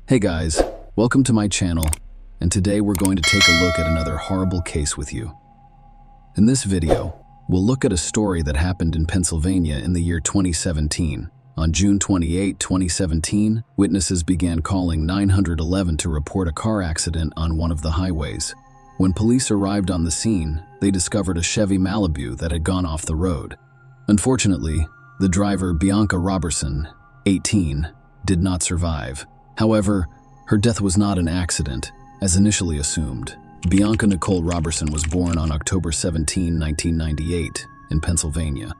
Hey guys, welcome to my channel, and today we're going to take a look at another horrible case with you. In this video, we'll look at a story that happened in Pennsylvania in the year 2017. On June 28, 2017, witnesses began calling 911 to report a car accident on one of the highways. When police arrived on the scene, they discovered a Chevy Malibu that had gone off the road. Unfortunately, the driver, Bianca Robertson, 18, did not survive. However, her death was not an accident, as initially assumed. Bianca Nicole Robertson was born on October 17, 1998, in Pennsylvania.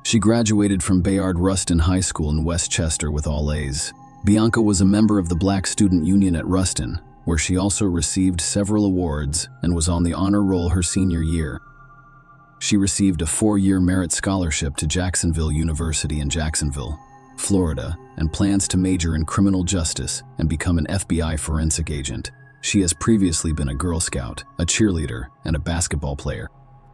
She graduated from Bayard Rustin High School in Westchester with all A's. Bianca was a member of the Black Student Union at Rustin, where she also received several awards and was on the honor roll her senior year. She received a 4-year merit scholarship to Jacksonville University in Jacksonville, Florida, and plans to major in criminal justice and become an FBI forensic agent. She has previously been a Girl Scout, a cheerleader, and a basketball player.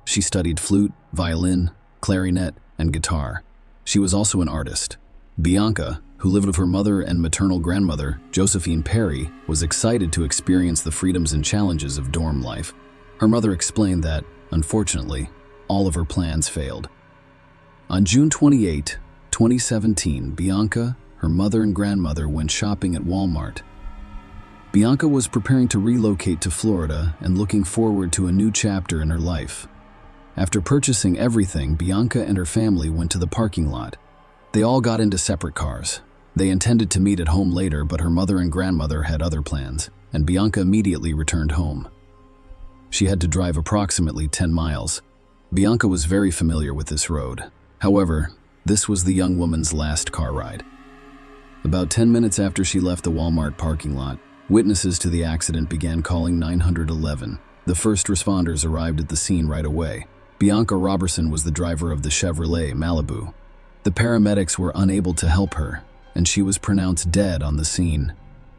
She studied flute, violin, clarinet, and guitar. She was also an artist. Bianca, who lived with her mother and maternal grandmother, Josephine Perry, was excited to experience the freedoms and challenges of dorm life. Her mother explained that, unfortunately, all of her plans failed. On June 28, 2017, Bianca, her mother and grandmother went shopping at Walmart. Bianca was preparing to relocate to Florida and looking forward to a new chapter in her life. After purchasing everything, Bianca and her family went to the parking lot. They all got into separate cars. They intended to meet at home later, but her mother and grandmother had other plans, and Bianca immediately returned home. She had to drive approximately 10 miles. Bianca was very familiar with this road. However, this was the young woman's last car ride. About 10 minutes after she left the Walmart parking lot, witnesses to the accident began calling 911. The first responders arrived at the scene right away. Bianca Robertson was the driver of the Chevrolet Malibu. The paramedics were unable to help her, and she was pronounced dead on the scene.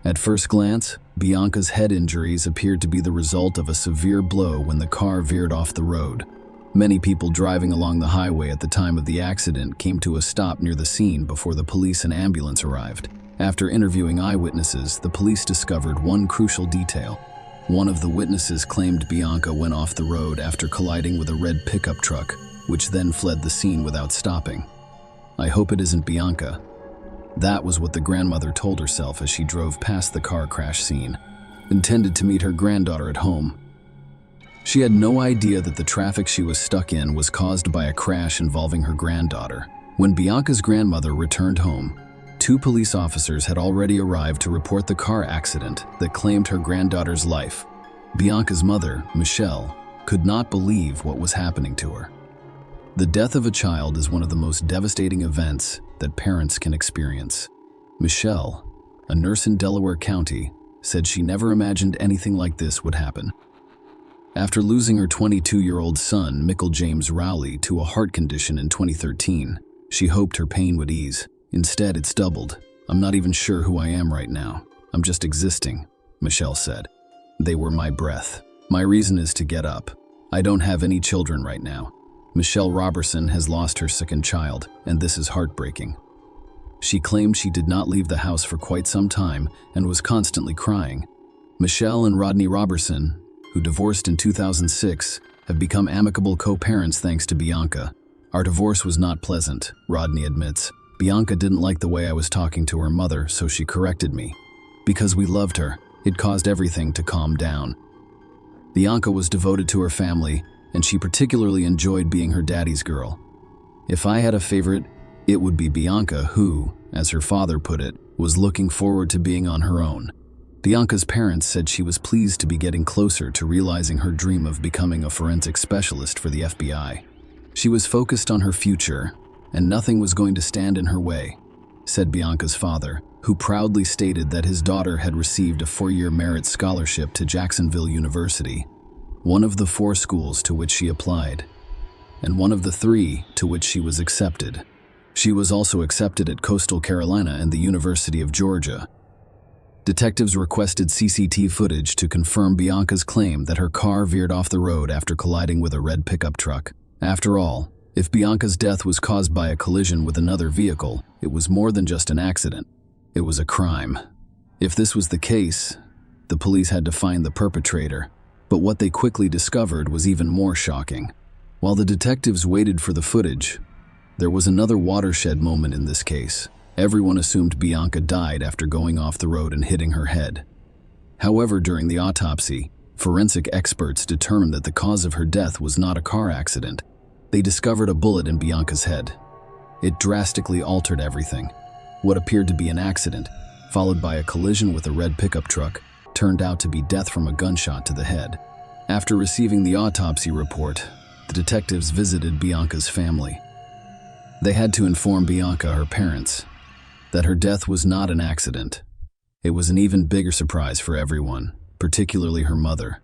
At first glance, Bianca's head injuries appeared to be the result of a severe blow when the car veered off the road. Many people driving along the highway at the time of the accident came to a stop near the scene before the police and ambulance arrived. After interviewing eyewitnesses, the police discovered one crucial detail. One of the witnesses claimed Bianca went off the road after colliding with a red pickup truck, which then fled the scene without stopping. "I hope it isn't Bianca." That was what the grandmother told herself as she drove past the car crash scene, intended to meet her granddaughter at home. She had no idea that the traffic she was stuck in was caused by a crash involving her granddaughter. When Bianca's grandmother returned home, 2 police officers had already arrived to report the car accident that claimed her granddaughter's life. Bianca's mother, Michelle, could not believe what was happening to her. The death of a child is one of the most devastating events that parents can experience. Michelle, a nurse in Delaware County, said she never imagined anything like this would happen. After losing her 22-year-old son, Michael James Rowley, to a heart condition in 2013, she hoped her pain would ease. Instead, it's doubled. "I'm not even sure who I am right now. I'm just existing," Michelle said. "They were my breath. My reason is to get up. I don't have any children right now." Michelle Robertson has lost her second child, and this is heartbreaking. She claimed she did not leave the house for quite some time and was constantly crying. Michelle and Rodney Robertson, who divorced in 2006, have become amicable co-parents thanks to Bianca. "Our divorce was not pleasant," Rodney admits. "Bianca didn't like the way I was talking to her mother, so she corrected me. Because we loved her, it caused everything to calm down." Bianca was devoted to her family, and she particularly enjoyed being her daddy's girl. "If I had a favorite, it would be Bianca who, as her father put it, was looking forward to being on her own." Bianca's parents said she was pleased to be getting closer to realizing her dream of becoming a forensic specialist for the FBI. She was focused on her future, and nothing was going to stand in her way, said Bianca's father, who proudly stated that his daughter had received a 4-year merit scholarship to Jacksonville University, one of the 4 schools to which she applied, and one of the 3 to which she was accepted. She was also accepted at Coastal Carolina and the University of Georgia. Detectives requested CCTV footage to confirm Bianca's claim that her car veered off the road after colliding with a red pickup truck. After all, if Bianca's death was caused by a collision with another vehicle, it was more than just an accident. It was a crime. If this was the case, the police had to find the perpetrator, but what they quickly discovered was even more shocking. While the detectives waited for the footage, there was another watershed moment in this case. Everyone assumed Bianca died after going off the road and hitting her head. However, during the autopsy, forensic experts determined that the cause of her death was not a car accident. They discovered a bullet in Bianca's head. It drastically altered everything. What appeared to be an accident, followed by a collision with a red pickup truck, turned out to be death from a gunshot to the head. After receiving the autopsy report, the detectives visited Bianca's family. They had to inform Bianca, her parents, that her death was not an accident. It was an even bigger surprise for everyone, particularly her mother.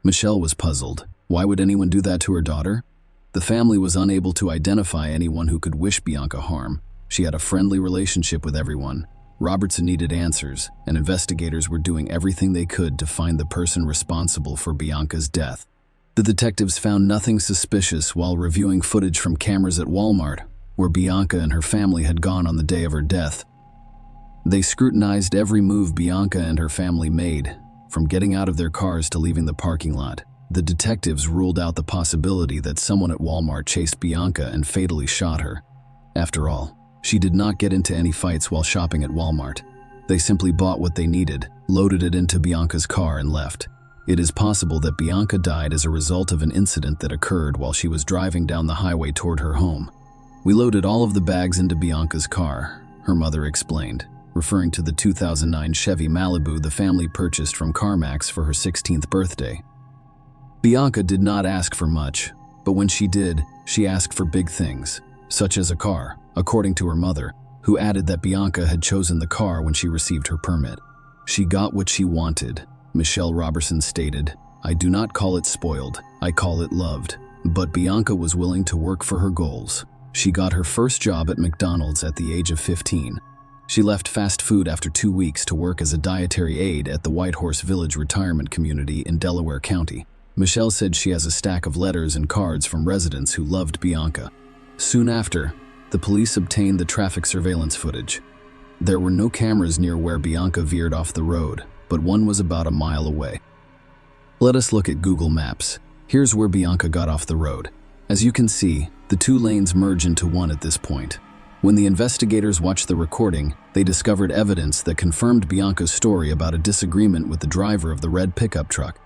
Michelle was puzzled. Why would anyone do that to her daughter? The family was unable to identify anyone who could wish Bianca harm. She had a friendly relationship with everyone. Robertson needed answers, and investigators were doing everything they could to find the person responsible for Bianca's death. The detectives found nothing suspicious while reviewing footage from cameras at Walmart, where Bianca and her family had gone on the day of her death. They scrutinized every move Bianca and her family made, from getting out of their cars to leaving the parking lot. The detectives ruled out the possibility that someone at Walmart chased Bianca and fatally shot her. After all, she did not get into any fights while shopping at Walmart. They simply bought what they needed, loaded it into Bianca's car, and left. It is possible that Bianca died as a result of an incident that occurred while she was driving down the highway toward her home. "We loaded all of the bags into Bianca's car," her mother explained, referring to the 2009 Chevy Malibu the family purchased from CarMax for her 16th birthday. Bianca did not ask for much, but when she did, she asked for big things, such as a car, according to her mother, who added that Bianca had chosen the car when she received her permit. "She got what she wanted," Michelle Robertson stated. "I do not call it spoiled, I call it loved." But Bianca was willing to work for her goals. She got her first job at McDonald's at the age of 15. She left fast food after 2 weeks to work as a dietary aide at the Whitehorse Village retirement community in Delaware County. Michelle said she has a stack of letters and cards from residents who loved Bianca. Soon after, the police obtained the traffic surveillance footage. There were no cameras near where Bianca veered off the road, but one was about a mile away. Let us look at Google Maps. Here's where Bianca got off the road. As you can see, the two lanes merge into one at this point. When the investigators watched the recording, they discovered evidence that confirmed Bianca's story about a disagreement with the driver of the red pickup truck.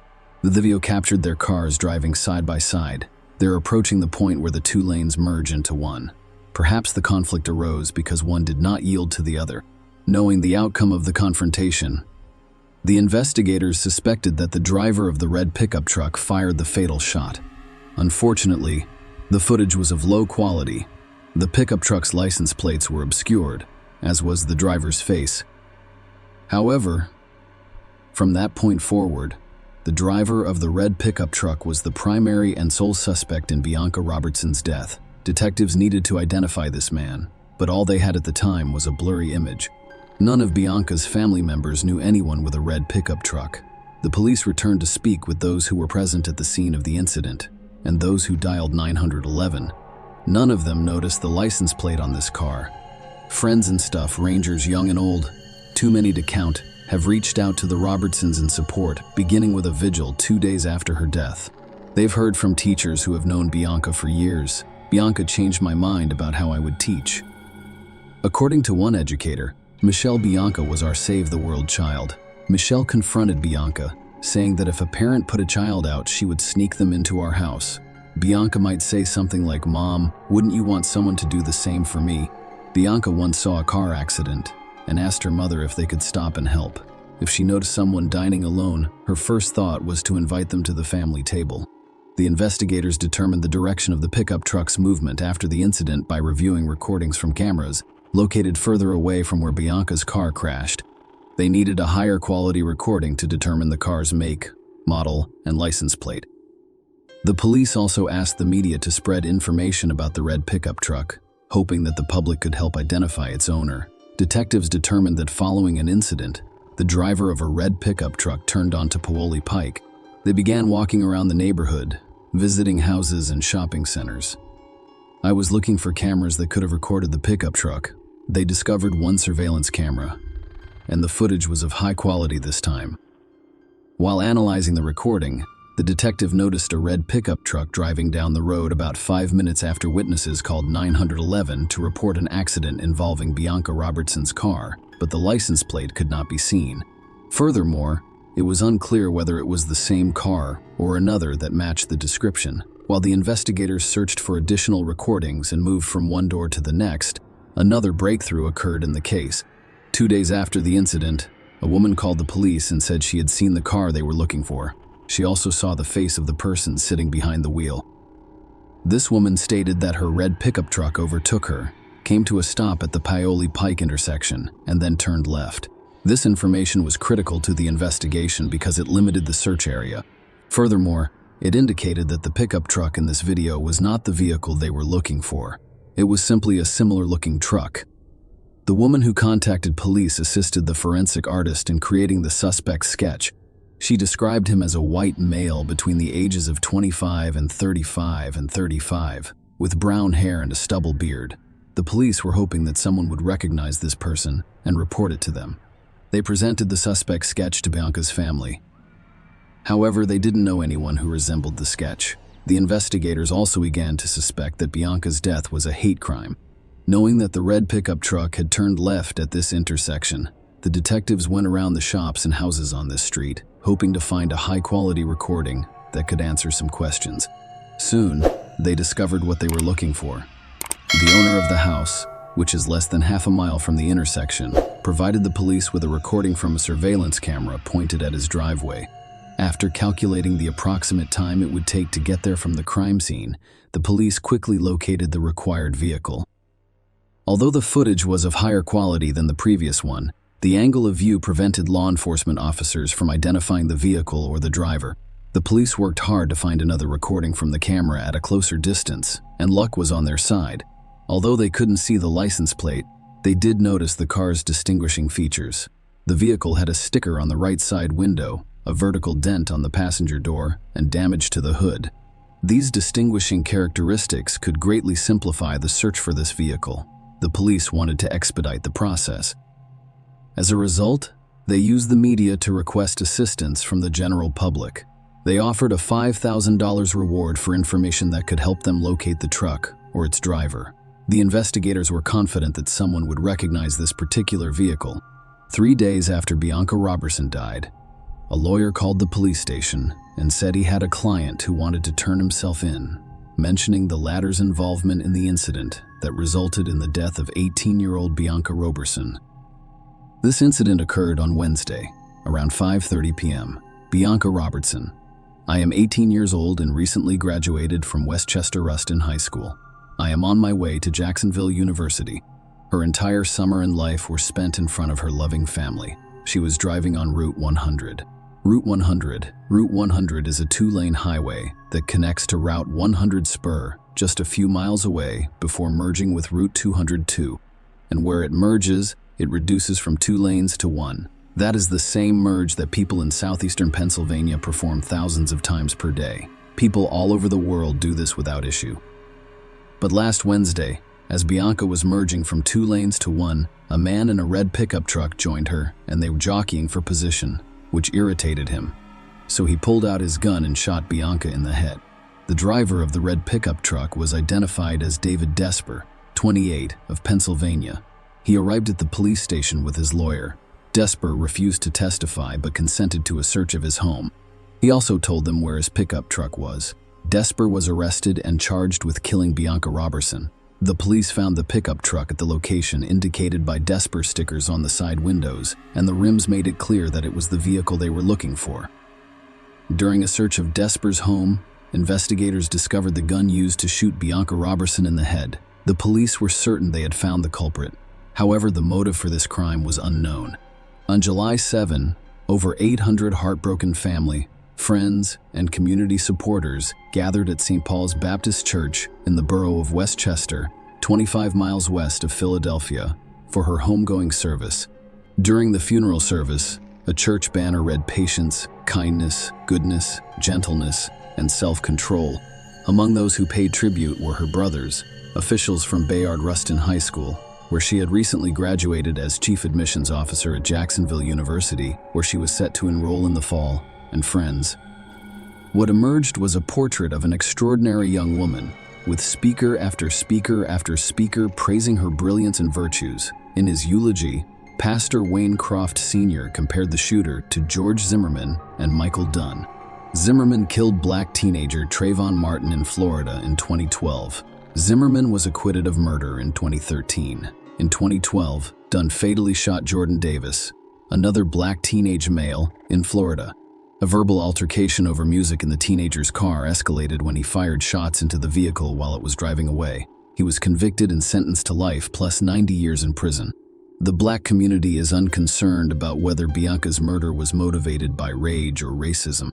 The video captured their cars driving side by side. They're approaching the point where the two lanes merge into one. Perhaps the conflict arose because one did not yield to the other. Knowing the outcome of the confrontation, the investigators suspected that the driver of the red pickup truck fired the fatal shot. Unfortunately, the footage was of low quality. The pickup truck's license plates were obscured, as was the driver's face. However, from that point forward, the driver of the red pickup truck was the primary and sole suspect in Bianca Robertson's death. Detectives needed to identify this man, but all they had at the time was a blurry image. None of Bianca's family members knew anyone with a red pickup truck. The police returned to speak with those who were present at the scene of the incident, and those who dialed 911. None of them noticed the license plate on this car. Friends and stuff, rangers young and old, too many to count, have reached out to the Robertsons in support, beginning with a vigil 2 days after her death. They've heard from teachers who have known Bianca for years. "Bianca changed my mind about how I would teach." According to one educator, Michelle Bianca was our Save the World child. Michelle confronted Bianca, saying that if a parent put a child out, she would sneak them into our house. Bianca might say something like, "Mom, wouldn't you want someone to do the same for me?" Bianca once saw a car accident and asked her mother if they could stop and help. If she noticed someone dining alone, her first thought was to invite them to the family table. The investigators determined the direction of the pickup truck's movement after the incident by reviewing recordings from cameras located further away from where Bianca's car crashed. They needed a higher quality recording to determine the car's make, model, and license plate. The police also asked the media to spread information about the red pickup truck, hoping that the public could help identify its owner. Detectives determined that following an incident, the driver of a red pickup truck turned onto Paoli Pike. They began walking around the neighborhood, visiting houses and shopping centers. I was looking for cameras that could have recorded the pickup truck. They discovered one surveillance camera. and the footage was of high quality this time. While analyzing the recording, the detective noticed a red pickup truck driving down the road about 5 minutes after witnesses called 911 to report an accident involving Bianca Robertson's car, but the license plate could not be seen. Furthermore, it was unclear whether it was the same car or another that matched the description. While the investigators searched for additional recordings and moved from one door to the next, another breakthrough occurred in the case. 2 days after the incident, a woman called the police and said she had seen the car they were looking for. She also saw the face of the person sitting behind the wheel. This woman stated that her red pickup truck overtook her, came to a stop at the Paoli Pike intersection, and then turned left. This information was critical to the investigation because it limited the search area. Furthermore, it indicated that the pickup truck in this video was not the vehicle they were looking for. It was simply a similar-looking truck. The woman who contacted police assisted the forensic artist in creating the suspect's sketch. She described him as a white male between the ages of 25 and 35, with brown hair and a stubble beard. The police were hoping that someone would recognize this person and report it to them. They presented the suspect's sketch to Bianca's family. However, they didn't know anyone who resembled the sketch. The investigators also began to suspect that Bianca's death was a hate crime. Knowing that the red pickup truck had turned left at this intersection, the detectives went around the shops and houses on this street, hoping to find a high-quality recording that could answer some questions. Soon, they discovered what they were looking for. The owner of the house, which is less than half a mile from the intersection, provided the police with a recording from a surveillance camera pointed at his driveway. After calculating the approximate time it would take to get there from the crime scene, the police quickly located the required vehicle. Although the footage was of higher quality than the previous one, the angle of view prevented law enforcement officers from identifying the vehicle or the driver. The police worked hard to find another recording from the camera at a closer distance, and luck was on their side. Although they couldn't see the license plate, they did notice the car's distinguishing features. The vehicle had a sticker on the right side window, a vertical dent on the passenger door, and damage to the hood. These distinguishing characteristics could greatly simplify the search for this vehicle. The police wanted to expedite the process. As a result, they used the media to request assistance from the general public. They offered a $5,000 reward for information that could help them locate the truck or its driver. The investigators were confident that someone would recognize this particular vehicle. 3 days after Bianca Robertson died, a lawyer called the police station and said he had a client who wanted to turn himself in, mentioning the latter's involvement in the incident that resulted in the death of 18-year-old Bianca Robertson. This incident occurred on Wednesday, around 5:30 p.m. Bianca Robertson: I am 18 years old and recently graduated from Westchester Ruston High School. I am on my way to Jacksonville University. Her entire summer and life were spent in front of her loving family. She was driving on Route 100. Route 100 is a 2-lane highway that connects to Route 100 Spur just a few miles away before merging with Route 202. And where it merges, it reduces from 2 lanes to 1. That is the same merge that people in southeastern Pennsylvania perform thousands of times per day. People all over the world do this without issue. But last Wednesday, as Bianca was merging from 2 lanes to 1, a man in a red pickup truck joined her, and they were jockeying for position, which irritated him. So he pulled out his gun and shot Bianca in the head. The driver of the red pickup truck was identified as David Desper, 28, of Pennsylvania. He arrived at the police station with his lawyer. Desper refused to testify but consented to a search of his home. He also told them where his pickup truck was. Desper was arrested and charged with killing Bianca Robertson. The police found the pickup truck at the location indicated by Desper stickers on the side windows, and the rims made it clear that it was the vehicle they were looking for. During a search of Desper's home, investigators discovered the gun used to shoot Bianca Robertson in the head. The police were certain they had found the culprit. However, the motive for this crime was unknown. On July 7, over 800 heartbroken family, friends, and community supporters gathered at St. Paul's Baptist Church in the borough of Westchester, 25 miles west of Philadelphia, for her homegoing service. During the funeral service, a church banner read patience, kindness, goodness, gentleness, and self-control. Among those who paid tribute were her brothers, officials from Bayard Rustin High School, where she had recently graduated as chief admissions officer at Jacksonville University, where she was set to enroll in the fall, and friends. What emerged was a portrait of an extraordinary young woman, with speaker after speaker after speaker praising her brilliance and virtues. In his eulogy, Pastor Wayne Croft Sr. compared the shooter to George Zimmerman and Michael Dunn. Zimmerman killed black teenager Trayvon Martin in Florida in 2012. Zimmerman was acquitted of murder in 2013. In 2012, Dunn fatally shot Jordan Davis, another black teenage male, in Florida. A verbal altercation over music in the teenager's car escalated when he fired shots into the vehicle while it was driving away. He was convicted and sentenced to life plus 90 years in prison. The black community is unconcerned about whether Bianca's murder was motivated by rage or racism.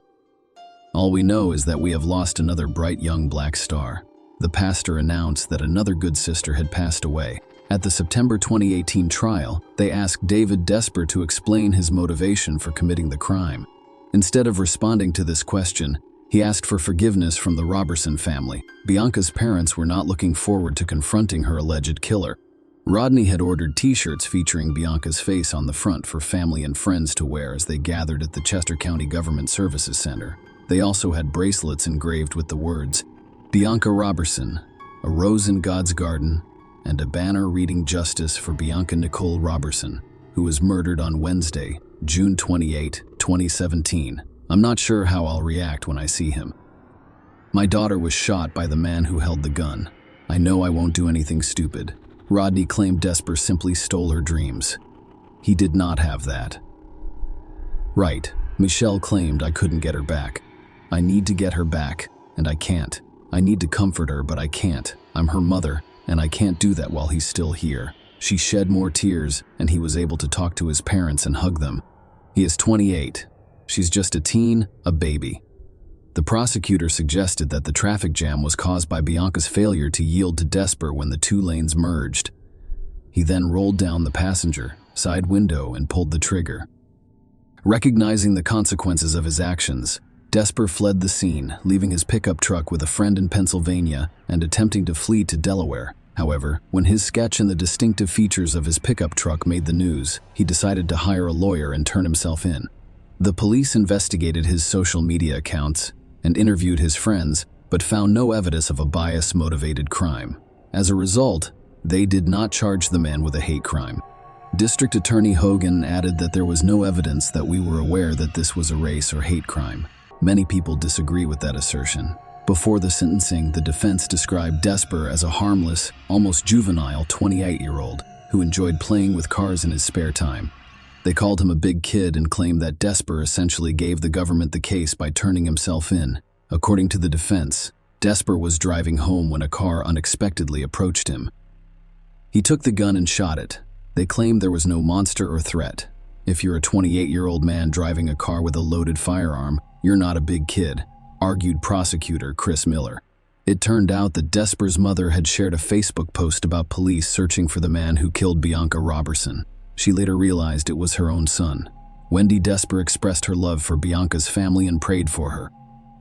All we know is that we have lost another bright young black star. The pastor announced that another good sister had passed away. At the September 2018 trial, they asked David Desper to explain his motivation for committing the crime. Instead of responding to this question, he asked for forgiveness from the Roberson family. Bianca's parents were not looking forward to confronting her alleged killer. Rodney had ordered t-shirts featuring Bianca's face on the front for family and friends to wear as they gathered at the Chester County Government Services Center. They also had bracelets engraved with the words, "Bianca Roberson, a rose in God's garden," and a banner reading "Justice for Bianca Nicole Roberson, who was murdered on Wednesday, June 28, 2017. I'm not sure how I'll react when I see him. My daughter was shot by the man who held the gun. I know I won't do anything stupid." Rodney claimed Desper simply stole her dreams. He did not have that. Right, Michelle claimed I couldn't get her back. I need to get her back, and I can't. I need to comfort her, but I can't. I'm her mother, and I can't do that while he's still here. She shed more tears, and he was able to talk to his parents and hug them. He is 28. She's just a teen, a baby. The prosecutor suggested that the traffic jam was caused by Bianca's failure to yield to Desper when the two lanes merged. He then rolled down the passenger side window and pulled the trigger. Recognizing the consequences of his actions, Desper fled the scene, leaving his pickup truck with a friend in Pennsylvania and attempting to flee to Delaware. However, when his sketch and the distinctive features of his pickup truck made the news, he decided to hire a lawyer and turn himself in. The police investigated his social media accounts and interviewed his friends, but found no evidence of a bias-motivated crime. As a result, they did not charge the man with a hate crime. District Attorney Hogan added that there was no evidence that we were aware that this was a race or hate crime. Many people disagree with that assertion. Before the sentencing, the defense described Desper as a harmless, almost juvenile 28-year-old who enjoyed playing with cars in his spare time. They called him a big kid and claimed that Desper essentially gave the government the case by turning himself in. According to the defense, Desper was driving home when a car unexpectedly approached him. He took the gun and shot it. They claimed there was no monster or threat. If you're a 28-year-old man driving a car with a loaded firearm, you're not a big kid, argued prosecutor Chris Miller. It turned out that Desper's mother had shared a Facebook post about police searching for the man who killed Bianca Roberson. She later realized it was her own son. Wendy Desper expressed her love for Bianca's family and prayed for her.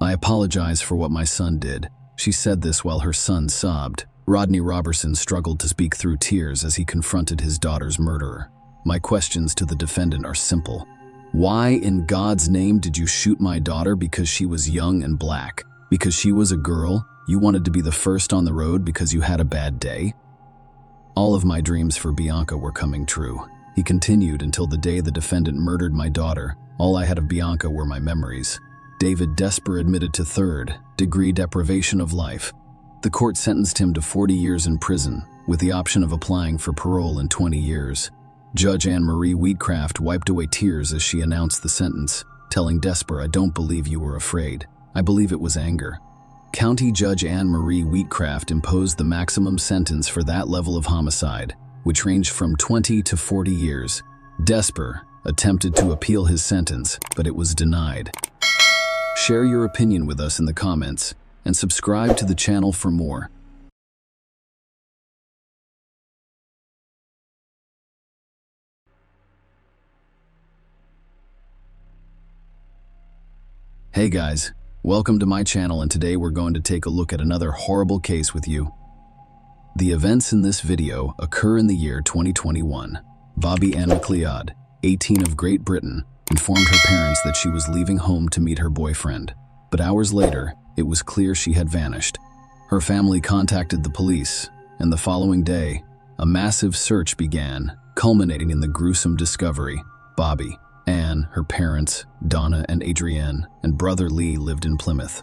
"I apologize for what my son did." She said this while her son sobbed. Rodney Roberson struggled to speak through tears as he confronted his daughter's murderer. "My questions to the defendant are simple. Why in God's name did you shoot my daughter because she was young and black? Because she was a girl? You wanted to be the first on the road because you had a bad day?" "All of my dreams for Bianca were coming true." He continued, "Until the day the defendant murdered my daughter, all I had of Bianca were my memories." David Desper admitted to third-degree deprivation of life. The court sentenced him to 40 years in prison, with the option of applying for parole in 20 years. Judge Anne Marie Wheatcraft wiped away tears as she announced the sentence, telling Desper, "I don't believe you were afraid. I believe it was anger." County Judge Anne Marie Wheatcraft imposed the maximum sentence for that level of homicide, which ranged from 20 to 40 years. Desper attempted to appeal his sentence, but it was denied. Share your opinion with us in the comments, and subscribe to the channel for more. Hey guys, welcome to my channel, and today we're going to take a look at another horrible case with you. The events in this video occur in the year 2021. Bobby Ann McLeod, 18 of Great Britain, informed her parents that she was leaving home to meet her boyfriend. But hours later, it was clear she had vanished. Her family contacted the police, and the following day, a massive search began, culminating in the gruesome discovery. Bobby, Ann, her parents, Donna and Adrienne, and brother Lee lived in Plymouth.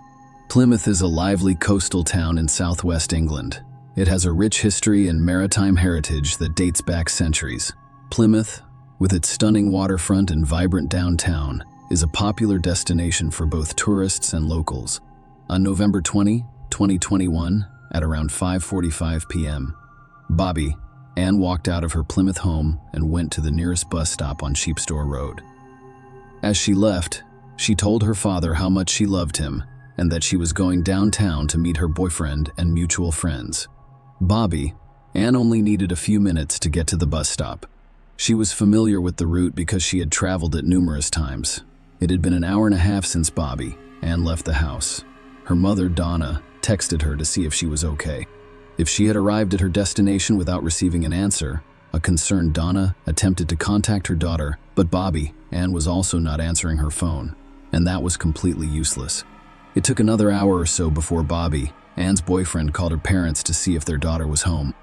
Plymouth is a lively coastal town in southwest England. It has a rich history and maritime heritage that dates back centuries. Plymouth, with its stunning waterfront and vibrant downtown, is a popular destination for both tourists and locals. On November 20, 2021, at around 5:45 p.m., Bobby, Ann walked out of her Plymouth home and went to the nearest bus stop on Sheepstore Road. As she left, she told her father how much she loved him and that she was going downtown to meet her boyfriend and mutual friends. Bobby, Ann only needed a few minutes to get to the bus stop. She was familiar with the route because she had traveled it numerous times. It had been an hour and a half since Bobby, Ann, left the house. Her mother, Donna, texted her to see if she was okay. If she had arrived at her destination without receiving an answer, a concerned Donna attempted to contact her daughter, but Bobby, Ann, was also not answering her phone, and that was completely useless. It took another hour or so before Bobby, Ann's boyfriend, called her parents to see if their daughter was home.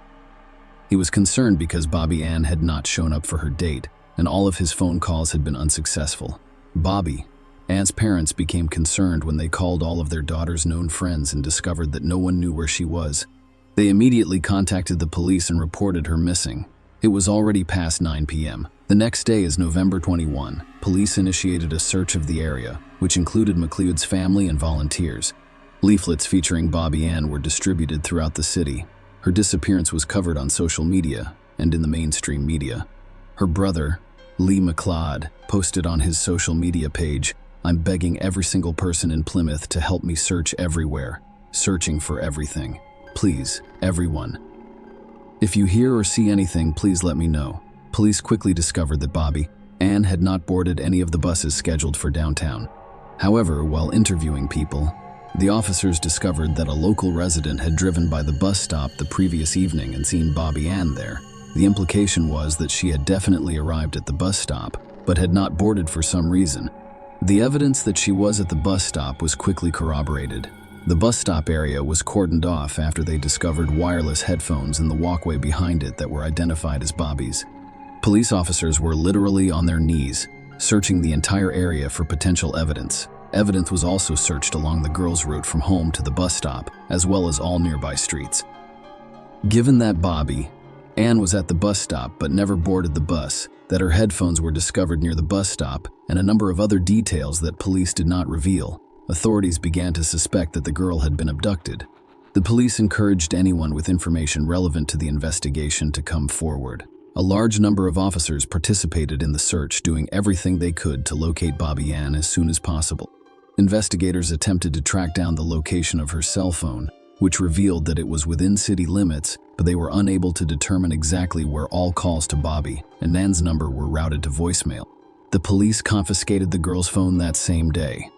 He was concerned because Bobby Ann had not shown up for her date, and all of his phone calls had been unsuccessful. Bobby, Ann's parents, became concerned when they called all of their daughter's known friends and discovered that no one knew where she was. They immediately contacted the police and reported her missing. It was already past 9 p.m. The next day is November 21. Police initiated a search of the area, which included McLeod's family and volunteers. Leaflets featuring Bobby Ann were distributed throughout the city. Her disappearance was covered on social media and in the mainstream media. Her brother, Lee McLeod, posted on his social media page, "I'm begging every single person in Plymouth to help me search everywhere, searching for everything. Please, everyone. If you hear or see anything, please let me know." Police quickly discovered that Bobby Ann had not boarded any of the buses scheduled for downtown. However, while interviewing people, the officers discovered that a local resident had driven by the bus stop the previous evening and seen Bobby Ann there. The implication was that she had definitely arrived at the bus stop, but had not boarded for some reason. The evidence that she was at the bus stop was quickly corroborated. The bus stop area was cordoned off after they discovered wireless headphones in the walkway behind it that were identified as Bobby's. Police officers were literally on their knees, searching the entire area for potential evidence. Evidence was also searched along the girl's route from home to the bus stop, as well as all nearby streets. Given that Bobby Ann was at the bus stop but never boarded the bus, that her headphones were discovered near the bus stop, and a number of other details that police did not reveal, authorities began to suspect that the girl had been abducted. The police encouraged anyone with information relevant to the investigation to come forward. A large number of officers participated in the search, doing everything they could to locate Bobby Ann as soon as possible. Investigators attempted to track down the location of her cell phone, which revealed that it was within city limits, but they were unable to determine exactly where all calls to Bobby and Ann's number were routed to voicemail. The police confiscated the girl's phone that same day.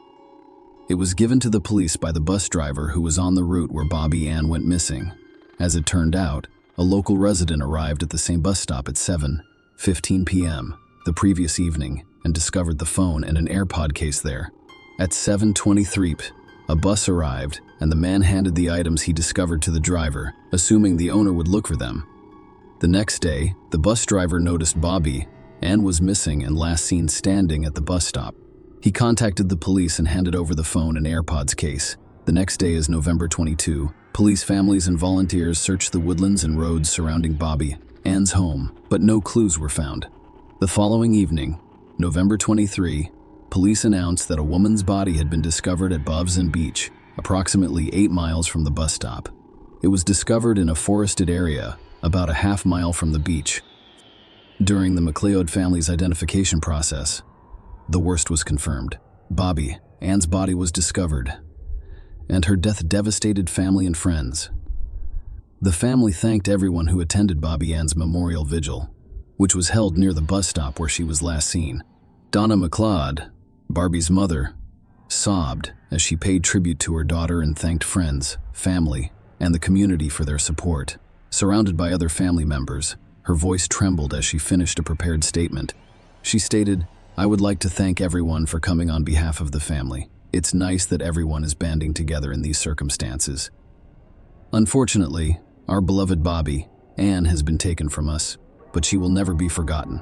It was given to the police by the bus driver who was on the route where Bobby Ann went missing. As it turned out, a local resident arrived at the same bus stop at 7:15 p.m. the previous evening and discovered the phone and an AirPod case there. At 7:23 p.m., a bus arrived and the man handed the items he discovered to the driver, assuming the owner would look for them. The next day, the bus driver noticed Bobby Ann was missing and last seen standing at the bus stop. He contacted the police and handed over the phone and AirPods case. The next day is November 22. Police, families, and volunteers searched the woodlands and roads surrounding Bobby Ann's home, but no clues were found. The following evening, November 23, police announced that a woman's body had been discovered at Boveston Beach, approximately 8 miles from the bus stop. It was discovered in a forested area, about a half-mile from the beach. During the McLeod family's identification process, the worst was confirmed. Bobby Ann's body was discovered, and her death devastated family and friends. The family thanked everyone who attended Bobby Ann's memorial vigil, which was held near the bus stop where she was last seen. Donna McLeod, Barbie's mother, sobbed as she paid tribute to her daughter and thanked friends, family, and the community for their support. Surrounded by other family members, her voice trembled as she finished a prepared statement. She stated, "I would like to thank everyone for coming on behalf of the family. It's nice that everyone is banding together in these circumstances. Unfortunately, our beloved Bobby, Ann, has been taken from us, but she will never be forgotten.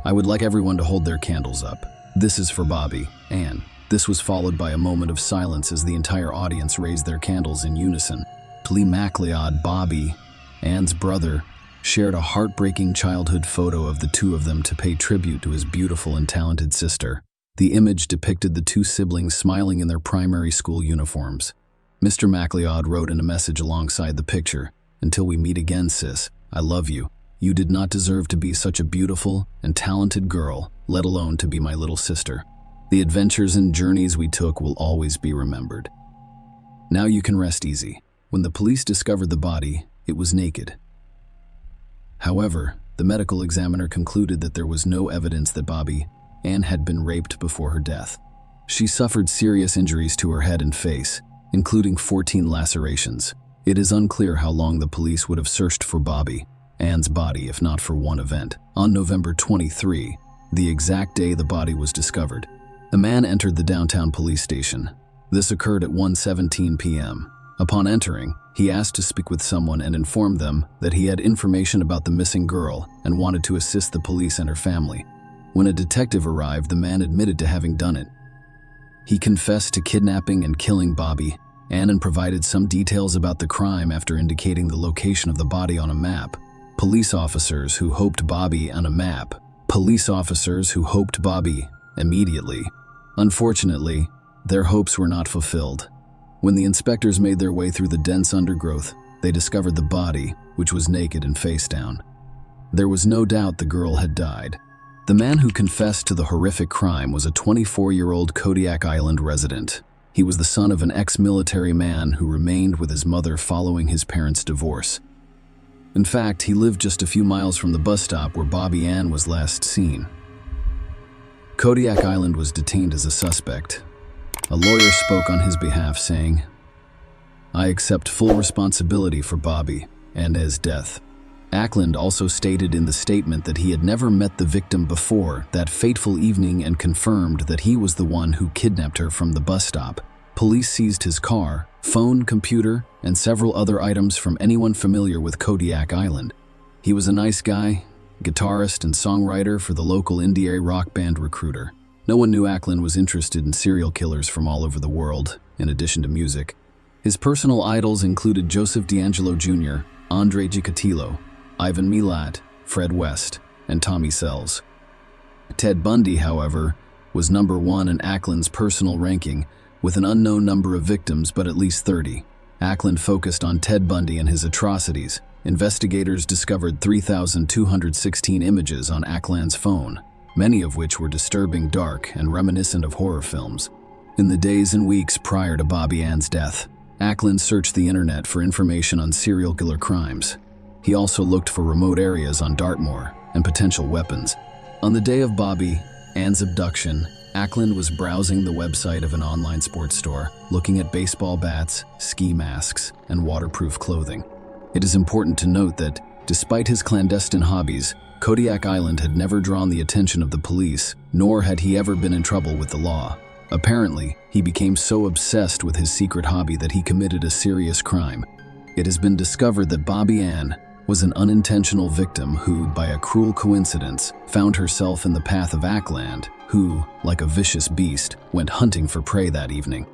I would like everyone to hold their candles up. This is for Bobby, Ann." This was followed by a moment of silence as the entire audience raised their candles in unison. Lee MacLeod, Bobby, Ann's brother, shared a heartbreaking childhood photo of the two of them to pay tribute to his beautiful and talented sister. The image depicted the two siblings smiling in their primary school uniforms. Mr. MacLeod wrote in a message alongside the picture, "Until we meet again, sis, I love you. You did not deserve to be such a beautiful and talented girl, let alone to be my little sister. The adventures and journeys we took will always be remembered." Now you can rest easy. When the police discovered the body, it was naked. However, the medical examiner concluded that there was no evidence that Bobby, Ann, had been raped before her death. She suffered serious injuries to her head and face, including 14 lacerations. It is unclear how long the police would have searched for Bobby, Ann's body, if not for one event. On November 23, the exact day the body was discovered, a man entered the downtown police station. This occurred at 1:17 p.m. Upon entering, he asked to speak with someone and informed them that he had information about the missing girl and wanted to assist the police and her family. When a detective arrived, the man admitted to having done it. He confessed to kidnapping and killing Bobby, Ann, and provided some details about the crime after indicating the location of the body on a map. Police officers who hoped Bobby immediately. Unfortunately, their hopes were not fulfilled. When the inspectors made their way through the dense undergrowth, they discovered the body, which was naked and face down. There was no doubt the girl had died. The man who confessed to the horrific crime was a 24-year-old Kodiak Island resident. He was the son of an ex-military man who remained with his mother following his parents' divorce. In fact, he lived just a few miles from the bus stop where Bobby Ann was last seen. Kodiak Island was detained as a suspect. A lawyer spoke on his behalf, saying, "I accept full responsibility for Bobby and Ann's death." Ackland also stated in the statement that he had never met the victim before that fateful evening and confirmed that he was the one who kidnapped her from the bus stop. Police seized his car, phone, computer, and several other items from anyone familiar with Kodiak Island. He was a nice guy, guitarist and songwriter for the local indie rock band Recruiter. No one knew Ackland was interested in serial killers from all over the world, in addition to music. His personal idols included Joseph D'Angelo Jr., Andre Gicatilo, Ivan Milat, Fred West, and Tommy Sells. Ted Bundy, however, was number one in Ackland's personal ranking, with an unknown number of victims but at least 30. Ackland focused on Ted Bundy and his atrocities. Investigators discovered 3,216 images on Ackland's phone, many of which were disturbing, dark, and reminiscent of horror films. In the days and weeks prior to Bobby Ann's death, Ackland searched the internet for information on serial killer crimes. He also looked for remote areas on Dartmoor and potential weapons. On the day of Bobby Ann's abduction, Ackland was browsing the website of an online sports store, looking at baseball bats, ski masks, and waterproof clothing. It is important to note that, despite his clandestine hobbies, Kodiak Island had never drawn the attention of the police, nor had he ever been in trouble with the law. Apparently, he became so obsessed with his secret hobby that he committed a serious crime. It has been discovered that Bobby Ann was an unintentional victim who, by a cruel coincidence, found herself in the path of Ackland, who, like a vicious beast, went hunting for prey that evening.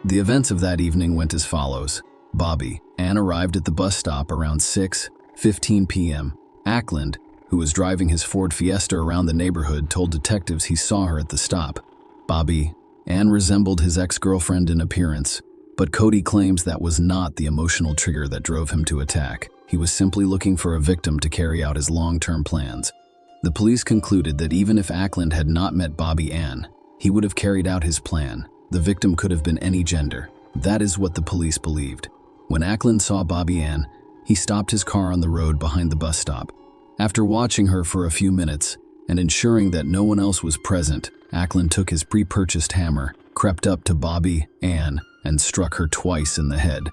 The events of that evening went as follows. Bobby Ann arrived at the bus stop around 6:15 p.m. Ackland, who was driving his Ford Fiesta around the neighborhood, told detectives he saw her at the stop. Bobby Ann resembled his ex-girlfriend in appearance, but Cody claims that was not the emotional trigger that drove him to attack. He was simply looking for a victim to carry out his long-term plans. The police concluded that even if Ackland had not met Bobby Ann, he would have carried out his plan. The victim could have been any gender. That is what the police believed. When Ackland saw Bobby Ann, he stopped his car on the road behind the bus stop. After watching her for a few minutes and ensuring that no one else was present, Ackland took his pre-purchased hammer, crept up to Bobby Ann, and struck her twice in the head.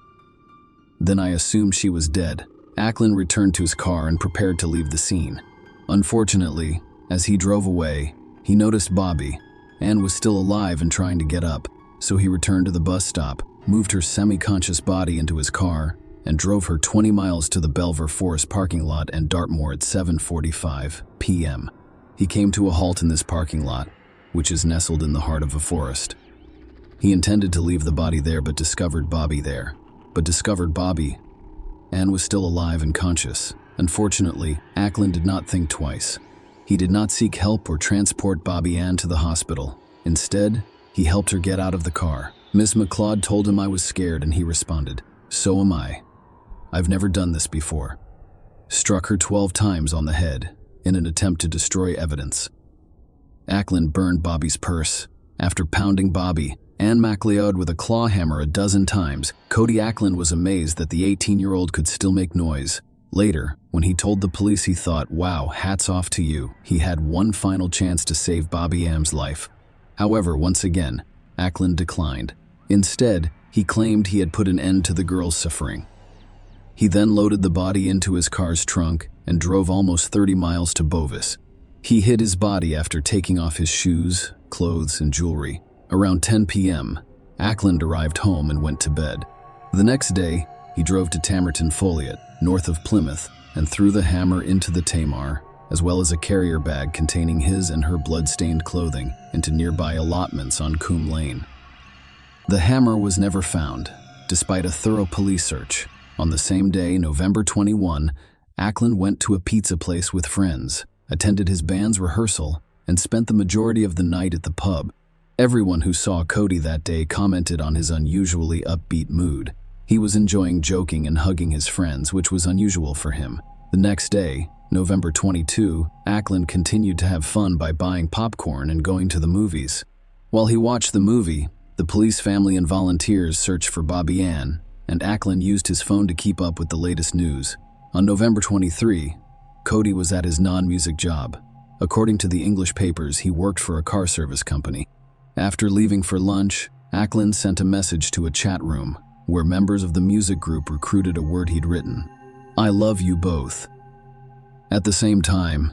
Then I assumed she was dead. Ackland returned to his car and prepared to leave the scene. Unfortunately, as he drove away, he noticed Bobby. Anne was still alive and trying to get up, so he returned to the bus stop, moved her semi-conscious body into his car, and drove her 20 miles to the Belver Forest parking lot and Dartmoor at 7:45 p.m. He came to a halt in this parking lot, which is nestled in the heart of a forest. He intended to leave the body there but discovered Bobby. Anne was still alive and conscious. Unfortunately, Ackland did not think twice. He did not seek help or transport Bobby Ann to the hospital. Instead, he helped her get out of the car. Miss McLeod told him I was scared and he responded, "So am I. I've never done this before." Struck her 12 times on the head in an attempt to destroy evidence. Ackland burned Bobby's purse. After pounding Bobby, Anne McLeod with a claw hammer a dozen times, Cody Ackland was amazed that the 18-year-old could still make noise. Later, when he told the police, he thought, "Wow, hats off to you." He had one final chance to save Bobby Ann's life. However, once again, Ackland declined. Instead, he claimed he had put an end to the girl's suffering. He then loaded the body into his car's trunk and drove almost 30 miles to Bovis. He hid his body after taking off his shoes, clothes, and jewelry. Around 10 p.m., Ackland arrived home and went to bed. The next day, he drove to Tamerton Foliot, north of Plymouth, and threw the hammer into the Tamar, as well as a carrier bag containing his and her blood-stained clothing, into nearby allotments on Coombe Lane. The hammer was never found, despite a thorough police search. On the same day, November 21, Ackland went to a pizza place with friends, attended his band's rehearsal, and spent the majority of the night at the pub. Everyone who saw Cody that day commented on his unusually upbeat mood. He was enjoying joking and hugging his friends, which was unusual for him. The next day, November 22, Ackland continued to have fun by buying popcorn and going to the movies. While he watched the movie, the police, family, and volunteers searched for Bobby Ann, and Ackland used his phone to keep up with the latest news. On November 23, Cody was at his non-music job. According to the English papers, he worked for a car service company. After leaving for lunch, Ackland sent a message to a chat room where members of the music group recruited a word he'd written: "I love you both." At the same time,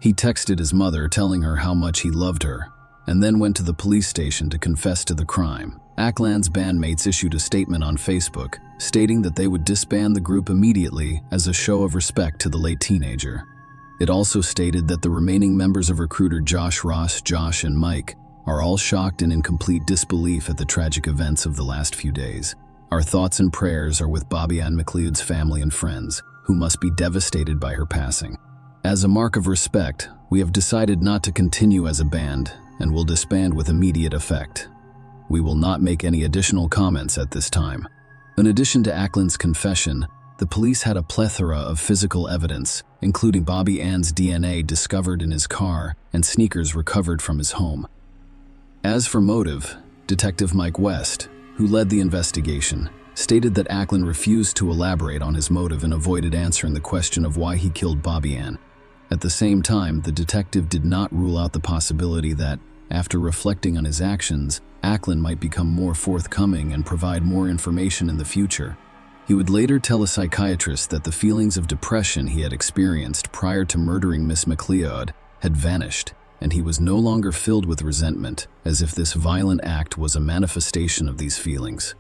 he texted his mother telling her how much he loved her, and then went to the police station to confess to the crime. Ackland's bandmates issued a statement on Facebook stating that they would disband the group immediately as a show of respect to the late teenager. It also stated that the remaining members of recruiter Josh Ross, Josh, and Mike are all shocked and in complete disbelief at the tragic events of the last few days. Our thoughts and prayers are with Bobby Ann McLeod's family and friends, who must be devastated by her passing. As a mark of respect, we have decided not to continue as a band and will disband with immediate effect. We will not make any additional comments at this time. In addition to Ackland's confession, the police had a plethora of physical evidence, including Bobby Ann's DNA discovered in his car and sneakers recovered from his home. As for motive, Detective Mike West, who led the investigation, stated that Ackland refused to elaborate on his motive and avoided answering the question of why he killed Bobby Ann. At the same time, the detective did not rule out the possibility that, after reflecting on his actions, Ackland might become more forthcoming and provide more information in the future. He would later tell a psychiatrist that the feelings of depression he had experienced prior to murdering Miss McLeod had vanished, and he was no longer filled with resentment, as if this violent act was a manifestation of these feelings.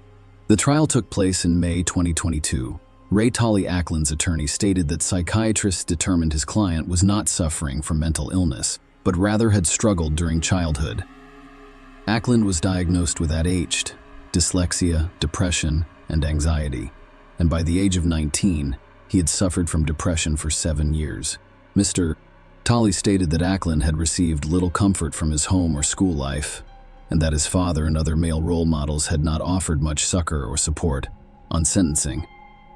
The trial took place in May 2022. Ray Tolley, Ackland's attorney, stated that psychiatrists determined his client was not suffering from mental illness, but rather had struggled during childhood. Ackland was diagnosed with ADHD, dyslexia, depression, and anxiety, and by the age of 19, he had suffered from depression for 7 years. Mr. Tolley stated that Ackland had received little comfort from his home or school life, and that his father and other male role models had not offered much succor or support. On sentencing,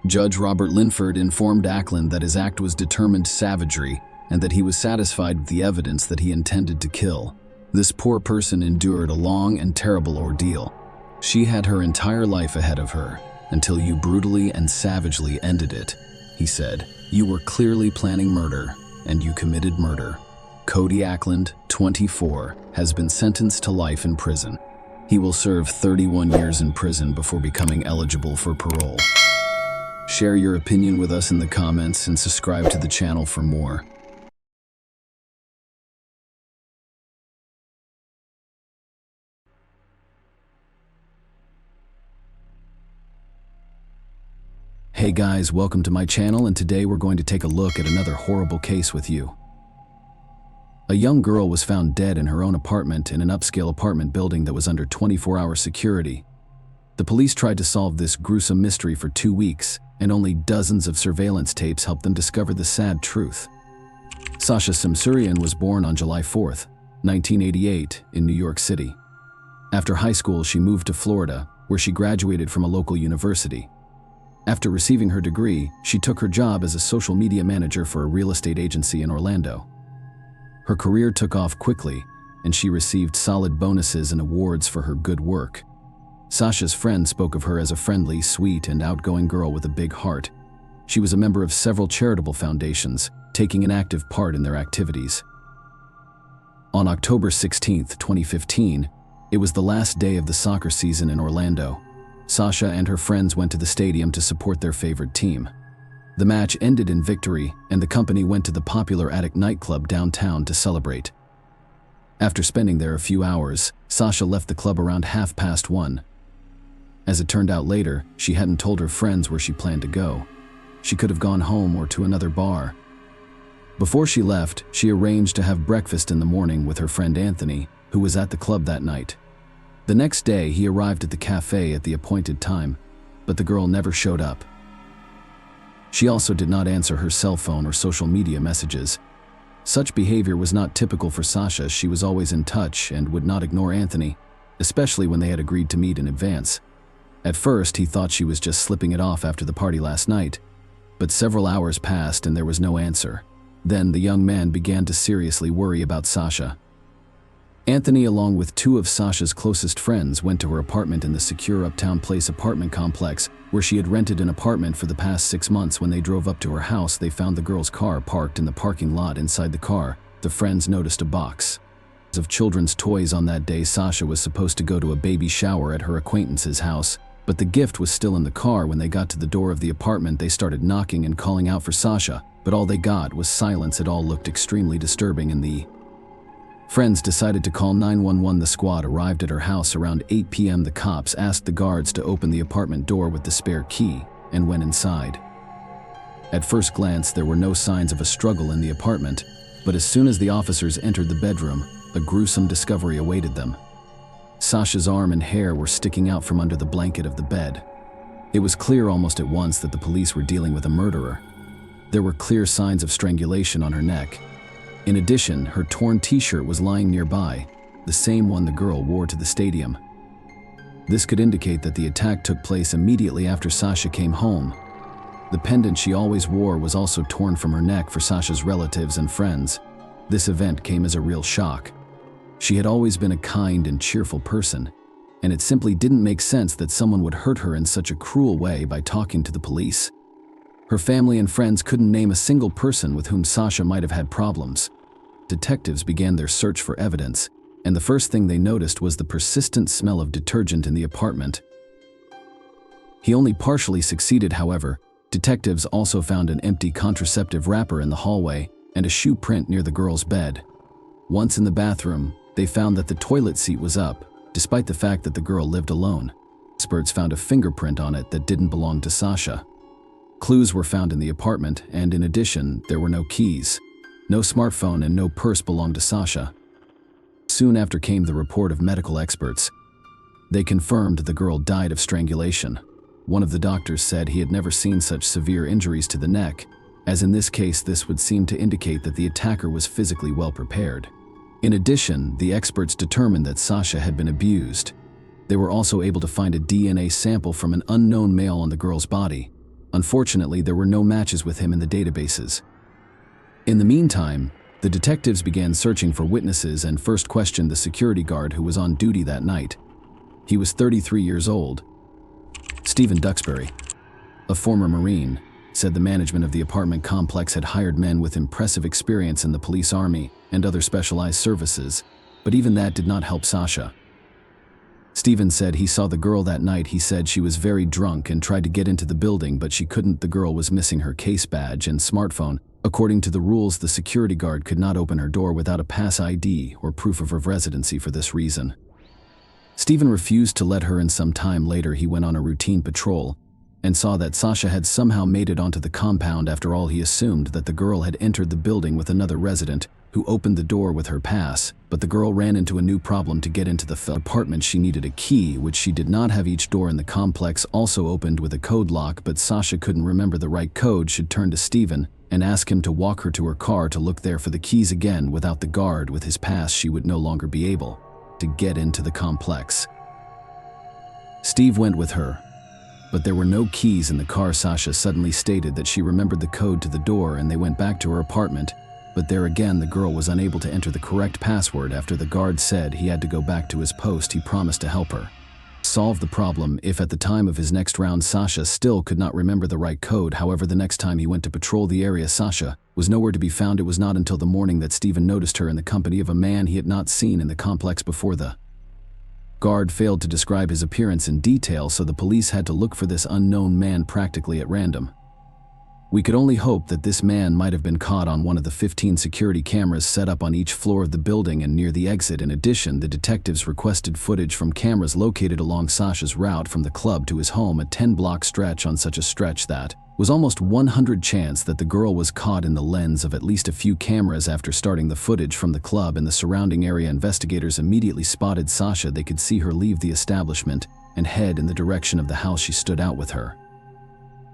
Judge Robert Linford informed Ackland that his act was determined savagery and that he was satisfied with the evidence that he intended to kill. This poor person endured a long and terrible ordeal. She had her entire life ahead of her, until you brutally and savagely ended it, he said. You were clearly planning murder, and you committed murder. Cody Ackland, 24, has been sentenced to life in prison. He will serve 31 years in prison before becoming eligible for parole. Share your opinion with us in the comments and subscribe to the channel for more. Hey guys, welcome to my channel, and today we're going to take a look at another horrible case with you. A young girl was found dead in her own apartment in an upscale apartment building that was under 24-hour security. The police tried to solve this gruesome mystery for 2 weeks, and only dozens of surveillance tapes helped them discover the sad truth. Sasha Simsurian was born on July 4, 1988, in New York City. After high school, she moved to Florida, where she graduated from a local university. After receiving her degree, she took her job as a social media manager for a real estate agency in Orlando. Her career took off quickly, and she received solid bonuses and awards for her good work. Sasha's friends spoke of her as a friendly, sweet, and outgoing girl with a big heart. She was a member of several charitable foundations, taking an active part in their activities. On October 16, 2015, it was the last day of the soccer season in Orlando. Sasha and her friends went to the stadium to support their favorite team. The match ended in victory, and the company went to the popular Attic nightclub downtown to celebrate. After spending there a few hours, Sasha left the club around 1:30. As it turned out later, she hadn't told her friends where she planned to go. She could have gone home or to another bar. Before she left, she arranged to have breakfast in the morning with her friend Anthony, who was at the club that night. The next day, he arrived at the cafe at the appointed time, but the girl never showed up. She also did not answer her cell phone or social media messages. Such behavior was not typical for Sasha. She was always in touch and would not ignore Anthony, especially when they had agreed to meet in advance. At first, he thought she was just slipping it off after the party last night, but several hours passed and there was no answer. Then the young man began to seriously worry about Sasha. Anthony, along with 2 of Sasha's closest friends, went to her apartment in the secure Uptown Place apartment complex, where she had rented an apartment for the past 6 months. When they drove up to her house, they found the girl's car parked in the parking lot. Inside the car, the friends noticed a box of children's toys. On that day, Sasha was supposed to go to a baby shower at her acquaintance's house, but the gift was still in the car. When they got to the door of the apartment, they started knocking and calling out for Sasha, but all they got was silence. It all looked extremely disturbing, and the friends decided to call 911. The squad arrived at her house around 8 p.m. The cops asked the guards to open the apartment door with the spare key and went inside. At first glance, there were no signs of a struggle in the apartment, but as soon as the officers entered the bedroom, a gruesome discovery awaited them. Sasha's arm and hair were sticking out from under the blanket of the bed. It was clear almost at once that the police were dealing with a murderer. There were clear signs of strangulation on her neck. In addition, her torn t-shirt was lying nearby, the same one the girl wore to the stadium. This could indicate that the attack took place immediately after Sasha came home. The pendant she always wore was also torn from her neck. For Sasha's relatives and friends, this event came as a real shock. She had always been a kind and cheerful person, and it simply didn't make sense that someone would hurt her in such a cruel way by talking to the police. Her family and friends couldn't name a single person with whom Sasha might have had problems. Detectives began their search for evidence, and the first thing they noticed was the persistent smell of detergent in the apartment. He only partially succeeded, however. Detectives also found an empty contraceptive wrapper in the hallway and a shoe print near the girl's bed. Once in the bathroom, they found that the toilet seat was up, despite the fact that the girl lived alone. Experts found a fingerprint on it that didn't belong to Sasha. Clues were found in the apartment, and in addition, there were no keys. No smartphone and no purse belonged to Sasha. Soon after came the report of medical experts. They confirmed the girl died of strangulation. One of the doctors said he had never seen such severe injuries to the neck, as in this case this would seem to indicate that the attacker was physically well prepared. In addition, the experts determined that Sasha had been abused. They were also able to find a DNA sample from an unknown male on the girl's body. Unfortunately, there were no matches with him in the databases. In the meantime, the detectives began searching for witnesses and first questioned the security guard who was on duty that night. He was 33 years old. Stephen Duxbury, a former Marine, said the management of the apartment complex had hired men with impressive experience in the police, army, and other specialized services, but even that did not help Sasha. Steven said he saw the girl that night. He said she was very drunk and tried to get into the building, but she couldn't. The girl was missing her case badge and smartphone. According to the rules, the security guard could not open her door without a pass ID or proof of her residency for this reason. Steven refused to let her in. Some time later, he went on a routine patrol and saw that Sasha had somehow made it onto the compound. After all, he assumed that the girl had entered the building with another resident who opened the door with her pass, but the girl ran into a new problem. To get into the apartment, she needed a key, which she did not have. Each door in the complex also opened with a code lock, but Sasha couldn't remember the right code. She'd turn to Steven and ask him to walk her to her car to look there for the keys again. Without the guard with his pass, she would no longer be able to get into the complex. Steve went with her, but there were no keys in the car. Sasha suddenly stated that she remembered the code to the door, and they went back to her apartment. But there again, the girl was unable to enter the correct password. After the guard said he had to go back to his post, he promised to help her solve the problem if at the time of his next round Sasha still could not remember the right code. However, the next time he went to patrol the area, Sasha was nowhere to be found. It was not until the morning that Steven noticed her in the company of a man he had not seen in the complex before. The guard failed to describe his appearance in detail, so the police had to look for this unknown man practically at random. We could only hope that this man might have been caught on one of the 15 security cameras set up on each floor of the building and near the exit. In addition, the detectives requested footage from cameras located along Sasha's route from the club to his home, a 10-block stretch. On such a stretch, that was almost 100% chance that the girl was caught in the lens of at least a few cameras. After starting the footage from the club and the surrounding area, investigators immediately spotted Sasha. They could see her leave the establishment and head in the direction of the house. She stood out with her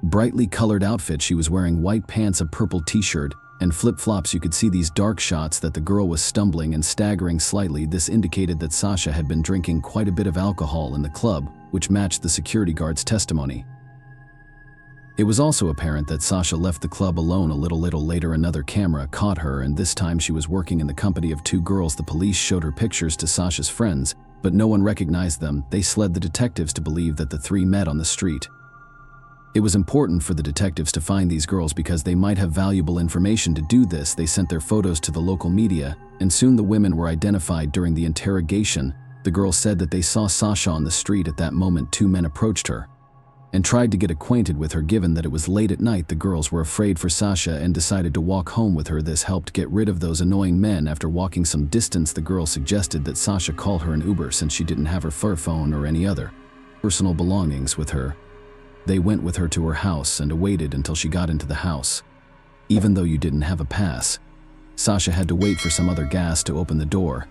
brightly colored outfit. She was wearing white pants, a purple t-shirt, and flip-flops. You could see these dark shots that the girl was stumbling and staggering slightly. This indicated that Sasha had been drinking quite a bit of alcohol in the club, which matched the security guard's testimony. It was also apparent that Sasha left the club alone a little later. Another camera caught her, and this time she was working in the company of two girls. The police showed her pictures to Sasha's friends, but no one recognized them. They led the detectives to believe that the three met on the street. It was important for the detectives to find these girls because they might have valuable information. To do this, they sent their photos to the local media, and soon the women were identified. During the interrogation, the girls said that they saw Sasha on the street. At that moment, two men approached her and tried to get acquainted with her. Given that it was late at night, the girls were afraid for Sasha and decided to walk home with her. This helped get rid of those annoying men. After walking some distance, the girl suggested that Sasha call her an Uber since she didn't have her phone or any other personal belongings with her. They went with her to her house and waited until she got into the house. Even though you didn't have a pass, Sasha had to wait for some other gas to open the door.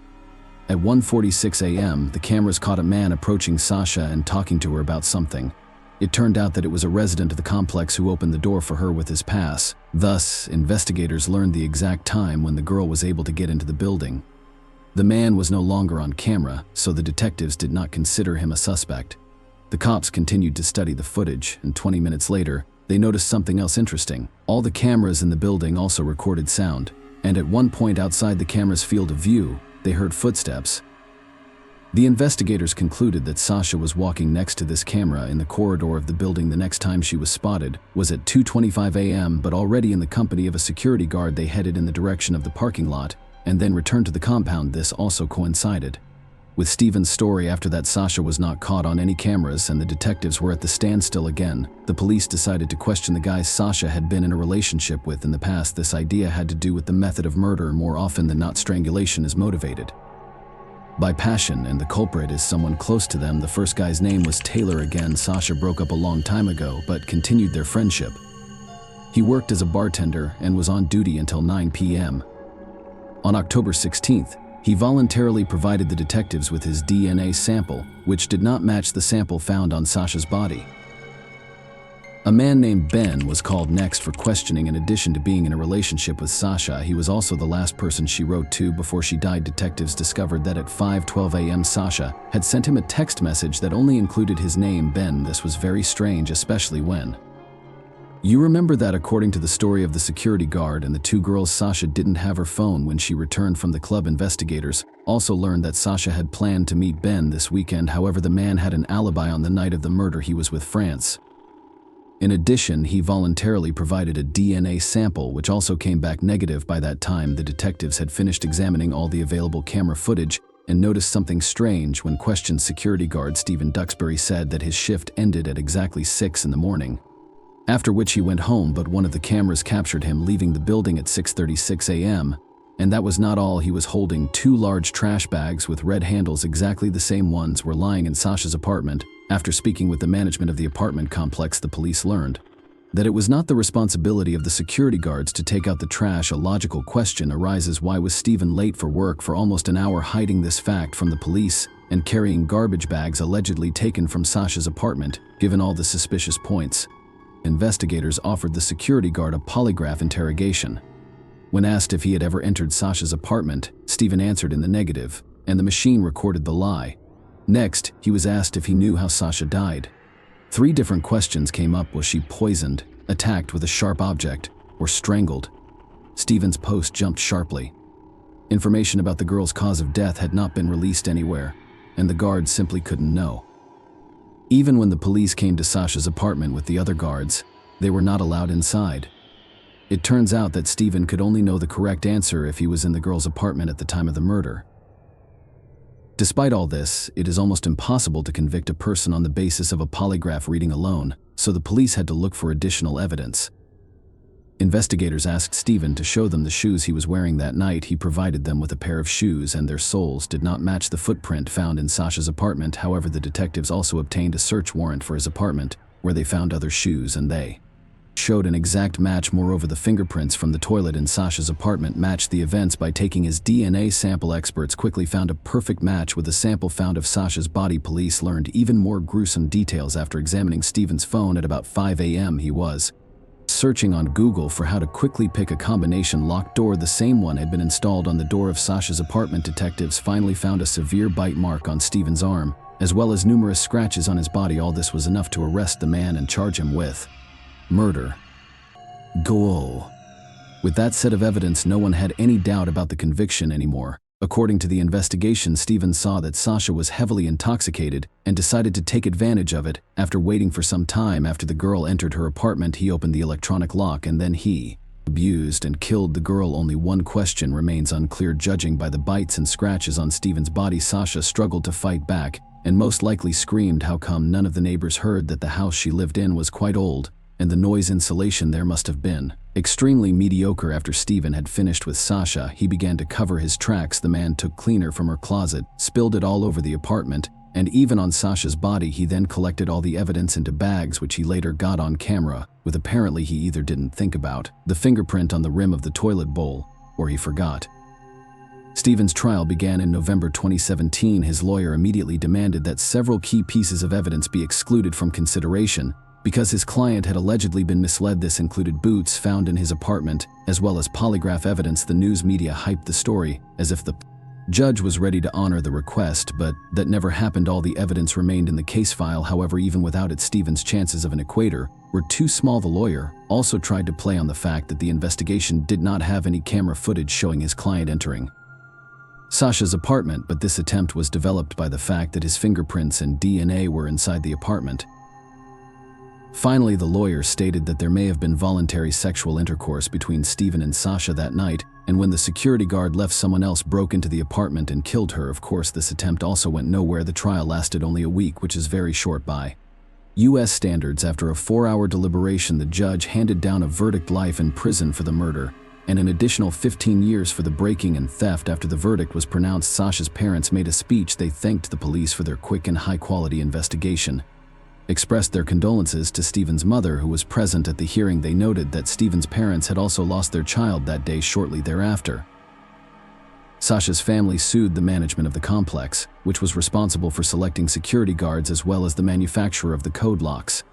At 1:46 a.m., the cameras caught a man approaching Sasha and talking to her about something. It turned out that it was a resident of the complex who opened the door for her with his pass. Thus, investigators learned the exact time when the girl was able to get into the building. The man was no longer on camera, so the detectives did not consider him a suspect. The cops continued to study the footage, and 20 minutes later, they noticed something else interesting. All the cameras in the building also recorded sound, and at one point outside the camera's field of view, they heard footsteps. The investigators concluded that Sasha was walking next to this camera in the corridor of the building. The next time she was spotted was at 2:25 a.m., but already in the company of a security guard. They headed in the direction of the parking lot and then returned to the compound. This also coincided with Steven's story. After that, Sasha was not caught on any cameras and the detectives were at the standstill again. The police decided to question the guys Sasha had been in a relationship with in the past. This idea had to do with the method of murder. More often than not, strangulation is motivated by passion, and the culprit is someone close to them. The first guy's name was Taylor. Again, Sasha broke up a long time ago, but continued their friendship. He worked as a bartender and was on duty until 9 p.m. On October 16th, he voluntarily provided the detectives with his DNA sample, which did not match the sample found on Sasha's body. A man named Ben was called next for questioning. In addition to being in a relationship with Sasha, he was also the last person she wrote to before she died. Detectives discovered that at 5:12 a.m. Sasha had sent him a text message that only included his name, Ben. This was very strange, especially when you remember that according to the story of the security guard and the two girls, Sasha didn't have her phone when she returned from the club. Investigators also learned that Sasha had planned to meet Ben this weekend. However, the man had an alibi. On the night of the murder, he was with France. In addition, he voluntarily provided a DNA sample, which also came back negative. By that time, the detectives had finished examining all the available camera footage and noticed something strange when questioned. Security guard Stephen Duxbury said that his shift ended at exactly 6 in the morning, after which he went home, but one of the cameras captured him leaving the building at 6:36 a.m. And that was not all. He was holding 2 large trash bags with red handles. Exactly the same ones were lying in Sasha's apartment. After speaking with the management of the apartment complex, the police learned that it was not the responsibility of the security guards to take out the trash. A logical question arises: why was Stephen late for work for almost an hour, hiding this fact from the police and carrying garbage bags allegedly taken from Sasha's apartment? Given all the suspicious points, investigators offered the security guard a polygraph interrogation. When asked if he had ever entered Sasha's apartment, Stephen answered in the negative, and the machine recorded the lie. Next, he was asked if he knew how Sasha died. 3 different questions came up: was she poisoned, attacked with a sharp object, or strangled? Stephen's post jumped sharply. Information about the girl's cause of death had not been released anywhere, and the guards simply couldn't know. Even when the police came to Sasha's apartment with the other guards, they were not allowed inside. It turns out that Stephen could only know the correct answer if he was in the girl's apartment at the time of the murder. Despite all this, it is almost impossible to convict a person on the basis of a polygraph reading alone, so the police had to look for additional evidence. Investigators asked Stephen to show them the shoes he was wearing that night. He provided them with a pair of shoes, and their soles did not match the footprint found in Sasha's apartment. However, the detectives also obtained a search warrant for his apartment, where they found other shoes, and they showed an exact match. Moreover, the fingerprints from the toilet in Sasha's apartment matched the events. By taking his DNA sample, experts quickly found a perfect match with the sample found of Sasha's body. Police learned even more gruesome details after examining Stephen's phone at about 5 a.m. He was searching on Google for how to quickly pick a combination locked door. The same one had been installed on the door of Sasha's apartment. Detectives finally found a severe bite mark on Stephen's arm, as well as numerous scratches on his body. All this was enough to arrest the man and charge him with murder. Goal. With that set of evidence, no one had any doubt about the conviction anymore. According to the investigation, Stephen saw that Sasha was heavily intoxicated and decided to take advantage of it. After waiting for some time after the girl entered her apartment, he opened the electronic lock and then he abused and killed the girl. Only one question remains unclear. Judging by the bites and scratches on Stephen's body, Sasha struggled to fight back and most likely screamed. How come none of the neighbors heard that the house she lived in was quite old, and the noise insulation there must have been extremely mediocre? After Stephen had finished with Sasha, he began to cover his tracks. The man took cleaner from her closet, spilled it all over the apartment, and even on Sasha's body. He then collected all the evidence into bags, which he later got on camera, with apparently he either didn't think about the fingerprint on the rim of the toilet bowl, or he forgot. Stephen's trial began in November 2017. His lawyer immediately demanded that several key pieces of evidence be excluded from consideration, because his client had allegedly been misled. This included boots found in his apartment, as well as polygraph evidence. The news media hyped the story as if the judge was ready to honor the request, but that never happened. All the evidence remained in the case file. However, even without it, Stephen's chances of an acquittal were too small. The lawyer also tried to play on the fact that the investigation did not have any camera footage showing his client entering Sasha's apartment, but this attempt was developed by the fact that his fingerprints and DNA were inside the apartment. Finally, the lawyer stated that there may have been voluntary sexual intercourse between Stephen and Sasha that night, and when the security guard left, someone else broke into the apartment and killed her. Of course, this attempt also went nowhere. The trial lasted only a week, which is very short by U.S. standards. After a 4-hour deliberation, the judge handed down a verdict: life in prison for the murder, and an additional 15 years for the breaking and theft. After the verdict was pronounced, Sasha's parents made a speech. They thanked the police for their quick and high-quality investigation, expressed their condolences to Stephen's mother, who was present at the hearing. They noted that Stephen's parents had also lost their child that day. Shortly thereafter, Sasha's family sued the management of the complex, which was responsible for selecting security guards as well as the manufacturer of the code locks.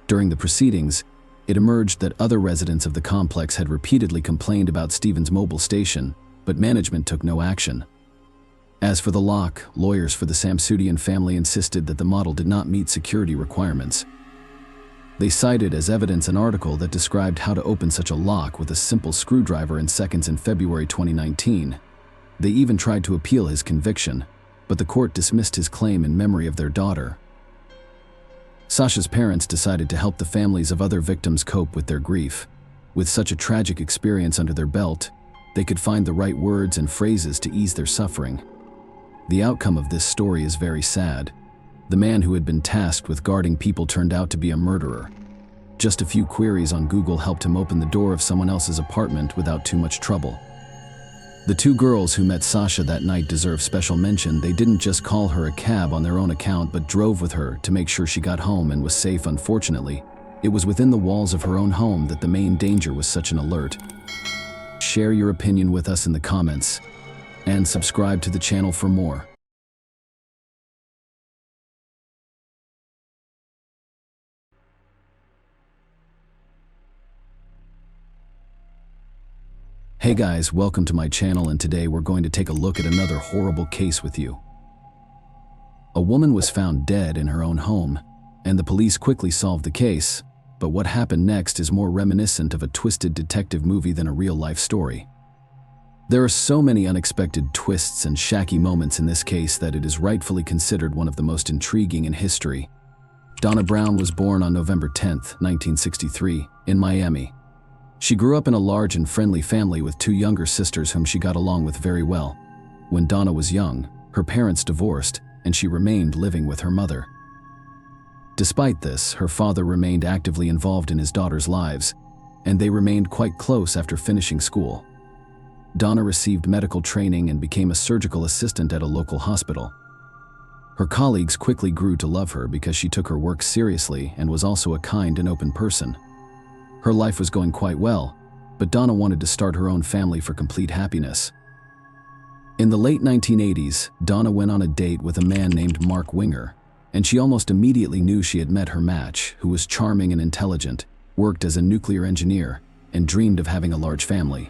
During the proceedings, it emerged that other residents of the complex had repeatedly complained about Stephen's mobile station, but management took no action. As for the lock, lawyers for the Samsudian family insisted that the model did not meet security requirements. They cited as evidence an article that described how to open such a lock with a simple screwdriver in seconds. In February 2019, they even tried to appeal his conviction, but the court dismissed his claim in memory of their daughter. Sasha's parents decided to help the families of other victims cope with their grief. With such a tragic experience under their belt, they could find the right words and phrases to ease their suffering. The outcome of this story is very sad. The man who had been tasked with guarding people turned out to be a murderer. Just a few queries on Google helped him open the door of someone else's apartment without too much trouble. The two girls who met Sasha that night deserve special mention. They didn't just call her a cab on their own account, but drove with her to make sure she got home and was safe. Unfortunately, it was within the walls of her own home that the main danger was such an alert. Share your opinion with us in the comments, and subscribe to the channel for more. Hey guys, welcome to my channel, and today we're going to take a look at another horrible case with you. A woman was found dead in her own home, and the police quickly solved the case, but what happened next is more reminiscent of a twisted detective movie than a real-life story. There are so many unexpected twists and shaky moments in this case that it is rightfully considered one of the most intriguing in history. Donna Brown was born on November 10, 1963, in Miami. She grew up in a large and friendly family with two younger sisters whom she got along with very well. When Donna was young, her parents divorced, and she remained living with her mother. Despite this, her father remained actively involved in his daughters' lives, and they remained quite close after finishing school. Donna received medical training and became a surgical assistant at a local hospital. Her colleagues quickly grew to love her because she took her work seriously and was also a kind and open person. Her life was going quite well, but Donna wanted to start her own family for complete happiness. In the late 1980s, Donna went on a date with a man named Mark Winger, and she almost immediately knew she had met her match, who was charming and intelligent, worked as a nuclear engineer, and dreamed of having a large family.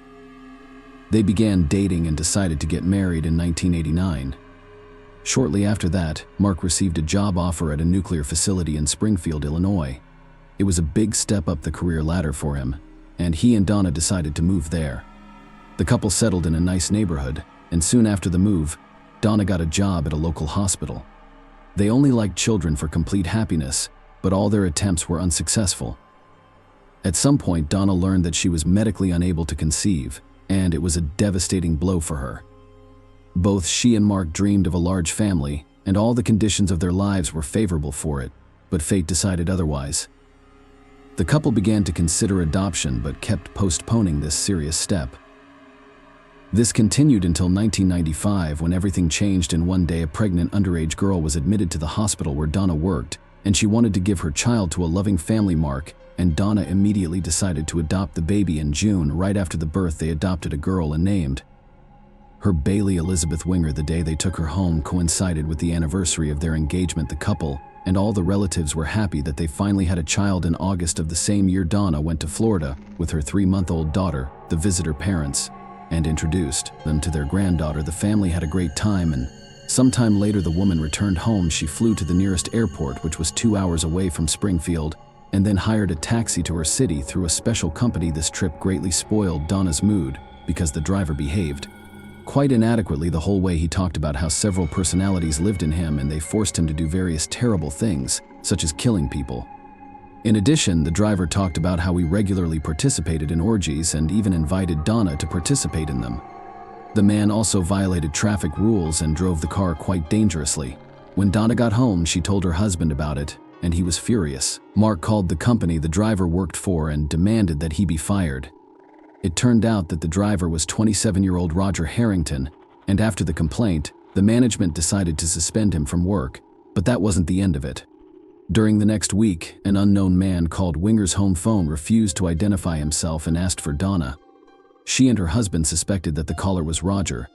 They began dating and decided to get married in 1989. Shortly after that, Mark received a job offer at a nuclear facility in Springfield, Illinois. It was a big step up the career ladder for him, and he and Donna decided to move there. The couple settled in a nice neighborhood, and soon after the move, Donna got a job at a local hospital. They only liked children for complete happiness, but all their attempts were unsuccessful. At some point, Donna learned that she was medically unable to conceive, and it was a devastating blow for her. Both she and Mark dreamed of a large family, and all the conditions of their lives were favorable for it, but fate decided otherwise. The couple began to consider adoption but kept postponing this serious step. This continued until 1995, when everything changed, and one day a pregnant underage girl was admitted to the hospital where Donna worked, and she wanted to give her child to a loving family. Mark and Donna immediately decided to adopt the baby. In June, right after the birth, they adopted a girl and named her Bailey Elizabeth Winger. The day they took her home coincided with the anniversary of their engagement. The couple and all the relatives were happy that they finally had a child. In August of the same year, Donna went to Florida with her 3-month-old daughter, the visitor parents, and introduced them to their granddaughter. The family had a great time, and sometime later the woman returned home. She flew to the nearest airport, which was 2 hours away from Springfield, and then hired a taxi to her city through a special company. This trip greatly spoiled Donna's mood because the driver behaved quite inadequately the whole way. He talked about how several personalities lived in him and they forced him to do various terrible things, such as killing people. In addition, the driver talked about how he regularly participated in orgies and even invited Donna to participate in them. The man also violated traffic rules and drove the car quite dangerously. When Donna got home, she told her husband about it, and he was furious. Mark called the company the driver worked for and demanded that he be fired. It turned out that the driver was 27-year-old Roger Harrington, and after the complaint, the management decided to suspend him from work, but that wasn't the end of it. During the next week, an unknown man called Winger's home phone, refused to identify himself, and asked for Donna. She and her husband suspected that the caller was Roger,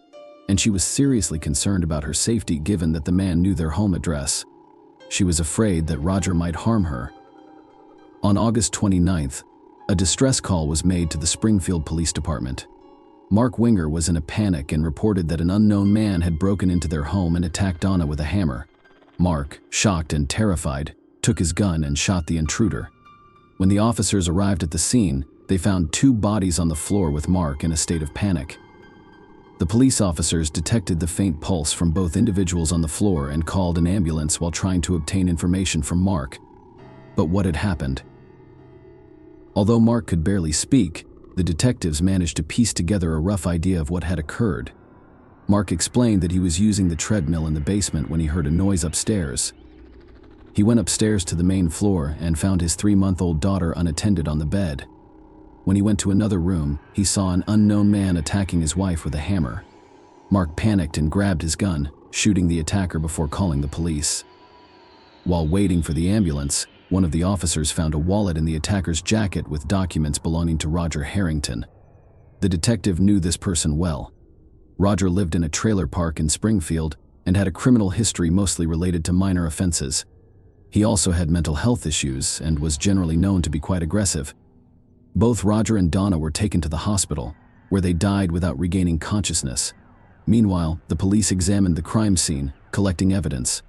and she was seriously concerned about her safety given that the man knew their home address. She was afraid that Roger might harm her. On August 29th, a distress call was made to the Springfield Police Department. Mark Winger was in a panic and reported that an unknown man had broken into their home and attacked Donna with a hammer. Mark, shocked and terrified, took his gun and shot the intruder. When the officers arrived at the scene, they found 2 bodies on the floor with Mark in a state of panic. The police officers detected the faint pulse from both individuals on the floor and called an ambulance while trying to obtain information from Mark. But what had happened? Although Mark could barely speak, the detectives managed to piece together a rough idea of what had occurred. Mark explained that he was using the treadmill in the basement when he heard a noise upstairs. He went upstairs to the main floor and found his 3-month-old daughter unattended on the bed. When he went to another room, he saw an unknown man attacking his wife with a hammer. Mark panicked and grabbed his gun, shooting the attacker before calling the police. While waiting for the ambulance, one of the officers found a wallet in the attacker's jacket with documents belonging to Roger Harrington. The detective knew this person well. Roger lived in a trailer park in Springfield and had a criminal history mostly related to minor offenses. He also had mental health issues and was generally known to be quite aggressive. Both Roger and Donna were taken to the hospital, where they died without regaining consciousness. Meanwhile, the police examined the crime scene, collecting evidence.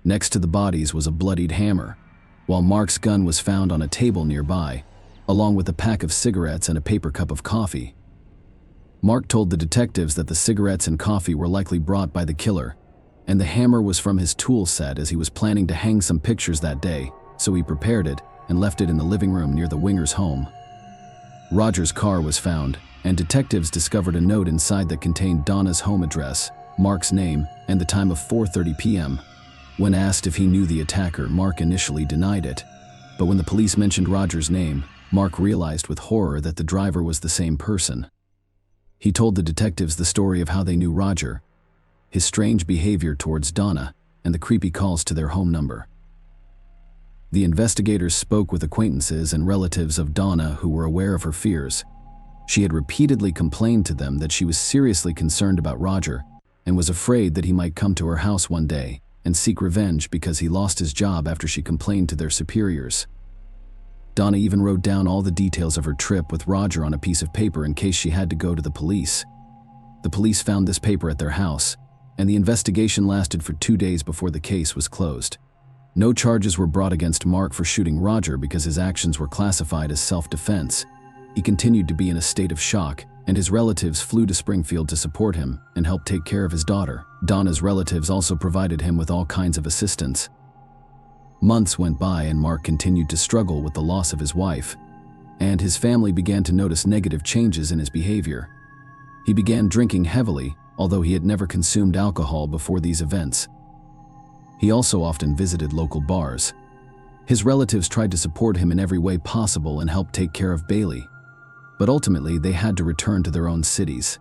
Next to the bodies was a bloodied hammer, while Mark's gun was found on a table nearby, along with a pack of cigarettes and a paper cup of coffee. Mark told the detectives that the cigarettes and coffee were likely brought by the killer, and the hammer was from his tool set as he was planning to hang some pictures that day, so he prepared it and left it in the living room near the Wingers' home. Roger's car was found, and detectives discovered a note inside that contained Donna's home address, Mark's name, and the time of 4:30 p.m. When asked if he knew the attacker, Mark initially denied it, but when the police mentioned Roger's name, Mark realized with horror that the driver was the same person. He told the detectives the story of how they knew Roger, his strange behavior towards Donna, and the creepy calls to their home number. The investigators spoke with acquaintances and relatives of Donna who were aware of her fears. She had repeatedly complained to them that she was seriously concerned about Roger and was afraid that he might come to her house one day and seek revenge because he lost his job after she complained to their superiors. Donna even wrote down all the details of her trip with Roger on a piece of paper in case she had to go to the police. The police found this paper at their house, and the investigation lasted for 2 days before the case was closed. No charges were brought against Mark for shooting Roger because his actions were classified as self-defense. He continued to be in a state of shock, and his relatives flew to Springfield to support him and help take care of his daughter. Donna's relatives also provided him with all kinds of assistance. Months went by and Mark continued to struggle with the loss of his wife, and his family began to notice negative changes in his behavior. He began drinking heavily, although he had never consumed alcohol before these events. He also often visited local bars. His relatives tried to support him in every way possible and help take care of Bailey, but ultimately they had to return to their own cities.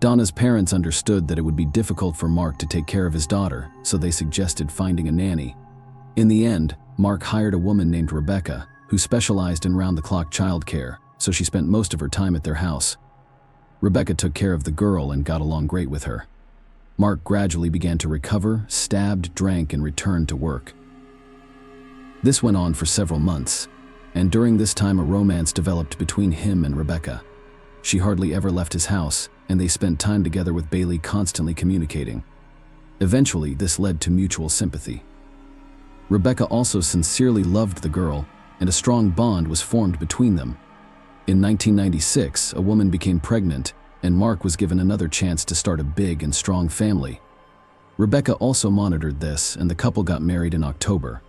Donna's parents understood that it would be difficult for Mark to take care of his daughter, so they suggested finding a nanny. In the end, Mark hired a woman named Rebecca, who specialized in round-the-clock childcare, so she spent most of her time at their house. Rebecca took care of the girl and got along great with her. Mark gradually began to recover, stabbed, drank, and returned to work. This went on for several months, and during this time a romance developed between him and Rebecca. She hardly ever left his house, and they spent time together with Bailey, constantly communicating. Eventually, this led to mutual sympathy. Rebecca also sincerely loved the girl, and a strong bond was formed between them. In 1996, a woman became pregnant, and Mark was given another chance to start a big and strong family. Rebecca also monitored this, and the couple got married in October.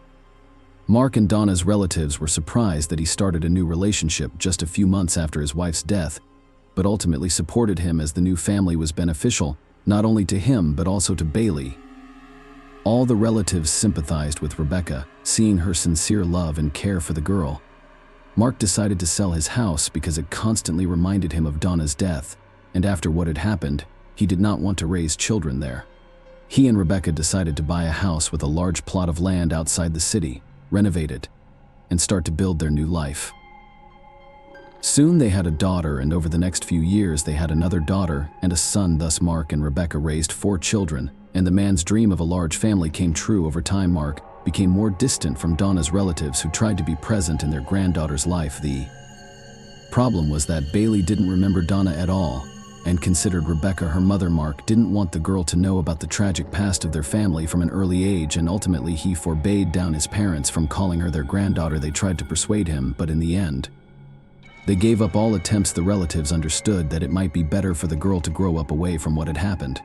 Mark and Donna's relatives were surprised that he started a new relationship just a few months after his wife's death, but ultimately supported him as the new family was beneficial, not only to him but also to Bailey. All the relatives sympathized with Rebecca, seeing her sincere love and care for the girl. Mark decided to sell his house because it constantly reminded him of Donna's death, and after what had happened, he did not want to raise children there. He and Rebecca decided to buy a house with a large plot of land outside the city, renovate it, and start to build their new life. Soon they had a daughter, and over the next few years they had another daughter and a son. Thus Mark and Rebecca raised 4 children, and the man's dream of a large family came true. Over time, Mark became more distant from Donna's relatives, who tried to be present in their granddaughter's life. The problem was that Bailey didn't remember Donna at all and considered Rebecca her mother. Mark didn't want the girl to know about the tragic past of their family from an early age, and ultimately he forbade down his parents from calling her their granddaughter. They tried to persuade him, but in the end, they gave up all attempts. The relatives understood that it might be better for the girl to grow up away from what had happened.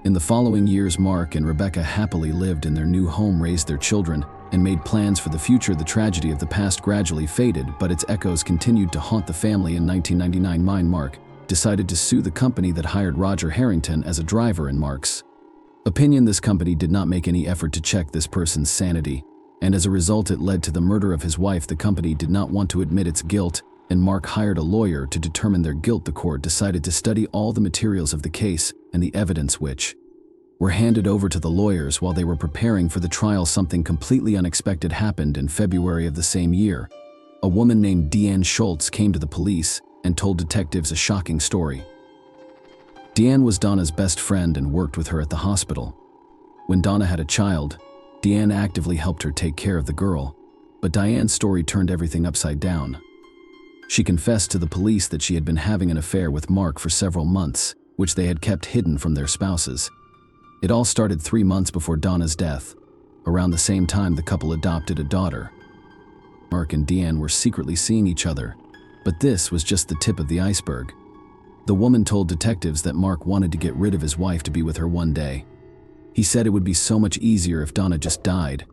In the following years, Mark and Rebecca happily lived in their new home, raised their children, and made plans for the future. The tragedy of the past gradually faded, but its echoes continued to haunt the family. In 1999, Mark decided to sue the company that hired Roger Harrington as a driver in Mark's opinion. This company did not make any effort to check this person's sanity, and as a result it led to the murder of his wife. The company did not want to admit its guilt, and Mark hired a lawyer to determine their guilt. The court decided to study all the materials of the case and the evidence which were handed over to the lawyers while they were preparing for the trial. Something completely unexpected happened in February of the same year. A woman named Deanne Schultz came to the police and told detectives a shocking story. Deanne was Donna's best friend and worked with her at the hospital. When Donna had a child, Deanne actively helped her take care of the girl, but Diane's story turned everything upside down. She confessed to the police that she had been having an affair with Mark for several months, which they had kept hidden from their spouses. It all started 3 months before Donna's death. Around the same time, the couple adopted a daughter. Mark and Deanne were secretly seeing each other, but this was just the tip of the iceberg. The woman told detectives that Mark wanted to get rid of his wife to be with her one day. He said it would be so much easier if Donna just died.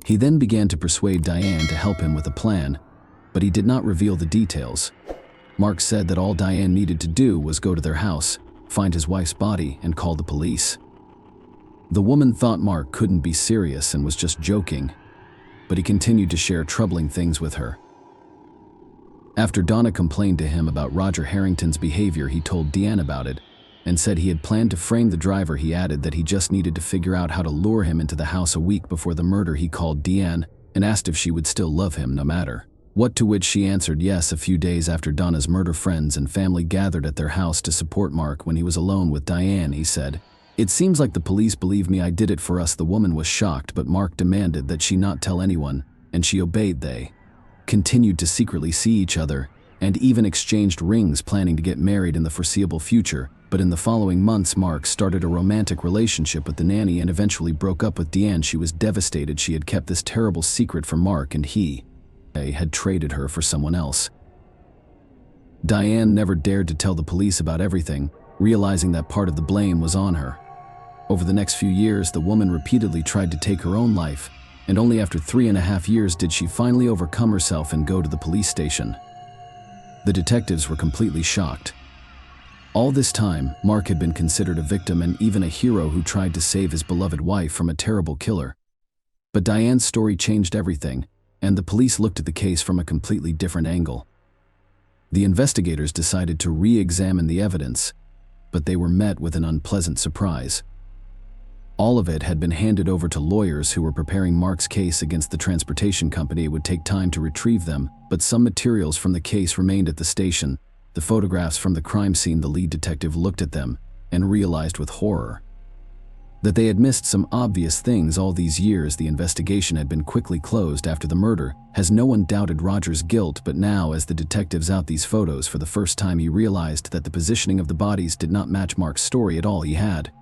He then began to persuade Diane to help him with a plan, but he did not reveal the details. Mark said that all Diane needed to do was go to their house, find his wife's body, and call the police. The woman thought Mark couldn't be serious and was just joking, but he continued to share troubling things with her. After Donna complained to him about Roger Harrington's behavior, he told Deanne about it and said he had planned to frame the driver. He added that he just needed to figure out how to lure him into the house. A week before the murder, he called Deanne and asked if she would still love him no matter what, to which she answered yes. A few days after Donna's murder, friends and family gathered at their house to support Mark. When he was alone with Diane, he said, "It seems like the police believe me. I did it for us." The woman was shocked, but Mark demanded that she not tell anyone, and she obeyed. They continued to secretly see each other and even exchanged rings, planning to get married in the foreseeable future. But in the following months, Mark started a romantic relationship with the nanny and eventually broke up with Deanne. She was devastated. She had kept this terrible secret from Mark, and he had traded her for someone else. Diane never dared to tell the police about everything, realizing that part of the blame was on her. Over the next few years, the woman repeatedly tried to take her own life, and only after 3.5 years did she finally overcome herself and go to the police station. The detectives were completely shocked. All this time, Mark had been considered a victim and even a hero who tried to save his beloved wife from a terrible killer. But Diane's story changed everything, and the police looked at the case from a completely different angle. The investigators decided to re-examine the evidence, but they were met with an unpleasant surprise. All of it had been handed over to lawyers who were preparing Mark's case against the transportation company. It would take time to retrieve them, but some materials from the case remained at the station. The photographs from the crime scene. The lead detective looked at them and realized with horror that they had missed some obvious things all these years. The investigation had been quickly closed after the murder, as no one doubted Roger's guilt. But now, as the detectives out these photos for the first time, he realized that the positioning of the bodies did not match Mark's story at all. He had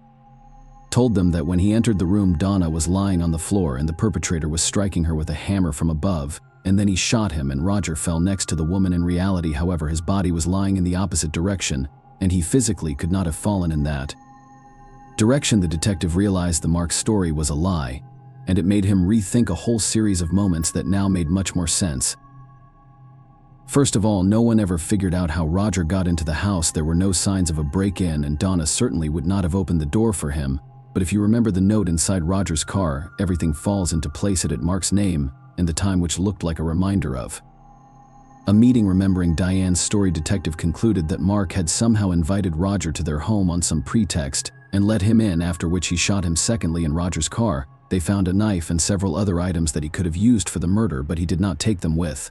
told them that when he entered the room, Donna was lying on the floor and the perpetrator was striking her with a hammer from above, and then he shot him and Roger fell next to the woman. In reality, however, his body was lying in the opposite direction, and he physically could not have fallen in that direction. The detective realized the Mark story was a lie, and it made him rethink a whole series of moments that now made much more sense. First of all, no one ever figured out how Roger got into the house. There were no signs of a break-in, and Donna certainly would not have opened the door for him. But if you remember the note inside Roger's car, everything falls into place. It had Mark's name and the time, which looked like a reminder of a meeting. Remembering Diane's story, detective concluded that Mark had somehow invited Roger to their home on some pretext and let him in, after which he shot him. Secondly, in Roger's car, they found a knife and several other items that he could have used for the murder, but he did not take them with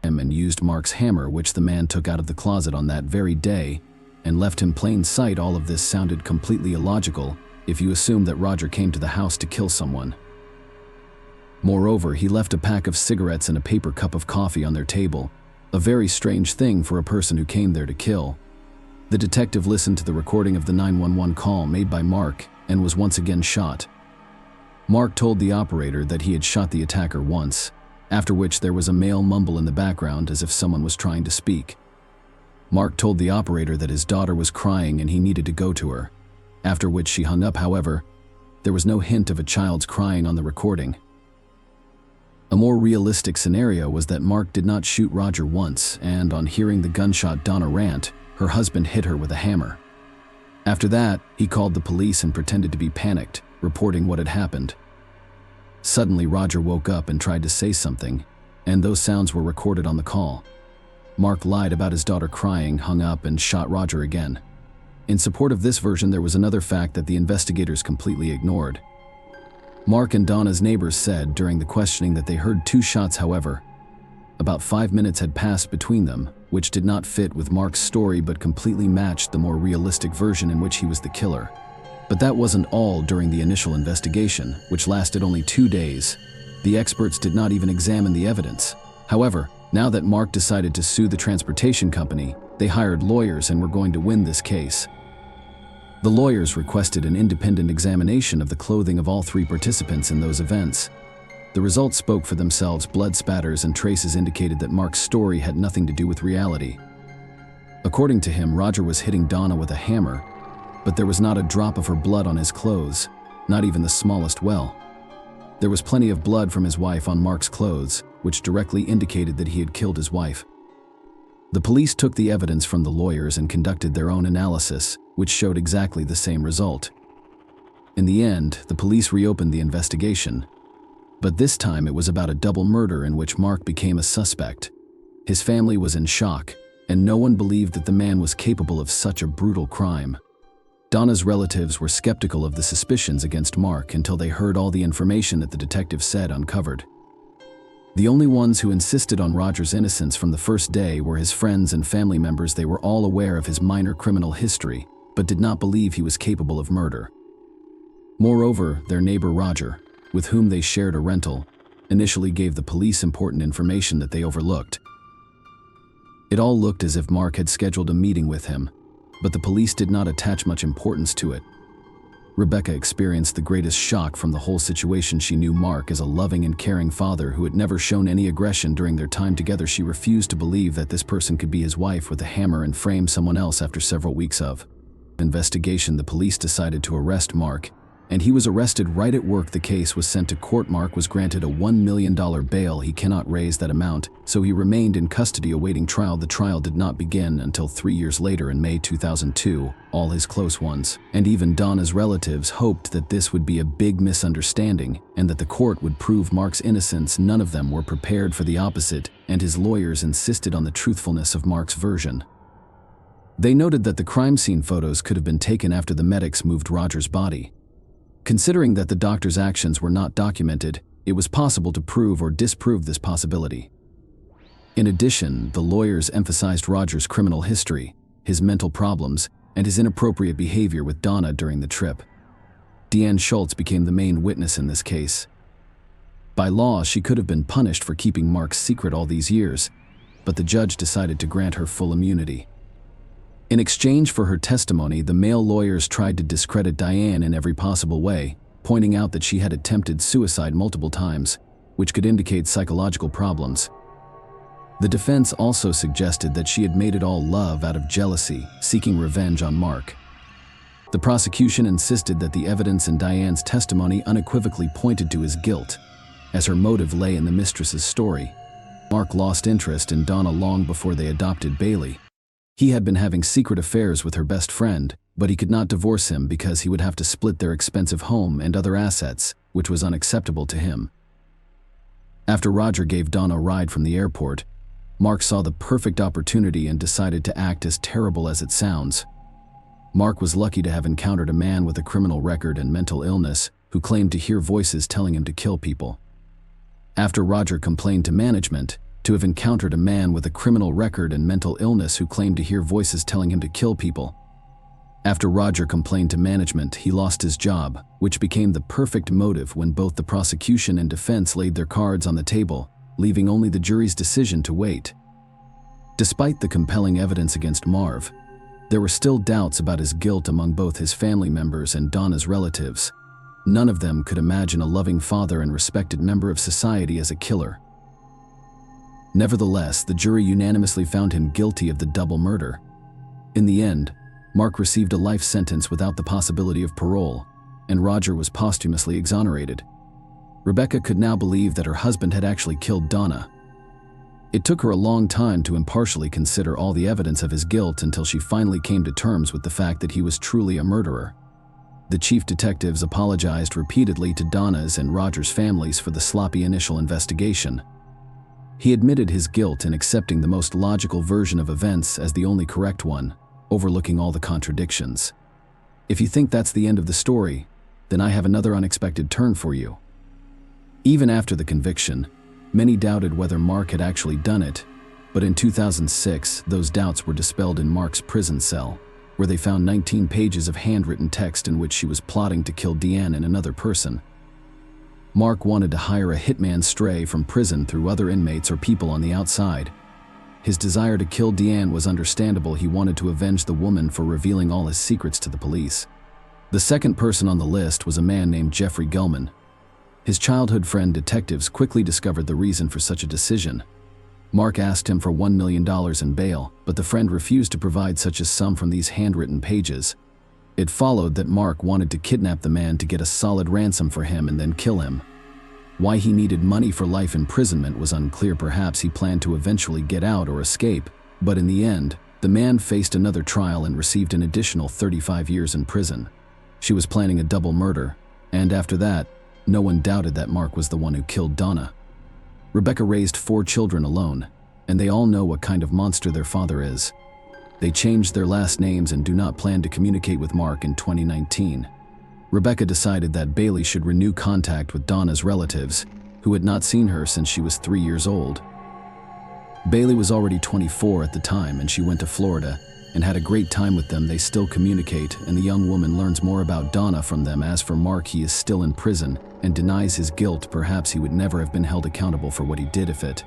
him and used Mark's hammer, which the man took out of the closet on that very day, and left him plain sight. All of this sounded completely illogical if you assume that Roger came to the house to kill someone. Moreover, he left a pack of cigarettes and a paper cup of coffee on their table, a very strange thing for a person who came there to kill. The detective listened to the recording of the 911 call made by Mark and was once again shot. Mark told the operator that he had shot the attacker once, after which there was a male mumble in the background as if someone was trying to speak. Mark told the operator that his daughter was crying and he needed to go to her, after which she hung up. However, there was no hint of a child's crying on the recording. A more realistic scenario was that Mark did not shoot Roger once, and on hearing the gunshot, Donna ran her husband hit her with a hammer. After that, he called the police and pretended to be panicked, reporting what had happened. Suddenly, Roger woke up and tried to say something, and those sounds were recorded on the call. Mark lied about his daughter crying, hung up, and shot Roger again. In support of this version, there was another fact that the investigators completely ignored. Mark and Donna's neighbors said during the questioning that they heard 2 shots. However, about 5 minutes had passed between them, which did not fit with Mark's story but completely matched the more realistic version in which he was the killer. But that wasn't all. During the initial investigation, which lasted only 2 days, the experts did not even examine the evidence. However, now that Mark decided to sue the transportation company, they hired lawyers and were going to win this case. The lawyers requested an independent examination of the clothing of all 3 participants in those events. The results spoke for themselves. Blood spatters and traces indicated that Mark's story had nothing to do with reality. According to him, Roger was hitting Donna with a hammer, but there was not a drop of her blood on his clothes, not even the smallest well. There was plenty of blood from his wife on Mark's clothes, which directly indicated that he had killed his wife. The police took the evidence from the lawyers and conducted their own analysis, which showed exactly the same result. In the end, the police reopened the investigation, but this time it was about a double murder in which Mark became a suspect. His family was in shock, and no one believed that the man was capable of such a brutal crime. Donna's relatives were skeptical of the suspicions against Mark until they heard all the information that the detective said uncovered. The only ones who insisted on Roger's innocence from the first day were his friends and family members. They were all aware of his minor criminal history, but did not believe he was capable of murder. Moreover, their neighbor Roger, with whom they shared a rental, initially gave the police important information that they overlooked. It all looked as if Mark had scheduled a meeting with him, but the police did not attach much importance to it. Rebecca experienced the greatest shock from the whole situation. She knew Mark as a loving and caring father who had never shown any aggression during their time together. She refused to believe that this person could be his wife with a hammer and frame someone else. After several weeks of investigation, the police decided to arrest Mark, and he was arrested right at work. The case was sent to court. Mark was granted a $1 million bail. He cannot raise that amount, so he remained in custody awaiting trial. The trial did not begin until 3 years later in May 2002. All his close ones, and even Donna's relatives, hoped that this would be a big misunderstanding and that the court would prove Mark's innocence. None of them were prepared for the opposite, and his lawyers insisted on the truthfulness of Mark's version. They noted that the crime scene photos could have been taken after the medics moved Roger's body. Considering that the doctor's actions were not documented, it was possible to prove or disprove this possibility. In addition, the lawyers emphasized Roger's criminal history, his mental problems, and his inappropriate behavior with Donna during the trip. Deanne Schultz became the main witness in this case. By law, she could have been punished for keeping Mark's secret all these years, but the judge decided to grant her full immunity. In exchange for her testimony, the male lawyers tried to discredit Diane in every possible way, pointing out that she had attempted suicide multiple times, which could indicate psychological problems. The defense also suggested that she had made it all love out of jealousy, seeking revenge on Mark. The prosecution insisted that the evidence in Diane's testimony unequivocally pointed to his guilt, as her motive lay in the mistress's story. Mark lost interest in Donna long before they adopted Bailey. He had been having secret affairs with her best friend, but he could not divorce him because he would have to split their expensive home and other assets, which was unacceptable to him. After Roger gave Donna a ride from the airport, Mark saw the perfect opportunity and decided to act. As terrible as it sounds, Mark was lucky to have encountered a man with a criminal record and mental illness who claimed to hear voices telling him to kill people. After Roger complained to management, to have encountered a man with a criminal record and mental illness who claimed to hear voices telling him to kill people. After Roger complained to management, he lost his job, which became the perfect motive when both the prosecution and defense laid their cards on the table, leaving only the jury's decision to wait. Despite the compelling evidence against Marv, there were still doubts about his guilt among both his family members and Donna's relatives. None of them could imagine a loving father and respected member of society as a killer. Nevertheless, the jury unanimously found him guilty of the double murder. In the end, Mark received a life sentence without the possibility of parole, and Roger was posthumously exonerated. Rebecca could now believe that her husband had actually killed Donna. It took her a long time to impartially consider all the evidence of his guilt until she finally came to terms with the fact that he was truly a murderer. The chief detectives apologized repeatedly to Donna's and Roger's families for the sloppy initial investigation. He admitted his guilt in accepting the most logical version of events as the only correct one, overlooking all the contradictions. If you think that's the end of the story, then I have another unexpected turn for you. Even after the conviction, many doubted whether Mark had actually done it, but in 2006, those doubts were dispelled in Mark's prison cell, where they found 19 pages of handwritten text in which she was plotting to kill Deanne and another person. Mark wanted to hire a hitman stray from prison through other inmates or people on the outside. His desire to kill Deanne was understandable. He wanted to avenge the woman for revealing all his secrets to the police. The second person on the list was a man named Jeffrey Gellman. His childhood friend detectives quickly discovered the reason for such a decision. Mark asked him for $1 million in bail, but the friend refused to provide such a sum from these handwritten pages. It followed that Mark wanted to kidnap the man to get a solid ransom for him and then kill him. Why he needed money for life imprisonment was unclear. Perhaps he planned to eventually get out or escape, but in the end, the man faced another trial and received an additional 35 years in prison. She was planning a double murder, and after that, no one doubted that Mark was the one who killed Donna. Rebecca raised 4 children alone, and they all know what kind of monster their father is. They changed their last names and do not plan to communicate with Mark in 2019. Rebecca decided that Bailey should renew contact with Donna's relatives, who had not seen her since she was 3 years old. Bailey was already 24 at the time, and she went to Florida and had a great time with them. They still communicate, and the young woman learns more about Donna from them. As for Mark, he is still in prison and denies his guilt. Perhaps he would never have been held accountable for what he did if it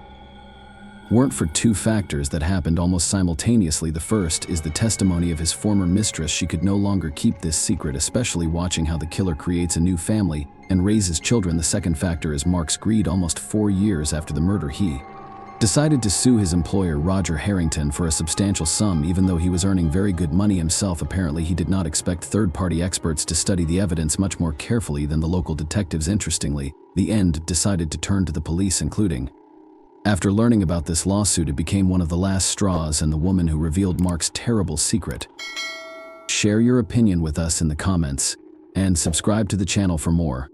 weren't for 2 factors that happened almost simultaneously. The first is the testimony of his former mistress. She could no longer keep this secret, especially watching how the killer creates a new family and raises children. The second factor is Mark's greed. Almost 4 years after the murder, he decided to sue his employer, Roger Harrington, for a substantial sum, even though he was earning very good money himself. Apparently, he did not expect third-party experts to study the evidence much more carefully than the local detectives. Interestingly, the end decided to turn to the police, including. After learning about this lawsuit, it became one of the last straws, and the woman who revealed Mark's terrible secret. Share your opinion with us in the comments, and subscribe to the channel for more.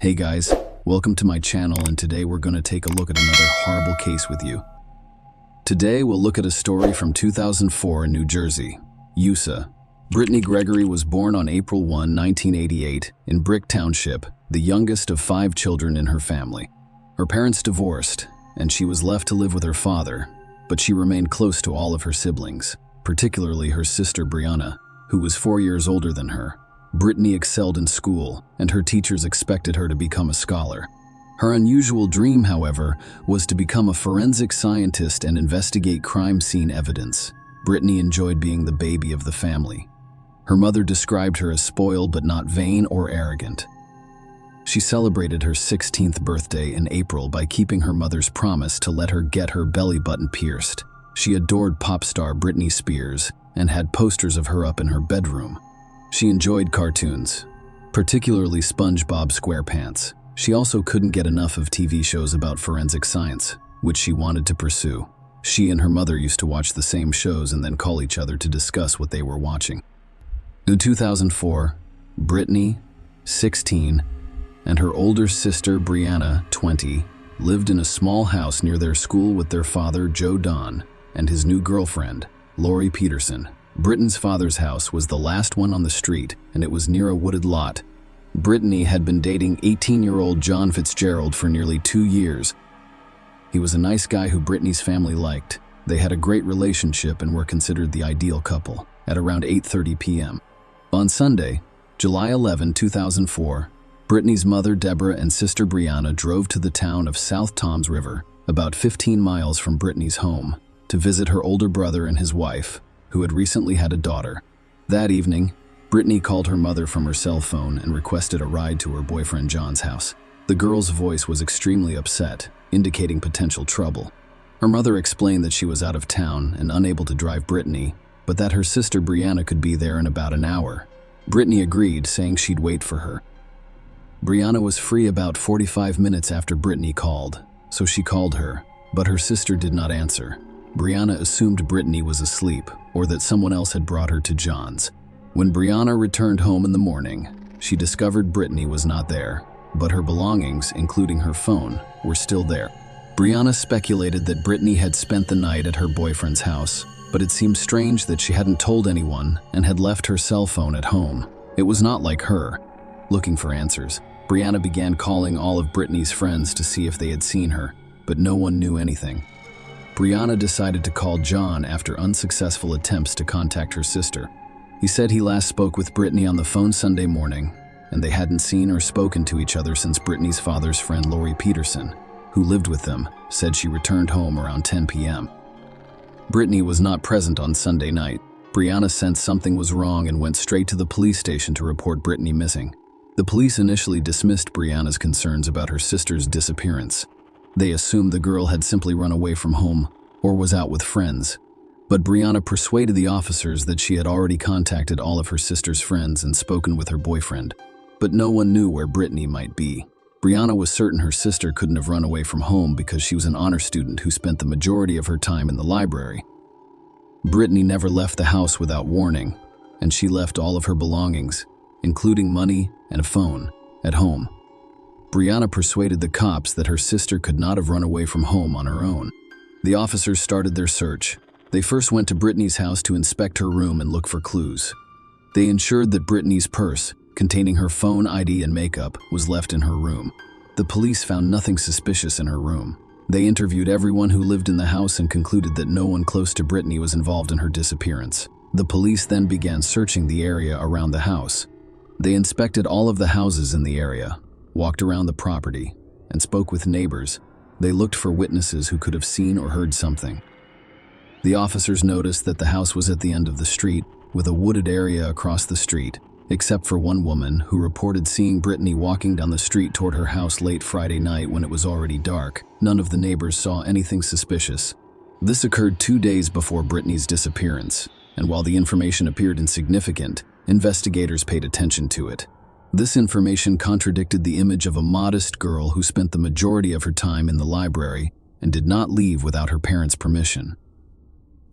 Hey guys, welcome to my channel, and today we're going to take a look at another horrible case with you. Today we'll look at a story from 2004 in New Jersey, USA. Brittany Gregory was born on April 1, 1988, in Brick Township, the youngest of 5 children in her family. Her parents divorced, and she was left to live with her father, but she remained close to all of her siblings, particularly her sister Brianna, who was 4 years older than her. Brittany excelled in school, and her teachers expected her to become a scholar. Her unusual dream, however, was to become a forensic scientist and investigate crime scene evidence. Brittany enjoyed being the baby of the family. Her mother described her as spoiled but not vain or arrogant. She celebrated her 16th birthday in April by keeping her mother's promise to let her get her belly button pierced. She adored pop star Britney Spears and had posters of her up in her bedroom. She enjoyed cartoons, particularly SpongeBob SquarePants. She also couldn't get enough of TV shows about forensic science, which she wanted to pursue. She and her mother used to watch the same shows and then call each other to discuss what they were watching. In 2004, Brittany, 16, and her older sister Brianna, 20, lived in a small house near their school with their father, Joe Don, and his new girlfriend, Lori Peterson. Brittany's father's house was the last one on the street, and it was near a wooded lot. Brittany had been dating 18-year-old John Fitzgerald for nearly 2 years. He was a nice guy who Brittany's family liked. They had a great relationship and were considered the ideal couple. At around 8:30 p.m. on Sunday, July 11, 2004, Brittany's mother, Deborah, and sister Brianna drove to the town of South Toms River, about 15 miles from Brittany's home, to visit her older brother and his wife, who had recently had a daughter. That evening, Brittany called her mother from her cell phone and requested a ride to her boyfriend John's house. The girl's voice was extremely upset, indicating potential trouble. Her mother explained that she was out of town and unable to drive Brittany, but that her sister Brianna could be there in about an hour. Brittany agreed, saying she'd wait for her. Brianna was free about 45 minutes after Brittany called, so she called her, but her sister did not answer. Brianna assumed Brittany was asleep or that someone else had brought her to John's. When Brianna returned home in the morning, she discovered Brittany was not there, but her belongings, including her phone, were still there. Brianna speculated that Brittany had spent the night at her boyfriend's house, but it seemed strange that she hadn't told anyone and had left her cell phone at home. It was not like her. Looking for answers, Brianna began calling all of Brittany's friends to see if they had seen her, but no one knew anything. Brianna decided to call John after unsuccessful attempts to contact her sister. He said he last spoke with Brittany on the phone Sunday morning, and they hadn't seen or spoken to each other since Brittany's father's friend Lori Peterson, who lived with them, said she returned home around 10 p.m. Brittany was not present on Sunday night. Brianna sensed something was wrong and went straight to the police station to report Brittany missing. The police initially dismissed Brianna's concerns about her sister's disappearance. They assumed the girl had simply run away from home or was out with friends. But Brianna persuaded the officers that she had already contacted all of her sister's friends and spoken with her boyfriend. But no one knew where Brittany might be. Brianna was certain her sister couldn't have run away from home because she was an honor student who spent the majority of her time in the library. Brittany never left the house without warning, and she left all of her belongings, including money and a phone, at home. Brianna persuaded the cops that her sister could not have run away from home on her own. The officers started their search. They first went to Brittany's house to inspect her room and look for clues. They ensured that Brittany's purse, containing her phone, ID, and makeup, was left in her room. The police found nothing suspicious in her room. They interviewed everyone who lived in the house and concluded that no one close to Brittany was involved in her disappearance. The police then began searching the area around the house. They inspected all of the houses in the area, walked around the property, and spoke with neighbors. They looked for witnesses who could have seen or heard something. The officers noticed that the house was at the end of the street, with a wooded area across the street, except for one woman who reported seeing Brittany walking down the street toward her house late Friday night when it was already dark. None of the neighbors saw anything suspicious. This occurred 2 days before Brittany's disappearance, and while the information appeared insignificant, investigators paid attention to it. This information contradicted the image of a modest girl who spent the majority of her time in the library and did not leave without her parents' permission.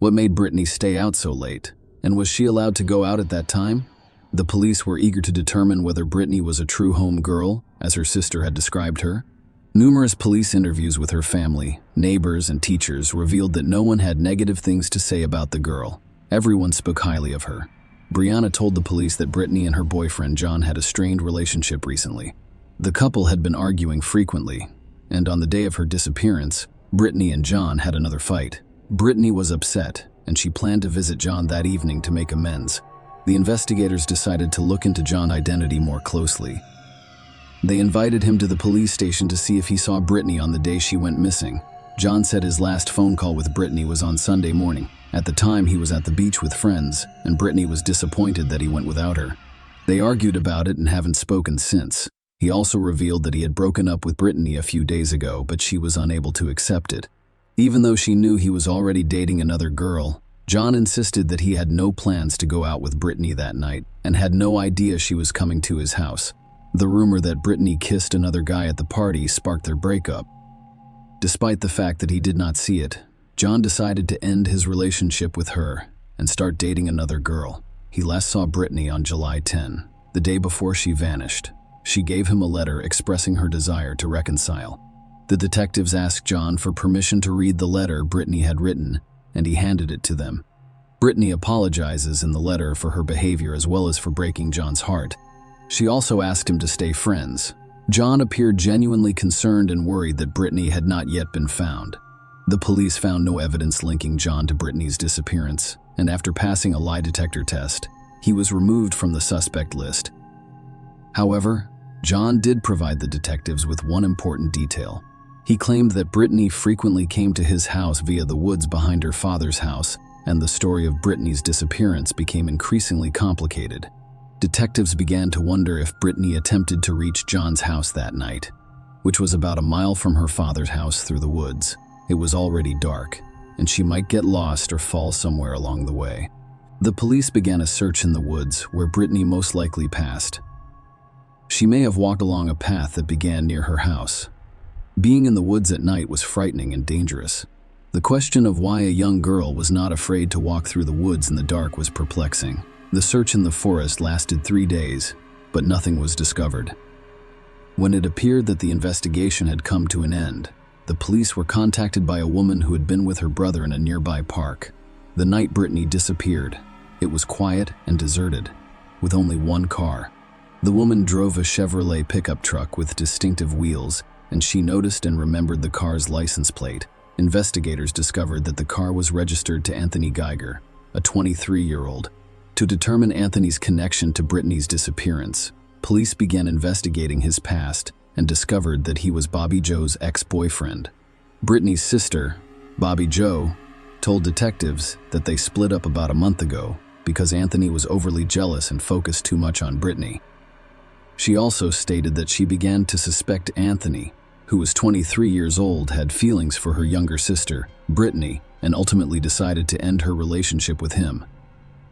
What made Brittany stay out so late? And was she allowed to go out at that time? The police were eager to determine whether Brittany was a true home girl, as her sister had described her. Numerous police interviews with her family, neighbors, and teachers revealed that no one had negative things to say about the girl. Everyone spoke highly of her. Brianna told the police that Brittany and her boyfriend John had a strained relationship recently. The couple had been arguing frequently, and on the day of her disappearance, Brittany and John had another fight. Brittany was upset, and she planned to visit John that evening to make amends. The investigators decided to look into John's identity more closely. They invited him to the police station to see if he saw Brittany on the day she went missing. John said his last phone call with Brittany was on Sunday morning. At the time, he was at the beach with friends, and Brittany was disappointed that he went without her. They argued about it and haven't spoken since. He also revealed that he had broken up with Brittany a few days ago, but she was unable to accept it. Even though she knew he was already dating another girl, John insisted that he had no plans to go out with Brittany that night and had no idea she was coming to his house. The rumor that Brittany kissed another guy at the party sparked their breakup. Despite the fact that he did not see it, John decided to end his relationship with her and start dating another girl. He last saw Brittany on July 10, the day before she vanished. She gave him a letter expressing her desire to reconcile. The detectives asked John for permission to read the letter Brittany had written, and he handed it to them. Brittany apologizes in the letter for her behavior as well as for breaking John's heart. She also asked him to stay friends. John appeared genuinely concerned and worried that Brittany had not yet been found. The police found no evidence linking John to Brittany's disappearance, and after passing a lie detector test, he was removed from the suspect list. However, John did provide the detectives with one important detail. He claimed that Brittany frequently came to his house via the woods behind her father's house, and the story of Brittany's disappearance became increasingly complicated. Detectives began to wonder if Brittany attempted to reach John's house that night, which was about a mile from her father's house through the woods. It was already dark, and she might get lost or fall somewhere along the way. The police began a search in the woods where Brittany most likely passed. She may have walked along a path that began near her house. Being in the woods at night was frightening and dangerous. The question of why a young girl was not afraid to walk through the woods in the dark was perplexing. The search in the forest lasted 3 days, but nothing was discovered. When it appeared that the investigation had come to an end, the police were contacted by a woman who had been with her brother in a nearby park. The night Brittany disappeared, it was quiet and deserted, with only one car. The woman drove a Chevrolet pickup truck with distinctive wheels, and she noticed and remembered the car's license plate. Investigators discovered that the car was registered to Anthony Geiger, a 23-year-old. To determine Anthony's connection to Brittany's disappearance, police began investigating his past and discovered that he was Bobby Joe's ex-boyfriend. Brittany's sister, Bobby Joe, told detectives that they split up about a month ago because Anthony was overly jealous and focused too much on Brittany. She also stated that she began to suspect Anthony, who was 23 years old, had feelings for her younger sister, Brittany, and ultimately decided to end her relationship with him.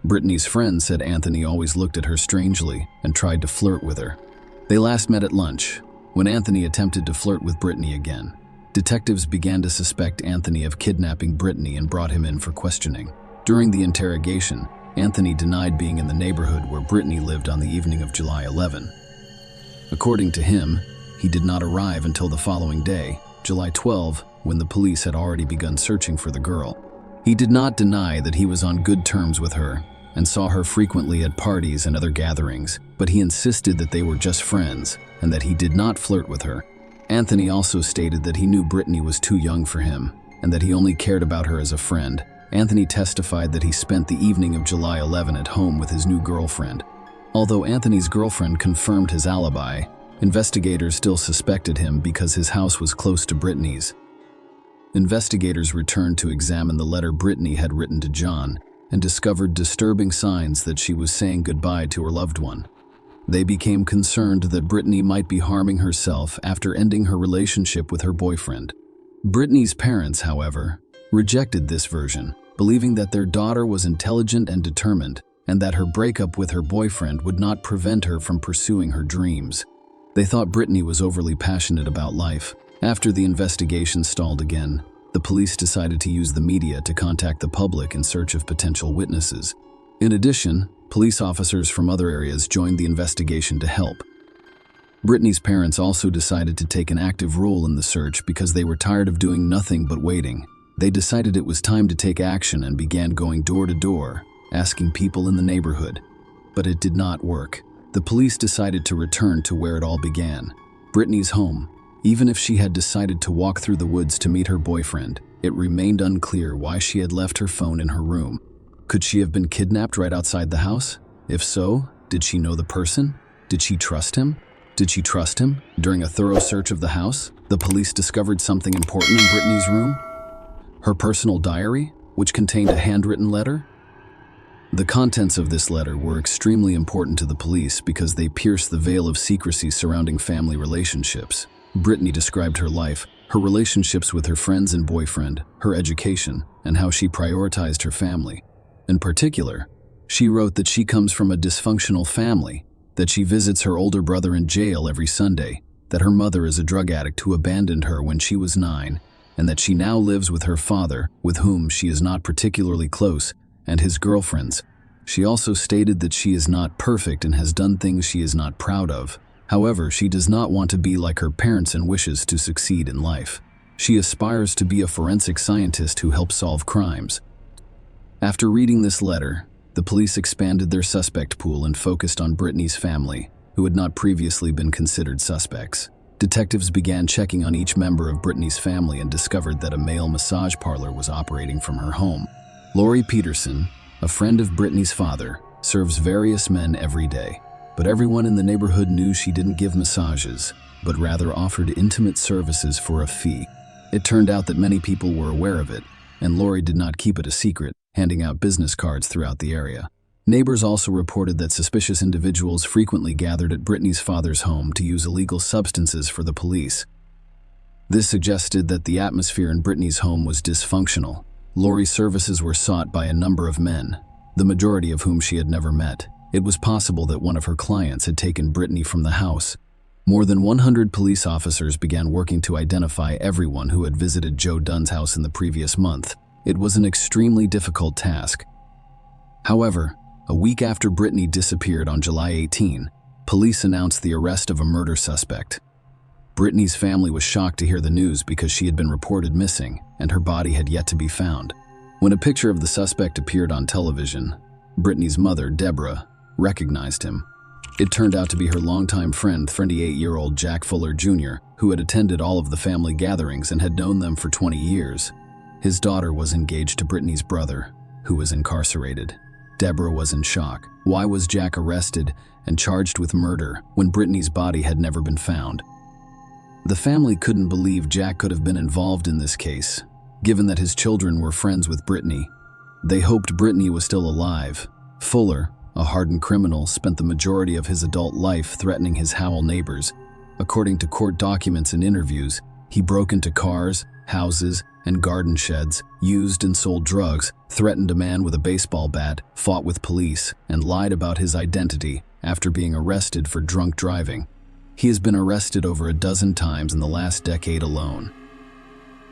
Brittany's friend said Anthony always looked at her strangely and tried to flirt with her. They last met at lunch, when Anthony attempted to flirt with Brittany again. Detectives began to suspect Anthony of kidnapping Brittany and brought him in for questioning. During the interrogation, Anthony denied being in the neighborhood where Brittany lived on the evening of July 11. According to him, he did not arrive until the following day, July 12, when the police had already begun searching for the girl. He did not deny that he was on good terms with her and saw her frequently at parties and other gatherings, but he insisted that they were just friends and that he did not flirt with her. Anthony also stated that he knew Brittany was too young for him and that he only cared about her as a friend. Anthony testified that he spent the evening of July 11 at home with his new girlfriend. Although Anthony's girlfriend confirmed his alibi, investigators still suspected him because his house was close to Brittany's. Investigators returned to examine the letter Brittany had written to John and discovered disturbing signs that she was saying goodbye to her loved one. They became concerned that Brittany might be harming herself after ending her relationship with her boyfriend. Brittany's parents, however, rejected this version, believing that their daughter was intelligent and determined, and that her breakup with her boyfriend would not prevent her from pursuing her dreams. They thought Brittany was overly passionate about life. After the investigation stalled again, the police decided to use the media to contact the public in search of potential witnesses. In addition, police officers from other areas joined the investigation to help. Brittany's parents also decided to take an active role in the search because they were tired of doing nothing but waiting. They decided it was time to take action and began going door to door, asking people in the neighborhood. But it did not work. The police decided to return to where it all began, Brittany's home. Even if she had decided to walk through the woods to meet her boyfriend, it remained unclear why she had left her phone in her room. Could she have been kidnapped right outside the house? If so, did she know the person? Did she trust him? During a thorough search of the house, the police discovered something important in Brittany's room. Her personal diary, which contained a handwritten letter. The contents of this letter were extremely important to the police because they pierced the veil of secrecy surrounding family relationships. Brittany described her life, her relationships with her friends and boyfriend, her education, and how she prioritized her family. In particular, she wrote that she comes from a dysfunctional family, that she visits her older brother in jail every Sunday, that her mother is a drug addict who abandoned her when she was 9, and that she now lives with her father, with whom she is not particularly close, and his girlfriends. She also stated that she is not perfect and has done things she is not proud of. However, she does not want to be like her parents and wishes to succeed in life. She aspires to be a forensic scientist who helps solve crimes. After reading this letter, the police expanded their suspect pool and focused on Brittany's family, who had not previously been considered suspects. Detectives began checking on each member of Brittany's family and discovered that a male massage parlor was operating from her home. Lori Peterson, a friend of Brittany's father, serves various men every day, but everyone in the neighborhood knew she didn't give massages, but rather offered intimate services for a fee. It turned out that many people were aware of it, and Lori did not keep it a secret, handing out business cards throughout the area. Neighbors also reported that suspicious individuals frequently gathered at Brittany's father's home to use illegal substances for the police. This suggested that the atmosphere in Brittany's home was dysfunctional. Lori's services were sought by a number of men, the majority of whom she had never met. It was possible that one of her clients had taken Brittany from the house. More than 100 police officers began working to identify everyone who had visited Joe Dunn's house in the previous month. It was an extremely difficult task. However, a week after Brittany disappeared on July 18, police announced the arrest of a murder suspect. Brittany's family was shocked to hear the news because she had been reported missing and her body had yet to be found. When a picture of the suspect appeared on television, Brittany's mother, Deborah, recognized him. It turned out to be her longtime friend, 28-year-old Jack Fuller Jr., who had attended all of the family gatherings and had known them for 20 years. His daughter was engaged to Brittany's brother, who was incarcerated. Deborah was in shock. Why was Jack arrested and charged with murder when Brittany's body had never been found? The family couldn't believe Jack could have been involved in this case, given that his children were friends with Brittany. They hoped Brittany was still alive. Fuller, a hardened criminal, spent the majority of his adult life threatening his Howell neighbors. According to court documents and interviews, he broke into cars, houses, and garden sheds, used and sold drugs, threatened a man with a baseball bat, fought with police, and lied about his identity after being arrested for drunk driving. He has been arrested over a dozen times in the last decade alone.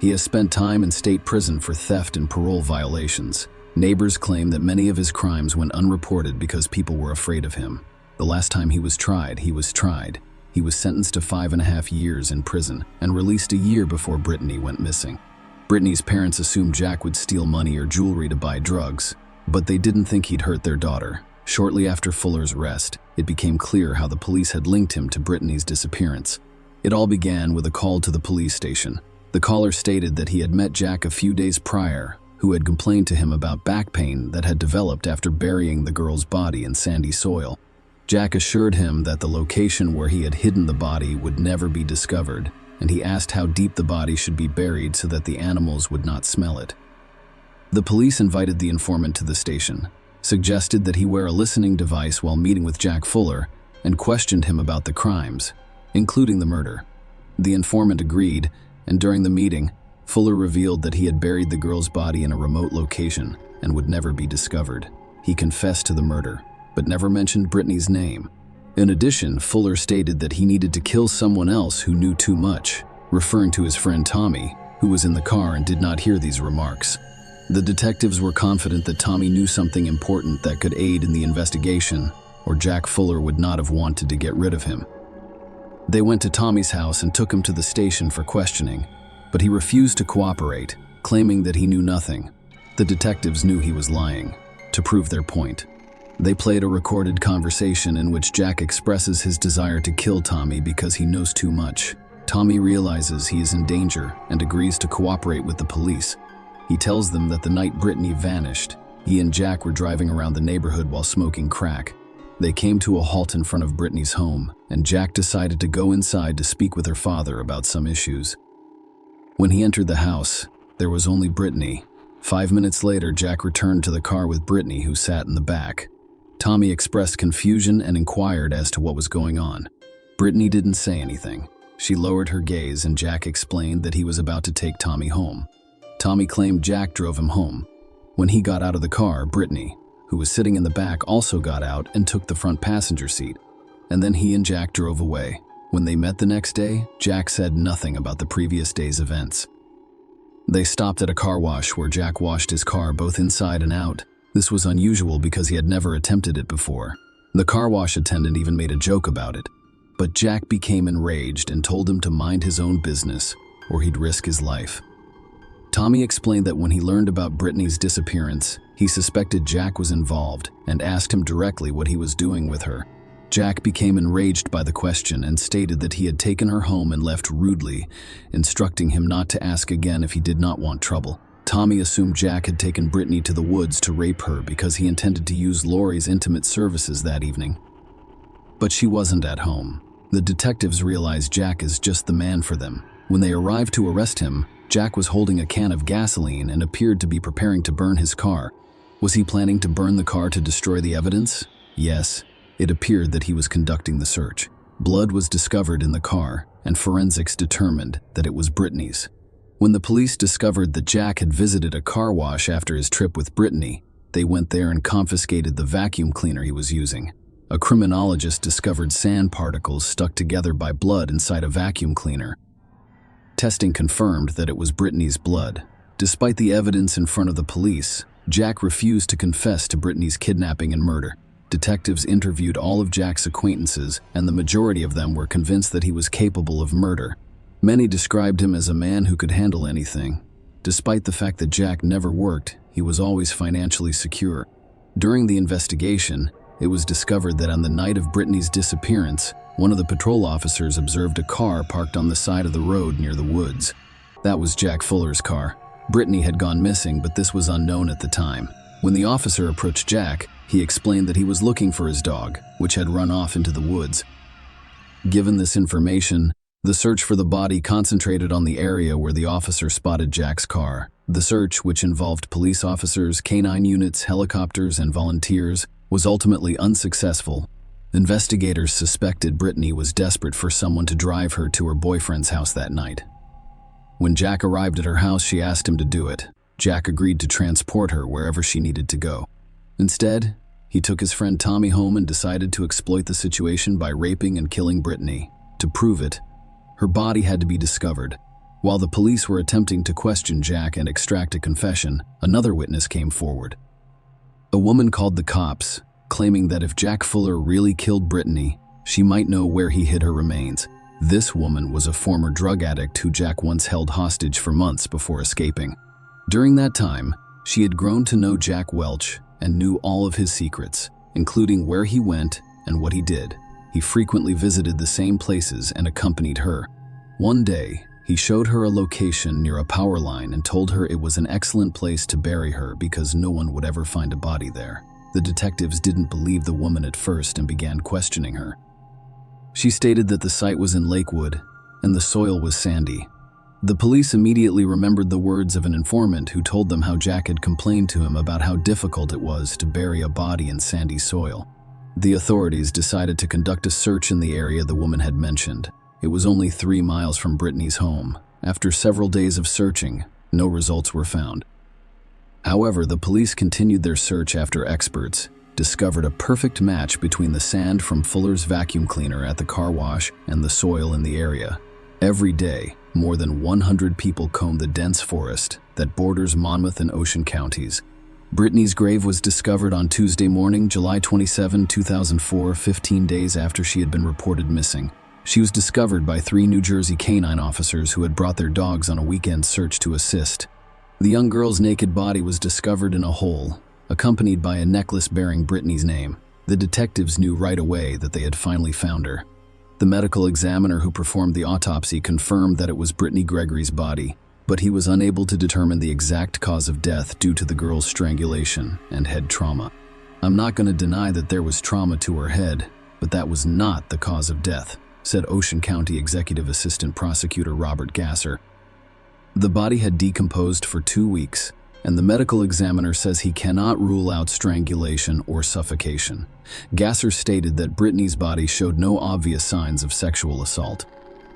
He has spent time in state prison for theft and parole violations. Neighbors claim that many of his crimes went unreported because people were afraid of him. The last time he was tried. He was sentenced to 5.5 years in prison and released a year before Brittany went missing. Brittany's parents assumed Jack would steal money or jewelry to buy drugs, but they didn't think he'd hurt their daughter. Shortly after Fuller's arrest, it became clear how the police had linked him to Brittany's disappearance. It all began with a call to the police station. The caller stated that he had met Jack a few days prior, who had complained to him about back pain that had developed after burying the girl's body in sandy soil. Jack assured him that the location where he had hidden the body would never be discovered, and he asked how deep the body should be buried so that the animals would not smell it. The police invited the informant to the station, suggested that he wear a listening device while meeting with Jack Fuller, and questioned him about the crimes, including the murder. The informant agreed, and during the meeting, Fuller revealed that he had buried the girl's body in a remote location and would never be discovered. He confessed to the murder, but never mentioned Brittany's name. In addition, Fuller stated that he needed to kill someone else who knew too much, referring to his friend Tommy, who was in the car and did not hear these remarks. The detectives were confident that Tommy knew something important that could aid in the investigation, or Jack Fuller would not have wanted to get rid of him. They went to Tommy's house and took him to the station for questioning, but he refused to cooperate, claiming that he knew nothing. The detectives knew he was lying, to prove their point. They played a recorded conversation in which Jack expresses his desire to kill Tommy because he knows too much. Tommy realizes he is in danger and agrees to cooperate with the police. He tells them that the night Brittany vanished, he and Jack were driving around the neighborhood while smoking crack. They came to a halt in front of Brittany's home, and Jack decided to go inside to speak with her father about some issues. When he entered the house, there was only Brittany. 5 minutes later, Jack returned to the car with Brittany, who sat in the back. Tommy expressed confusion and inquired as to what was going on. Brittany didn't say anything. She lowered her gaze, and Jack explained that he was about to take Tommy home. Tommy claimed Jack drove him home. When he got out of the car, Brittany, who was sitting in the back, also got out and took the front passenger seat. And then he and Jack drove away. When they met the next day, Jack said nothing about the previous day's events. They stopped at a car wash where Jack washed his car both inside and out. This was unusual because he had never attempted it before. The car wash attendant even made a joke about it. But Jack became enraged and told him to mind his own business, or he'd risk his life. Tommy explained that when he learned about Brittany's disappearance, he suspected Jack was involved and asked him directly what he was doing with her. Jack became enraged by the question and stated that he had taken her home and left rudely, instructing him not to ask again if he did not want trouble. Tommy assumed Jack had taken Brittany to the woods to rape her because he intended to use Lori's intimate services that evening. But she wasn't at home. The detectives realized Jack is just the man for them. When they arrived to arrest him, Jack was holding a can of gasoline and appeared to be preparing to burn his car. Was he planning to burn the car to destroy the evidence? Yes. It appeared that he was conducting the search. Blood was discovered in the car, and forensics determined that it was Brittany's. When the police discovered that Jack had visited a car wash after his trip with Brittany, They went there and confiscated the vacuum cleaner he was using. A criminologist discovered sand particles stuck together by blood inside a vacuum cleaner. Testing confirmed that it was Brittany's blood. Despite the evidence in front of the police, Jack refused to confess to Brittany's kidnapping and murder. Detectives interviewed all of Jack's acquaintances, and the majority of them were convinced that he was capable of murder. Many described him as a man who could handle anything. Despite the fact that Jack never worked, he was always financially secure. During the investigation, it was discovered that on the night of Brittany's disappearance, one of the patrol officers observed a car parked on the side of the road near the woods. That was Jack Fuller's car. Brittany had gone missing, but this was unknown at the time. When the officer approached Jack, he explained that he was looking for his dog, which had run off into the woods. Given this information, the search for the body concentrated on the area where the officer spotted Jack's car. The search, which involved police officers, canine units, helicopters, and volunteers, was ultimately unsuccessful. Investigators suspected Brittany was desperate for someone to drive her to her boyfriend's house that night. When Jack arrived at her house, she asked him to do it. Jack agreed to transport her wherever she needed to go. Instead, he took his friend Tommy home and decided to exploit the situation by raping and killing Brittany. To prove it, her body had to be discovered. While the police were attempting to question Jack and extract a confession, another witness came forward. A woman called the cops, claiming that if Jack Fuller really killed Brittany, she might know where he hid her remains. This woman was a former drug addict who Jack once held hostage for months before escaping. During that time, she had grown to know Jack Welch and knew all of his secrets, including where he went and what he did. He frequently visited the same places and accompanied her. One day, he showed her a location near a power line and told her it was an excellent place to bury her because no one would ever find a body there. The detectives didn't believe the woman at first and began questioning her. She stated that the site was in Lakewood and the soil was sandy. The police immediately remembered the words of an informant who told them how Jack had complained to him about how difficult it was to bury a body in sandy soil. The authorities decided to conduct a search in the area the woman had mentioned. It was only 3 miles from Brittany's home. After several days of searching, no results were found. However, the police continued their search after experts discovered a perfect match between the sand from Fuller's vacuum cleaner at the car wash and the soil in the area. Every day, more than 100 people combed the dense forest that borders Monmouth and Ocean counties. Brittany's grave was discovered on Tuesday morning, July 27, 2004, 15 days after she had been reported missing. She was discovered by 3 New Jersey canine officers who had brought their dogs on a weekend search to assist. The young girl's naked body was discovered in a hole, accompanied by a necklace bearing Brittany's name. The detectives knew right away that they had finally found her. The medical examiner who performed the autopsy confirmed that it was Brittany Gregory's body, but he was unable to determine the exact cause of death due to the girl's strangulation and head trauma. "I'm not going to deny that there was trauma to her head, but that was not the cause of death," said Ocean County Executive Assistant Prosecutor Robert Gasser. The body had decomposed for 2 weeks, and the medical examiner says he cannot rule out strangulation or suffocation. Gasser stated that Brittany's body showed no obvious signs of sexual assault.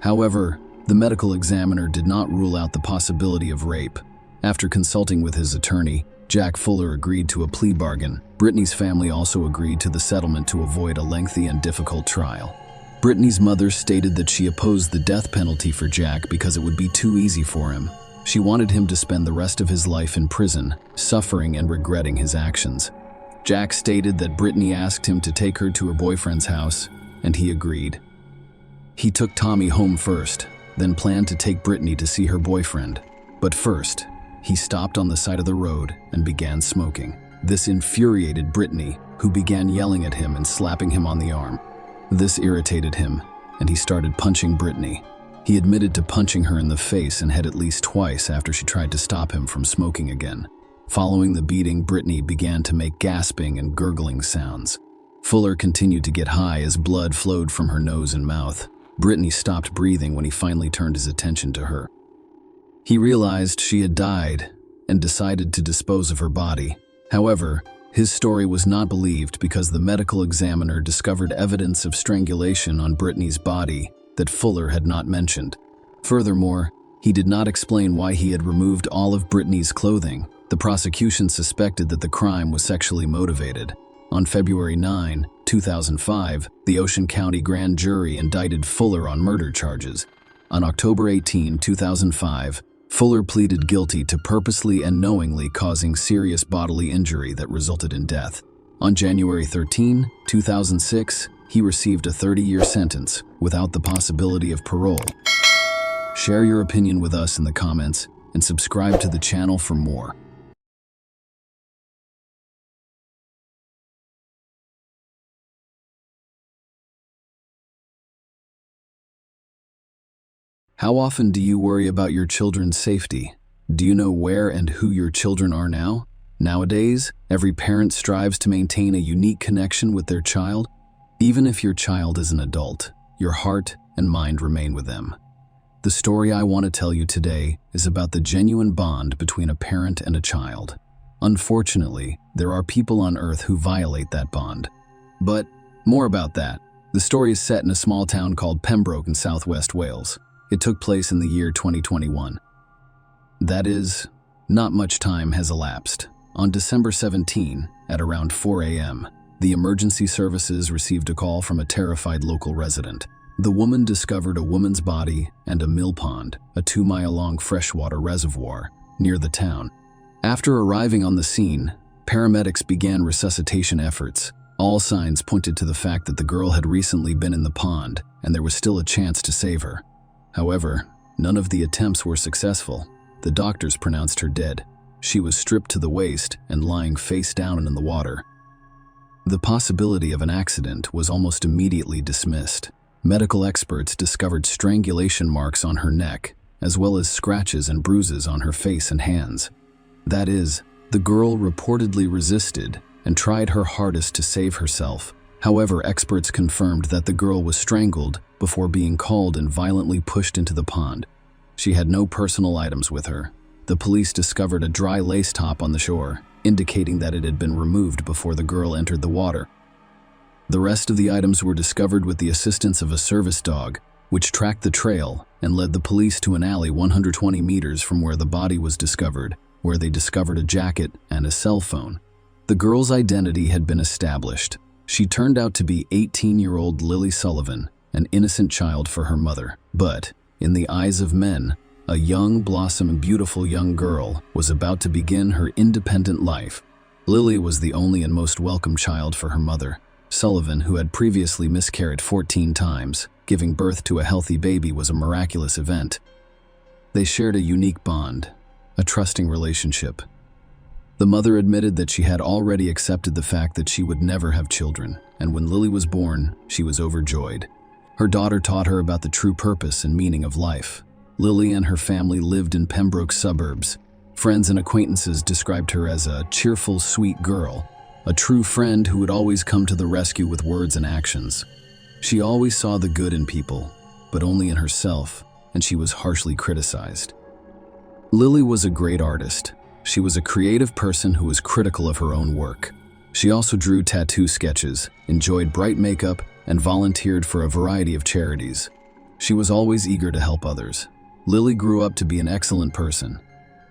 However, the medical examiner did not rule out the possibility of rape. After consulting with his attorney, Jack Fuller agreed to a plea bargain. Brittany's family also agreed to the settlement to avoid a lengthy and difficult trial. Brittany's mother stated that she opposed the death penalty for Jack because it would be too easy for him. She wanted him to spend the rest of his life in prison, suffering and regretting his actions. Jack stated that Brittany asked him to take her to her boyfriend's house, and he agreed. He took Tommy home first, then planned to take Brittany to see her boyfriend. But first, he stopped on the side of the road and began smoking. This infuriated Brittany, who began yelling at him and slapping him on the arm. This irritated him, and he started punching Brittany. He admitted to punching her in the face and head at least twice after she tried to stop him from smoking again. Following the beating, Brittany began to make gasping and gurgling sounds. Fuller continued to get high as blood flowed from her nose and mouth. Brittany stopped breathing when he finally turned his attention to her. He realized she had died and decided to dispose of her body. However, his story was not believed because the medical examiner discovered evidence of strangulation on Brittany's body that Fuller had not mentioned. Furthermore, he did not explain why he had removed all of Brittany's clothing. The prosecution suspected that the crime was sexually motivated. On February 9, 2005, the Ocean County Grand Jury indicted Fuller on murder charges. On October 18, 2005, Fuller pleaded guilty to purposely and knowingly causing serious bodily injury that resulted in death. On January 13, 2006, he received a 30-year sentence without the possibility of parole. Share your opinion with us in the comments and subscribe to the channel for more. How often do you worry about your children's safety? Do you know where and who your children are now? Nowadays, every parent strives to maintain a unique connection with their child. Even if your child is an adult, your heart and mind remain with them. The story I want to tell you today is about the genuine bond between a parent and a child. Unfortunately, there are people on Earth who violate that bond. But more about that. The story is set in a small town called Pembroke in southwest Wales. It took place in the year 2021. That is, not much time has elapsed. On December 17, at around 4 a.m., the emergency services received a call from a terrified local resident. The woman discovered a woman's body and a mill pond, a 2-mile-long freshwater reservoir, near the town. After arriving on the scene, paramedics began resuscitation efforts. All signs pointed to the fact that the girl had recently been in the pond, and there was still a chance to save her. However, none of the attempts were successful. The doctors pronounced her dead. She was stripped to the waist and lying face down in the water. The possibility of an accident was almost immediately dismissed. Medical experts discovered strangulation marks on her neck, as well as scratches and bruises on her face and hands. That is, the girl reportedly resisted and tried her hardest to save herself. However, experts confirmed that the girl was strangled before being called and violently pushed into the pond. She had no personal items with her. The police discovered a dry lace top on the shore, indicating that it had been removed before the girl entered the water. The rest of the items were discovered with the assistance of a service dog, which tracked the trail and led the police to an alley 120 meters from where the body was discovered, where they discovered a jacket and a cell phone. The girl's identity had been established. She turned out to be 18-year-old Lily Sullivan, an innocent child for her mother. But, in the eyes of men, a young, blossoming, beautiful young girl was about to begin her independent life. Lily was the only and most welcome child for her mother. Sullivan, who had previously miscarried 14 times, giving birth to a healthy baby was a miraculous event. They shared a unique bond, a trusting relationship. The mother admitted that she had already accepted the fact that she would never have children, and when Lily was born, she was overjoyed. Her daughter taught her about the true purpose and meaning of life. Lily and her family lived in Pembroke suburbs. Friends and acquaintances described her as a cheerful, sweet girl, a true friend who would always come to the rescue with words and actions. She always saw the good in people, but only in herself, and she was harshly criticized. Lily was a great artist. She was a creative person who was critical of her own work. She also drew tattoo sketches, enjoyed bright makeup, and volunteered for a variety of charities. She was always eager to help others. Lily grew up to be an excellent person.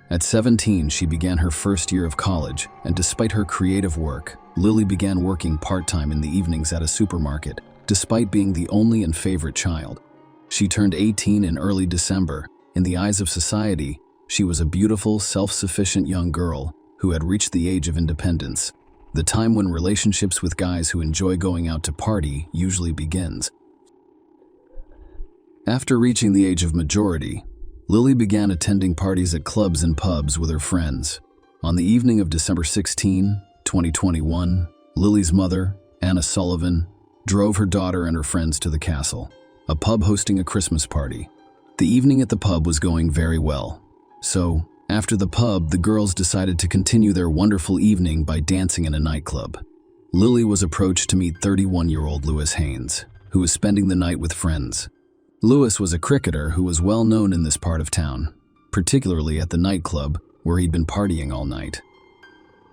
At 17, she began her first year of college, and despite her creative work, Lily began working part-time in the evenings at a supermarket, despite being the only and favorite child. She turned 18 in early December. In the eyes of society, she was a beautiful, self-sufficient young girl who had reached the age of independence, the time when relationships with guys who enjoy going out to party usually begins. After reaching the age of majority, Lily began attending parties at clubs and pubs with her friends. On the evening of December 16, 2021, Lily's mother, Anna Sullivan, drove her daughter and her friends to the castle, a pub hosting a Christmas party. The evening at the pub was going very well. So, after the pub, the girls decided to continue their wonderful evening by dancing in a nightclub. Lily was approached to meet 31-year-old Lewis Haynes, who was spending the night with friends. Lewis was a cricketer who was well known in this part of town, particularly at the nightclub where he'd been partying all night.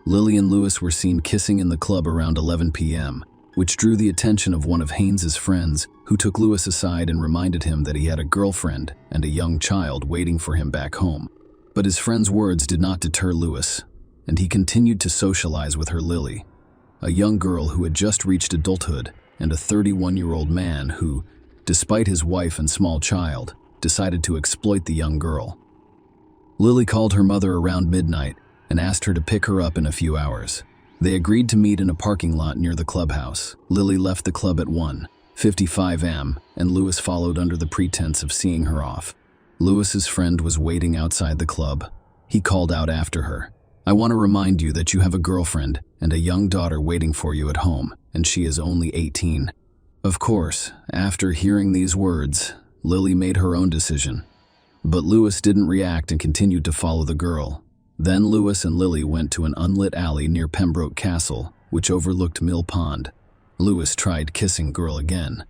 Lily and Lewis were seen kissing in the club around 11 p.m., which drew the attention of one of Haynes's friends, who took Lewis aside and reminded him that he had a girlfriend and a young child waiting for him back home. But his friend's words did not deter Lewis. and he continued to socialize with her Lily, a young girl who had just reached adulthood, and a 31-year-old man who, despite his wife and small child, decided to exploit the young girl. Lily called her mother around midnight and asked her to pick her up in a few hours. They agreed to meet in a parking lot near the clubhouse. Lily left the club at 1:55 am, and Lewis followed under the pretense of seeing her off. Lewis's friend was waiting outside the club. He called out after her, "I want to remind you that you have a girlfriend and a young daughter waiting for you at home, and she is only 18. Of course, after hearing these words, Lily made her own decision. But Lewis didn't react and continued to follow the girl. Then Lewis and Lily went to an unlit alley near Pembroke Castle, which overlooked Mill Pond. Lewis tried kissing girl again.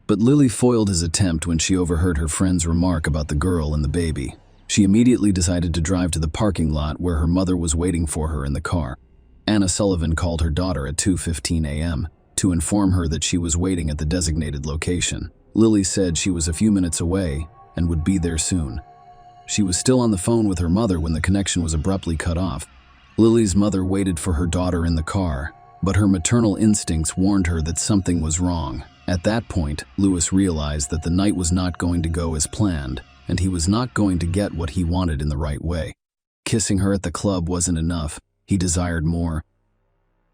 But Lily foiled his attempt when she overheard her friend's remark about the girl and the baby. She immediately decided to drive to the parking lot where her mother was waiting for her in the car. Anna Sullivan called her daughter at 2:15 a.m. to inform her that she was waiting at the designated location. Lily said she was a few minutes away and would be there soon. She was still on the phone with her mother when the connection was abruptly cut off. Lily's mother waited for her daughter in the car, but her maternal instincts warned her that something was wrong. At that point, Lewis realized that the night was not going to go as planned, and he was not going to get what he wanted in the right way. Kissing her at the club wasn't enough. He desired more.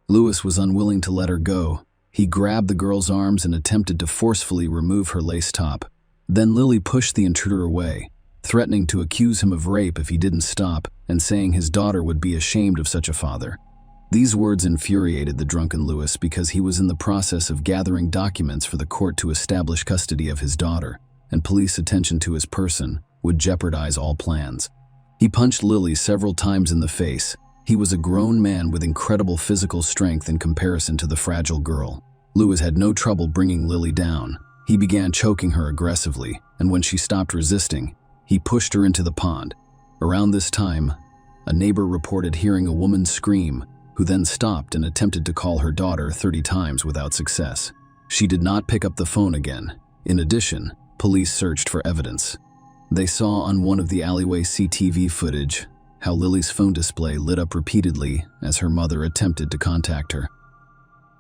Lewis was unwilling to let her go. He grabbed the girl's arms and attempted to forcefully remove her lace top. Then Lily pushed the intruder away, threatening to accuse him of rape if he didn't stop, and saying his daughter would be ashamed of such a father. These words infuriated the drunken Lewis because he was in the process of gathering documents for the court to establish custody of his daughter, and police attention to his person would jeopardize all plans. He punched Lily several times in the face. He was a grown man with incredible physical strength in comparison to the fragile girl. Lewis had no trouble bringing Lily down. He began choking her aggressively, and when she stopped resisting, he pushed her into the pond. Around this time, a neighbor reported hearing a woman scream, who then stopped and attempted to call her daughter 30 times without success. She did not pick up the phone again. In addition, police searched for evidence. They saw on one of the alleyway CCTV footage how Lily's phone display lit up repeatedly as her mother attempted to contact her.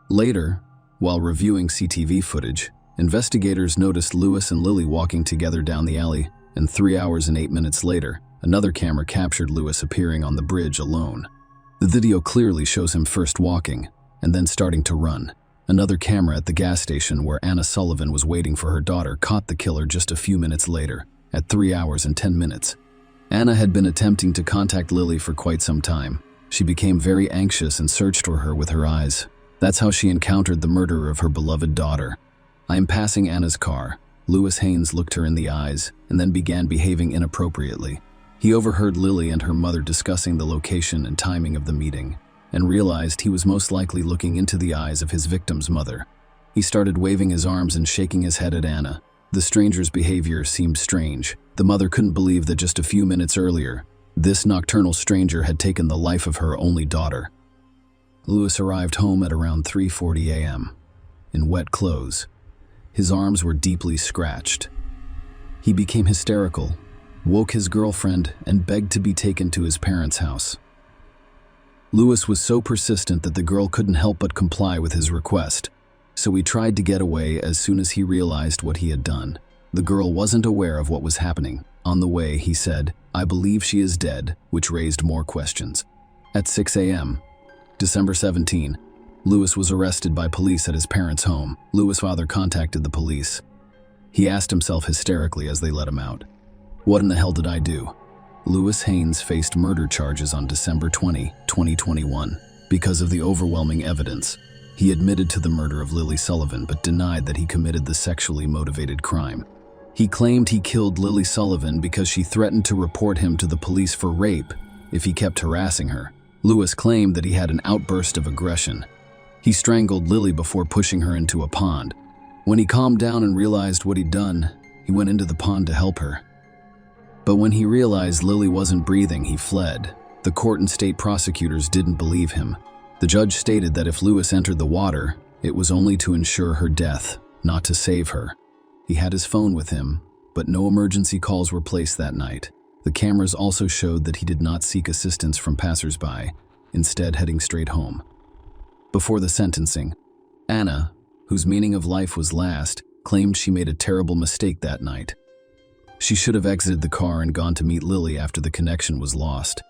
Later, while reviewing CCTV footage, investigators noticed Lewis and Lily walking together down the alley, and 3 hours and 8 minutes later, another camera captured Lewis appearing on the bridge alone. The video clearly shows him first walking, and then starting to run. Another camera at the gas station where Anna Sullivan was waiting for her daughter caught the killer just a few minutes later, at 3 hours and 10 minutes. Anna had been attempting to contact Lily for quite some time. She became very anxious and searched for her with her eyes. That's how she encountered the murderer of her beloved daughter. "I am passing Anna's car." Lewis Haynes looked her in the eyes and then began behaving inappropriately. He overheard Lily and her mother discussing the location and timing of the meeting, and realized he was most likely looking into the eyes of his victim's mother. He started waving his arms and shaking his head at Anna. The stranger's behavior seemed strange. The mother couldn't believe that just a few minutes earlier, this nocturnal stranger had taken the life of her only daughter. Lewis arrived home at around 3:40 a.m. in wet clothes. His arms were deeply scratched. He became hysterical, woke his girlfriend, and begged to be taken to his parents' house. Lewis was so persistent that the girl couldn't help but comply with his request, so he tried to get away as soon as he realized what he had done. The girl wasn't aware of what was happening. On the way, he said, "I believe she is dead," which raised more questions. At 6 a.m., December 17, Lewis was arrested by police at his parents' home. Lewis' father contacted the police. He asked himself hysterically as they let him out, "What in the hell did I do?" Lewis Haynes faced murder charges on December 20, 2021, because of the overwhelming evidence. He admitted to the murder of Lily Sullivan but denied that he committed the sexually motivated crime. He claimed he killed Lily Sullivan because she threatened to report him to the police for rape if he kept harassing her. Lewis claimed that he had an outburst of aggression. He strangled Lily before pushing her into a pond. When he calmed down and realized what he'd done, he went into the pond to help her. But when he realized Lily wasn't breathing, he fled. The court and state prosecutors didn't believe him. The judge stated that if Lewis entered the water, it was only to ensure her death, not to save her. He had his phone with him, but no emergency calls were placed that night. The cameras also showed that he did not seek assistance from passersby, instead heading straight home. Before the sentencing, Anna, whose meaning of life was last, claimed she made a terrible mistake that night. She should have exited the car and gone to meet Lily after the connection was lost,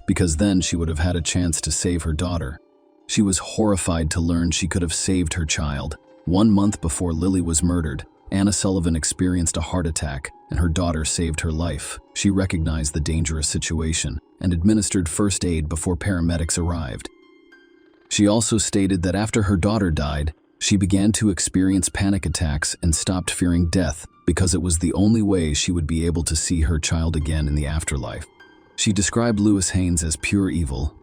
because then she would have had a chance to save her daughter. She was horrified to learn she could have saved her child. 1 month before Lily was murdered, Anna Sullivan experienced a heart attack, and her daughter saved her life. She recognized the dangerous situation and administered first aid before paramedics arrived. She also stated that after her daughter died, she began to experience panic attacks and stopped fearing death because it was the only way she would be able to see her child again in the afterlife. She described Lewis Haynes as pure evil,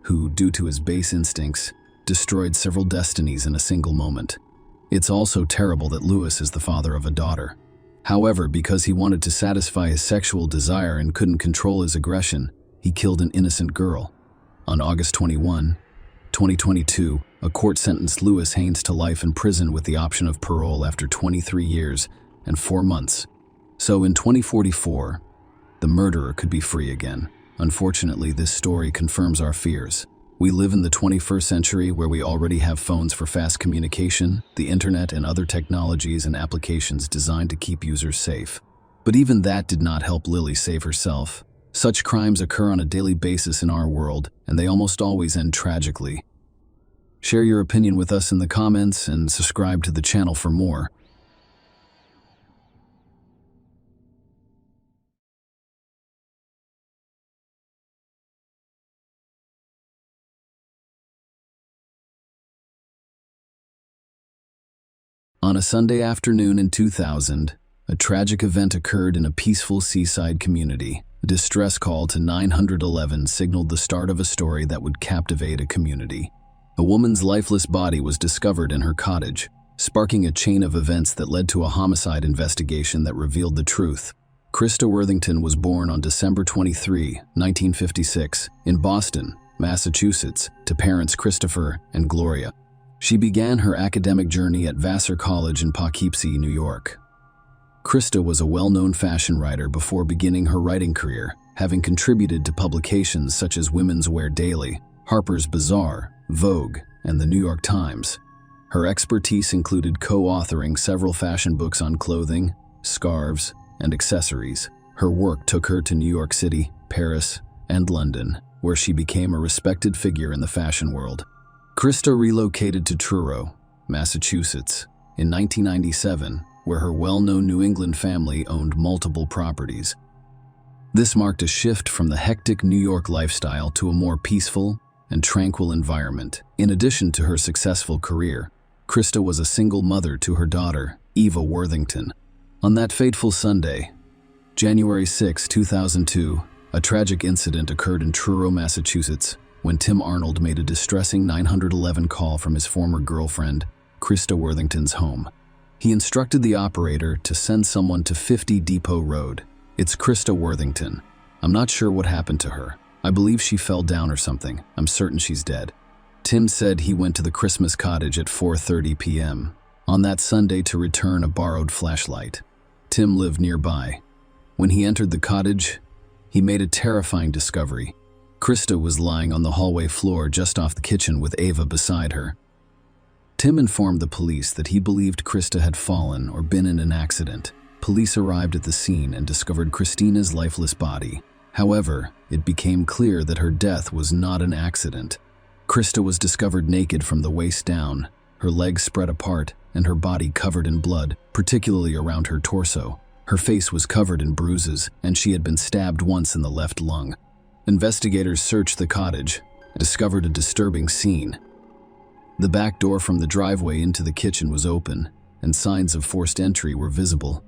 who, due to his base instincts, destroyed several destinies in a single moment. It's also terrible that Lewis is the father of a daughter. However, because he wanted to satisfy his sexual desire and couldn't control his aggression, he killed an innocent girl. On August 21, 2022, a court sentenced Lewis Haynes to life in prison with the option of parole after 23 years and 4 months. So in 2044, the murderer could be free again. Unfortunately, this story confirms our fears. We live in the 21st century where we already have phones for fast communication, the internet, and other technologies and applications designed to keep users safe. But even that did not help Lily save herself. Such crimes occur on a daily basis in our world, and they almost always end tragically. Share your opinion with us in the comments and subscribe to the channel for more. On a Sunday afternoon in 2000, a tragic event occurred in a peaceful seaside community. A distress call to 911 signaled the start of a story that would captivate a community. A woman's lifeless body was discovered in her cottage, sparking a chain of events that led to a homicide investigation that revealed the truth. Krista Worthington was born on December 23, 1956, in Boston, Massachusetts, to parents Christopher and Gloria. She began her academic journey at Vassar College in Poughkeepsie, New York. Krista was a well-known fashion writer before beginning her writing career, having contributed to publications such as Women's Wear Daily, Harper's Bazaar, Vogue, and the New York Times. Her expertise included co-authoring several fashion books on clothing, scarves, and accessories. Her work took her to New York City, Paris, and London, where she became a respected figure in the fashion world. Krista relocated to Truro, Massachusetts, in 1997, where her well-known New England family owned multiple properties. This marked a shift from the hectic New York lifestyle to a more peaceful and tranquil environment. In addition to her successful career, Krista was a single mother to her daughter, Eva Worthington. On that fateful Sunday, January 6, 2002, a tragic incident occurred in Truro, Massachusetts, when Tim Arnold made a distressing 911 call from his former girlfriend, Krista Worthington's home. He instructed the operator to send someone to 50 Depot Road. "It's Krista Worthington. I'm not sure what happened to her. I believe she fell down or something. I'm certain she's dead." Tim said he went to the Christmas cottage at 4:30 p.m. on that Sunday to return a borrowed flashlight. Tim lived nearby. When he entered the cottage, he made a terrifying discovery. Krista was lying on the hallway floor just off the kitchen with Ava beside her. Tim informed the police that he believed Krista had fallen or been in an accident. Police arrived at the scene and discovered Christina's lifeless body. However, it became clear that her death was not an accident. Krista was discovered naked from the waist down, her legs spread apart, and her body covered in blood, particularly around her torso. Her face was covered in bruises, and she had been stabbed once in the left lung. Investigators searched the cottage and discovered a disturbing scene. The back door from the driveway into the kitchen was open, and signs of forced entry were visible.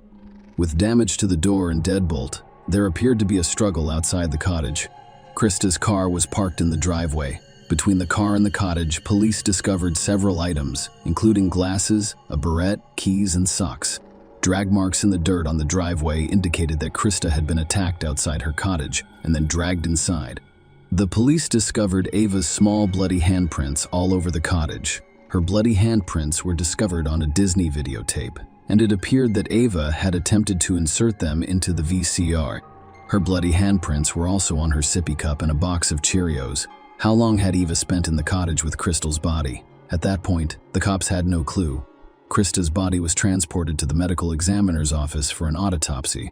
With damage to the door and deadbolt, there appeared to be a struggle outside the cottage. Krista's car was parked in the driveway. Between the car and the cottage, police discovered several items, including glasses, a barrette, keys, and socks. Drag marks in the dirt on the driveway indicated that Krista had been attacked outside her cottage and then dragged inside. The police discovered Ava's small bloody handprints all over the cottage. Her bloody handprints were discovered on a Disney videotape, and it appeared that Ava had attempted to insert them into the VCR. Her bloody handprints were also on her sippy cup and a box of Cheerios. How long had Eva spent in the cottage with Krista's body? At that point, the cops had no clue. Krista's body was transported to the medical examiner's office for an autopsy.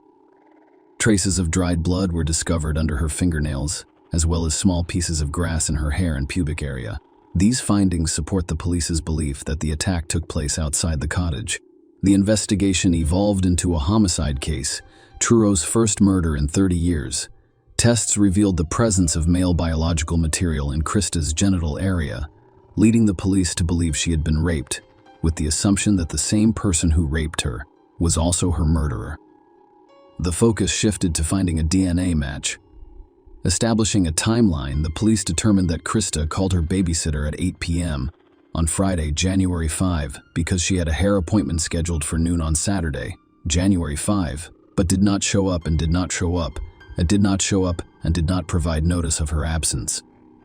Traces of dried blood were discovered under her fingernails, as well as small pieces of grass in her hair and pubic area. These findings support the police's belief that the attack took place outside the cottage. The investigation evolved into a homicide case, Truro's first murder in 30 years. Tests revealed the presence of male biological material in Krista's genital area, leading the police to believe she had been raped, with the assumption that the same person who raped her was also her murderer. The focus shifted to finding a DNA match. Establishing a timeline, the police determined that Krista called her babysitter at 8 p.m. on Friday, January 5, because she had a hair appointment scheduled for noon on Saturday, January 5, but did not show up and did not show up, and did not show up and did not provide notice of her absence.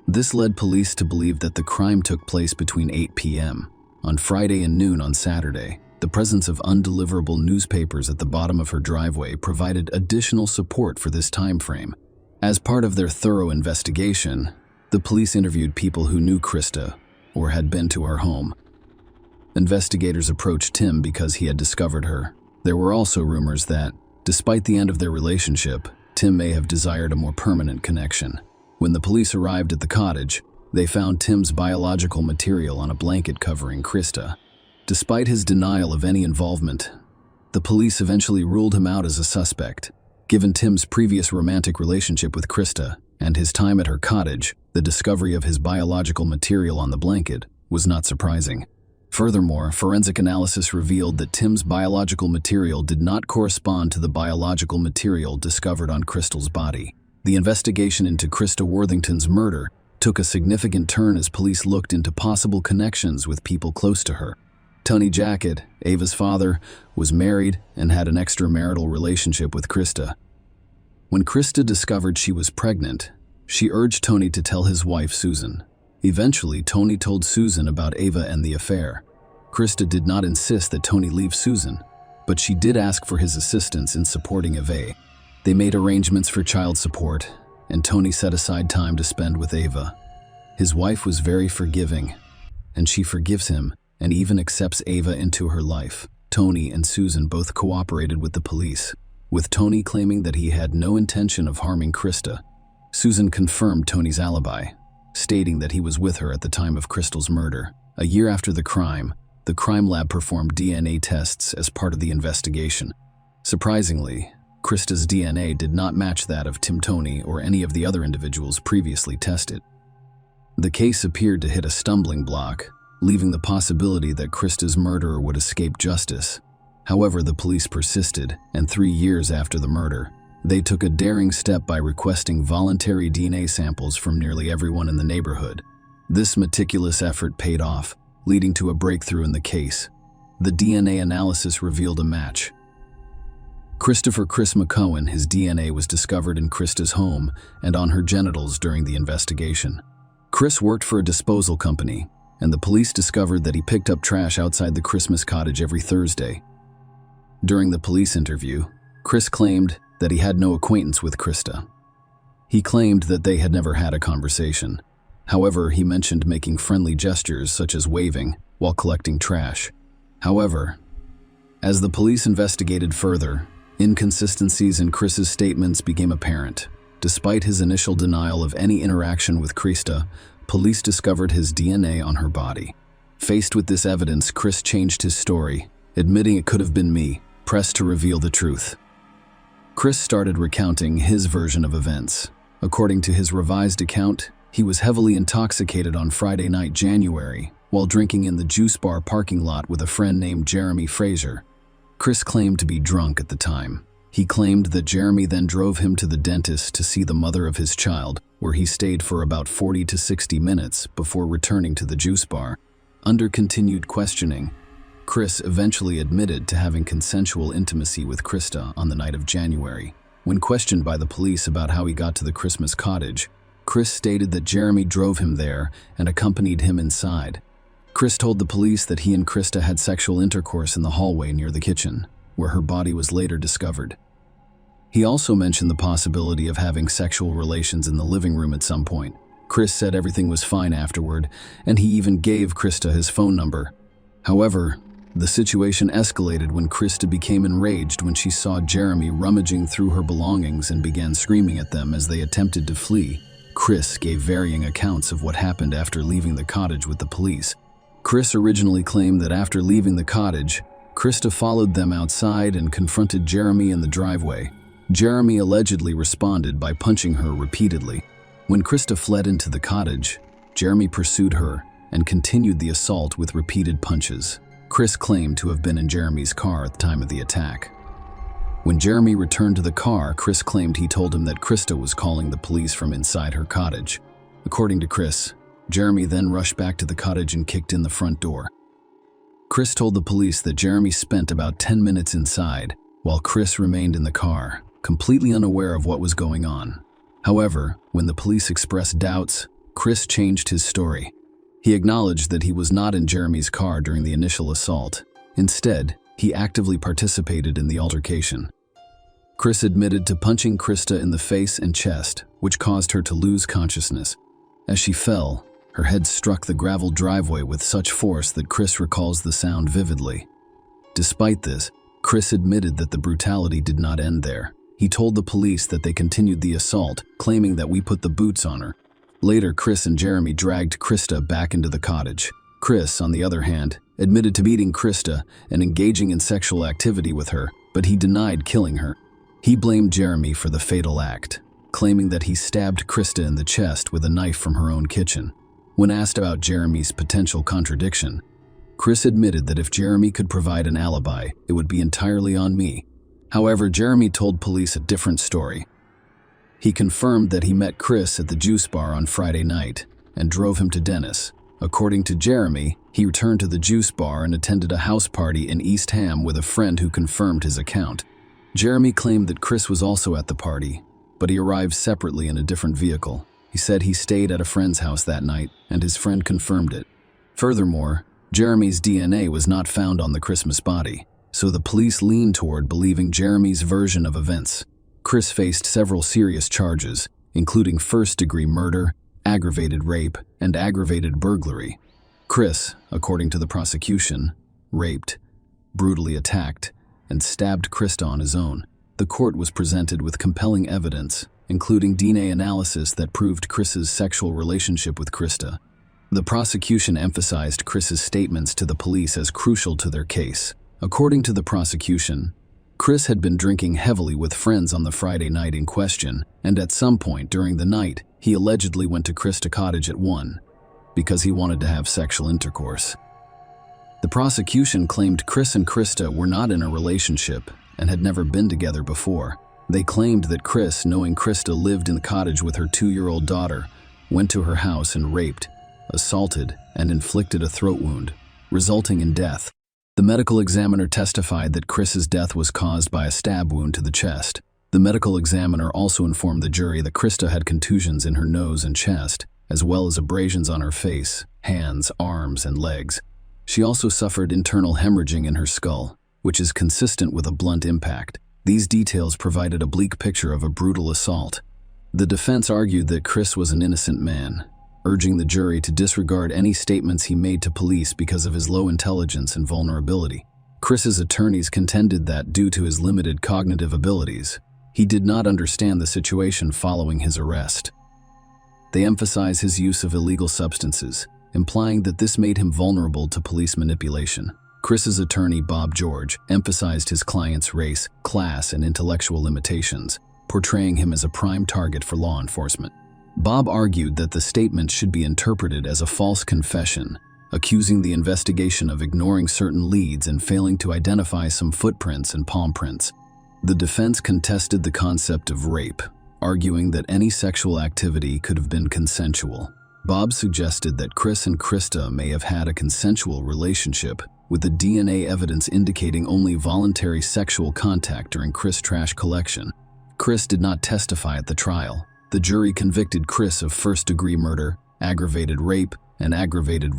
This led police to believe that the crime took place between 8 p.m. on Friday and noon on Saturday. The presence of undeliverable newspapers at the bottom of her driveway provided additional support for this time frame. As part of their thorough investigation, the police interviewed people who knew Krista or had been to her home. Investigators approached Tim because he had discovered her. There were also rumors that, despite the end of their relationship, Tim may have desired a more permanent connection. When the police arrived at the cottage, they found Tim's biological material on a blanket covering Krista. Despite his denial of any involvement, the police eventually ruled him out as a suspect. Given Tim's previous romantic relationship with Krista and his time at her cottage, the discovery of his biological material on the blanket was not surprising. Furthermore, forensic analysis revealed that Tim's biological material did not correspond to the biological material discovered on Krista's body. The investigation into Krista Worthington's murder took a significant turn as police looked into possible connections with people close to her. Tony Jackett, Ava's father, was married and had an extramarital relationship with Krista. When Krista discovered she was pregnant, she urged Tony to tell his wife, Susan. Eventually, Tony told Susan about Ava and the affair. Krista did not insist that Tony leave Susan, but she did ask for his assistance in supporting Ava. They made arrangements for child support, and Tony set aside time to spend with Ava. His wife was very forgiving, and she forgives him and even accepts Ava into her life. Tony and Susan both cooperated with the police, with Tony claiming that he had no intention of harming Krista. Susan confirmed Tony's alibi, stating that he was with her at the time of Krista's murder. A year after the crime lab performed DNA tests as part of the investigation. Surprisingly, Krista's DNA did not match that of Tim Tony or any of the other individuals previously tested. The case appeared to hit a stumbling block, leaving the possibility that Krista's murderer would escape justice. However, the police persisted, and 3 years after the murder, they took a daring step by requesting voluntary DNA samples from nearly everyone in the neighborhood. This meticulous effort paid off, leading to a breakthrough in the case. The DNA analysis revealed a match. Christopher Chris McCohen, his DNA was discovered in Krista's home and on her genitals during the investigation. Chris worked for a disposal company, and the police discovered that he picked up trash outside the Christmas cottage every Thursday. During the police interview, Chris claimed that he had no acquaintance with Krista. He claimed that they had never had a conversation. However, he mentioned making friendly gestures such as waving while collecting trash. However, as the police investigated further, inconsistencies in Chris's statements became apparent. Despite his initial denial of any interaction with Krista, police discovered his DNA on her body. Faced with this evidence, Chris changed his story, admitting it could have been me, pressed to reveal the truth. Chris started recounting his version of events. According to his revised account, he was heavily intoxicated on Friday night, January, while drinking in the juice bar parking lot with a friend named Jeremy Fraser. Chris claimed to be drunk at the time. He claimed that Jeremy then drove him to the dentist to see the mother of his child, where he stayed for about 40 to 60 minutes before returning to the juice bar. Under continued questioning, Chris eventually admitted to having consensual intimacy with Krista on the night of January. When questioned by the police about how he got to the Christmas cottage, Chris stated that Jeremy drove him there and accompanied him inside. Chris told the police that he and Krista had sexual intercourse in the hallway near the kitchen, where her body was later discovered. He also mentioned the possibility of having sexual relations in the living room at some point. Chris said everything was fine afterward, and he even gave Krista his phone number. However, the situation escalated when Krista became enraged when she saw Jeremy rummaging through her belongings and began screaming at them as they attempted to flee. Chris gave varying accounts of what happened after leaving the cottage with the police. Chris originally claimed that after leaving the cottage, Krista followed them outside and confronted Jeremy in the driveway. Jeremy allegedly responded by punching her repeatedly. When Krista fled into the cottage, Jeremy pursued her and continued the assault with repeated punches. Chris claimed to have been in Jeremy's car at the time of the attack. When Jeremy returned to the car, Chris claimed he told him that Krista was calling the police from inside her cottage. According to Chris, Jeremy then rushed back to the cottage and kicked in the front door. Chris told the police that Jeremy spent about 10 minutes inside, while Chris remained in the car, completely unaware of what was going on. However, when the police expressed doubts, Chris changed his story. He acknowledged that he was not in Jeremy's car during the initial assault. Instead, he actively participated in the altercation. Chris admitted to punching Krista in the face and chest, which caused her to lose consciousness. As she fell, her head struck the gravel driveway with such force that Chris recalls the sound vividly. Despite this, Chris admitted that the brutality did not end there. He told the police that they continued the assault, claiming that we put the boots on her. Later, Chris and Jeremy dragged Krista back into the cottage. Chris, on the other hand, admitted to beating Krista and engaging in sexual activity with her, but he denied killing her. He blamed Jeremy for the fatal act, claiming that he stabbed Krista in the chest with a knife from her own kitchen. When asked about Jeremy's potential contradiction, Chris admitted that if Jeremy could provide an alibi, it would be entirely on me. However, Jeremy told police a different story. He confirmed that he met Chris at the juice bar on Friday night and drove him to Dennis. According to Jeremy, he returned to the juice bar and attended a house party in East Ham with a friend who confirmed his account. Jeremy claimed that Chris was also at the party, but he arrived separately in a different vehicle. He said he stayed at a friend's house that night, and his friend confirmed it. Furthermore, Jeremy's DNA was not found on the Christmas body, so the police leaned toward believing Jeremy's version of events. Chris faced several serious charges, including first-degree murder, aggravated rape, and aggravated burglary. Chris, according to the prosecution, raped, brutally attacked, and stabbed Krista on his own. The court was presented with compelling evidence, including DNA analysis that proved Chris's sexual relationship with Krista. The prosecution emphasized Chris's statements to the police as crucial to their case. According to the prosecution, Chris had been drinking heavily with friends on the Friday night in question, and at some point during the night, he allegedly went to Krista Cottage at 1 because he wanted to have sexual intercourse. The prosecution claimed Chris and Krista were not in a relationship and had never been together before. They claimed that Chris, knowing Krista lived in the cottage with her 2-year-old daughter, went to her house and raped, assaulted, and inflicted a throat wound, resulting in death. The medical examiner testified that Chris's death was caused by a stab wound to the chest. The medical examiner also informed the jury that Krista had contusions in her nose and chest, as well as abrasions on her face, hands, arms, and legs. She also suffered internal hemorrhaging in her skull, which is consistent with a blunt impact. These details provided a bleak picture of a brutal assault. The defense argued that Chris was an innocent man, urging the jury to disregard any statements he made to police because of his low intelligence and vulnerability. Chris's attorneys contended that, due to his limited cognitive abilities, he did not understand the situation following his arrest. They emphasize his use of illegal substances, implying that this made him vulnerable to police manipulation. Chris's attorney, Bob George, emphasized his client's race, class, and intellectual limitations, portraying him as a prime target for law enforcement. Bob argued that the statement should be interpreted as a false confession, accusing the investigation of ignoring certain leads and failing to identify some footprints and palm prints. The defense contested the concept of rape, arguing that any sexual activity could have been consensual. Bob suggested that Chris and Krista may have had a consensual relationship, with the DNA evidence indicating only voluntary sexual contact during Chris' trash collection. Chris did not testify at the trial. The jury convicted Chris of first-degree murder, aggravated rape, and aggravated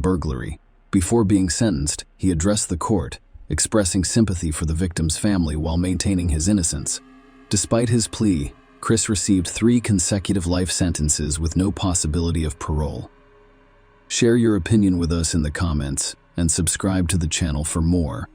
burglary. Before being sentenced, he addressed the court, expressing sympathy for the victim's family while maintaining his innocence. Despite his plea, Chris received 3 consecutive life sentences with no possibility of parole. Share your opinion with us in the comments and subscribe to the channel for more.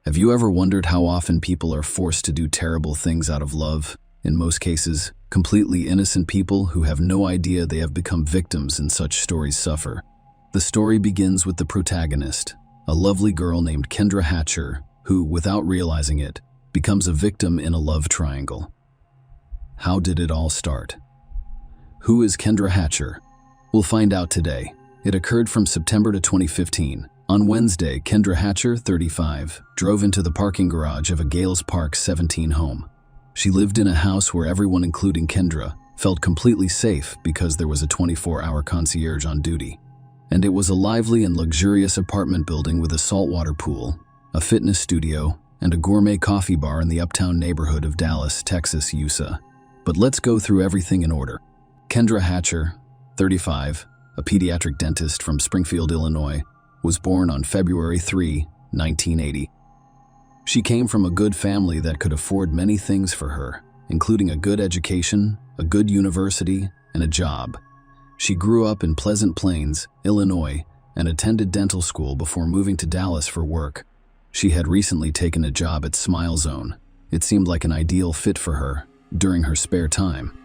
Have you ever wondered how often people are forced to do terrible things out of love? In most cases, completely innocent people who have no idea they have become victims in such stories suffer. The story begins with the protagonist, a lovely girl named Kendra Hatcher, who, without realizing it, becomes a victim in a love triangle. How did it all start? Who is Kendra Hatcher? We'll find out today. It occurred from September to 2015. On Wednesday, Kendra Hatcher, 35, drove into the parking garage of a Gales Park 17 home. She lived in a house where everyone, including Kendra, felt completely safe because there was a 24-hour concierge on duty. And it was a lively and luxurious apartment building with a saltwater pool, a fitness studio, and a gourmet coffee bar in the uptown neighborhood of Dallas, Texas, USA. But let's go through everything in order. Kendra Hatcher, 35, a pediatric dentist from Springfield, Illinois, was born on February 3, 1980. She came from a good family that could afford many things for her, including a good education, a good university, and a job. She grew up in Pleasant Plains, Illinois, and attended dental school before moving to Dallas for work. She had recently taken a job at Smile Zone. It seemed like an ideal fit for her during her spare time.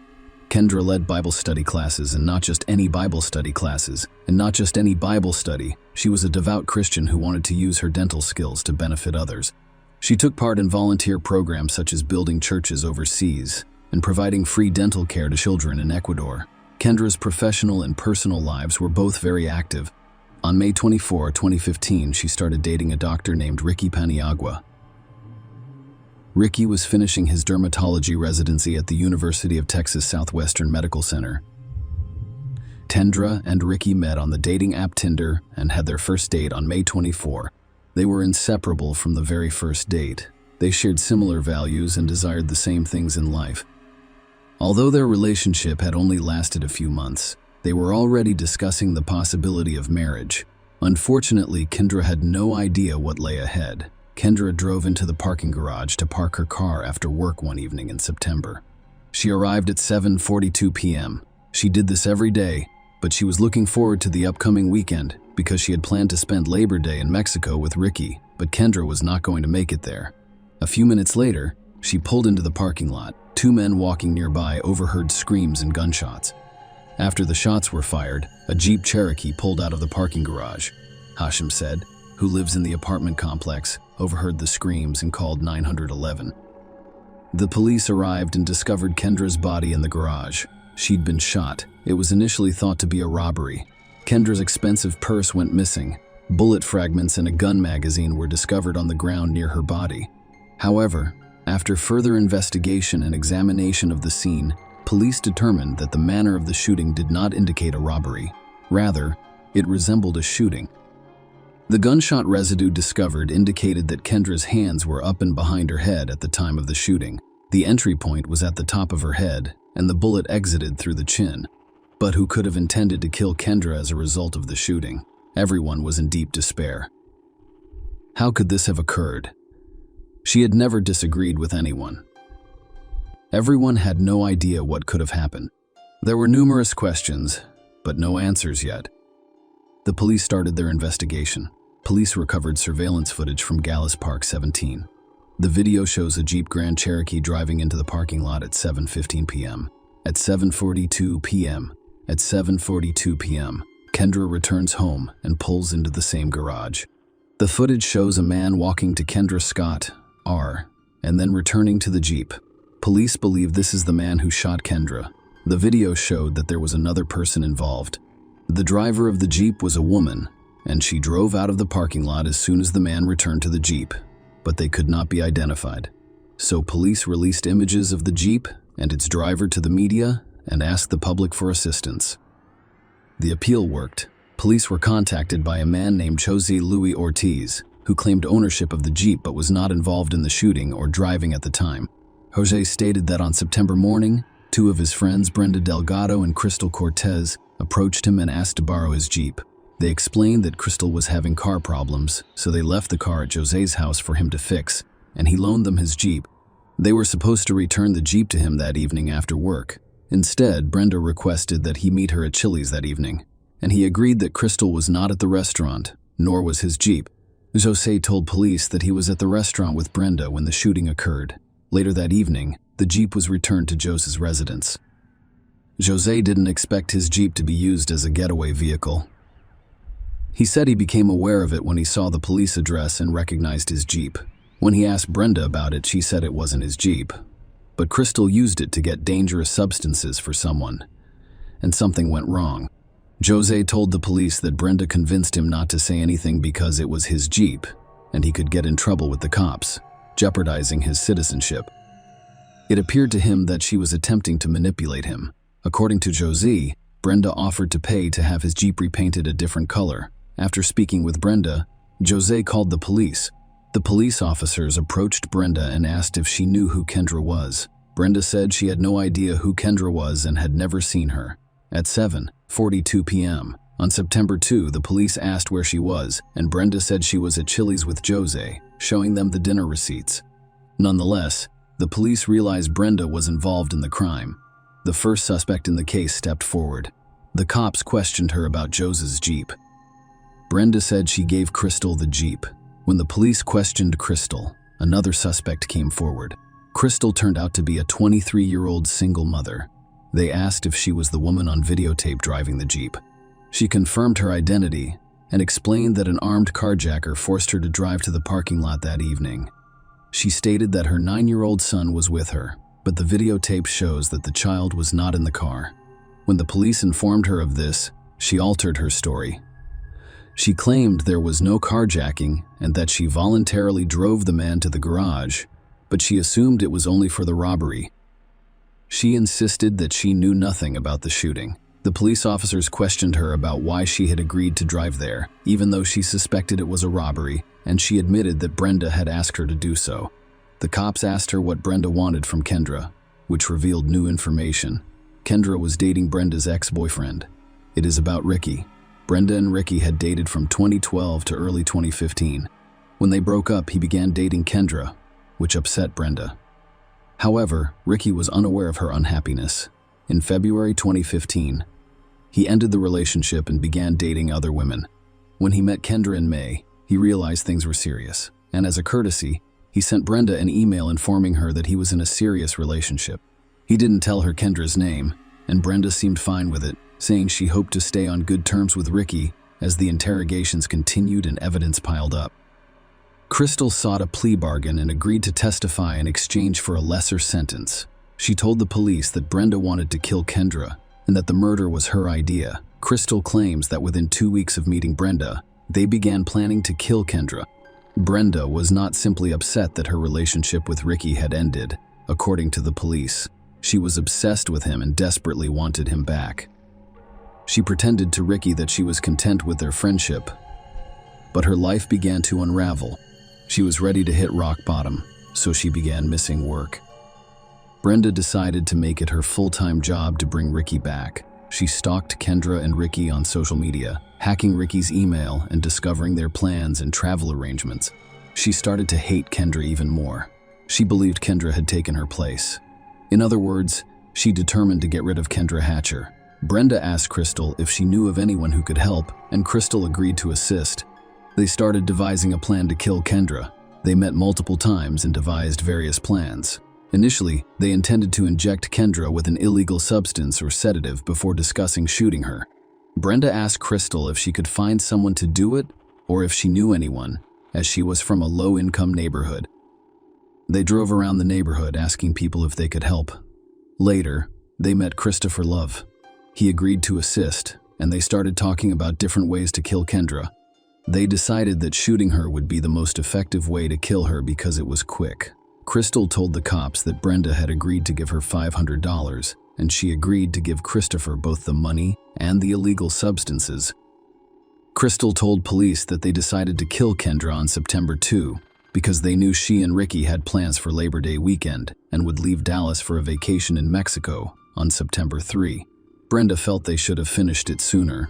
Kendra led Bible study classes, and not just any Bible study classes, and not just any Bible study. She was a devout Christian who wanted to use her dental skills to benefit others. She took part in volunteer programs such as building churches overseas and providing free dental care to children in Ecuador. Kendra's professional and personal lives were both very active. On May 24, 2015, she started dating a doctor named Ricky Paniagua. Ricky was finishing his dermatology residency at the University of Texas Southwestern Medical Center. Kendra and Ricky met on the dating app Tinder and had their first date on May 24. They were inseparable from the very first date. They shared similar values and desired the same things in life. Although their relationship had only lasted a few months, they were already discussing the possibility of marriage. Unfortunately, Kendra had no idea what lay ahead. Kendra drove into the parking garage to park her car after work one evening in September. She arrived at 7:42 p.m. She did this every day, but she was looking forward to the upcoming weekend because she had planned to spend Labor Day in Mexico with Ricky, but Kendra was not going to make it there. A few minutes later, she pulled into the parking lot. 2 men walking nearby overheard screams and gunshots. After the shots were fired, a Jeep Cherokee pulled out of the parking garage. Hashim said, who lives in the apartment complex, overheard the screams and called 911. The police arrived and discovered Kendra's body in the garage. She'd been shot. It was initially thought to be a robbery. Kendra's expensive purse went missing. Bullet fragments and a gun magazine were discovered on the ground near her body. However, after further investigation and examination of the scene, police determined that the manner of the shooting did not indicate a robbery. Rather, it resembled a shooting. The gunshot residue discovered indicated that Kendra's hands were up and behind her head at the time of the shooting. The entry point was at the top of her head, and the bullet exited through the chin. But who could have intended to kill Kendra as a result of the shooting? Everyone was in deep despair. How could this have occurred? She had never disagreed with anyone. Everyone had no idea what could have happened. There were numerous questions, but no answers yet. The police started their investigation. Police recovered surveillance footage from Gales Park 17. The video shows a Jeep Grand Cherokee driving into the parking lot at 7:15 p.m. At 7:42 p.m., Kendra returns home and pulls into the same garage. The footage shows a man walking to Kendra Scott, R., and then returning to the Jeep. Police believe this is the man who shot Kendra. The video showed that there was another person involved. The driver of the Jeep was a woman, and she drove out of the parking lot as soon as the man returned to the Jeep, but they could not be identified. So police released images of the Jeep and its driver to the media and asked the public for assistance. The appeal worked. Police were contacted by a man named Jose Luis Ortiz, who claimed ownership of the Jeep but was not involved in the shooting or driving at the time. Jose stated that on September morning, two of his friends, Brenda Delgado and Crystal Cortez, approached him and asked to borrow his Jeep. They explained that Crystal was having car problems, so they left the car at Jose's house for him to fix, and he loaned them his Jeep. They were supposed to return the Jeep to him that evening after work. Instead, Brenda requested that he meet her at Chili's that evening, and he agreed that Crystal was not at the restaurant, nor was his Jeep. Jose told police that he was at the restaurant with Brenda when the shooting occurred. Later that evening, the Jeep was returned to Jose's residence. Jose didn't expect his Jeep to be used as a getaway vehicle. He said he became aware of it when he saw the police address and recognized his Jeep. When he asked Brenda about it, she said it wasn't his Jeep. But Crystal used it to get dangerous substances for someone. And something went wrong. Jose told the police that Brenda convinced him not to say anything because it was his Jeep, and he could get in trouble with the cops, jeopardizing his citizenship. It appeared to him that she was attempting to manipulate him. According to Jose, Brenda offered to pay to have his Jeep repainted a different color. After speaking with Brenda, Jose called the police. The police officers approached Brenda and asked if she knew who Kendra was. Brenda said she had no idea who Kendra was and had never seen her. At 7:42 p.m. on September 2, the police asked where she was, and Brenda said she was at Chili's with Jose, showing them the dinner receipts. Nonetheless, the police realized Brenda was involved in the crime. The first suspect in the case stepped forward. The cops questioned her about Jose's Jeep. Brenda said she gave Crystal the Jeep. When the police questioned Crystal, another suspect came forward. Crystal turned out to be a 23-year-old single mother. They asked if she was the woman on videotape driving the Jeep. She confirmed her identity and explained that an armed carjacker forced her to drive to the parking lot that evening. She stated that her 9-year-old son was with her, but the videotape shows that the child was not in the car. When the police informed her of this, she altered her story. She claimed there was no carjacking and that she voluntarily drove the man to the garage, but she assumed it was only for the robbery. She insisted that she knew nothing about the shooting. The police officers questioned her about why she had agreed to drive there, even though she suspected it was a robbery, and she admitted that Brenda had asked her to do so. The cops asked her what Brenda wanted from Kendra, which revealed new information. Kendra was dating Brenda's ex-boyfriend. It is about Ricky. Brenda and Ricky had dated from 2012 to early 2015. When they broke up, he began dating Kendra, which upset Brenda. However, Ricky was unaware of her unhappiness. In February 2015, he ended the relationship and began dating other women. When he met Kendra in May, he realized things were serious, and as a courtesy, he sent Brenda an email informing her that he was in a serious relationship. He didn't tell her Kendra's name, and Brenda seemed fine with it, saying she hoped to stay on good terms with Ricky as the interrogations continued and evidence piled up. Crystal sought a plea bargain and agreed to testify in exchange for a lesser sentence. She told the police that Brenda wanted to kill Kendra and that the murder was her idea. Crystal claims that within 2 weeks of meeting Brenda, they began planning to kill Kendra. Brenda was not simply upset that her relationship with Ricky had ended. According to the police, she was obsessed with him and desperately wanted him back. She pretended to Ricky that she was content with their friendship, but her life began to unravel. She was ready to hit rock bottom, so she began missing work. Brenda decided to make it her full-time job to bring Ricky back. She stalked Kendra and Ricky on social media, hacking Ricky's email and discovering their plans and travel arrangements. She started to hate Kendra even more. She believed Kendra had taken her place. In other words, she determined to get rid of Kendra Hatcher. Brenda asked Crystal if she knew of anyone who could help, and Crystal agreed to assist. They started devising a plan to kill Kendra. They met multiple times and devised various plans. Initially, they intended to inject Kendra with an illegal substance or sedative before discussing shooting her. Brenda asked Crystal if she could find someone to do it or if she knew anyone, as she was from a low-income neighborhood. They drove around the neighborhood asking people if they could help. Later, they met Christopher Love. He agreed to assist, and they started talking about different ways to kill Kendra. They decided that shooting her would be the most effective way to kill her because it was quick. Crystal told the cops that Brenda had agreed to give her $500, and she agreed to give Christopher both the money and the illegal substances. Crystal told police that they decided to kill Kendra on September 2 because they knew she and Ricky had plans for Labor Day weekend and would leave Dallas for a vacation in Mexico on September 3. Brenda felt they should have finished it sooner.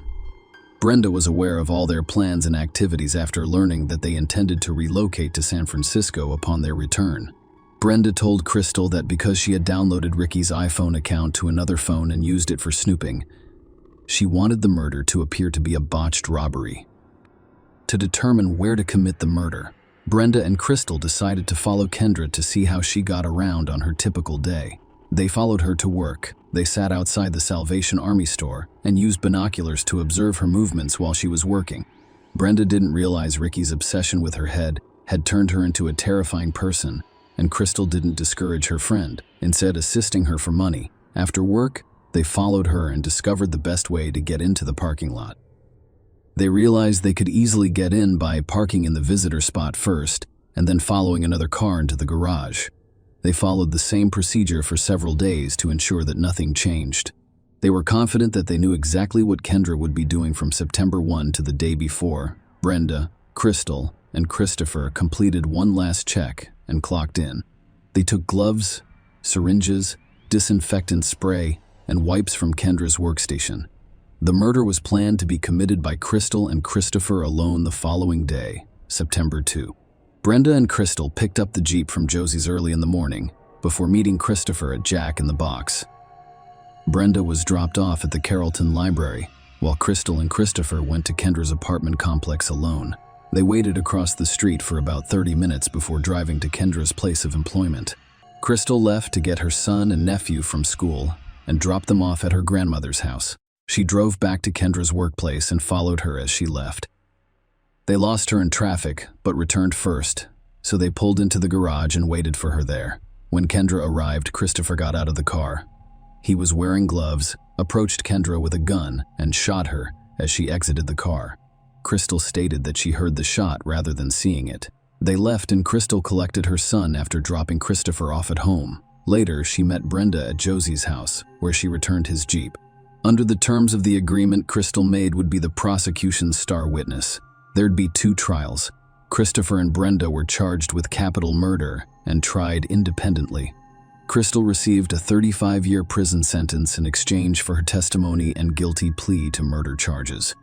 Brenda was aware of all their plans and activities after learning that they intended to relocate to San Francisco upon their return. Brenda told Crystal that because she had downloaded Ricky's iPhone account to another phone and used it for snooping, she wanted the murder to appear to be a botched robbery. To determine where to commit the murder, Brenda and Crystal decided to follow Kendra to see how she got around on her typical day. They followed her to work. They sat outside the Salvation Army store and used binoculars to observe her movements while she was working. Brenda didn't realize Ricky's obsession with her head had turned her into a terrifying person, and Crystal didn't discourage her friend, instead assisting her for money. After work, they followed her and discovered the best way to get into the parking lot. They realized they could easily get in by parking in the visitor spot first and then following another car into the garage. They followed the same procedure for several days to ensure that nothing changed. They were confident that they knew exactly what Kendra would be doing from September 1 to the day before. Brenda, Crystal, and Christopher completed one last check and clocked in. They took gloves, syringes, disinfectant spray, and wipes from Kendra's workstation. The murder was planned to be committed by Crystal and Christopher alone the following day, September 2. Brenda and Crystal picked up the Jeep from Josie's early in the morning before meeting Christopher at Jack in the Box. Brenda was dropped off at the Carrollton Library, while Crystal and Christopher went to Kendra's apartment complex alone. They waited across the street for about 30 minutes before driving to Kendra's place of employment. Crystal left to get her son and nephew from school and dropped them off at her grandmother's house. She drove back to Kendra's workplace and followed her as she left. They lost her in traffic, but returned first, so they pulled into the garage and waited for her there. When Kendra arrived, Christopher got out of the car. He was wearing gloves, approached Kendra with a gun, and shot her as she exited the car. Crystal stated that she heard the shot rather than seeing it. They left and Crystal collected her son after dropping Christopher off at home. Later, she met Brenda at Josie's house, where she returned his Jeep. Under the terms of the agreement Crystal made would be the prosecution's star witness. There'd be 2 trials. Christopher and Brenda were charged with capital murder and tried independently. Crystal received a 35-year prison sentence in exchange for her testimony and guilty plea to murder charges.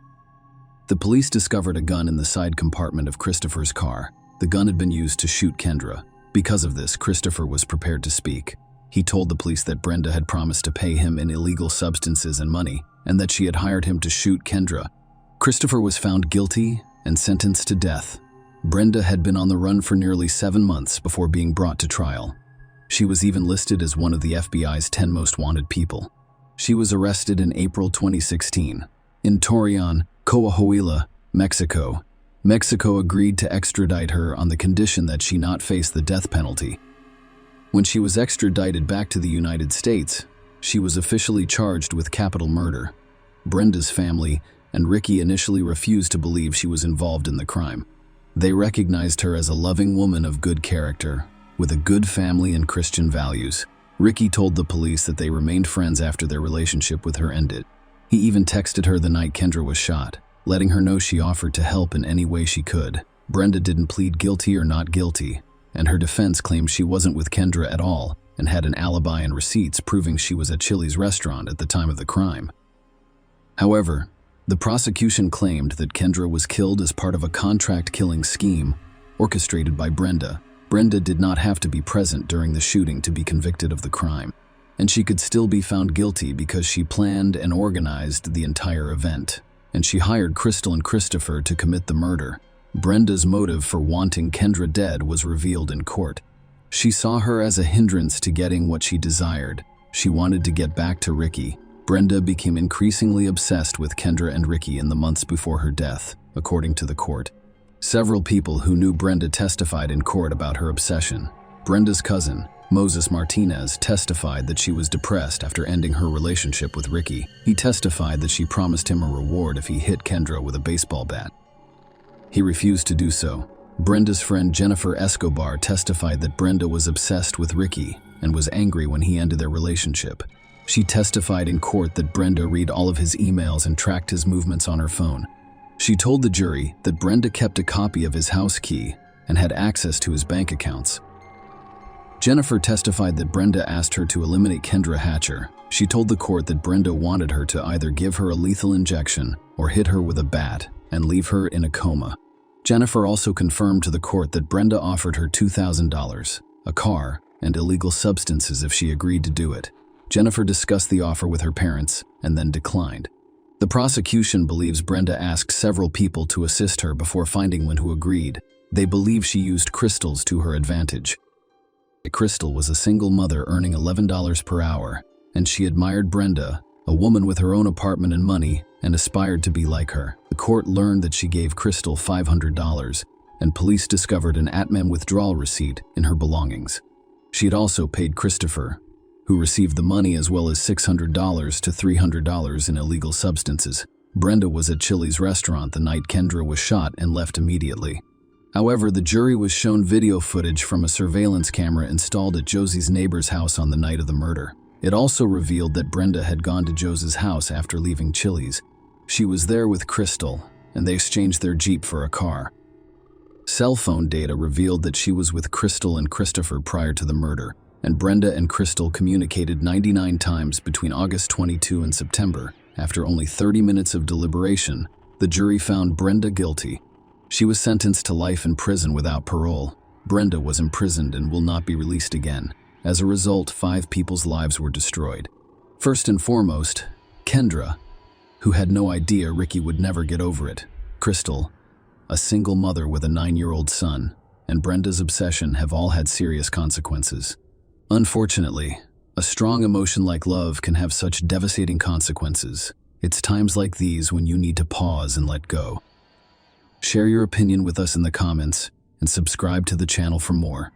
The police discovered a gun in the side compartment of Christopher's car. The gun had been used to shoot Kendra. Because of this, Christopher was prepared to speak. He told the police that Brenda had promised to pay him in illegal substances and money, and that she had hired him to shoot Kendra. Christopher was found guilty and sentenced to death. Brenda had been on the run for nearly 7 months before being brought to trial. She was even listed as one of the FBI's 10 most wanted people. She was arrested in April 2016 in Torreon, Coahuila, Mexico. Mexico agreed to extradite her on the condition that she not face the death penalty. When she was extradited back to the United States, she was officially charged with capital murder. Brenda's family and Ricky initially refused to believe she was involved in the crime. They recognized her as a loving woman of good character, with a good family and Christian values. Ricky told the police that they remained friends after their relationship with her ended. He even texted her the night Kendra was shot, letting her know she offered to help in any way she could. Brenda didn't plead guilty or not guilty, and her defense claimed she wasn't with Kendra at all and had an alibi and receipts proving she was at Chili's restaurant at the time of the crime. However, the prosecution claimed that Kendra was killed as part of a contract-killing scheme orchestrated by Brenda. Brenda did not have to be present during the shooting to be convicted of the crime, and she could still be found guilty because she planned and organized the entire event, and she hired Crystal and Christopher to commit the murder. Brenda's motive for wanting Kendra dead was revealed in court. She saw her as a hindrance to getting what she desired. She wanted to get back to Ricky. Brenda became increasingly obsessed with Kendra and Ricky in the months before her death, according to the court. Several people who knew Brenda testified in court about her obsession. Brenda's cousin, Moses Martinez, testified that she was depressed after ending her relationship with Ricky. He testified that she promised him a reward if he hit Kendra with a baseball bat. He refused to do so. Brenda's friend Jennifer Escobar testified that Brenda was obsessed with Ricky and was angry when he ended their relationship. She testified in court that Brenda read all of his emails and tracked his movements on her phone. She told the jury that Brenda kept a copy of his house key and had access to his bank accounts. Jennifer testified that Brenda asked her to eliminate Kendra Hatcher. She told the court that Brenda wanted her to either give her a lethal injection or hit her with a bat and leave her in a coma. Jennifer also confirmed to the court that Brenda offered her $2,000, a car, and illegal substances if she agreed to do it. Jennifer discussed the offer with her parents and then declined. The prosecution believes Brenda asked several people to assist her before finding one who agreed. They believe she used Crystals to her advantage. Crystal was a single mother earning $11 per hour, and she admired Brenda, a woman with her own apartment and money, and aspired to be like her. The court learned that she gave Crystal $500, and police discovered an ATM withdrawal receipt in her belongings. She had also paid Christopher, who received the money, as well as $600 to $300 in illegal substances. Brenda was at Chili's restaurant the night Kendra was shot and left immediately. However, the jury was shown video footage from a surveillance camera installed at Josie's neighbor's house on the night of the murder. It also revealed that Brenda had gone to Josie's house after leaving Chili's. She was there with Crystal, and they exchanged their Jeep for a car. Cell phone data revealed that she was with Crystal and Christopher prior to the murder, and Brenda and Crystal communicated 99 times between August 22 and September. After only 30 minutes of deliberation, the jury found Brenda guilty. She was sentenced to life in prison without parole. Brenda was imprisoned and will not be released again. As a result, 5 people's lives were destroyed. First and foremost, Kendra, who had no idea Ricky would never get over it. Crystal, a single mother with a 9-year-old son, and Brenda's obsession have all had serious consequences. Unfortunately, a strong emotion like love can have such devastating consequences. It's times like these when you need to pause and let go. Share your opinion with us in the comments and subscribe to the channel for more.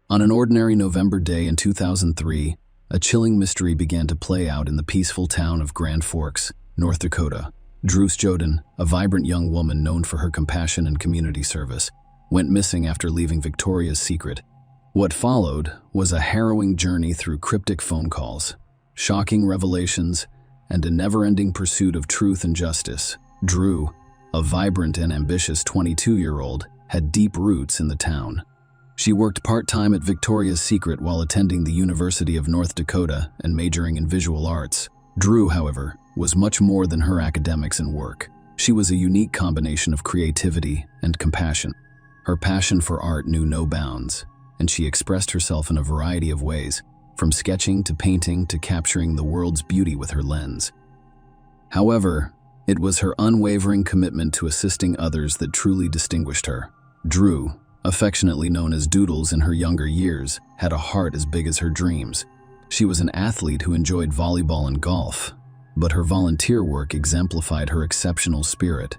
On an ordinary November day in 2003, a chilling mystery began to play out in the peaceful town of Grand Forks, North Dakota. Drew Joden, a vibrant young woman known for her compassion and community service, went missing after leaving Victoria's Secret. What followed was a harrowing journey through cryptic phone calls, shocking revelations, and a never-ending pursuit of truth and justice. Drew, a vibrant and ambitious 22-year-old, had deep roots in the town. She worked part-time at Victoria's Secret while attending the University of North Dakota and majoring in visual arts. Drew, however, was much more than her academics and work. She was a unique combination of creativity and compassion. Her passion for art knew no bounds, and she expressed herself in a variety of ways, from sketching to painting to capturing the world's beauty with her lens. However, it was her unwavering commitment to assisting others that truly distinguished her. Drew, affectionately known as Doodles in her younger years, had a heart as big as her dreams. She was an athlete who enjoyed volleyball and golf, but her volunteer work exemplified her exceptional spirit.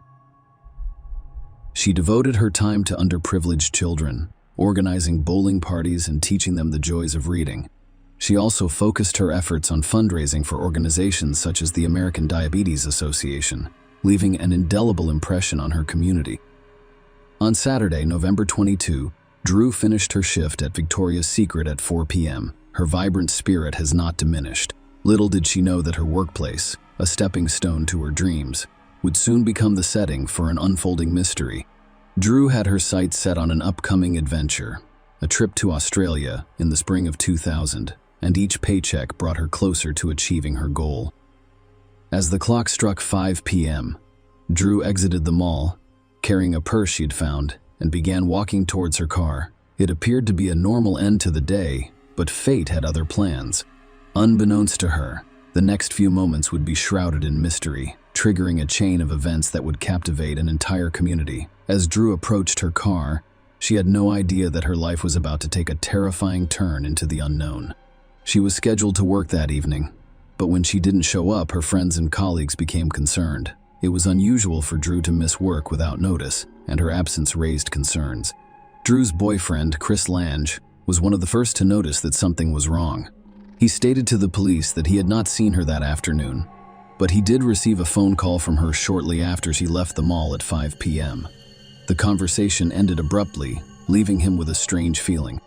She devoted her time to underprivileged children, organizing bowling parties and teaching them the joys of reading. She also focused her efforts on fundraising for organizations such as the American Diabetes Association, leaving an indelible impression on her community. On Saturday, November 22, Drew finished her shift at Victoria's Secret at 4 p.m. Her vibrant spirit has not diminished. Little did she know that her workplace, a stepping stone to her dreams, would soon become the setting for an unfolding mystery. Drew had her sights set on an upcoming adventure, a trip to Australia in the spring of 2000, and each paycheck brought her closer to achieving her goal. As the clock struck 5 p.m., Drew exited the mall, carrying a purse she'd found, and began walking towards her car. It appeared to be a normal end to the day, but fate had other plans. Unbeknownst to her, the next few moments would be shrouded in mystery, triggering a chain of events that would captivate an entire community. As Drew approached her car, she had no idea that her life was about to take a terrifying turn into the unknown. She was scheduled to work that evening, but when she didn't show up, her friends and colleagues became concerned. It was unusual for Drew to miss work without notice, and her absence raised concerns. Drew's boyfriend, Chris Lange, was one of the first to notice that something was wrong. He stated to the police that he had not seen her that afternoon, but he did receive a phone call from her shortly after she left the mall at 5 p.m. The conversation ended abruptly, leaving him with a strange feeling.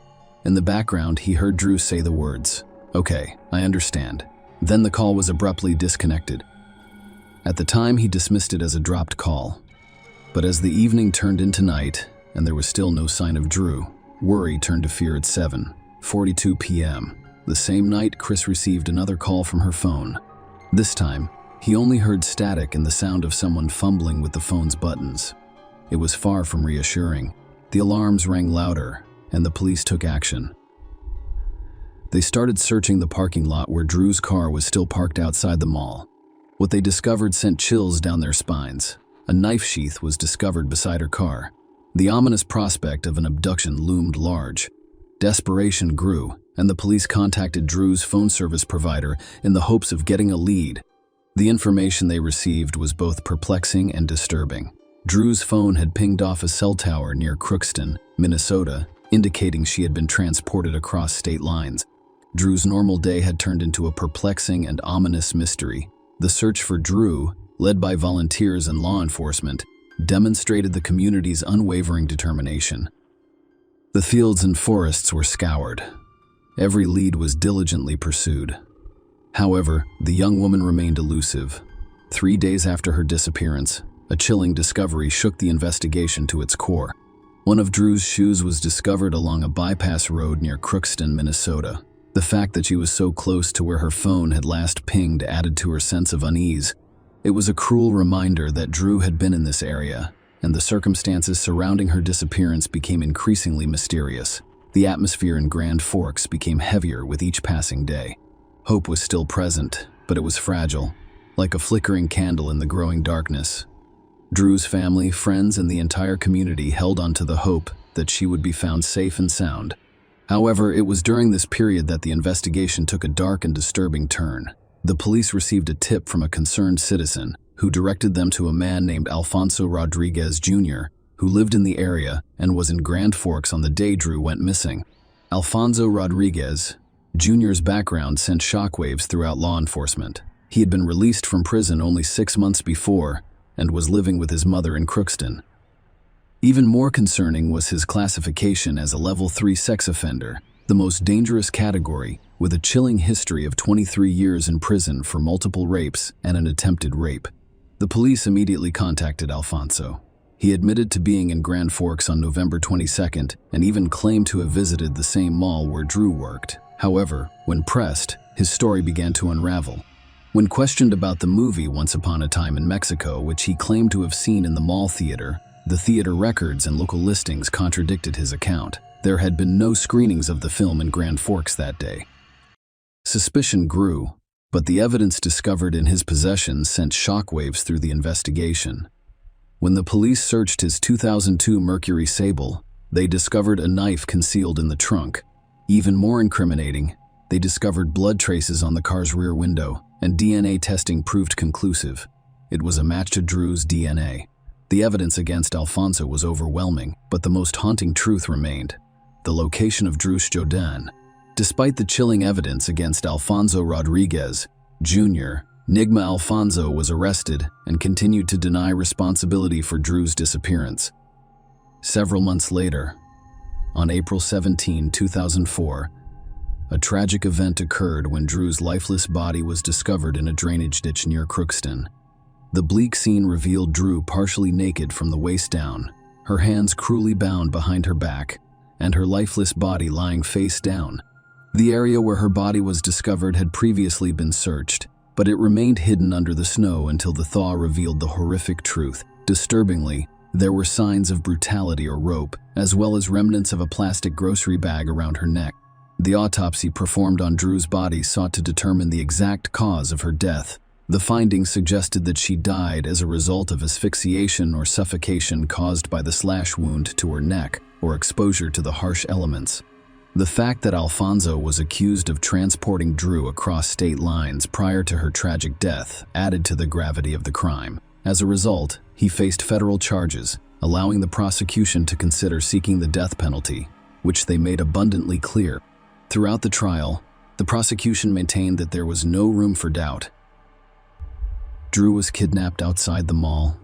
In the background, he heard Drew say the words, "Okay, I understand." Then the call was abruptly disconnected. At the time, he dismissed it as a dropped call. But as the evening turned into night, and there was still no sign of Drew, worry turned to fear at 7:42 p.m. The same night, Chris received another call from her phone. This time, he only heard static and the sound of someone fumbling with the phone's buttons. It was far from reassuring. The alarms rang louder, and the police took action. They started searching the parking lot where Drew's car was still parked outside the mall. What they discovered sent chills down their spines. A knife sheath was discovered beside her car. The ominous prospect of an abduction loomed large. Desperation grew, and the police contacted Drew's phone service provider in the hopes of getting a lead. The information they received was both perplexing and disturbing. Drew's phone had pinged off a cell tower near Crookston, Minnesota, indicating she had been transported across state lines. Drew's normal day had turned into a perplexing and ominous mystery. The search for Drew, led by volunteers and law enforcement, demonstrated the community's unwavering determination. The fields and forests were scoured. Every lead was diligently pursued. However, the young woman remained elusive. 3 days after her disappearance, a chilling discovery shook the investigation to its core. One of Drew's shoes was discovered along a bypass road near Crookston, Minnesota. The fact that she was so close to where her phone had last pinged added to her sense of unease. It was a cruel reminder that Drew had been in this area, and the circumstances surrounding her disappearance became increasingly mysterious. The atmosphere in Grand Forks became heavier with each passing day. Hope was still present, but it was fragile, like a flickering candle in the growing darkness. Drew's family, friends, and the entire community held on to the hope that she would be found safe and sound. However, it was during this period that the investigation took a dark and disturbing turn. The police received a tip from a concerned citizen who directed them to a man named Alfonso Rodriguez Jr., who lived in the area and was in Grand Forks on the day Drew went missing. Alfonso Rodriguez Jr.'s background sent shockwaves throughout law enforcement. He had been released from prison only 6 months before and was living with his mother in Crookston. Even more concerning was his classification as a Level 3 sex offender, the most dangerous category, with a chilling history of 23 years in prison for multiple rapes and an attempted rape. The police immediately contacted Alfonso. He admitted to being in Grand Forks on November 22nd and even claimed to have visited the same mall where Drew worked. However, when pressed, his story began to unravel. When questioned about the movie Once Upon a Time in Mexico, which he claimed to have seen in the mall theater, the theater records and local listings contradicted his account. There had been no screenings of the film in Grand Forks that day. Suspicion grew, but the evidence discovered in his possession sent shockwaves through the investigation. When the police searched his 2002 Mercury Sable, they discovered a knife concealed in the trunk. Even more incriminating, they discovered blood traces on the car's rear window, and DNA testing proved conclusive. It was a match to Drew's DNA. The evidence against Alfonso was overwhelming, but the most haunting truth remained: the location of Drew Stjodan. Despite the chilling evidence against Alfonso Rodriguez Jr., Nigma Alfonso was arrested and continued to deny responsibility for Drew's disappearance. Several months later, on April 17, 2004, a tragic event occurred when Drew's lifeless body was discovered in a drainage ditch near Crookston. The bleak scene revealed Drew partially naked from the waist down, her hands cruelly bound behind her back, and her lifeless body lying face down. The area where her body was discovered had previously been searched, but it remained hidden under the snow until the thaw revealed the horrific truth. Disturbingly, there were signs of brutality or rope, as well as remnants of a plastic grocery bag around her neck. The autopsy performed on Drew's body sought to determine the exact cause of her death. The findings suggested that she died as a result of asphyxiation or suffocation caused by the slash wound to her neck or exposure to the harsh elements. The fact that Alfonso was accused of transporting Drew across state lines prior to her tragic death added to the gravity of the crime. As a result, he faced federal charges, allowing the prosecution to consider seeking the death penalty, which they made abundantly clear. Throughout the trial, the prosecution maintained that there was no room for doubt. Drew was kidnapped outside the mall,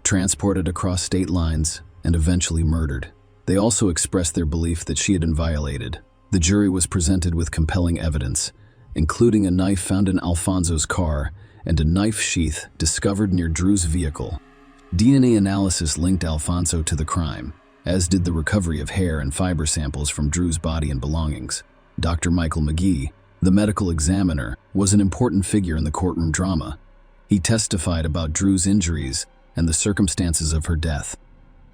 transported across state lines, and eventually murdered. They also expressed their belief that she had been violated. The jury was presented with compelling evidence, including a knife found in Alfonso's car and a knife sheath discovered near Drew's vehicle. DNA analysis linked Alfonso to the crime, as did the recovery of hair and fiber samples from Drew's body and belongings. Dr. Michael McGee, the medical examiner, was an important figure in the courtroom drama. He testified about Drew's injuries and the circumstances of her death.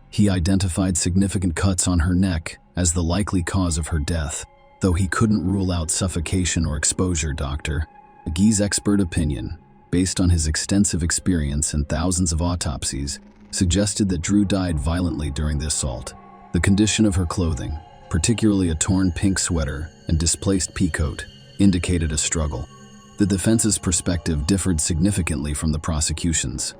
He identified significant cuts on her neck as the likely cause of her death, though he couldn't rule out suffocation or exposure. Dr. McGee's expert opinion, based on his extensive experience and thousands of autopsies, suggested that Drew died violently during the assault. The condition of her clothing, particularly a torn pink sweater and displaced peacoat, indicated a struggle. The defense's perspective differed significantly from the prosecution's.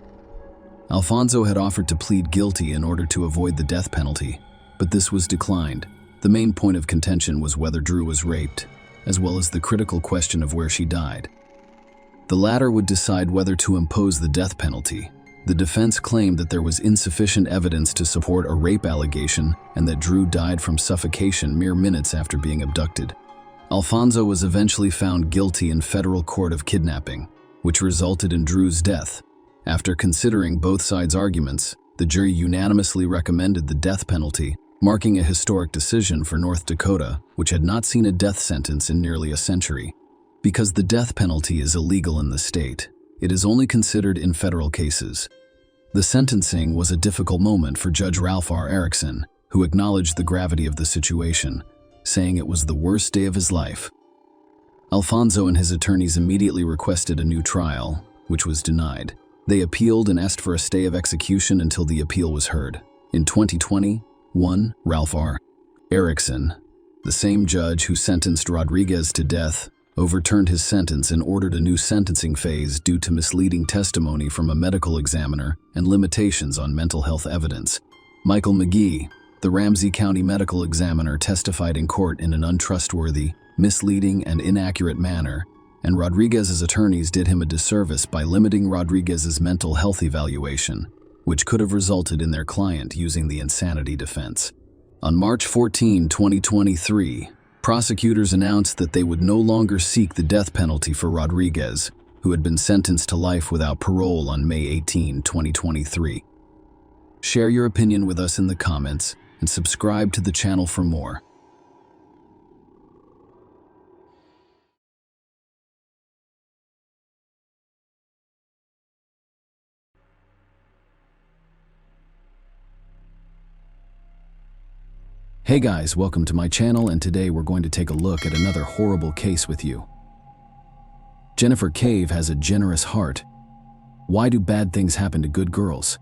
Alfonso had offered to plead guilty in order to avoid the death penalty, but this was declined. The main point of contention was whether Drew was raped, as well as the critical question of where she died. The latter would decide whether to impose the death penalty. The defense claimed that there was insufficient evidence to support a rape allegation and that Drew died from suffocation mere minutes after being abducted. Alfonso was eventually found guilty in federal court of kidnapping, which resulted in Drew's death. After considering both sides' arguments, the jury unanimously recommended the death penalty, marking a historic decision for North Dakota, which had not seen a death sentence in nearly a century. Because the death penalty is illegal in the state, it is only considered in federal cases. The sentencing was a difficult moment for Judge Ralph R. Erickson, who acknowledged the gravity of the situation, saying it was the worst day of his life. Alfonso and his attorneys immediately requested a new trial, which was denied. They appealed and asked for a stay of execution until the appeal was heard. In 2021, Ralph R. Erickson, the same judge who sentenced Rodriguez to death, overturned his sentence and ordered a new sentencing phase due to misleading testimony from a medical examiner and limitations on mental health evidence. Michael McGee, the Ramsey County medical examiner, testified in court in an untrustworthy, misleading, and inaccurate manner, and Rodriguez's attorneys did him a disservice by limiting Rodriguez's mental health evaluation, which could have resulted in their client using the insanity defense. On March 14, 2023, prosecutors announced that they would no longer seek the death penalty for Rodriguez, who had been sentenced to life without parole on May 18, 2023. Share your opinion with us in the comments and subscribe to the channel for more. Hey guys, welcome to my channel, and today we're going to take a look at another horrible case with you. Jennifer Cave has a generous heart. Why do bad things happen to good girls?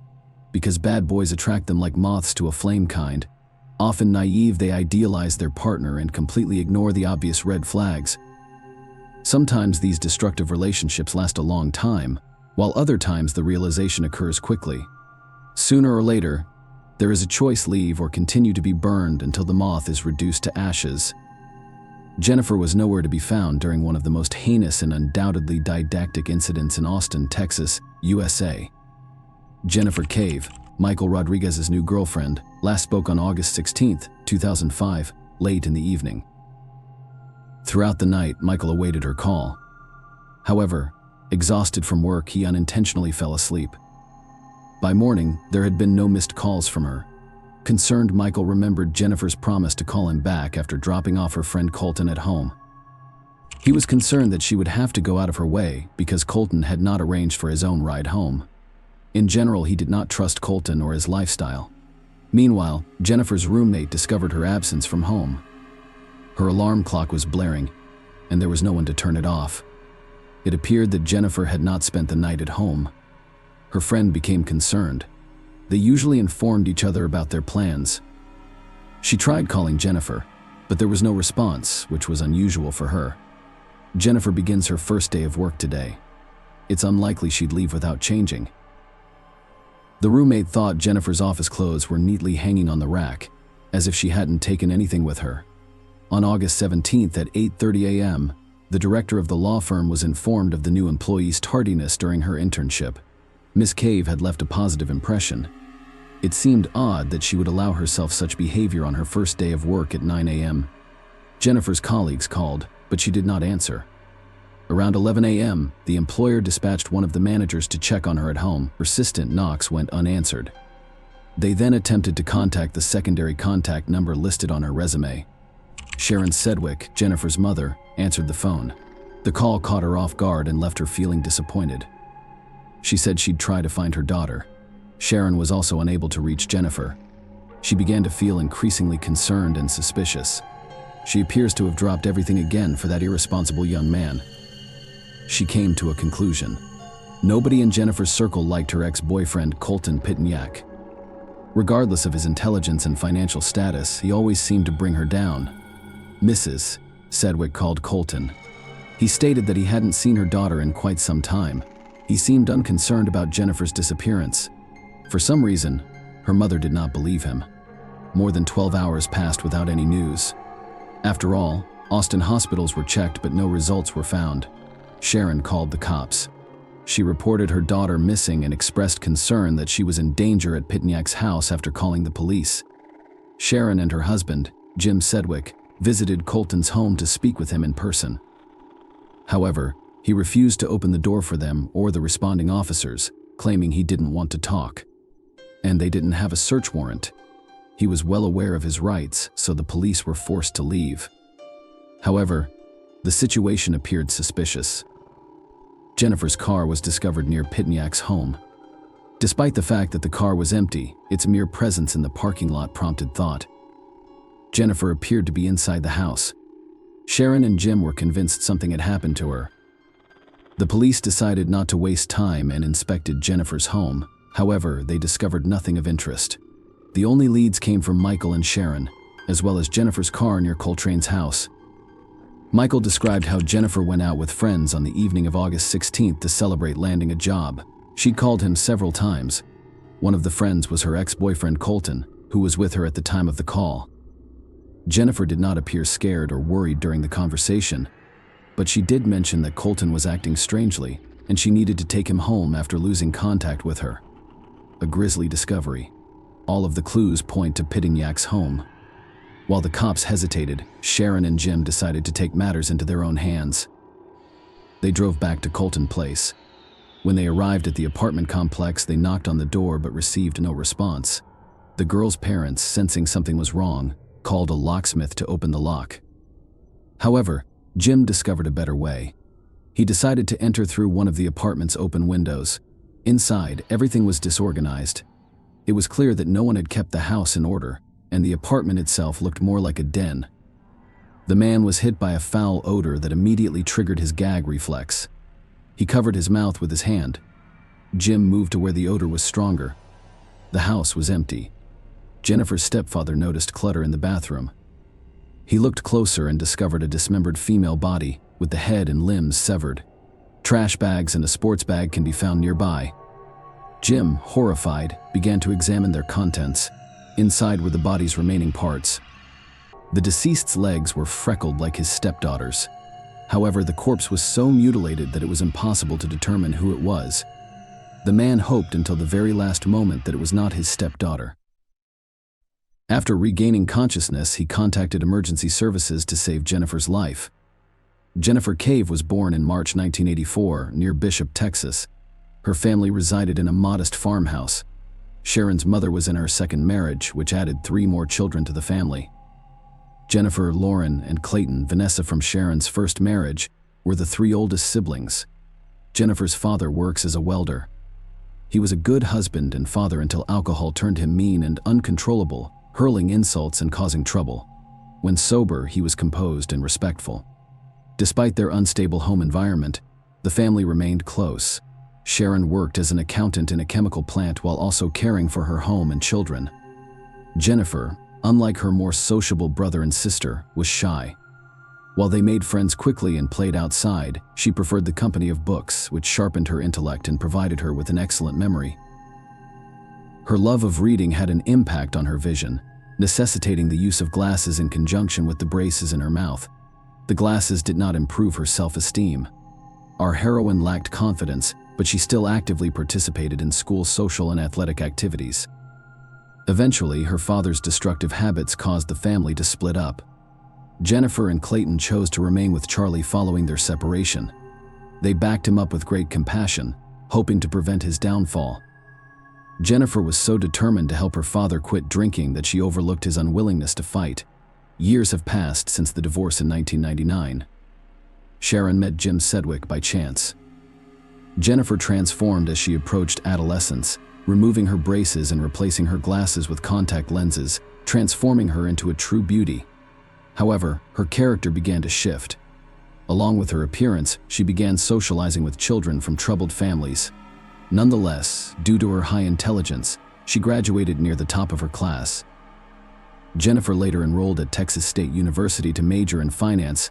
Because bad boys attract them like moths to a flame kind. Often naive, they idealize their partner and completely ignore the obvious red flags. Sometimes these destructive relationships last a long time, while other times the realization occurs quickly. Sooner or later, there is a choice: leave or continue to be burned until the moth is reduced to ashes. Jennifer was nowhere to be found during one of the most heinous and undoubtedly didactic incidents in Austin, Texas, USA. Jennifer Cave, Michael Rodriguez's new girlfriend, last spoke on August 16, 2005, late in the evening. Throughout the night, Michael awaited her call. However, exhausted from work, he unintentionally fell asleep. By morning, there had been no missed calls from her. Concerned, Michael remembered Jennifer's promise to call him back after dropping off her friend Colton at home. He was concerned that she would have to go out of her way because Colton had not arranged for his own ride home. In general, he did not trust Colton or his lifestyle. Meanwhile, Jennifer's roommate discovered her absence from home. Her alarm clock was blaring, and there was no one to turn it off. It appeared that Jennifer had not spent the night at home. Her friend became concerned. They usually informed each other about their plans. She tried calling Jennifer, but there was no response, which was unusual for her. Jennifer begins her first day of work today. It's unlikely she'd leave without changing. The roommate thought Jennifer's office clothes were neatly hanging on the rack, as if she hadn't taken anything with her. On August 17th at 8:30 a.m., the director of the law firm was informed of the new employee's tardiness during her internship. Miss Cave had left a positive impression. It seemed odd that she would allow herself such behavior on her first day of work at 9 a.m. Jennifer's colleagues called, but she did not answer. Around 11 a.m., the employer dispatched one of the managers to check on her at home. Persistent knocks went unanswered. They then attempted to contact the secondary contact number listed on her resume. Sharon Sedgwick, Jennifer's mother, answered the phone. The call caught her off guard and left her feeling disappointed. She said she'd try to find her daughter. Sharon was also unable to reach Jennifer. She began to feel increasingly concerned and suspicious. She appears to have dropped everything again for that irresponsible young man. She came to a conclusion. Nobody in Jennifer's circle liked her ex-boyfriend, Colton Pitniak. Regardless of his intelligence and financial status, he always seemed to bring her down. Mrs. Sedgwick called Colton. He stated that he hadn't seen her daughter in quite some time. He seemed unconcerned about Jennifer's disappearance. For some reason, her mother did not believe him. More than 12 hours passed without any news. After all, Austin hospitals were checked but no results were found. Sharon called the cops. She reported her daughter missing and expressed concern that she was in danger at Pitniak's house after calling the police. Sharon and her husband, Jim Sedgwick, visited Colton's home to speak with him in person. However, he refused to open the door for them or the responding officers, claiming he didn't want to talk. And they didn't have a search warrant. He was well aware of his rights, so the police were forced to leave. However, the situation appeared suspicious. Jennifer's car was discovered near Pitniak's home. Despite the fact that the car was empty, its mere presence in the parking lot prompted thought. Jennifer appeared to be inside the house. Sharon and Jim were convinced something had happened to her. The police decided not to waste time and inspected Jennifer's home. However, they discovered nothing of interest. The only leads came from Michael and Sharon, as well as Jennifer's car near Coltrane's house. Michael described how Jennifer went out with friends on the evening of August 16th to celebrate landing a job. She'd called him several times. One of the friends was her ex-boyfriend Colton, who was with her at the time of the call. Jennifer did not appear scared or worried during the conversation, but she did mention that Colton was acting strangely and she needed to take him home after losing contact with her. A grisly discovery. All of the clues point to Pitniak's home. While the cops hesitated, Sharon and Jim decided to take matters into their own hands. They drove back to Colton Place. When they arrived at the apartment complex, they knocked on the door but received no response. The girl's parents, sensing something was wrong, called a locksmith to open the lock. However, Jim discovered a better way. He decided to enter through one of the apartment's open windows. Inside, everything was disorganized. It was clear that no one had kept the house in order, and the apartment itself looked more like a den. The man was hit by a foul odor that immediately triggered his gag reflex. He covered his mouth with his hand. Jim moved to where the odor was stronger. The house was empty. Jennifer's stepfather noticed clutter in the bathroom. He looked closer and discovered a dismembered female body with the head and limbs severed. Trash bags and a sports bag can be found nearby. Jim, horrified, began to examine their contents. Inside were the body's remaining parts. The deceased's legs were freckled like his stepdaughter's. However, the corpse was so mutilated that it was impossible to determine who it was. The man hoped until the very last moment that it was not his stepdaughter. After regaining consciousness, he contacted emergency services to save Jennifer's life. Jennifer Cave was born in March 1984 near Bishop, Texas. Her family resided in a modest farmhouse. Sharon's mother was in her second marriage, which added 3 more children to the family. Jennifer, Lauren, and Clayton, Vanessa from Sharon's first marriage, were the 3 oldest siblings. Jennifer's father works as a welder. He was a good husband and father until alcohol turned him mean and uncontrollable, hurling insults and causing trouble. When sober, he was composed and respectful. Despite their unstable home environment, the family remained close. Sharon worked as an accountant in a chemical plant while also caring for her home and children. Jennifer, unlike her more sociable brother and sister, was shy. While they made friends quickly and played outside, she preferred the company of books, which sharpened her intellect and provided her with an excellent memory. Her love of reading had an impact on her vision, necessitating the use of glasses in conjunction with the braces in her mouth. The glasses did not improve her self-esteem. Our heroine lacked confidence, but she still actively participated in school social and athletic activities. Eventually, her father's destructive habits caused the family to split up. Jennifer and Clayton chose to remain with Charlie following their separation. They backed him up with great compassion, hoping to prevent his downfall. Jennifer was so determined to help her father quit drinking that she overlooked his unwillingness to fight. Years have passed since the divorce in 1999. Sharon met Jim Sedgwick by chance. Jennifer transformed as she approached adolescence, removing her braces and replacing her glasses with contact lenses, transforming her into a true beauty. However, her character began to shift. Along with her appearance, she began socializing with children from troubled families. Nonetheless, due to her high intelligence, she graduated near the top of her class. Jennifer later enrolled at Texas State University to major in finance,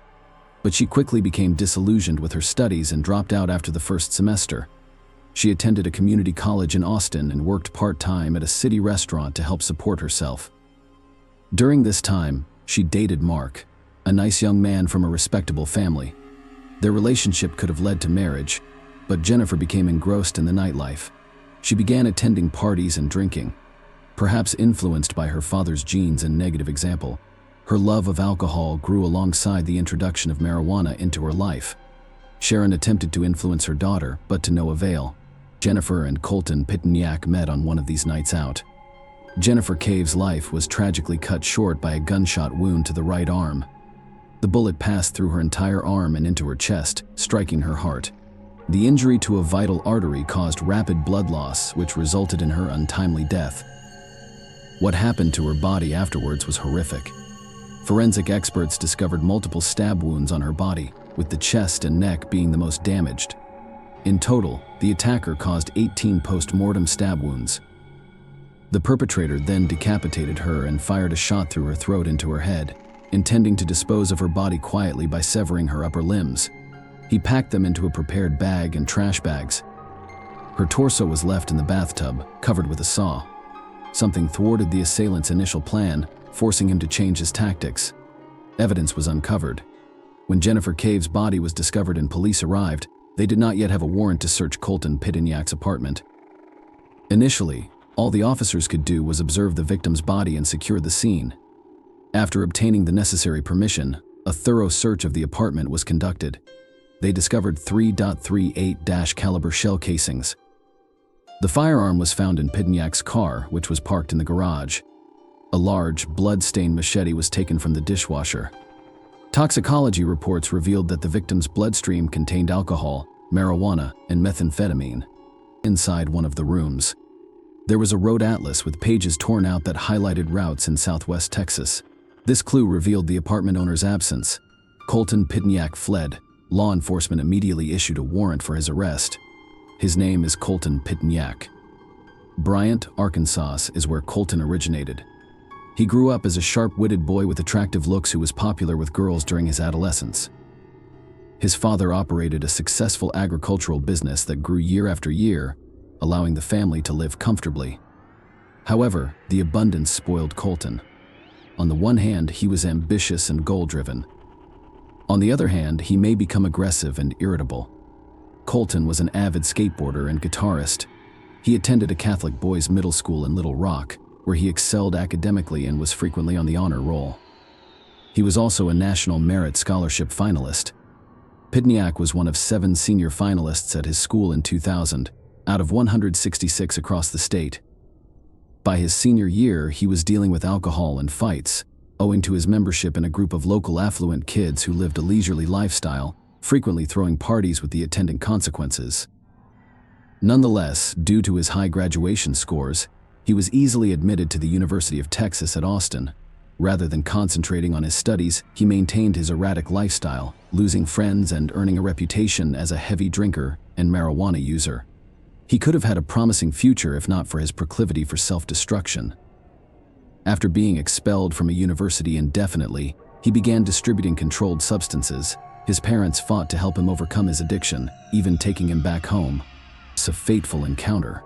but she quickly became disillusioned with her studies and dropped out after the first semester. She attended a community college in Austin and worked part-time at a city restaurant to help support herself. During this time, she dated Mark, a nice young man from a respectable family. Their relationship could have led to marriage, but Jennifer became engrossed in the nightlife. She began attending parties and drinking. Perhaps influenced by her father's genes and negative example, her love of alcohol grew alongside the introduction of marijuana into her life. Sharon attempted to influence her daughter, but to no avail. Jennifer and Colton Pitiniak met on one of these nights out. Jennifer Cave's life was tragically cut short by a gunshot wound to the right arm. The bullet passed through her entire arm and into her chest, striking her heart. The injury to a vital artery caused rapid blood loss, which resulted in her untimely death. What happened to her body afterwards was horrific. Forensic experts discovered multiple stab wounds on her body, with the chest and neck being the most damaged. In total, the attacker caused 18 post-mortem stab wounds. The perpetrator then decapitated her and fired a shot through her throat into her head, intending to dispose of her body quietly by severing her upper limbs. He packed them into a prepared bag and trash bags. Her torso was left in the bathtub, covered with a saw. Something thwarted the assailant's initial plan, forcing him to change his tactics. Evidence was uncovered. When Jennifer Cave's body was discovered and police arrived, they did not yet have a warrant to search Colton Pitiniak's apartment. Initially, all the officers could do was observe the victim's body and secure the scene. After obtaining the necessary permission, a thorough search of the apartment was conducted. They discovered 3.38 caliber shell casings. The firearm was found in Pitiniak's car, which was parked in the garage. A large, blood-stained machete was taken from the dishwasher. Toxicology reports revealed that the victim's bloodstream contained alcohol, marijuana, and methamphetamine. Inside one of the rooms, there was a road atlas with pages torn out that highlighted routes in southwest Texas. This clue revealed the apartment owner's absence. Colton Pitiniak fled. Law enforcement immediately issued a warrant for his arrest. His name is Colton Pitiniak. Bryant, Arkansas is where Colton originated. He grew up as a sharp-witted boy with attractive looks who was popular with girls during his adolescence. His father operated a successful agricultural business that grew year after year, allowing the family to live comfortably. However, the abundance spoiled Colton. On the one hand, he was ambitious and goal-driven. On the other hand, he may become aggressive and irritable. Colton was an avid skateboarder and guitarist. He attended a Catholic boys' middle school in Little Rock, where he excelled academically and was frequently on the honor roll. He was also a National Merit Scholarship finalist. Pitiniak was one of 7 senior finalists at his school in 2000, out of 166 across the state. By his senior year, he was dealing with alcohol and fights, owing to his membership in a group of local affluent kids who lived a leisurely lifestyle, frequently throwing parties with the attendant consequences. Nonetheless, due to his high graduation scores, he was easily admitted to the University of Texas at Austin. Rather than concentrating on his studies, he maintained his erratic lifestyle, losing friends and earning a reputation as a heavy drinker and marijuana user. He could have had a promising future if not for his proclivity for self-destruction. After being expelled from a university indefinitely, he began distributing controlled substances. His parents fought to help him overcome his addiction, even taking him back home. It's a fateful encounter.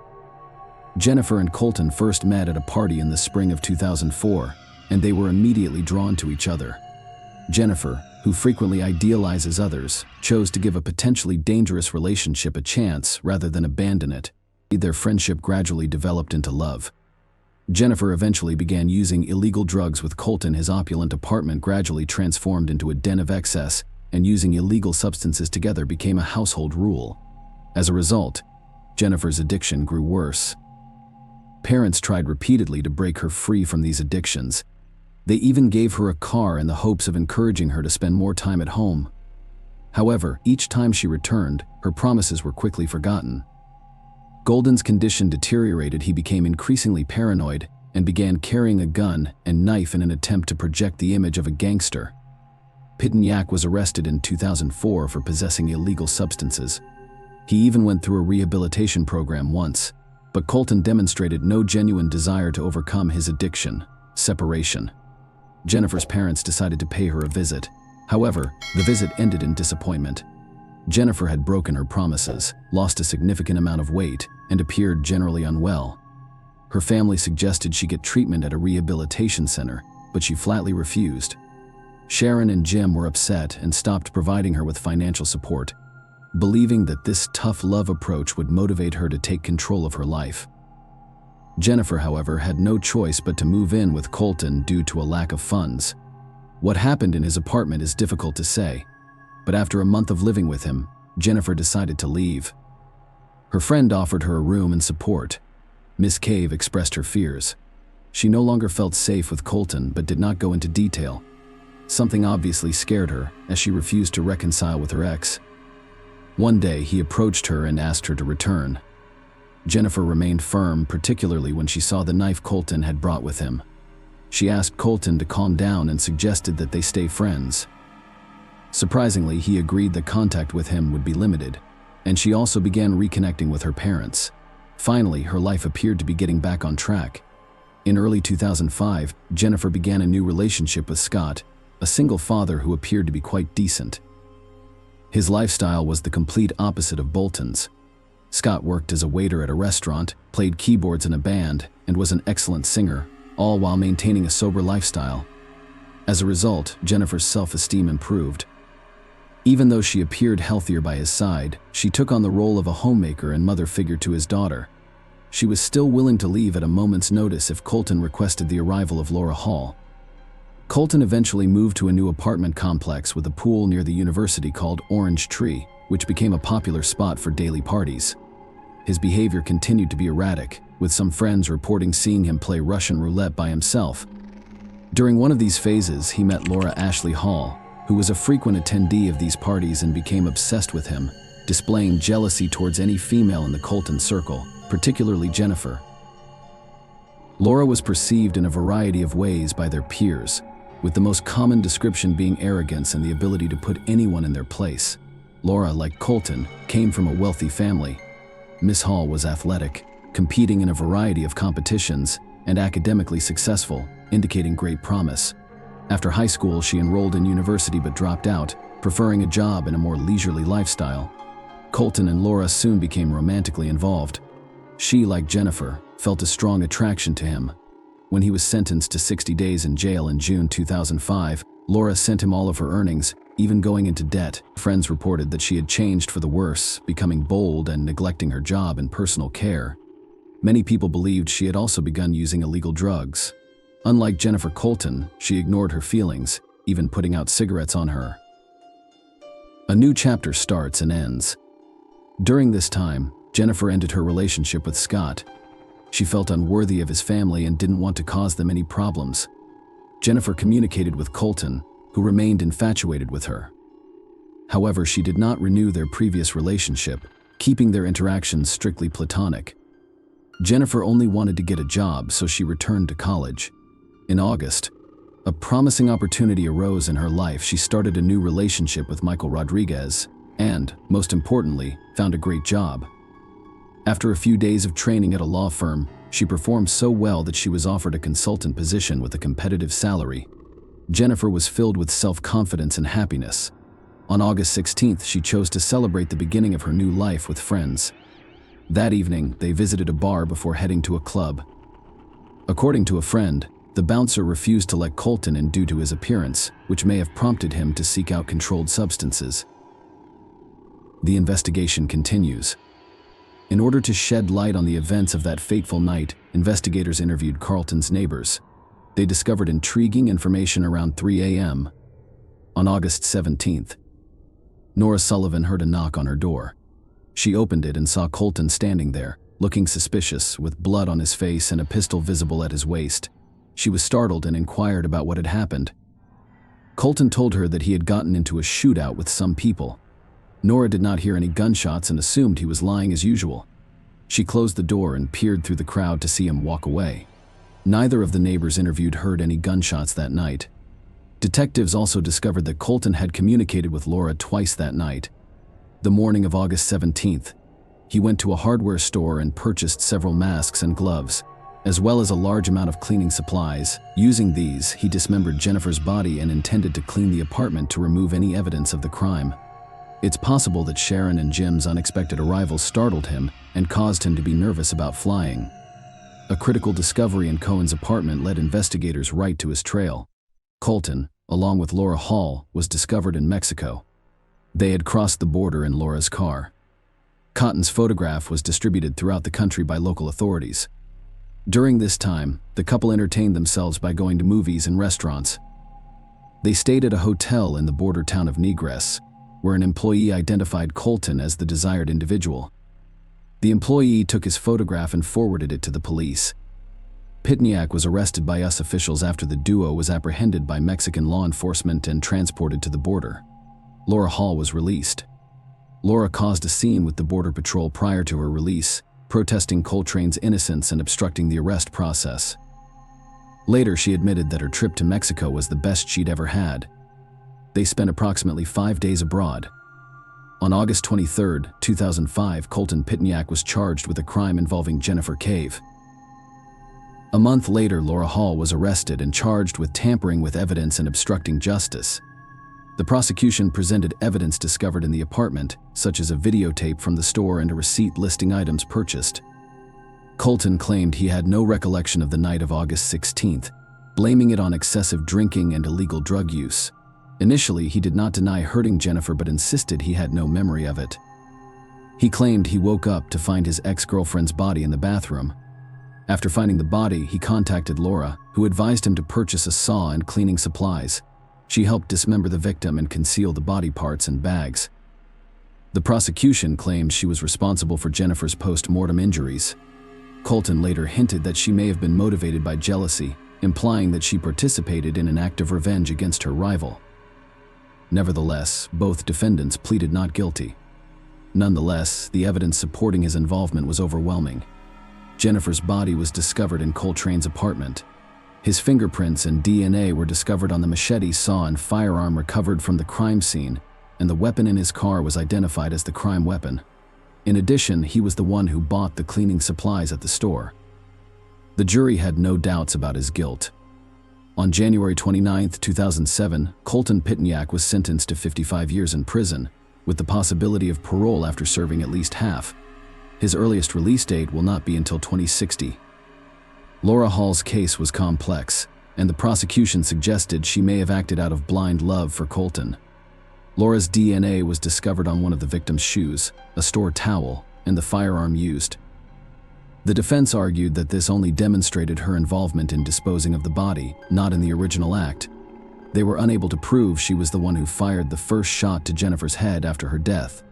Jennifer and Colton first met at a party in the spring of 2004, and they were immediately drawn to each other. Jennifer, who frequently idealizes others, chose to give a potentially dangerous relationship a chance rather than abandon it. Their friendship gradually developed into love. Jennifer eventually began using illegal drugs with Colton. His opulent apartment gradually transformed into a den of excess, and using illegal substances together became a household rule. As a result, Jennifer's addiction grew worse. Parents tried repeatedly to break her free from these addictions. They even gave her a car in the hopes of encouraging her to spend more time at home. However, each time she returned, her promises were quickly forgotten. Golden's condition deteriorated. He became increasingly paranoid and began carrying a gun and knife in an attempt to project the image of a gangster. Pittignac was arrested in 2004 for possessing illegal substances. He even went through a rehabilitation program once, but Colton demonstrated no genuine desire to overcome his addiction. Separation. Jennifer's parents decided to pay her a visit. However, the visit ended in disappointment. Jennifer had broken her promises, lost a significant amount of weight, and appeared generally unwell. Her family suggested she get treatment at a rehabilitation center, but she flatly refused. Sharon and Jim were upset and stopped providing her with financial support, believing that this tough love approach would motivate her to take control of her life. Jennifer, however, had no choice but to move in with Colton due to a lack of funds. What happened in his apartment is difficult to say, but after a month of living with him, Jennifer decided to leave. Her friend offered her a room and support. Miss Cave expressed her fears. She no longer felt safe with Colton but did not go into detail. Something obviously scared her, as she refused to reconcile with her ex. One day, he approached her and asked her to return. Jennifer remained firm, particularly when she saw the knife Colton had brought with him. She asked Colton to calm down and suggested that they stay friends. Surprisingly, he agreed that contact with him would be limited, and she also began reconnecting with her parents. Finally, her life appeared to be getting back on track. In early 2005, Jennifer began a new relationship with Scott, a single father who appeared to be quite decent. His lifestyle was the complete opposite of Bolton's. Scott worked as a waiter at a restaurant, played keyboards in a band, and was an excellent singer, all while maintaining a sober lifestyle. As a result, Jennifer's self-esteem improved. Even though she appeared healthier by his side, she took on the role of a homemaker and mother figure to his daughter. She was still willing to leave at a moment's notice if Colton requested the arrival of Laura Hall. Colton eventually moved to a new apartment complex with a pool near the university called Orange Tree, which became a popular spot for daily parties. His behavior continued to be erratic, with some friends reporting seeing him play Russian roulette by himself. During one of these phases, he met Laura Ashley Hall, who was a frequent attendee of these parties and became obsessed with him, displaying jealousy towards any female in the Colton circle, particularly Jennifer. Laura was perceived in a variety of ways by their peers, with the most common description being arrogance and the ability to put anyone in their place. Laura, like Colton, came from a wealthy family. Miss Hall was athletic, competing in a variety of competitions, and academically successful, indicating great promise. After high school, she enrolled in university but dropped out, preferring a job in a more leisurely lifestyle. Colton and Laura soon became romantically involved. She, like Jennifer, felt a strong attraction to him. When he was sentenced to 60 days in jail in June 2005, Laura sent him all of her earnings, even going into debt. Friends reported that she had changed for the worse, becoming bold and neglecting her job and personal care. Many people believed she had also begun using illegal drugs. Unlike Jennifer Colton, she ignored her feelings, even putting out cigarettes on her. A new chapter starts and ends. During this time, Jennifer ended her relationship with Scott. She felt unworthy of his family and didn't want to cause them any problems. Jennifer communicated with Colton, who remained infatuated with her. However, she did not renew their previous relationship, keeping their interactions strictly platonic. Jennifer only wanted to get a job, so she returned to college. In August, a promising opportunity arose in her life. She started a new relationship with Michael Rodriguez and, most importantly, found a great job. After a few days of training at a law firm, she performed so well that she was offered a consultant position with a competitive salary. Jennifer was filled with self-confidence and happiness. On August 16th, she chose to celebrate the beginning of her new life with friends. That evening, they visited a bar before heading to a club. According to a friend, the bouncer refused to let Colton in due to his appearance, which may have prompted him to seek out controlled substances. The investigation continues. In order to shed light on the events of that fateful night, investigators interviewed Carlton's neighbors. They discovered intriguing information around 3 a.m. on August 17th. Nora Sullivan heard a knock on her door. She opened it and saw Colton standing there, looking suspicious, with blood on his face and a pistol visible at his waist. She was startled and inquired about what had happened. Colton told her that he had gotten into a shootout with some people. Nora did not hear any gunshots and assumed he was lying as usual. She closed the door and peered through the crowd to see him walk away. Neither of the neighbors interviewed heard any gunshots that night. Detectives also discovered that Colton had communicated with Laura twice that night. The morning of August 17th, he went to a hardware store and purchased several masks and gloves, as well as a large amount of cleaning supplies. Using these, he dismembered Jennifer's body and intended to clean the apartment to remove any evidence of the crime. It's possible that Sharon and Jim's unexpected arrival startled him and caused him to be nervous about flying. A critical discovery in Cohen's apartment led investigators right to his trail. Colton, along with Laura Hall, was discovered in Mexico. They had crossed the border in Laura's car. Cotton's photograph was distributed throughout the country by local authorities. During this time, the couple entertained themselves by going to movies and restaurants. They stayed at a hotel in the border town of Negres, where an employee identified Colton as the desired individual. The employee took his photograph and forwarded it to the police. Pitniak was arrested by US officials after the duo was apprehended by Mexican law enforcement and transported to the border. Laura Hall was released. Laura caused a scene with the Border Patrol prior to her release, protesting Coltrane's innocence and obstructing the arrest process. Later, she admitted that her trip to Mexico was the best she'd ever had. They spent approximately 5 days abroad. On August 23, 2005, Colton Pitniak was charged with a crime involving Jennifer Cave. A month later, Laura Hall was arrested and charged with tampering with evidence and obstructing justice. The prosecution presented evidence discovered in the apartment, such as a videotape from the store and a receipt listing items purchased. Colton claimed he had no recollection of the night of August 16th, blaming it on excessive drinking and illegal drug use. Initially, he did not deny hurting Jennifer but insisted he had no memory of it. He claimed he woke up to find his ex-girlfriend's body in the bathroom. After finding the body, he contacted Laura, who advised him to purchase a saw and cleaning supplies. She helped dismember the victim and conceal the body parts in bags. The prosecution claimed she was responsible for Jennifer's post-mortem injuries. Colton later hinted that she may have been motivated by jealousy, implying that she participated in an act of revenge against her rival. Nevertheless, both defendants pleaded not guilty. Nonetheless, the evidence supporting his involvement was overwhelming. Jennifer's body was discovered in Coltrane's apartment. His fingerprints and DNA were discovered on the machete, saw, and firearm recovered from the crime scene, and the weapon in his car was identified as the crime weapon. In addition, he was the one who bought the cleaning supplies at the store. The jury had no doubts about his guilt. On January 29, 2007, Colton Pitniak was sentenced to 55 years in prison, with the possibility of parole after serving at least half. His earliest release date will not be until 2060. Laura Hall's case was complex, and the prosecution suggested she may have acted out of blind love for Colton. Laura's DNA was discovered on one of the victim's shoes, a store towel, and the firearm used. The defense argued that this only demonstrated her involvement in disposing of the body, not in the original act. They were unable to prove she was the one who fired the first shot to Jennifer's head after her death.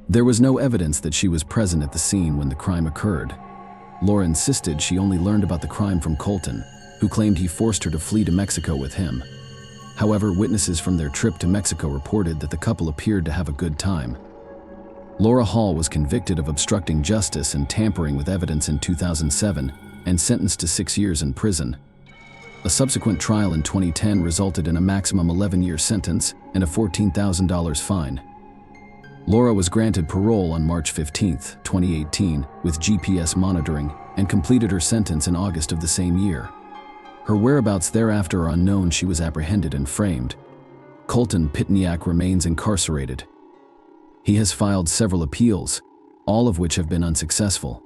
There was no evidence that she was present at the scene when the crime occurred. Laura insisted she only learned about the crime from Colton, who claimed he forced her to flee to Mexico with him. However, witnesses from their trip to Mexico reported that the couple appeared to have a good time. Laura Hall was convicted of obstructing justice and tampering with evidence in 2007 and sentenced to 6 years in prison. A subsequent trial in 2010 resulted in a maximum 11-year sentence and a $14,000 fine. Laura was granted parole on March 15, 2018, with GPS monitoring, and completed her sentence in August of the same year. Her whereabouts thereafter are unknown. She was apprehended and framed. Colton Pitniak remains incarcerated. He has filed several appeals, all of which have been unsuccessful.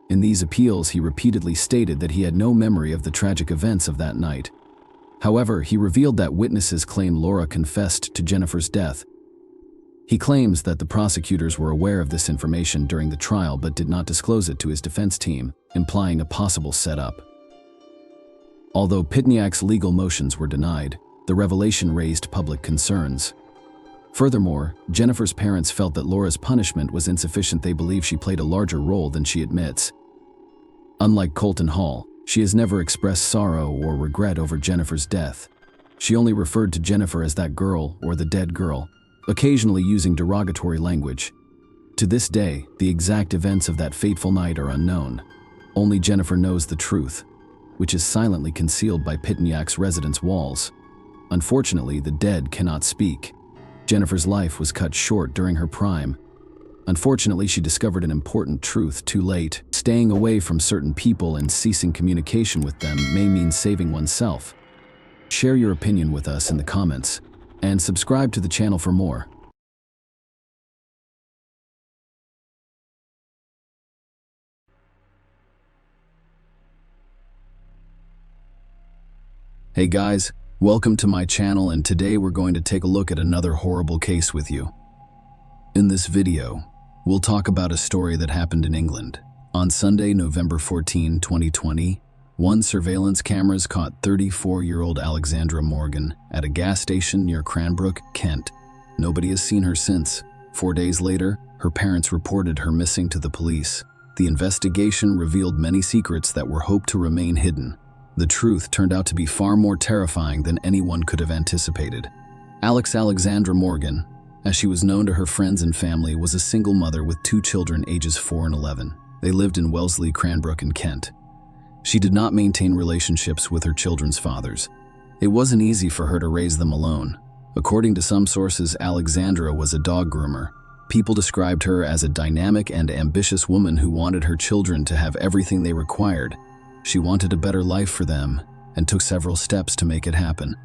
In these appeals, he repeatedly stated that he had no memory of the tragic events of that night. However, he revealed that witnesses claim Laura confessed to Jennifer's death. He claims that the prosecutors were aware of this information during the trial but did not disclose it to his defense team, implying a possible setup. Although Pitniak's legal motions were denied, the revelation raised public concerns. Furthermore, Jennifer's parents felt that Laura's punishment was insufficient. They believe she played a larger role than she admits. Unlike Colton Hall, she has never expressed sorrow or regret over Jennifer's death. She only referred to Jennifer as that girl or the dead girl, occasionally using derogatory language. To this day, the exact events of that fateful night are unknown. Only Jennifer knows the truth, which is silently concealed by Pitniak's residence walls. Unfortunately, the dead cannot speak. Jennifer's life was cut short during her prime. Unfortunately, she discovered an important truth too late. Staying away from certain people and ceasing communication with them may mean saving oneself. Share your opinion with us in the comments, and subscribe to the channel for more. Hey guys, welcome to my channel, and today we're going to take a look at another horrible case with you. In this video, we'll talk about a story that happened in England. On Sunday, November 14, 2020, one surveillance cameras caught 34-year-old Alexandra Morgan at a gas station near Cranbrook, Kent. Nobody has seen her since. 4 days later, her parents reported her missing to the police. The investigation revealed many secrets that were hoped to remain hidden. The truth turned out to be far more terrifying than anyone could have anticipated. Alexandra Morgan, as she was known to her friends and family, was a single mother with 2 children ages 4 and 11. They lived in Wellesley, Cranbrook in Kent. She did not maintain relationships with her children's fathers. It wasn't easy for her to raise them alone. According to some sources, Alexandra was a dog groomer. People described her as a dynamic and ambitious woman who wanted her children to have everything they required. She wanted a better life for them and took several steps to make it happen.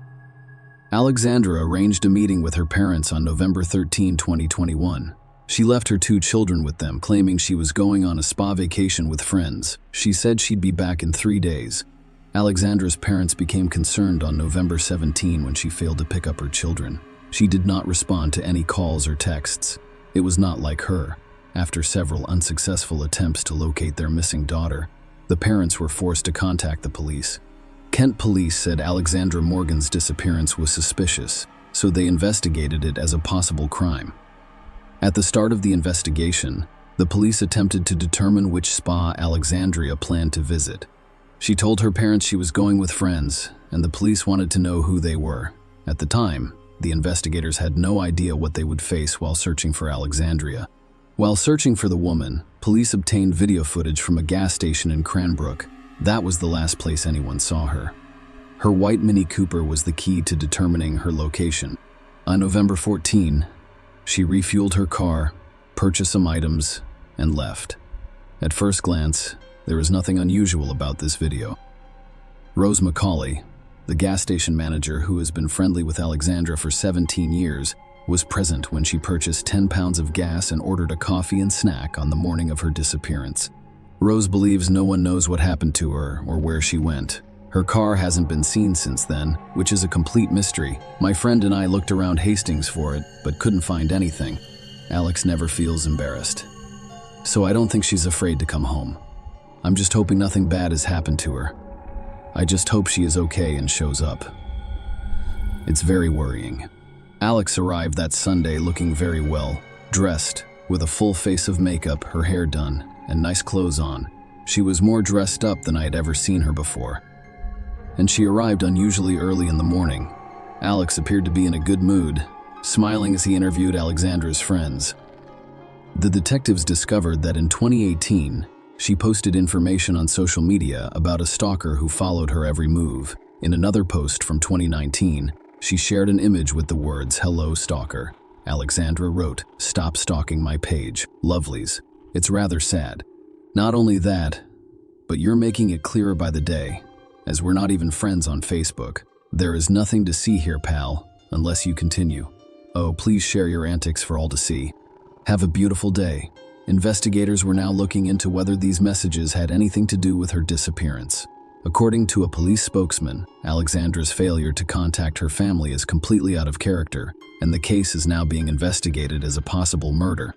Alexandra arranged a meeting with her parents on November 13, 2021. She left her 2 children with them, claiming she was going on a spa vacation with friends. She said she'd be back in 3 days. Alexandra's parents became concerned on November 17 when she failed to pick up her children. She did not respond to any calls or texts. It was not like her. After several unsuccessful attempts to locate their missing daughter, the parents were forced to contact the police. Kent police said Alexandra Morgan's disappearance was suspicious, so they investigated it as a possible crime. At the start of the investigation, the police attempted to determine which spa Alexandria planned to visit. She told her parents she was going with friends, and the police wanted to know who they were. At the time, the investigators had no idea what they would face while searching for Alexandria. While searching for the woman, police obtained video footage from a gas station in Cranbrook. That was the last place anyone saw her. Her white Mini Cooper was the key to determining her location. On November 14, she refueled her car, purchased some items, and left. At first glance, there was nothing unusual about this video. Rose McCauley, the gas station manager who has been friendly with Alexandra for 17 years, was present when she purchased 10 pounds of gas and ordered a coffee and snack on the morning of her disappearance. Rose believes no one knows what happened to her or where she went. Her car hasn't been seen since then, which is a complete mystery. My friend and I looked around Hastings for it, but couldn't find anything. Alex never feels embarrassed. So I don't think she's afraid to come home. I'm just hoping nothing bad has happened to her. I just hope she is okay and shows up. It's very worrying. Alex arrived that Sunday looking very well, dressed, with a full face of makeup, her hair done, and nice clothes on. She was more dressed up than I had ever seen her before. And she arrived unusually early in the morning. Alex appeared to be in a good mood, smiling as he interviewed Alexandra's friends. The detectives discovered that in 2018, she posted information on social media about a stalker who followed her every move. In another post from 2019, she shared an image with the words, "Hello, stalker." Alexandra wrote, "Stop stalking my page. Lovelies." It's rather sad. Not only that, but you're making it clearer by the day, as we're not even friends on Facebook. There is nothing to see here, pal, unless you continue. Oh, please share your antics for all to see. Have a beautiful day. Investigators were now looking into whether these messages had anything to do with her disappearance. According to a police spokesman, Alexandra's failure to contact her family is completely out of character, and the case is now being investigated as a possible murder.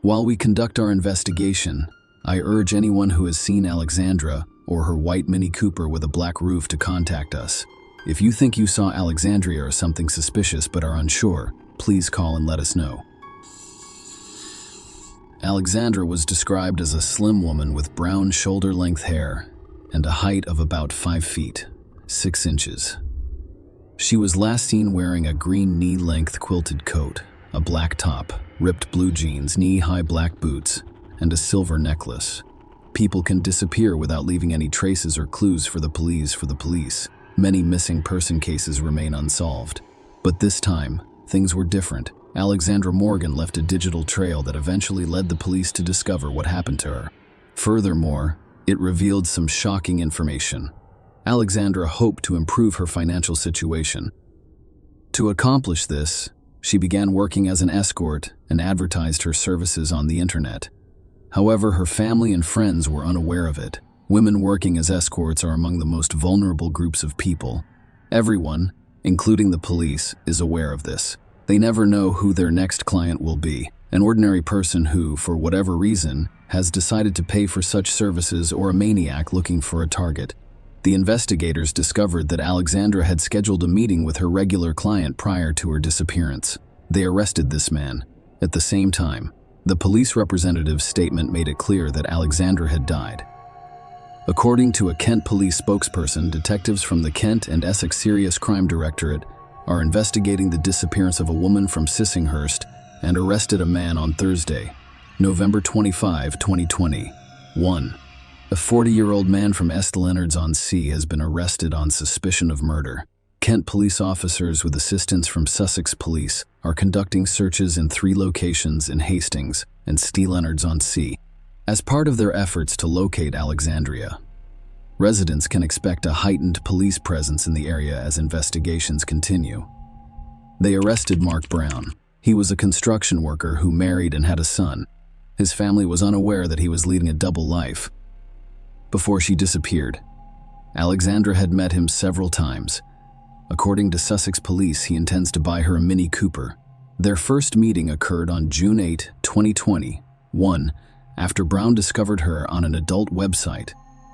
While we conduct our investigation, I urge anyone who has seen Alexandra or her white Mini Cooper with a black roof to contact us. If you think you saw Alexandria or something suspicious but are unsure, please call and let us know. Alexandra was described as a slim woman with brown shoulder-length hair and a height of about 5 feet, 6 inches. She was last seen wearing a green knee-length quilted coat, a black top, ripped blue jeans, knee-high black boots, and a silver necklace. People can disappear without leaving any traces or clues for the police. Many missing person cases remain unsolved. But this time, things were different. Alexandra Morgan left a digital trail that eventually led the police to discover what happened to her. Furthermore, it revealed some shocking information. Alexandra hoped to improve her financial situation. To accomplish this, she began working as an escort and advertised her services on the internet. However, her family and friends were unaware of it. Women working as escorts are among the most vulnerable groups of people. Everyone, including the police, is aware of this. They never know who their next client will be. An ordinary person who, for whatever reason, has decided to pay for such services, or a maniac looking for a target. The investigators discovered that Alexandra had scheduled a meeting with her regular client prior to her disappearance. They arrested this man. At the same time, the police representative's statement made it clear that Alexandra had died. According to a Kent police spokesperson, detectives from the Kent and Essex Serious Crime Directorate are investigating the disappearance of a woman from Sissinghurst and arrested a man on Thursday, November 25, 2021. A 40-year-old man from East Leonards-on-Sea has been arrested on suspicion of murder. Kent police officers with assistance from Sussex Police are conducting searches in 3 locations in Hastings and East Leonards-on-Sea as part of their efforts to locate Alexandria. Residents can expect a heightened police presence in the area as investigations continue. They arrested Mark Brown. He was a construction worker who married and had a son. His family was unaware that he was leading a double life. Before she disappeared, Alexandra had met him several times. According to Sussex Police, he intends to buy her a Mini Cooper. Their first meeting occurred on June 8, 2021, after Brown discovered her on an adult website.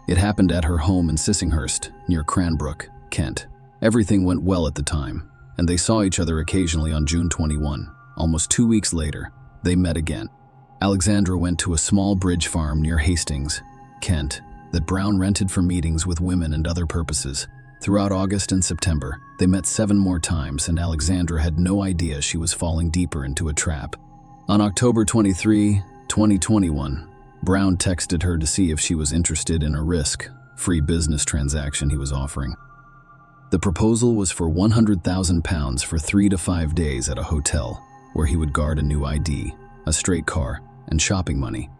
It happened at her home in Sissinghurst, near Cranbrook, Kent. Everything went well at the time, and they saw each other occasionally on June 21. Almost 2 weeks later, they met again. Alexandra went to a small bridge farm near Hastings, Kent, that Brown rented for meetings with women and other purposes. Throughout August and September, they met 7 more times, and Alexandra had no idea she was falling deeper into a trap. On October 23, 2021, Brown texted her to see if she was interested in a risk-free business transaction he was offering. The proposal was for £100,000 for 3 to 5 days at a hotel, where he would guard a new ID, a straight car, and shopping money.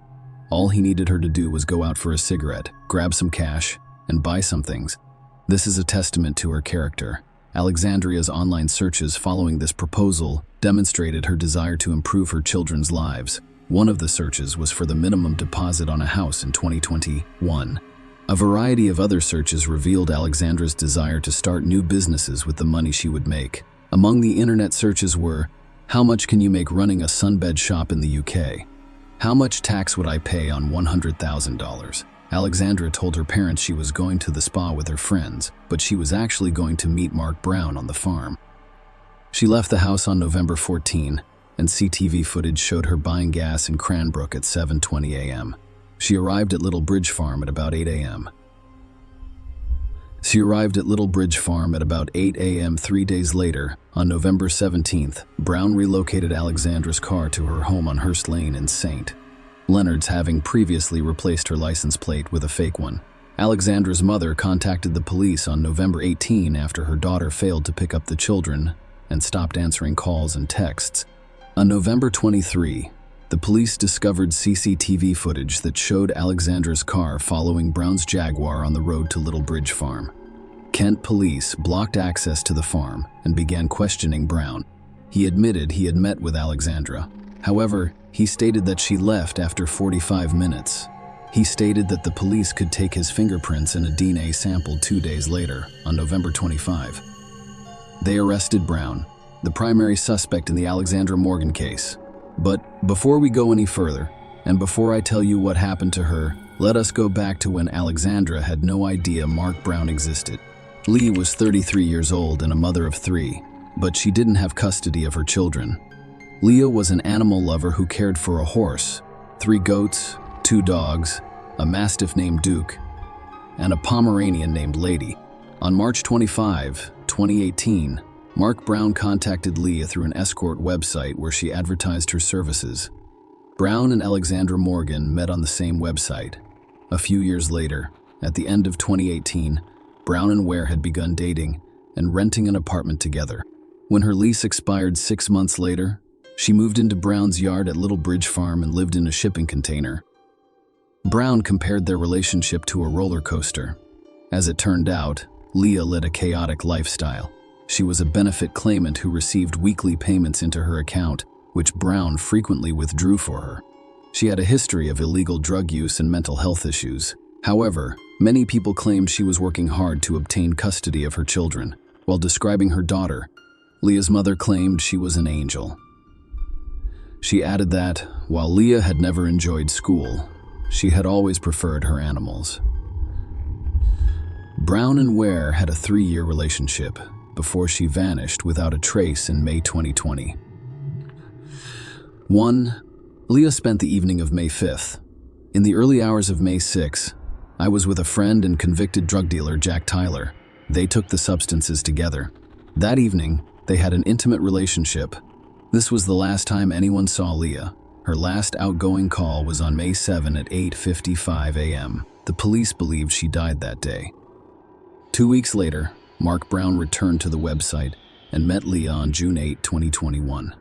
All he needed her to do was go out for a cigarette, grab some cash, and buy some things. This is a testament to her character. Alexandria's online searches following this proposal demonstrated her desire to improve her children's lives. One of the searches was for the minimum deposit on a house in 2021. A variety of other searches revealed Alexandra's desire to start new businesses with the money she would make. Among the internet searches were, how much can you make running a sunbed shop in the UK? How much tax would I pay on $100,000? Alexandra told her parents she was going to the spa with her friends, but she was actually going to meet Mark Brown on the farm. She left the house on November 14, and CCTV footage showed her buying gas in Cranbrook at 7:20 a.m. She arrived at Little Bridge Farm at about 8 a.m. 8 a.m. 3 days later, on November 17th, Brown relocated Alexandra's car to her home on Hurst Lane in St. Leonards, having previously replaced her license plate with a fake one. Alexandra's mother contacted the police on November 18 after her daughter failed to pick up the children and stopped answering calls and texts. On November 23, the police discovered CCTV footage that showed Alexandra's car following Brown's Jaguar on the road to Little Bridge Farm. Kent police blocked access to the farm and began questioning Brown. He admitted he had met with Alexandra. However, he stated that she left after 45 minutes. He stated that the police could take his fingerprints and a DNA sample 2 days later, on November 25. They arrested Brown. the primary suspect in the Alexandra Morgan case. But before we go any further, and before I tell you what happened to her, let us go back to when Alexandra had no idea Mark Brown existed. Lee was 33 years old and a mother of 3, but she didn't have custody of her children. Leah was an animal lover who cared for a horse, 3 goats, 2 dogs, a mastiff named Duke, and a Pomeranian named Lady. On March 25, 2018, Mark Brown contacted Leah through an escort website where she advertised her services. Brown and Alexandra Morgan met on the same website. A few years later, at the end of 2018, Brown and Ware had begun dating and renting an apartment together. When her lease expired 6 months later, she moved into Brown's yard at Little Bridge Farm and lived in a shipping container. Brown compared their relationship to a roller coaster. As it turned out, Leah led a chaotic lifestyle. She was a benefit claimant who received weekly payments into her account, which Brown frequently withdrew for her. She had a history of illegal drug use and mental health issues. However, many people claimed she was working hard to obtain custody of her children. While describing her daughter, Leah's mother claimed she was an angel. She added that, while Leah had never enjoyed school, she had always preferred her animals. Brown and Ware had a 3-year relationship before she vanished without a trace in May 2020. 1. Leah spent the evening of May 5th. In the early hours of May 6, I was with a friend and convicted drug dealer Jack Tyler. They took the substances together. That evening, they had an intimate relationship. This was the last time anyone saw Leah. Her last outgoing call was on May 7 at 8:55 a.m. The police believed she died that day. 2 weeks later, Mark Brown returned to the website and met Leah on June 8, 2021.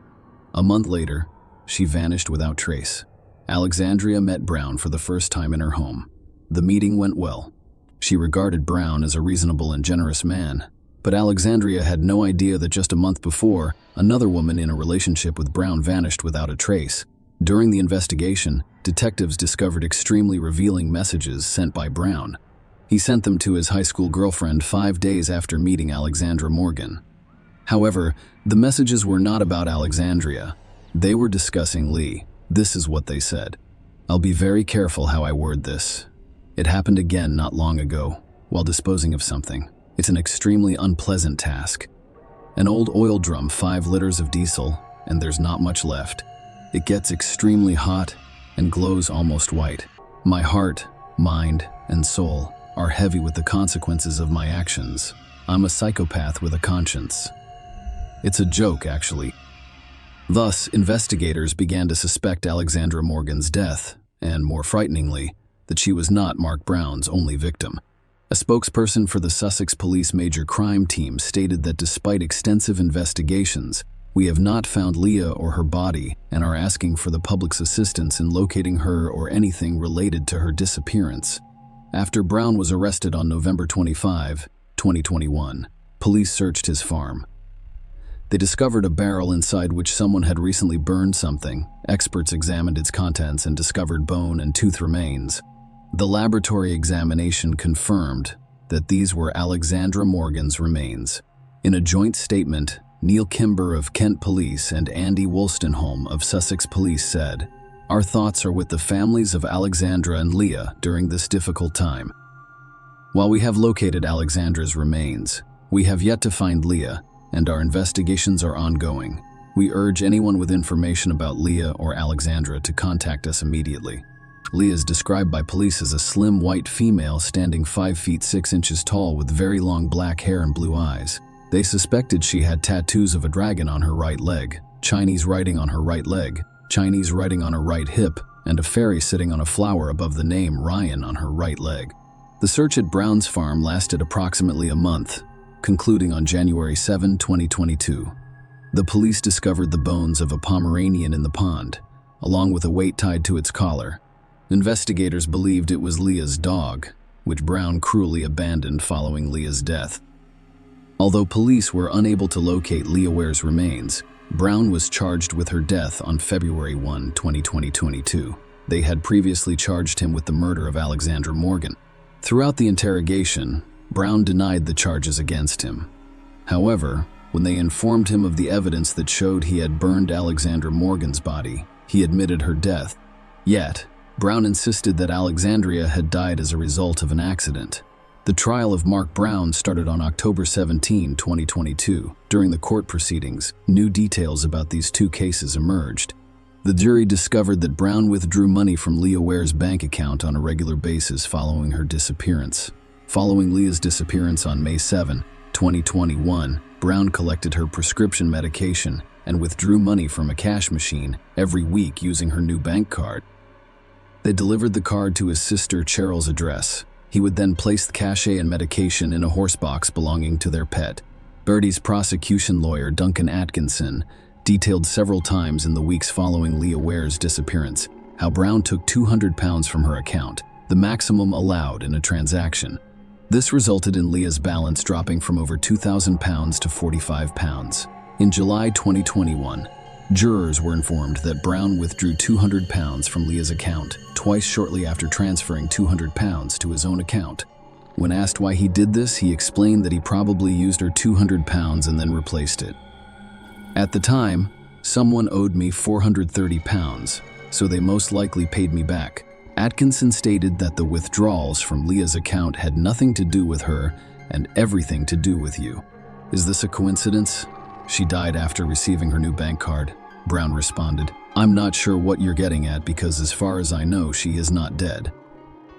A month later, she vanished without trace. Alexandria met Brown for the first time in her home. The meeting went well. She regarded Brown as a reasonable and generous man, but Alexandria had no idea that just a month before, another woman in a relationship with Brown vanished without a trace. During the investigation, detectives discovered extremely revealing messages sent by Brown. He sent them to his high school girlfriend 5 days after meeting Alexandra Morgan. However, the messages were not about Alexandria. They were discussing Lee. This is what they said. "I'll be very careful how I word this. It happened again not long ago, while disposing of something. It's an extremely unpleasant task. An old oil drum, 5 liters of diesel, and there's not much left. It gets extremely hot and glows almost white. My heart, mind, and soul are heavy with the consequences of my actions. I'm a psychopath with a conscience." It's a joke, actually. Thus, investigators began to suspect Alexandra Morgan's death, and more frighteningly, that she was not Mark Brown's only victim. A spokesperson for the Sussex Police Major Crime Team stated that despite extensive investigations, "We have not found Leah or her body and are asking for the public's assistance in locating her or anything related to her disappearance." After Brown was arrested on November 25, 2021, police searched his farm. They discovered a barrel inside which someone had recently burned something. Experts examined its contents and discovered bone and tooth remains. The laboratory examination confirmed that these were Alexandra Morgan's remains. In a joint statement, Neil Kimber of Kent Police and Andy Wolstenholme of Sussex Police said, "Our thoughts are with the families of Alexandra and Leah during this difficult time. While we have located Alexandra's remains, we have yet to find Leah, and our investigations are ongoing. We urge anyone with information about Leah or Alexandra to contact us immediately." Leah is described by police as a slim white female standing 5 feet 6 inches tall with very long black hair and blue eyes. They suspected she had tattoos of a dragon on her right leg, Chinese writing on her right leg, Chinese writing on her right hip, and a fairy sitting on a flower above the name Ryan on her right leg. The search at Brown's farm lasted approximately a month, concluding on January 7, 2022. The police discovered the bones of a Pomeranian in the pond, along with a weight tied to its collar. Investigators believed it was Leah's dog, which Brown cruelly abandoned following Leah's death. Although police were unable to locate Leah Ware's remains, Brown was charged with her death on February 1, 2022. They had previously charged him with the murder of Alexandra Morgan. Throughout the interrogation, Brown denied the charges against him. However, When they informed him of the evidence that showed he had burned Alexandra Morgan's body, he admitted her death. Yet, Brown insisted that Alexandria had died as a result of an accident. The trial of Mark Brown started on October 17, 2022. During the court proceedings, new details about these two cases emerged. The jury discovered that Brown withdrew money from Leah Ware's bank account on a regular basis following her disappearance. Following Leah's disappearance on May 7, 2021, Brown collected her prescription medication and withdrew money from a cash machine every week using her new bank card. They delivered the card to his sister Cheryl's address. He would then place the cachet and medication in a horse box belonging to their pet. Birdie's prosecution lawyer, Duncan Atkinson, detailed several times in the weeks following Leah Ware's disappearance how Brown took £200 from her account, the maximum allowed in a transaction. This resulted in Leah's balance dropping from over £2,000 to £45. In July 2021, jurors were informed that Brown withdrew £200 from Leah's account twice shortly after transferring £200 to his own account. When asked why he did this, he explained that he probably used her £200 and then replaced it. At the time, someone owed me £430, so they most likely paid me back. Atkinson stated that the withdrawals from Leah's account had nothing to do with her and everything to do with you. Is this a coincidence? She died after receiving her new bank card. Brown responded, I'm not sure what you're getting at because as far as I know, she is not dead.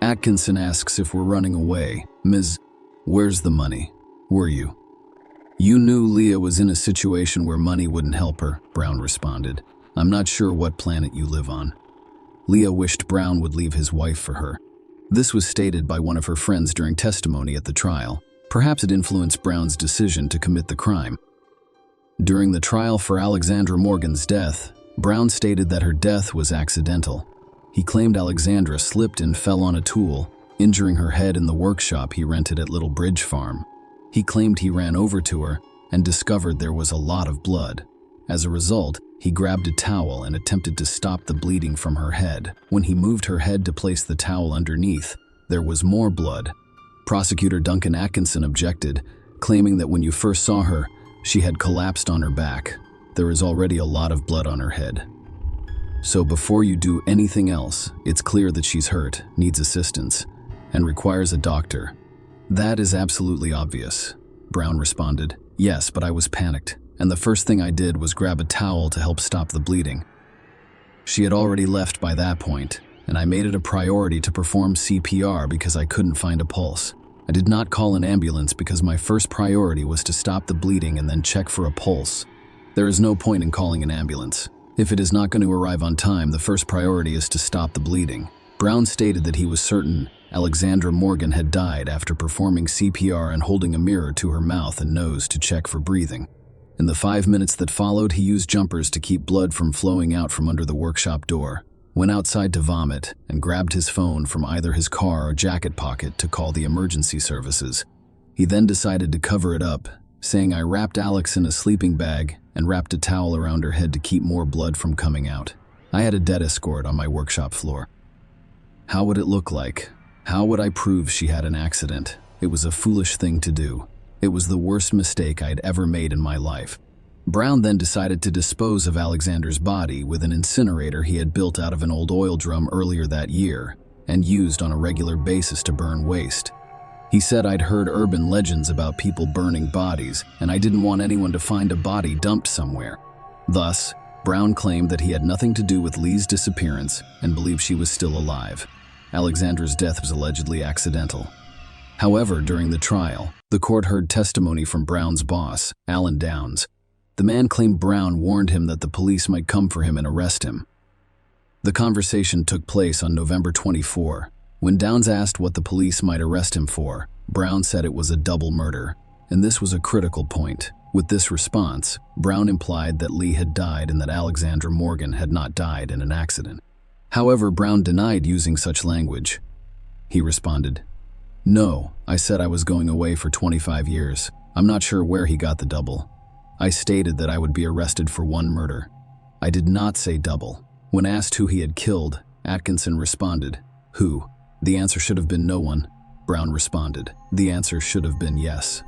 Atkinson asks if we're running away. Ms. Where's the money? Were you? You knew Leah was in a situation where money wouldn't help her, Brown responded. I'm not sure what planet you live on. Leah wished Brown would leave his wife for her. This was stated by one of her friends during testimony at the trial. Perhaps it influenced Brown's decision to commit the crime. During the trial for Alexandra Morgan's death, Brown stated that her death was accidental. He claimed Alexandra slipped and fell on a tool, injuring her head in the workshop he rented at Little Bridge Farm. He claimed he ran over to her and discovered there was a lot of blood. As a result, he grabbed a towel and attempted to stop the bleeding from her head. When he moved her head to place the towel underneath, there was more blood. Prosecutor Duncan Atkinson objected, claiming that when you first saw her, she had collapsed on her back. There is already a lot of blood on her head. So before you do anything else, it's clear that she's hurt, needs assistance, and requires a doctor. That is absolutely obvious, Brown responded. Yes, but I was panicked, and the first thing I did was grab a towel to help stop the bleeding. She had already left by that point, and I made it a priority to perform CPR because I couldn't find a pulse. I did not call an ambulance because my first priority was to stop the bleeding and then check for a pulse. There is no point in calling an ambulance. If it is not going to arrive on time, the first priority is to stop the bleeding. Brown stated that he was certain Alexandra Morgan had died after performing CPR and holding a mirror to her mouth and nose to check for breathing. In the 5 minutes that followed, he used jumpers to keep blood from flowing out from under the workshop door, went outside to vomit, and grabbed his phone from either his car or jacket pocket to call the emergency services. He then decided to cover it up, saying, I wrapped Alex in a sleeping bag and wrapped a towel around her head to keep more blood from coming out. I had a dead escort on my workshop floor. How would it look like? How would I prove she had an accident? It was a foolish thing to do. It was the worst mistake I'd ever made in my life. Brown then decided to dispose of Alexandra's body with an incinerator he had built out of an old oil drum earlier that year and used on a regular basis to burn waste. He said, I'd heard urban legends about people burning bodies, and I didn't want anyone to find a body dumped somewhere. Thus, Brown claimed that he had nothing to do with Lee's disappearance and believed she was still alive. Alexandra's death was allegedly accidental. However, during the trial, the court heard testimony from Brown's boss, Alan Downs. The man claimed Brown warned him that the police might come for him and arrest him. The conversation took place on November 24. When Downs asked what the police might arrest him for, Brown said it was a double murder, and this was a critical point. With this response, Brown implied that Lee had died and that Alexandra Morgan had not died in an accident. However, Brown denied using such language. He responded, No, I said I was going away for 25 years. I'm not sure where he got the double. I stated that I would be arrested for one murder. I did not say double. When asked who he had killed, Atkinson responded, Who? The answer should have been no one. Brown responded, The answer should have been yes.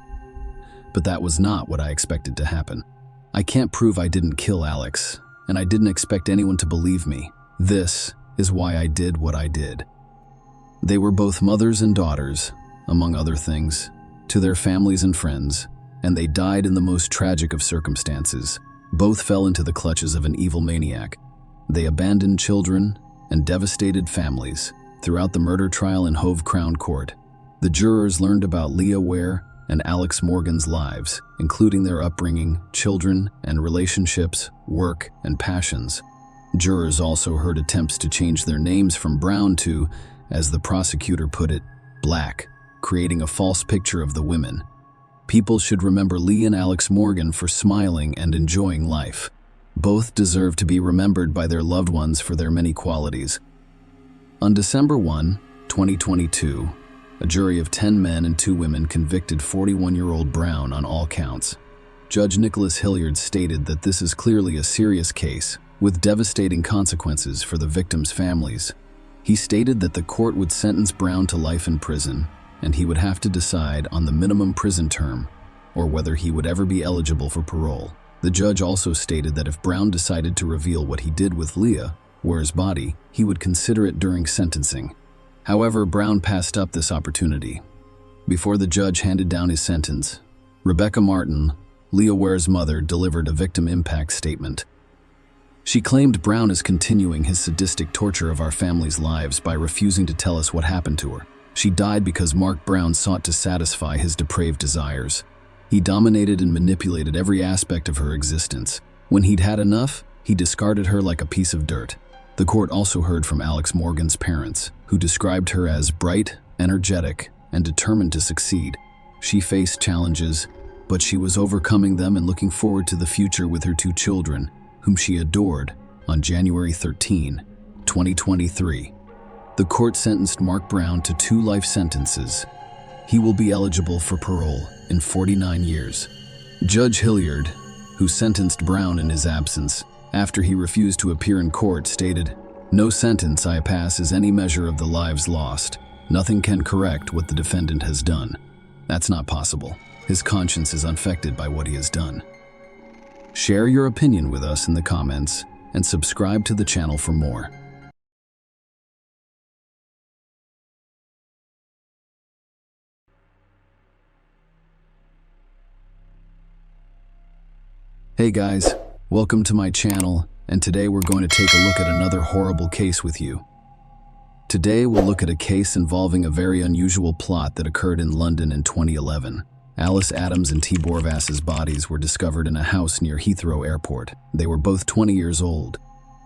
but that was not what I expected to happen. I can't prove I didn't kill Alex, and I didn't expect anyone to believe me. This is why I did what I did. They were both mothers and daughters, among other things, to their families and friends, and they died in the most tragic of circumstances. Both fell into the clutches of an evil maniac. They abandoned children and devastated families. Throughout the murder trial in Hove Crown Court, the jurors learned about Leah Ware and Alex Morgan's lives, including their upbringing, children and relationships, work and passions. Jurors also heard attempts to change their names from Brown to, as the prosecutor put it, Black, creating a false picture of the women. People should remember Lee and Alex Morgan for smiling and enjoying life. Both deserve to be remembered by their loved ones for their many qualities. On December 1, 2022, a jury of 10 men and 2 women convicted 41-year-old Brown on all counts. Judge Nicholas Hilliard stated that this is clearly a serious case with devastating consequences for the victims' families. He stated that the court would sentence Brown to life in prison, and he would have to decide on the minimum prison term or whether he would ever be eligible for parole. The judge also stated that if Brown decided to reveal what he did with Leah Ware's body, he would consider it during sentencing. However, Brown passed up this opportunity. Before the judge handed down his sentence, Rebecca Martin, Leah Ware's mother, delivered a victim impact statement. She claimed Brown is continuing his sadistic torture of our family's lives by refusing to tell us what happened to her. She died because Mark Brown sought to satisfy his depraved desires. He dominated and manipulated every aspect of her existence. When he'd had enough, he discarded her like a piece of dirt. The court also heard from Alex Morgan's parents, who described her as bright, energetic, and determined to succeed. She faced challenges, but she was overcoming them and looking forward to the future with her 2 children, whom she adored. On January 13, 2023, the court sentenced Mark Brown to 2 life sentences. He will be eligible for parole in 49 years. Judge Hilliard, who sentenced Brown in his absence after he refused to appear in court, stated, "No sentence I pass is any measure of the lives lost. Nothing can correct what the defendant has done. That's not possible. His conscience is unaffected by what he has done." Share your opinion with us in the comments and subscribe to the channel for more. Hey guys, welcome to my channel, and today we're going to take a look at another horrible case with you. Today we'll look at a case involving a very unusual plot that occurred in London in 2011. Alice Adams and Tibor Vass's bodies were discovered in a house near Heathrow Airport. They were both 20 years old.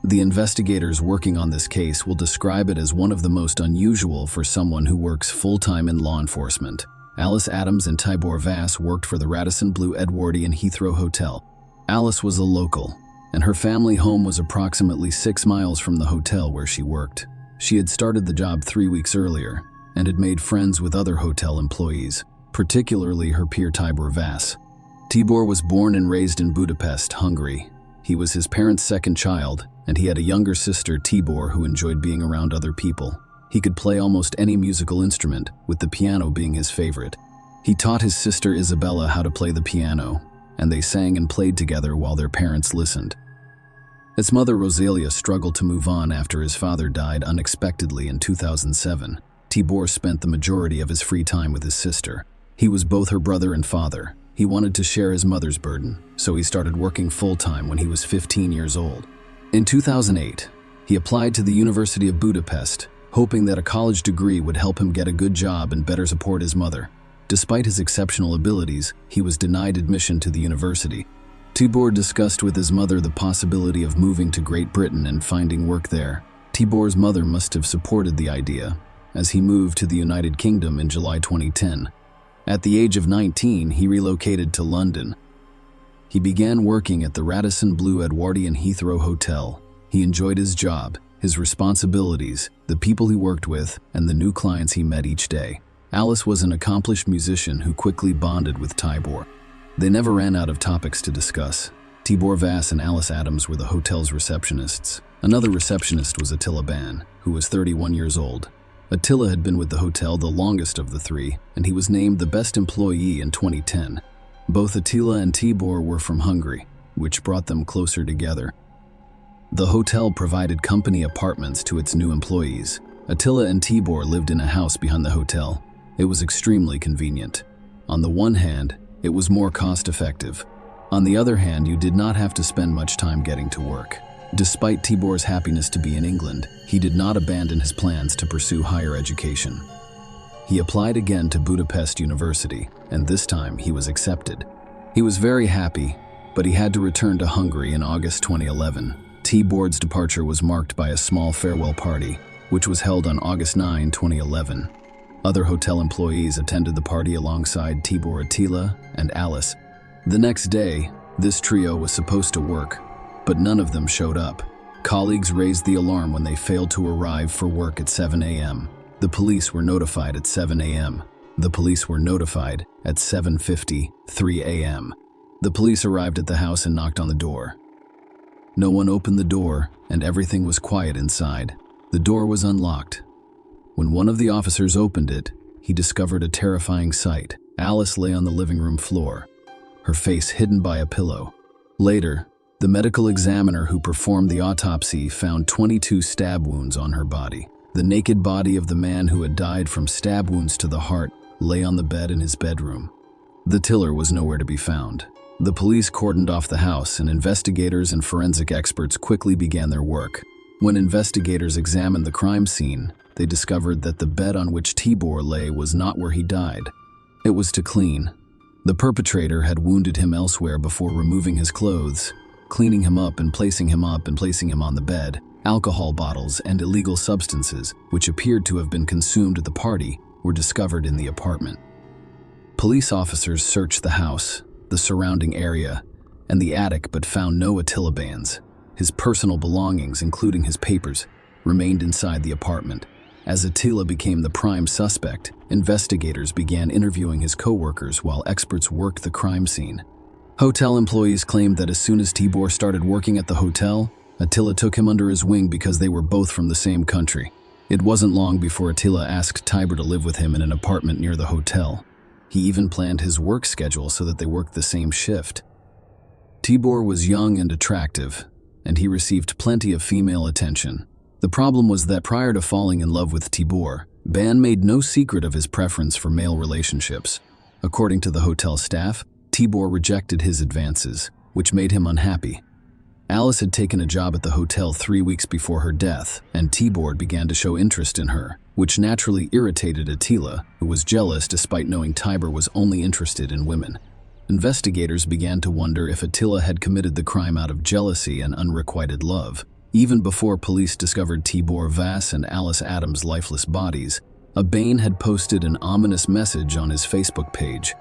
The investigators working on this case will describe it as one of the most unusual for someone who works full-time in law enforcement. Alice Adams and Tibor Vass worked for the Radisson Blu Edwardian Heathrow Hotel. Alice was a local, and her family home was approximately 6 miles from the hotel where she worked. She had started the job 3 weeks earlier and had made friends with other hotel employees, particularly her peer Tibor Vass. Tibor was born and raised in Budapest, Hungary. He was his parents' second child, and he had a younger sister, Tibor, who enjoyed being around other people. He could play almost any musical instrument, with the piano being his favorite. He taught his sister Isabella how to play the piano, and they sang and played together while their parents listened. His mother Rosalia struggled to move on after his father died unexpectedly in 2007. Tibor spent the majority of his free time with his sister. He was both her brother and father. He wanted to share his mother's burden, so he started working full-time when he was 15 years old. In 2008, he applied to the University of Budapest, hoping that a college degree would help him get a good job and better support his mother. Despite his exceptional abilities, he was denied admission to the university. Tibor discussed with his mother the possibility of moving to Great Britain and finding work there. Tibor's mother must have supported the idea, as he moved to the United Kingdom in July 2010. At the age of 19, he relocated to London. He began working at the Radisson Blu Edwardian Heathrow Hotel. He enjoyed his job, his responsibilities, the people he worked with, and the new clients he met each day. Alice was an accomplished musician who quickly bonded with Tibor. They never ran out of topics to discuss. Tibor Vass and Alice Adams were the hotel's receptionists. Another receptionist was Attila Ban, who was 31 years old. Attila had been with the hotel the longest of the 3, and he was named the best employee in 2010. Both Attila and Tibor were from Hungary, which brought them closer together. The hotel provided company apartments to its new employees. Attila and Tibor lived in a house behind the hotel. It was extremely convenient. On the one hand, it was more cost-effective. On the other hand, you did not have to spend much time getting to work. Despite Tibor's happiness to be in England, he did not abandon his plans to pursue higher education. He applied again to Budapest University, and this time he was accepted. He was very happy, but he had to return to Hungary in August 2011. Tibor's departure was marked by a small farewell party, which was held on August 9, 2011. Other hotel employees attended the party alongside Tibor, Attila, and Alice. The next day, this trio was supposed to work, but none of them showed up. Colleagues raised the alarm when they failed to arrive for work at 7 a.m. The police were notified at 7 a.m. The police were notified at 7:53 a.m. The police arrived at the house and knocked on the door. No one opened the door, and everything was quiet inside. The door was unlocked. When one of the officers opened it, he discovered a terrifying sight. Alice lay on the living room floor, her face hidden by a pillow. Later, the medical examiner who performed the autopsy found 22 stab wounds on her body. The naked body of the man who had died from stab wounds to the heart lay on the bed in his bedroom. The killer was nowhere to be found. The police cordoned off the house, and investigators and forensic experts quickly began their work. When investigators examined the crime scene, they discovered that the bed on which Tibor lay was not where he died. It was too clean. The perpetrator had wounded him elsewhere before removing his clothes, cleaning him up and placing him on the bed. Alcohol bottles and illegal substances, which appeared to have been consumed at the party, were discovered in the apartment. Police officers searched the house, the surrounding area, and the attic but found no Attila bands. His personal belongings, including his papers, remained inside the apartment. As Attila became the prime suspect, investigators began interviewing his co-workers while experts worked the crime scene. Hotel employees claimed that as soon as Tibor started working at the hotel, Attila took him under his wing because they were both from the same country. It wasn't long before Attila asked Tibor to live with him in an apartment near the hotel. He even planned his work schedule so that they worked the same shift. Tibor was young and attractive, and he received plenty of female attention. The problem was that prior to falling in love with Tibor, Ban made no secret of his preference for male relationships. According to the hotel staff, Tibor rejected his advances, which made him unhappy. Alice had taken a job at the hotel 3 weeks before her death, and Tibor began to show interest in her, which naturally irritated Attila, who was jealous despite knowing Tibor was only interested in women. Investigators began to wonder if Attila had committed the crime out of jealousy and unrequited love. Even before police discovered Tibor Vass and Alice Adams' lifeless bodies, Bain had posted an ominous message on his Facebook page.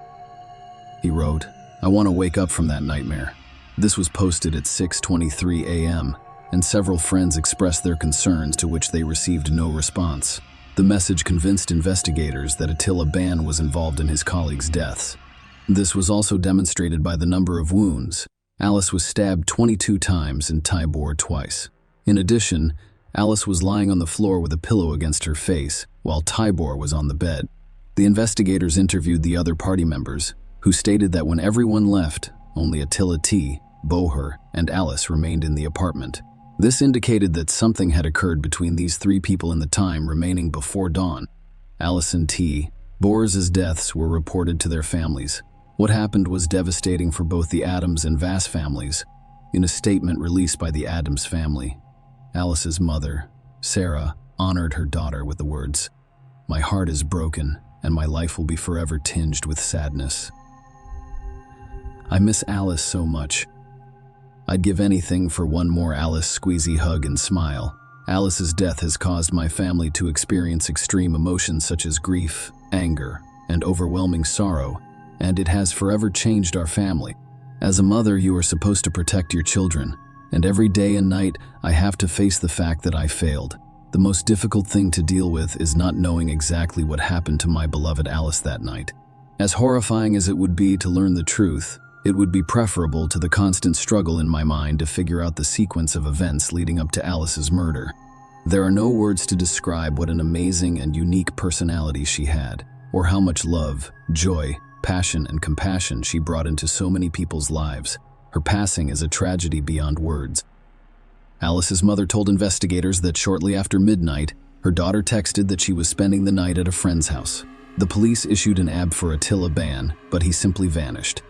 He wrote, "I want to wake up from that nightmare." This was posted at 6:23 a.m., and several friends expressed their concerns, to which they received no response. The message convinced investigators that Attila Ban was involved in his colleagues' deaths. This was also demonstrated by the number of wounds. Alice was stabbed 22 times and Tibor twice. In addition, Alice was lying on the floor with a pillow against her face, while Tibor was on the bed. The investigators interviewed the other party members, who stated that when everyone left, only Attila T, Boher, and Alice remained in the apartment. This indicated that something had occurred between these three people in the time remaining before dawn. Alice and T, Boers' deaths were reported to their families. What happened was devastating for both the Adams and Vass families. In a statement released by the Adams family, Alice's mother, Sarah, honored her daughter with the words, "My heart is broken, and my life will be forever tinged with sadness. I miss Alice so much. I'd give anything for one more Alice squeezy hug and smile. Alice's death has caused my family to experience extreme emotions such as grief, anger, and overwhelming sorrow, and it has forever changed our family. As a mother, you are supposed to protect your children, and every day and night I have to face the fact that I failed. The most difficult thing to deal with is not knowing exactly what happened to my beloved Alice that night. As horrifying as it would be to learn the truth, it would be preferable to the constant struggle in my mind to figure out the sequence of events leading up to Alice's murder. There are no words to describe what an amazing and unique personality she had, or how much love, joy, passion, and compassion she brought into so many people's lives. Her passing is a tragedy beyond words. Alice's mother told investigators that shortly after midnight, her daughter texted that she was spending the night at a friend's house. The police issued an AB for Attila Ban, but he simply vanished.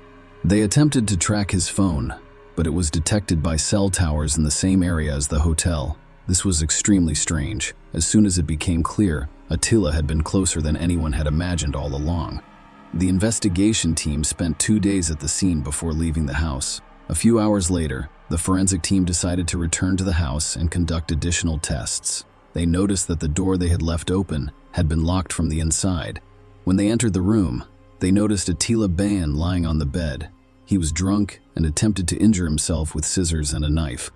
They attempted to track his phone, but it was detected by cell towers in the same area as the hotel. This was extremely strange. As soon as it became clear, Attila had been closer than anyone had imagined all along. The investigation team spent 2 days at the scene before leaving the house. A few hours later, the forensic team decided to return to the house and conduct additional tests. They noticed that the door they had left open had been locked from the inside. When they entered the room, they noticed Attila Ban lying on the bed. He was drunk and attempted to injure himself with scissors and a knife.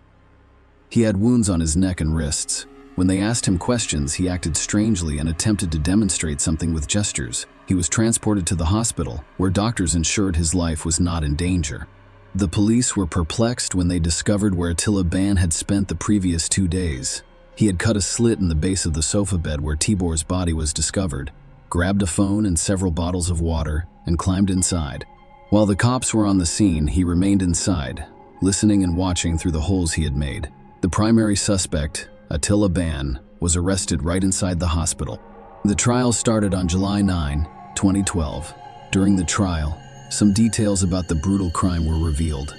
He had wounds on his neck and wrists. When they asked him questions, he acted strangely and attempted to demonstrate something with gestures. He was transported to the hospital, where doctors ensured his life was not in danger. The police were perplexed when they discovered where Attila Ban had spent the previous 2 days. He had cut a slit in the base of the sofa bed where Tibor's body was discovered, grabbed a phone and several bottles of water, and climbed inside. While the cops were on the scene, he remained inside, listening and watching through the holes he had made. The primary suspect, Attila Ban, was arrested right inside the hospital. The trial started on July 9, 2012. During the trial, some details about the brutal crime were revealed.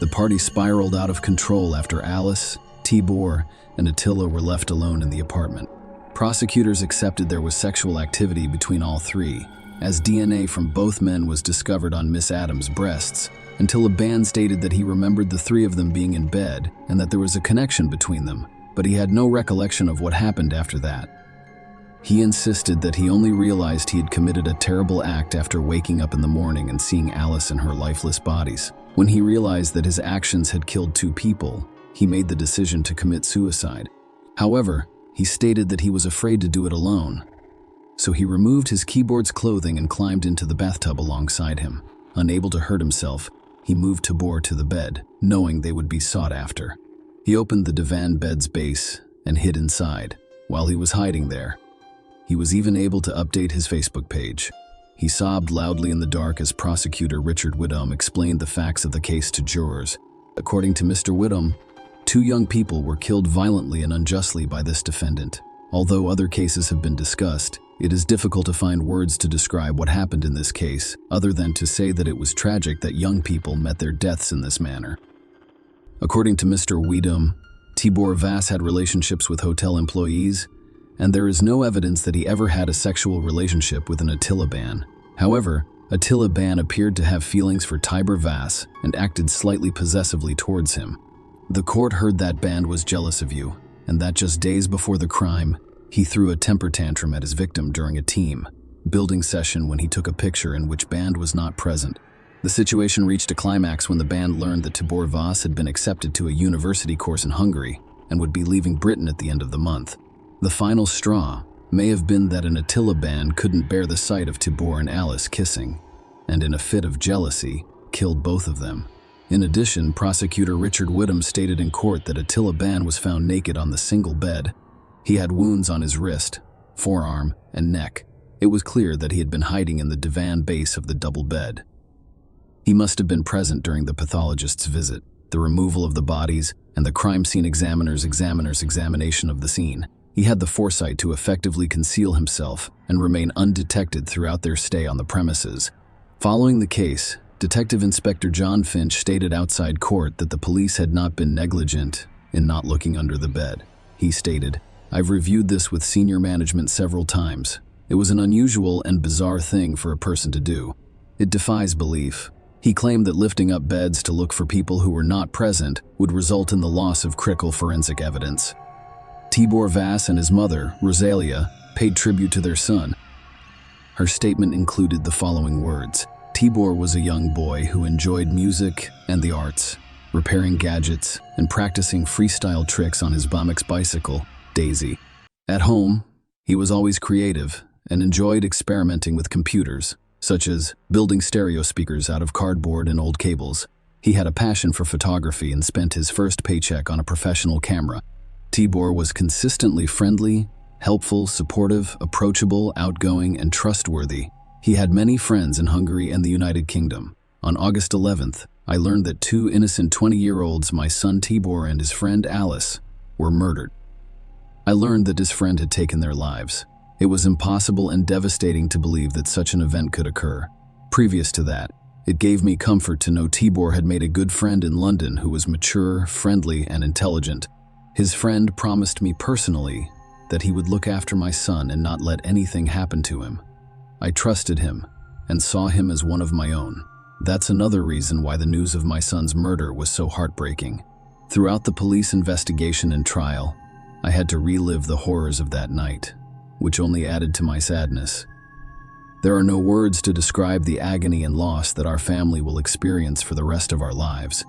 The party spiraled out of control after Alice, Tibor, and Attila were left alone in the apartment. Prosecutors accepted there was sexual activity between all three, as DNA from both men was discovered on Miss Adams' breasts, until Ban stated that he remembered the three of them being in bed and that there was a connection between them, but he had no recollection of what happened after that. He insisted that he only realized he had committed a terrible act after waking up in the morning and seeing Alice and her lifeless bodies. When he realized that his actions had killed 2 people, he made the decision to commit suicide. However, he stated that he was afraid to do it alone, so he removed his keyboard's clothing and climbed into the bathtub alongside him. Unable to hurt himself, he moved Tibor to the bed, knowing they would be sought after. He opened the divan bed's base and hid inside. While he was hiding there, he was even able to update his Facebook page. He sobbed loudly in the dark as prosecutor Richard Whittam explained the facts of the case to jurors. According to Mr. Whittam, 2 young people were killed violently and unjustly by this defendant. Although other cases have been discussed, it is difficult to find words to describe what happened in this case, other than to say that it was tragic that young people met their deaths in this manner. According to Mr. Whittam, Tibor Vass had relationships with hotel employees, and there is no evidence that he ever had a sexual relationship with an Attila Ban. However, Attila Ban appeared to have feelings for Tibor Vass and acted slightly possessively towards him. The court heard that Ban was jealous of you, and that just days before the crime, he threw a temper tantrum at his victim during a team building session when he took a picture in which Ban was not present. The situation reached a climax when the band learned that Tibor Vass had been accepted to a university course in Hungary and would be leaving Britain at the end of the month. The final straw may have been that an Attila Ban couldn't bear the sight of Tibor and Alice kissing, and in a fit of jealousy, killed both of them. In addition, prosecutor Richard Whittam stated in court that Attila Ban was found naked on the single bed. He had wounds on his wrist, forearm, and neck. It was clear that he had been hiding in the divan base of the double bed. He must have been present during the pathologist's visit, the removal of the bodies, and the crime scene examiner's examination of the scene. He had the foresight to effectively conceal himself and remain undetected throughout their stay on the premises. Following the case, Detective Inspector John Finch stated outside court that the police had not been negligent in not looking under the bed. He stated, "I've reviewed this with senior management several times. It was an unusual and bizarre thing for a person to do. It defies belief." He claimed that lifting up beds to look for people who were not present would result in the loss of critical forensic evidence. Tibor Vass and his mother, Rosalia, paid tribute to their son. Her statement included the following words: Tibor was a young boy who enjoyed music and the arts, repairing gadgets and practicing freestyle tricks on his BMX bicycle, Daisy. At home, he was always creative and enjoyed experimenting with computers, such as building stereo speakers out of cardboard and old cables. He had a passion for photography and spent his first paycheck on a professional camera. Tibor was consistently friendly, helpful, supportive, approachable, outgoing, and trustworthy. He had many friends in Hungary and the United Kingdom. On August 11th, I learned that two innocent 20-year-olds, my son Tibor and his friend Alice, were murdered. I learned that his friend had taken their lives. It was impossible and devastating to believe that such an event could occur. Previous to that, it gave me comfort to know Tibor had made a good friend in London who was mature, friendly, and intelligent. His friend promised me personally that he would look after my son and not let anything happen to him. I trusted him and saw him as one of my own. That's another reason why the news of my son's murder was so heartbreaking. Throughout the police investigation and trial, I had to relive the horrors of that night, which only added to my sadness. There are no words to describe the agony and loss that our family will experience for the rest of our lives.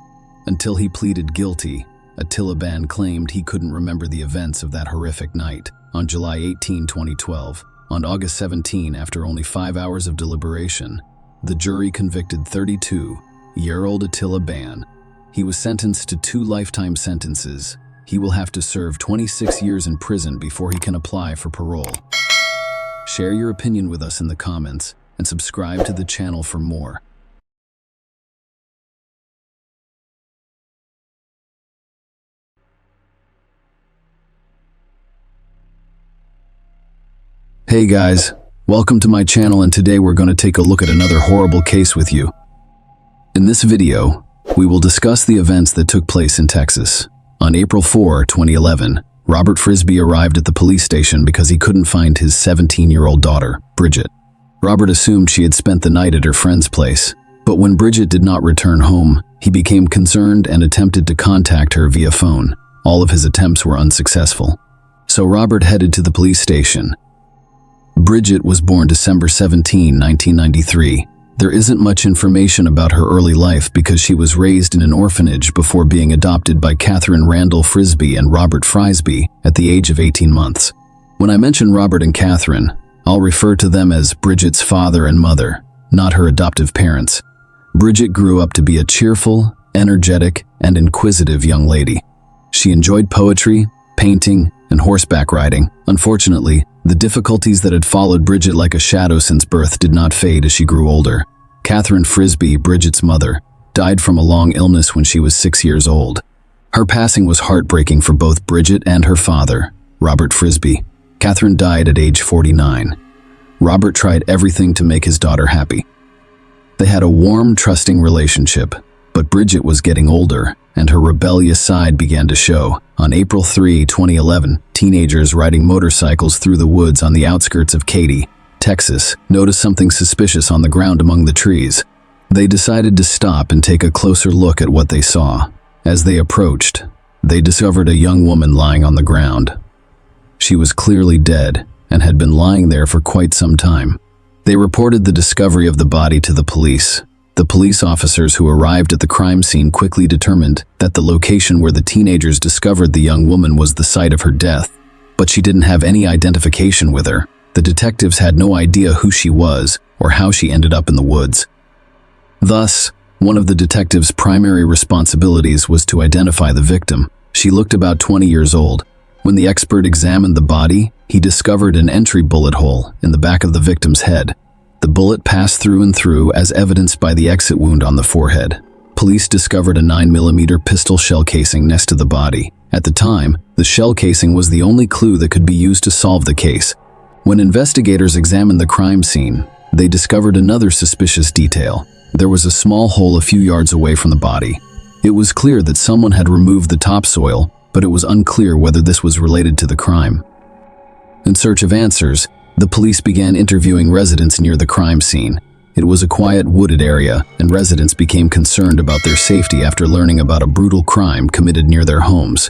Until he pleaded guilty, Attila Ban claimed he couldn't remember the events of that horrific night. On July 18, 2012, on August 17, after only 5 hours of deliberation, the jury convicted 32-year-old Attila Ban. He was sentenced to 2 lifetime sentences. He will have to serve 26 years in prison before he can apply for parole. Share your opinion with us in the comments and subscribe to the channel for more. Hey guys, welcome to my channel, and today we're going to take a look at another horrible case with you. In this video, we will discuss the events that took place in Texas. On April 4, 2011, Robert Frisbee arrived at the police station because he couldn't find his 17-year-old daughter, Bridget. Robert assumed she had spent the night at her friend's place, but when Bridget did not return home, he became concerned and attempted to contact her via phone. All of his attempts were unsuccessful. So Robert headed to the police station. Bridget was born December 17, 1993. There isn't much information about her early life because she was raised in an orphanage before being adopted by Catherine Randall Frisbee and Robert Frisbee at the age of 18 months. When I mention Robert and Catherine, I'll refer to them as Bridget's father and mother, not her adoptive parents. Bridget grew up to be a cheerful, energetic, and inquisitive young lady. She enjoyed poetry, painting, and horseback riding. Unfortunately, the difficulties that had followed Bridget like a shadow since birth did not fade as she grew older. Catherine Frisbee, Bridget's mother, died from a long illness when she was 6 years old. Her passing was heartbreaking for both Bridget and her father, Robert Frisbee. Catherine died at age 49. Robert tried everything to make his daughter happy. They had a warm, trusting relationship, but Bridget was getting older, and her rebellious side began to show. On April 3, 2011, teenagers riding motorcycles through the woods on the outskirts of Katy, Texas, noticed something suspicious on the ground among the trees. They decided to stop and take a closer look at what they saw. As they approached, they discovered a young woman lying on the ground. She was clearly dead and had been lying there for quite some time. They reported the discovery of the body to the police. The police officers who arrived at the crime scene quickly determined that the location where the teenagers discovered the young woman was the site of her death, but she didn't have any identification with her. The detectives had no idea who she was or how she ended up in the woods. Thus, one of the detectives' primary responsibilities was to identify the victim. She looked about 20 years old. When the expert examined the body, he discovered an entry bullet hole in the back of the victim's head. The bullet passed through and through, as evidenced by the exit wound on the forehead. Police discovered a 9mm pistol shell casing next to the body. At the time, the shell casing was the only clue that could be used to solve the case. When investigators examined the crime scene, they discovered another suspicious detail. There was a small hole a few yards away from the body. It was clear that someone had removed the topsoil, but it was unclear whether this was related to the crime. In search of answers, the police began interviewing residents near the crime scene. It was a quiet, wooded area, and residents became concerned about their safety after learning about a brutal crime committed near their homes.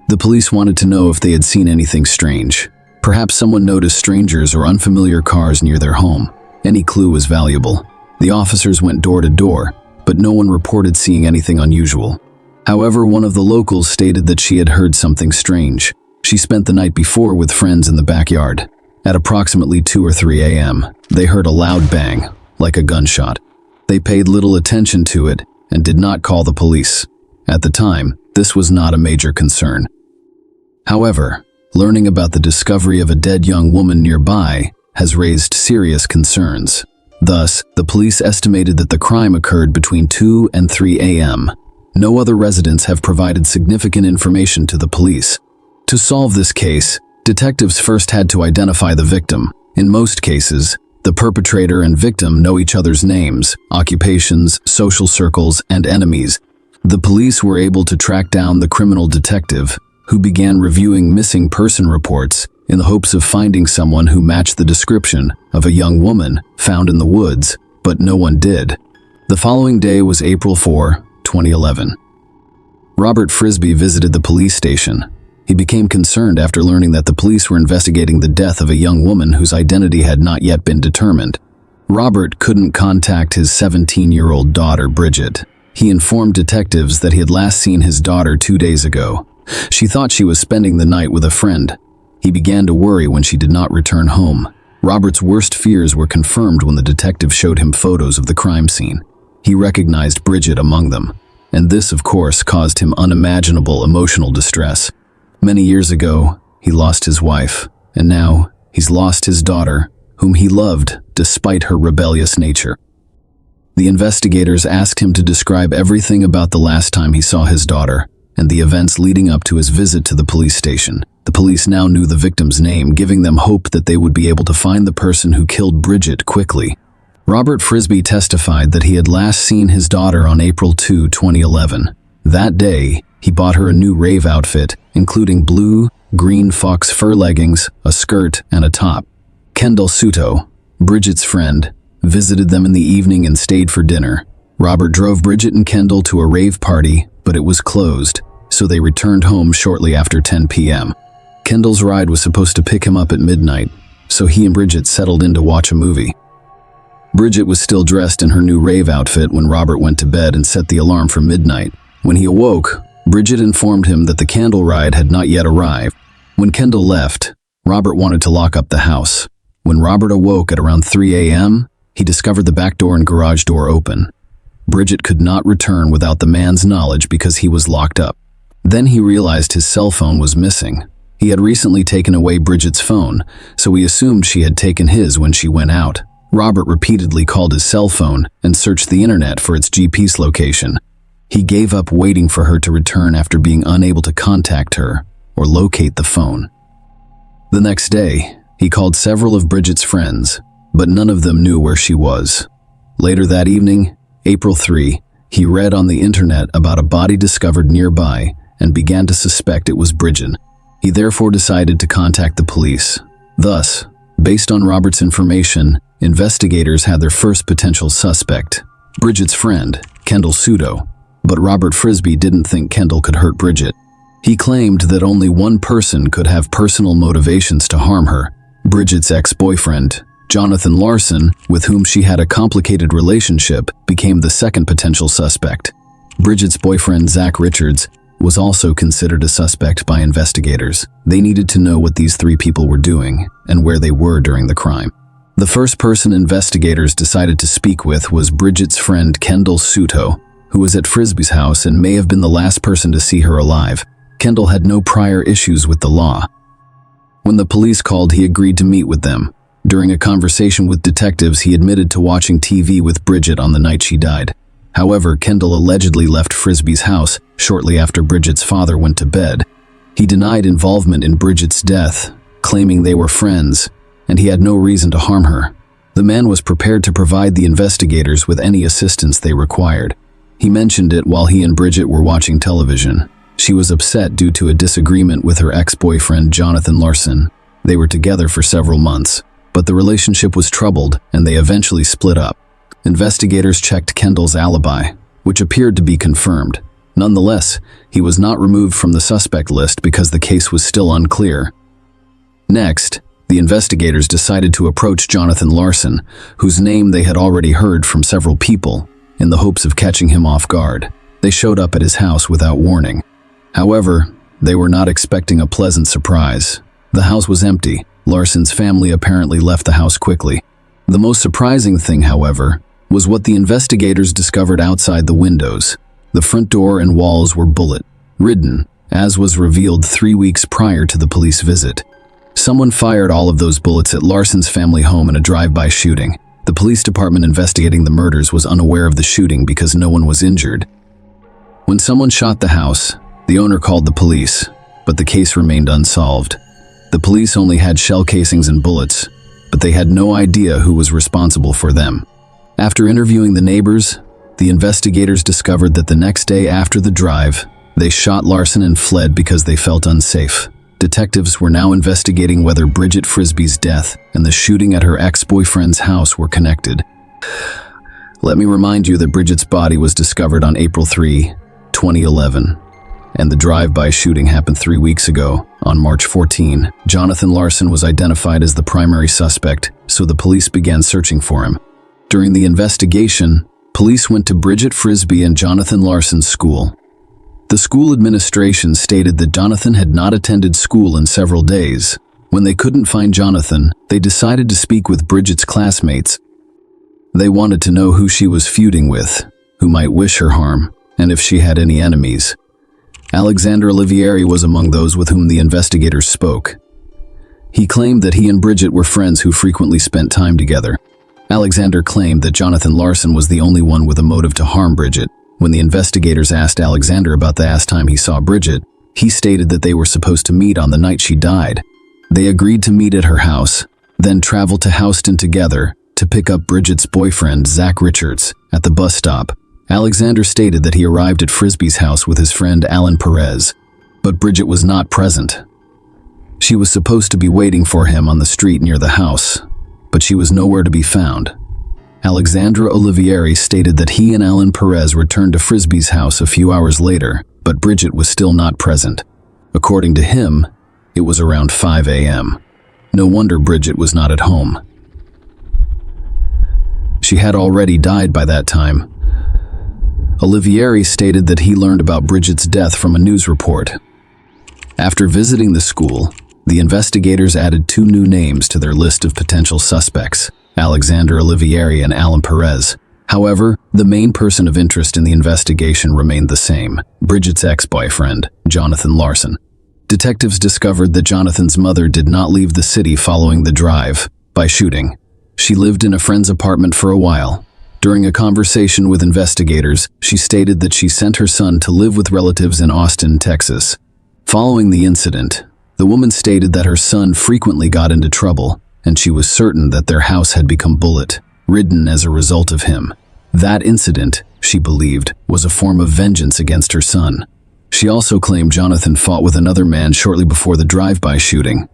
The police wanted to know if they had seen anything strange. Perhaps someone noticed strangers or unfamiliar cars near their home. Any clue was valuable. The officers went door to door, but no one reported seeing anything unusual. However, one of the locals stated that she had heard something strange. She spent the night before with friends in the backyard. At approximately 2 or 3 a.m., they heard a loud bang, like a gunshot. They paid little attention to it and did not call the police. At the time, this was not a major concern. However, learning about the discovery of a dead young woman nearby has raised serious concerns. Thus, the police estimated that the crime occurred between 2 and 3 a.m. No other residents have provided significant information to the police. To solve this case, detectives first had to identify the victim. In most cases, the perpetrator and victim know each other's names, occupations, social circles, and enemies. The police were able to track down the criminal detective, who began reviewing missing person reports in the hopes of finding someone who matched the description of a young woman found in the woods, but no one did. The following day was April 4, 2011. Robert Frisby visited the police station. He became concerned after learning that the police were investigating the death of a young woman whose identity had not yet been determined. Robert couldn't contact his 17-year-old daughter, Bridget. He informed detectives that he had last seen his daughter 2 days ago. She thought she was spending the night with a friend. He began to worry when she did not return home. Robert's worst fears were confirmed when the detective showed him photos of the crime scene. He recognized Bridget among them, and this, of course, caused him unimaginable emotional distress. Many years ago, he lost his wife, and now he's lost his daughter, whom he loved despite her rebellious nature. The investigators asked him to describe everything about the last time he saw his daughter and the events leading up to his visit to the police station. The police now knew the victim's name, giving them hope that they would be able to find the person who killed Bridget quickly. Robert Frisby testified that he had last seen his daughter on April 2, 2011. That day, he bought her a new rave outfit, including blue, green fox fur leggings, a skirt, and a top. Kendall Suto, Bridget's friend, visited them in the evening and stayed for dinner. Robert drove Bridget and Kendall to a rave party, but it was closed, so they returned home shortly after 10 p.m. Kendall's ride was supposed to pick him up at midnight, so he and Bridget settled in to watch a movie. Bridget was still dressed in her new rave outfit when Robert went to bed and set the alarm for midnight. When he awoke, Bridget informed him that the candle ride had not yet arrived. When Kendall left, Robert wanted to lock up the house. When Robert awoke at around 3 a.m., he discovered the back door and garage door open. Bridget could not return without the man's knowledge because he was locked up. Then he realized his cell phone was missing. He had recently taken away Bridget's phone, so he assumed she had taken his when she went out. Robert repeatedly called his cell phone and searched the internet for its GPS location. He gave up waiting for her to return after being unable to contact her or locate the phone. The next day, he called several of Bridget's friends, but none of them knew where she was. Later that evening, April 3, he read on the internet about a body discovered nearby and began to suspect it was Bridget. He therefore decided to contact the police. Thus, based on Robert's information, investigators had their first potential suspect, Bridget's friend, Kendall Suto. But Robert Frisby didn't think Kendall could hurt Bridget. He claimed that only one person could have personal motivations to harm her, Bridget's ex-boyfriend, Jonathan Larson, with whom she had a complicated relationship, became the second potential suspect. Bridget's boyfriend, Zach Richards, was also considered a suspect by investigators. They needed to know what these three people were doing and where they were during the crime. The first person investigators decided to speak with was Bridget's friend, Kendall Suto, who was at Frisby's house and may have been the last person to see her alive. Kendall had no prior issues with the law. When the police called, he agreed to meet with them. During a conversation with detectives, he admitted to watching TV with Bridget on the night she died. However, Kendall allegedly left Frisby's house shortly after Bridget's father went to bed. He denied involvement in Bridget's death, claiming they were friends, and he had no reason to harm her. The man was prepared to provide the investigators with any assistance they required. He mentioned it while he and Bridget were watching television. She was upset due to a disagreement with her ex-boyfriend, Jonathan Larson. They were together for several months, but the relationship was troubled and they eventually split up. Investigators checked Kendall's alibi, which appeared to be confirmed. Nonetheless, he was not removed from the suspect list because the case was still unclear. Next, the investigators decided to approach Jonathan Larson, whose name they had already heard from several people, in the hopes of catching him off guard. They showed up at his house without warning. However, they were not expecting a pleasant surprise. The house was empty. Larson's family apparently left the house quickly. The most surprising thing, however, was what the investigators discovered outside the windows. The front door and walls were bullet-ridden, as was revealed 3 weeks prior to the police visit. Someone fired all of those bullets at Larson's family home in a drive-by shooting. The police department investigating the murders was unaware of the shooting because no one was injured. When someone shot the house, the owner called the police, but the case remained unsolved. The police only had shell casings and bullets, but they had no idea who was responsible for them. After interviewing the neighbors, the investigators discovered that the next day after the drive, they shot Larson and fled because they felt unsafe. Detectives were now investigating whether Bridget Frisbee's death and the shooting at her ex-boyfriend's house were connected. Let me remind you that Bridget's body was discovered on April 3, 2011, and the drive-by shooting happened 3 weeks ago. On March 14, Jonathan Larson was identified as the primary suspect, so the police began searching for him. During the investigation, police went to Bridget Frisbee and Jonathan Larson's school. The school administration stated that Jonathan had not attended school in several days. When they couldn't find Jonathan, they decided to speak with Bridget's classmates. They wanted to know who she was feuding with, who might wish her harm, and if she had any enemies. Alexander Olivieri was among those with whom the investigators spoke. He claimed that he and Bridget were friends who frequently spent time together. Alexander claimed that Jonathan Larson was the only one with a motive to harm Bridget. When the investigators asked Alexander about the last time he saw Bridget, he stated that they were supposed to meet on the night she died. They agreed to meet at her house, then travel to Houston together to pick up Bridget's boyfriend, Zach Richards, at the bus stop. Alexander stated that he arrived at Frisbee's house with his friend Alan Perez, but Bridget was not present. She was supposed to be waiting for him on the street near the house, but she was nowhere to be found. Alexandra Olivieri stated that he and Alan Perez returned to Frisbee's house a few hours later, but Bridget was still not present. According to him, it was around 5 a.m. No wonder Bridget was not at home. She had already died by that time. Olivieri stated that he learned about Bridget's death from a news report. After visiting the school, the investigators added 2 new names to their list of potential suspects: Alexander Olivieri and Alan Perez. However, the main person of interest in the investigation remained the same: Bridget's ex-boyfriend, Jonathan Larson. Detectives discovered that Jonathan's mother did not leave the city following the drive-by shooting. She lived in a friend's apartment for a while. During a conversation with investigators, she stated that she sent her son to live with relatives in Austin, Texas. Following the incident, the woman stated that her son frequently got into trouble, and she was certain that their house had become bullet-ridden as a result of him. That incident, she believed, was a form of vengeance against her son. She also claimed Jonathan fought with another man shortly before the drive-by shooting.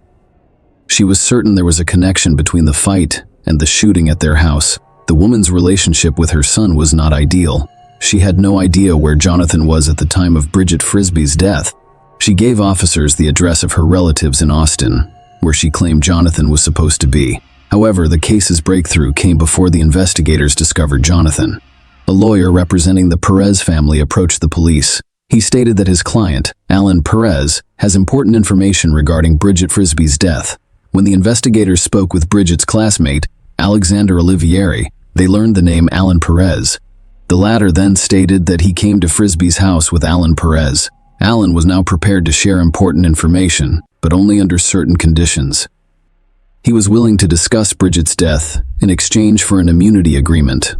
She was certain there was a connection between the fight and the shooting at their house. The woman's relationship with her son was not ideal. She had no idea where Jonathan was at the time of Bridget Frisbee's death. She gave officers the address of her relatives in Austin, where she claimed Jonathan was supposed to be. However, the case's breakthrough came before the investigators discovered Jonathan. A lawyer representing the Perez family approached the police. He stated that his client, Alan Perez, has important information regarding Bridget Frisbee's death. When the investigators spoke with Bridget's classmate, Alexander Olivieri, they learned the name Alan Perez. The latter then stated that he came to Frisbee's house with Alan Perez. Alan was now prepared to share important information, but only under certain conditions. He was willing to discuss Bridget's death in exchange for an immunity agreement.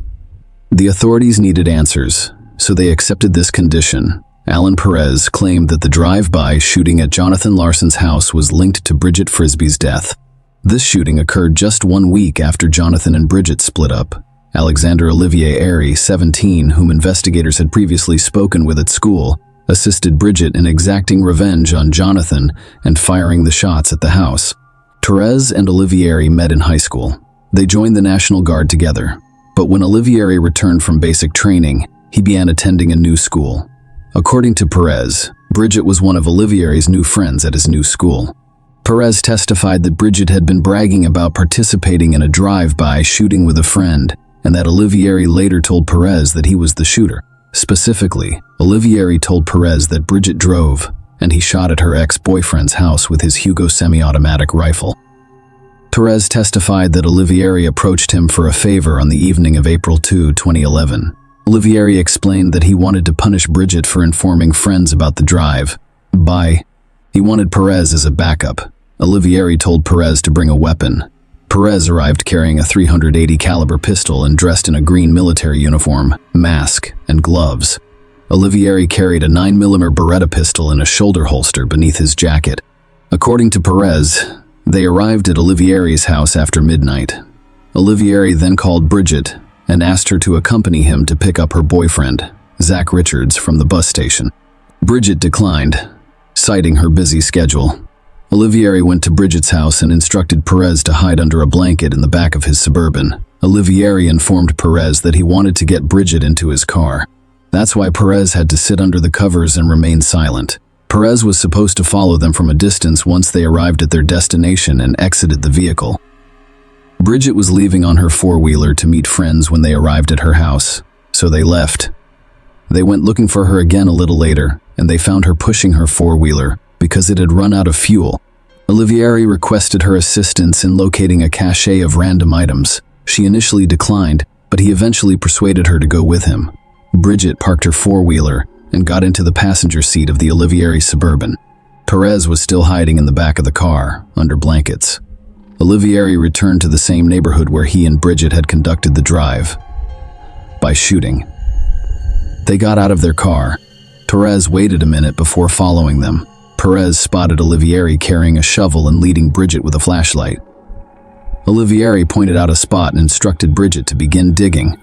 The authorities needed answers, so they accepted this condition. Alan Perez claimed that the drive-by shooting at Jonathan Larson's house was linked to Bridget Frisbee's death. This shooting occurred just 1 week after Jonathan and Bridget split up. Alexander Olivieri, 17, whom investigators had previously spoken with at school, assisted Bridget in exacting revenge on Jonathan and firing the shots at the house. Perez and Olivieri met in high school. They joined the National Guard together, but when Olivieri returned from basic training, he began attending a new school. According to Perez, Bridget was one of Olivieri's new friends at his new school. Perez testified that Bridget had been bragging about participating in a drive-by shooting with a friend, and that Olivieri later told Perez that he was the shooter. Specifically, Olivieri told Perez that Bridget drove, and he shot at her ex-boyfriend's house with his Hugo semi-automatic rifle. Perez testified that Olivieri approached him for a favor on the evening of April 2, 2011. Olivieri explained that he wanted to punish Bridget for informing friends about the drive-by. He wanted Perez as a backup. Olivieri told Perez to bring a weapon. Perez arrived carrying a .380 caliber pistol and dressed in a green military uniform, mask, and gloves. Olivieri carried a 9mm Beretta pistol in a shoulder holster beneath his jacket. According to Perez, they arrived at Olivieri's house after midnight. Olivieri then called Bridget and asked her to accompany him to pick up her boyfriend, Zach Richards, from the bus station. Bridget declined, citing her busy schedule. Olivieri went to Bridget's house and instructed Perez to hide under a blanket in the back of his Suburban. Olivieri informed Perez that he wanted to get Bridget into his car. That's why Perez had to sit under the covers and remain silent. Perez was supposed to follow them from a distance once they arrived at their destination and exited the vehicle. Bridget was leaving on her four-wheeler to meet friends when they arrived at her house, so they left. They went looking for her again a little later, and they found her pushing her four-wheeler because it had run out of fuel. Olivieri requested her assistance in locating a cache of random items. She initially declined, but he eventually persuaded her to go with him. Bridget parked her four-wheeler and got into the passenger seat of the Olivieri Suburban. Perez was still hiding in the back of the car, under blankets. Olivieri returned to the same neighborhood where he and Bridget had conducted the drive by shooting. They got out of their car. Perez waited a minute before following them. Perez spotted Olivieri carrying a shovel and leading Bridget with a flashlight. Olivieri pointed out a spot and instructed Bridget to begin digging.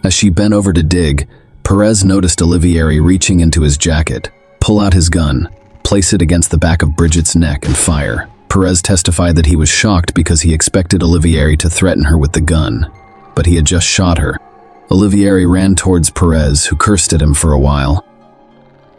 As she bent over to dig, Perez noticed Olivieri reaching into his jacket, pull out his gun, place it against the back of Bridget's neck and fire. Perez testified that he was shocked because he expected Olivieri to threaten her with the gun, but he had just shot her. Olivieri ran towards Perez, who cursed at him for a while.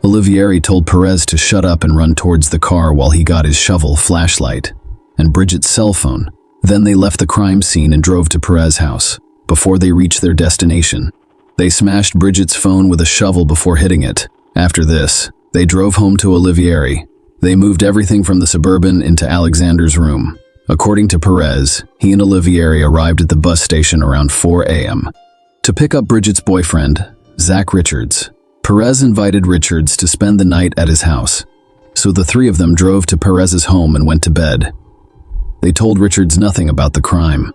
Olivieri told Perez to shut up and run towards the car while he got his shovel, flashlight, and Bridget's cell phone. Then they left the crime scene and drove to Perez's house. Before they reached their destination, they smashed Bridget's phone with a shovel before hitting it. After this, they drove home to Olivieri. They moved everything from the Suburban into Alexander's room. According to Perez, he and Olivieri arrived at the bus station around 4 a.m. to pick up Bridget's boyfriend, Zach Richards. Perez invited Richards to spend the night at his house, so the three of them drove to Perez's home and went to bed. They told Richards nothing about the crime.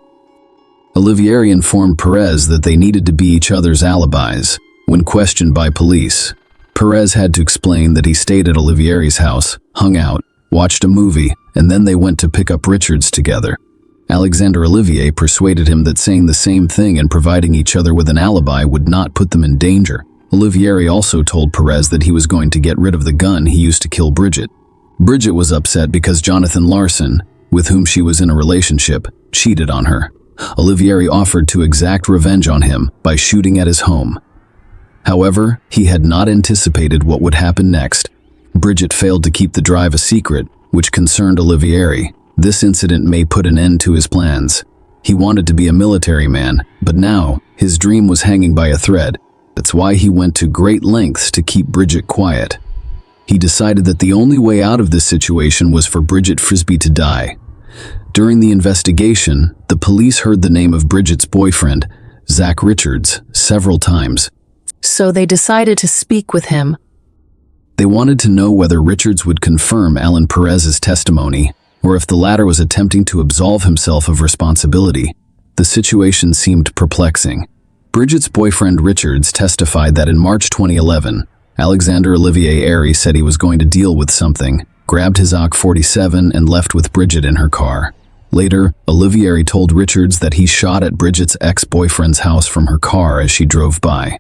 Olivieri informed Perez that they needed to be each other's alibis. When questioned by police, Perez had to explain that he stayed at Olivieri's house, hung out, watched a movie, and then they went to pick up Richards together. Alexander Olivier persuaded him that saying the same thing and providing each other with an alibi would not put them in danger. Olivieri also told Perez that he was going to get rid of the gun he used to kill Bridget. Bridget was upset because Jonathan Larson, with whom she was in a relationship, cheated on her. Olivieri offered to exact revenge on him by shooting at his home. However, he had not anticipated what would happen next. Bridget failed to keep the drive a secret, which concerned Olivieri. This incident may put an end to his plans. He wanted to be a military man, but now his dream was hanging by a thread. That's why he went to great lengths to keep Bridget quiet. He decided that the only way out of this situation was for Bridget Frisbee to die. During the investigation, the police heard the name of Bridget's boyfriend, Zach Richards, several times. So they decided to speak with him. They wanted to know whether Richards would confirm Alan Perez's testimony, or if the latter was attempting to absolve himself of responsibility. The situation seemed perplexing. Bridget's boyfriend Richards testified that in March 2011, Alexander Olivier Airy said he was going to deal with something, grabbed his AK-47 and left with Bridget in her car. Later, Olivier told Richards that he shot at Bridget's ex-boyfriend's house from her car as she drove by.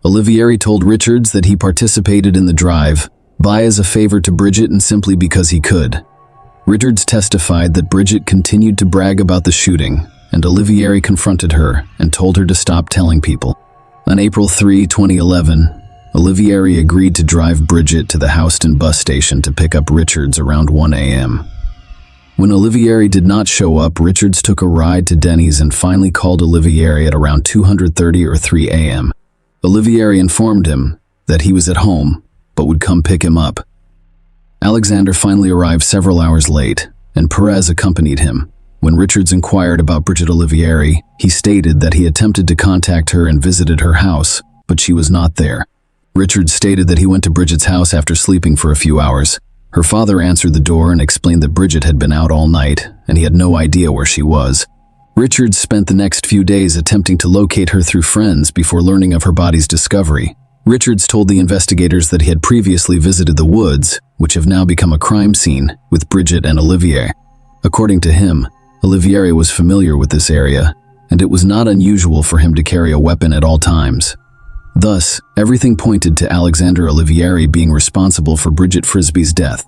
Olivier told Richards that he participated in the drive-by as a favor to Bridget and simply because he could. Richards testified that Bridget continued to brag about the shooting, and Olivier confronted her and told her to stop telling people. On April 3, 2011, Olivier agreed to drive Bridget to the Houston bus station to pick up Richards around 1 a.m. When Olivier did not show up, Richards took a ride to Denny's and finally called Olivier at around 2:30 or 3 a.m. Olivier informed him that he was at home, but would come pick him up. Alexander finally arrived several hours late, and Perez accompanied him. When Richards inquired about Bridget Olivier, he stated that he attempted to contact her and visited her house, but she was not there. Richards stated that he went to Bridget's house after sleeping for a few hours. Her father answered the door and explained that Bridget had been out all night, and he had no idea where she was. Richard spent the next few days attempting to locate her through friends before learning of her body's discovery. Richards told the investigators that he had previously visited the woods, which have now become a crime scene, with Bridget and Olivier. According to him, Olivier was familiar with this area, and it was not unusual for him to carry a weapon at all times. Thus, everything pointed to Alexander Olivier being responsible for Bridget Frisbee's death.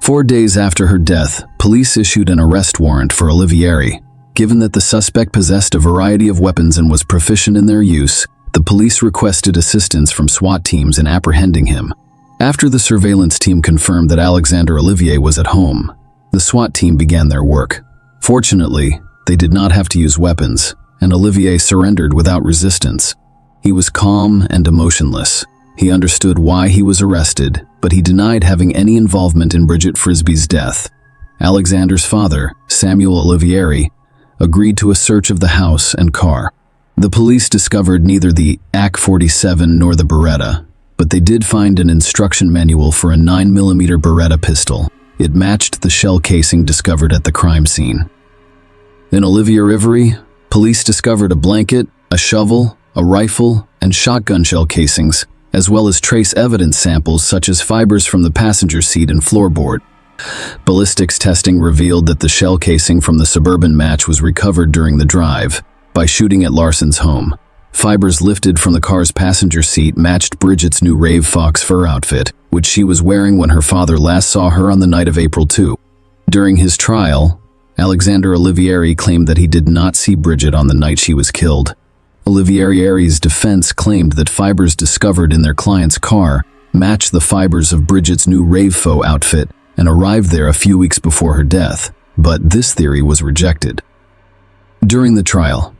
4 days after her death, police issued an arrest warrant for Olivier. Given that the suspect possessed a variety of weapons and was proficient in their use, the police requested assistance from SWAT teams in apprehending him. After the surveillance team confirmed that Alexander Olivier was at home, the SWAT team began their work. Fortunately, they did not have to use weapons, and Olivier surrendered without resistance. He was calm and emotionless. He understood why he was arrested, but he denied having any involvement in Bridget Frisbee's death. Alexander's father, Samuel Olivier, agreed to a search of the house and car. The police discovered neither the AK-47 nor the Beretta, but they did find an instruction manual for a 9mm Beretta pistol. It matched the shell casing discovered at the crime scene. In Olivier Ivory, police discovered a blanket, a shovel, a rifle, and shotgun shell casings, as well as trace evidence samples such as fibers from the passenger seat and floorboard. Ballistics testing revealed that the shell casing from the Suburban match was recovered during the drive by shooting at Larson's home. Fibers lifted from the car's passenger seat matched Bridget's new Rave Fox fur outfit, which she was wearing when her father last saw her on the night of April 2. During his trial, Alexander Olivier claimed that he did not see Bridget on the night she was killed. Olivier's defense claimed that fibers discovered in their client's car matched the fibers of Bridget's new Rave Fox outfit and arrived there a few weeks before her death, but this theory was rejected. During the trial,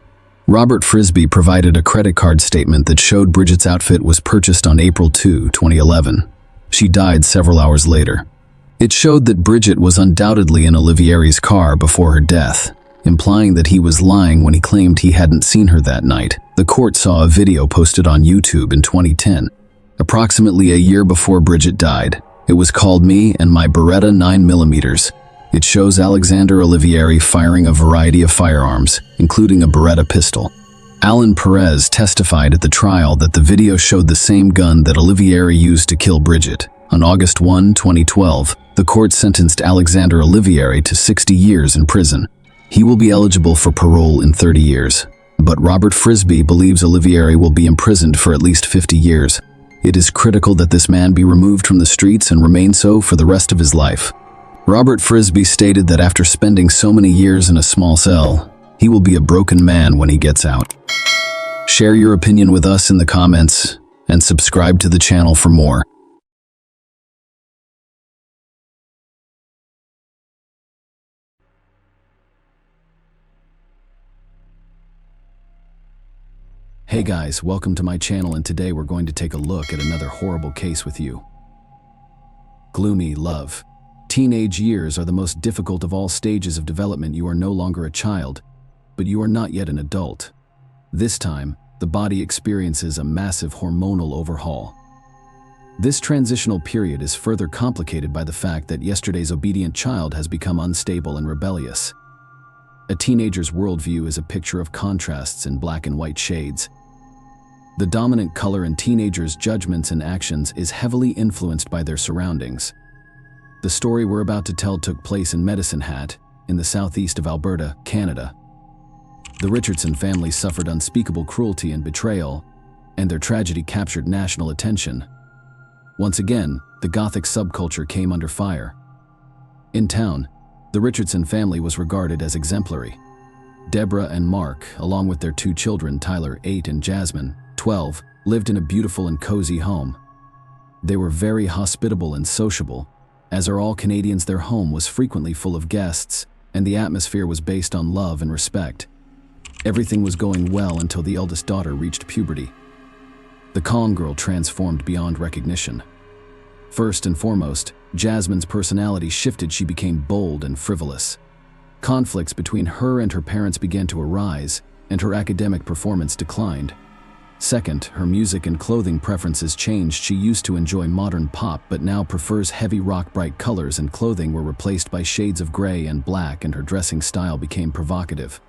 Robert Frisbee provided a credit card statement that showed Bridget's outfit was purchased on April 2, 2011. She died several hours later. It showed that Bridget was undoubtedly in Olivier's car before her death, implying that he was lying when he claimed he hadn't seen her that night. The court saw a video posted on YouTube in 2010, approximately a year before Bridget died. It was called Me and My Beretta 9mm. It shows Alexander Olivier firing a variety of firearms, including a Beretta pistol. Alan Perez testified at the trial that the video showed the same gun that Olivier used to kill Bridget. On August 1, 2012, the court sentenced Alexander Olivier to 60 years in prison. He will be eligible for parole in 30 years. But Robert Frisbee believes Olivier will be imprisoned for at least 50 years. It is critical that this man be removed from the streets and remain so for the rest of his life. Robert Frisbee stated that after spending so many years in a small cell, he will be a broken man when he gets out. Share your opinion with us in the comments and subscribe to the channel for more. Hey guys, welcome to my channel, and today we're going to take a look at another horrible case with you. Gloomy love. Teenage years are the most difficult of all stages of development. You are no longer a child, but you are not yet an adult. This time, the body experiences a massive hormonal overhaul. This transitional period is further complicated by the fact that yesterday's obedient child has become unstable and rebellious. A teenager's worldview is a picture of contrasts in black and white shades. The dominant color in teenagers' judgments and actions is heavily influenced by their surroundings. The story we're about to tell took place in Medicine Hat, in the southeast of Alberta, Canada. The Richardson family suffered unspeakable cruelty and betrayal, and their tragedy captured national attention. Once again, the Gothic subculture came under fire. In town, the Richardson family was regarded as exemplary. Deborah and Mark, along with their 2 children, Tyler, 8, and Jasmine, 12, lived in a beautiful and cozy home. They were very hospitable and sociable. As are all Canadians, their home was frequently full of guests, and the atmosphere was based on love and respect. Everything was going well until the eldest daughter reached puberty. The calm girl transformed beyond recognition. First and foremost, Jasmine's personality shifted. She became bold and frivolous. Conflicts between her and her parents began to arise, and her academic performance declined. Second, her music and clothing preferences changed. She used to enjoy modern pop, but now prefers heavy rock. Bright colors and clothing were replaced by shades of gray and black, and her dressing style became provocative.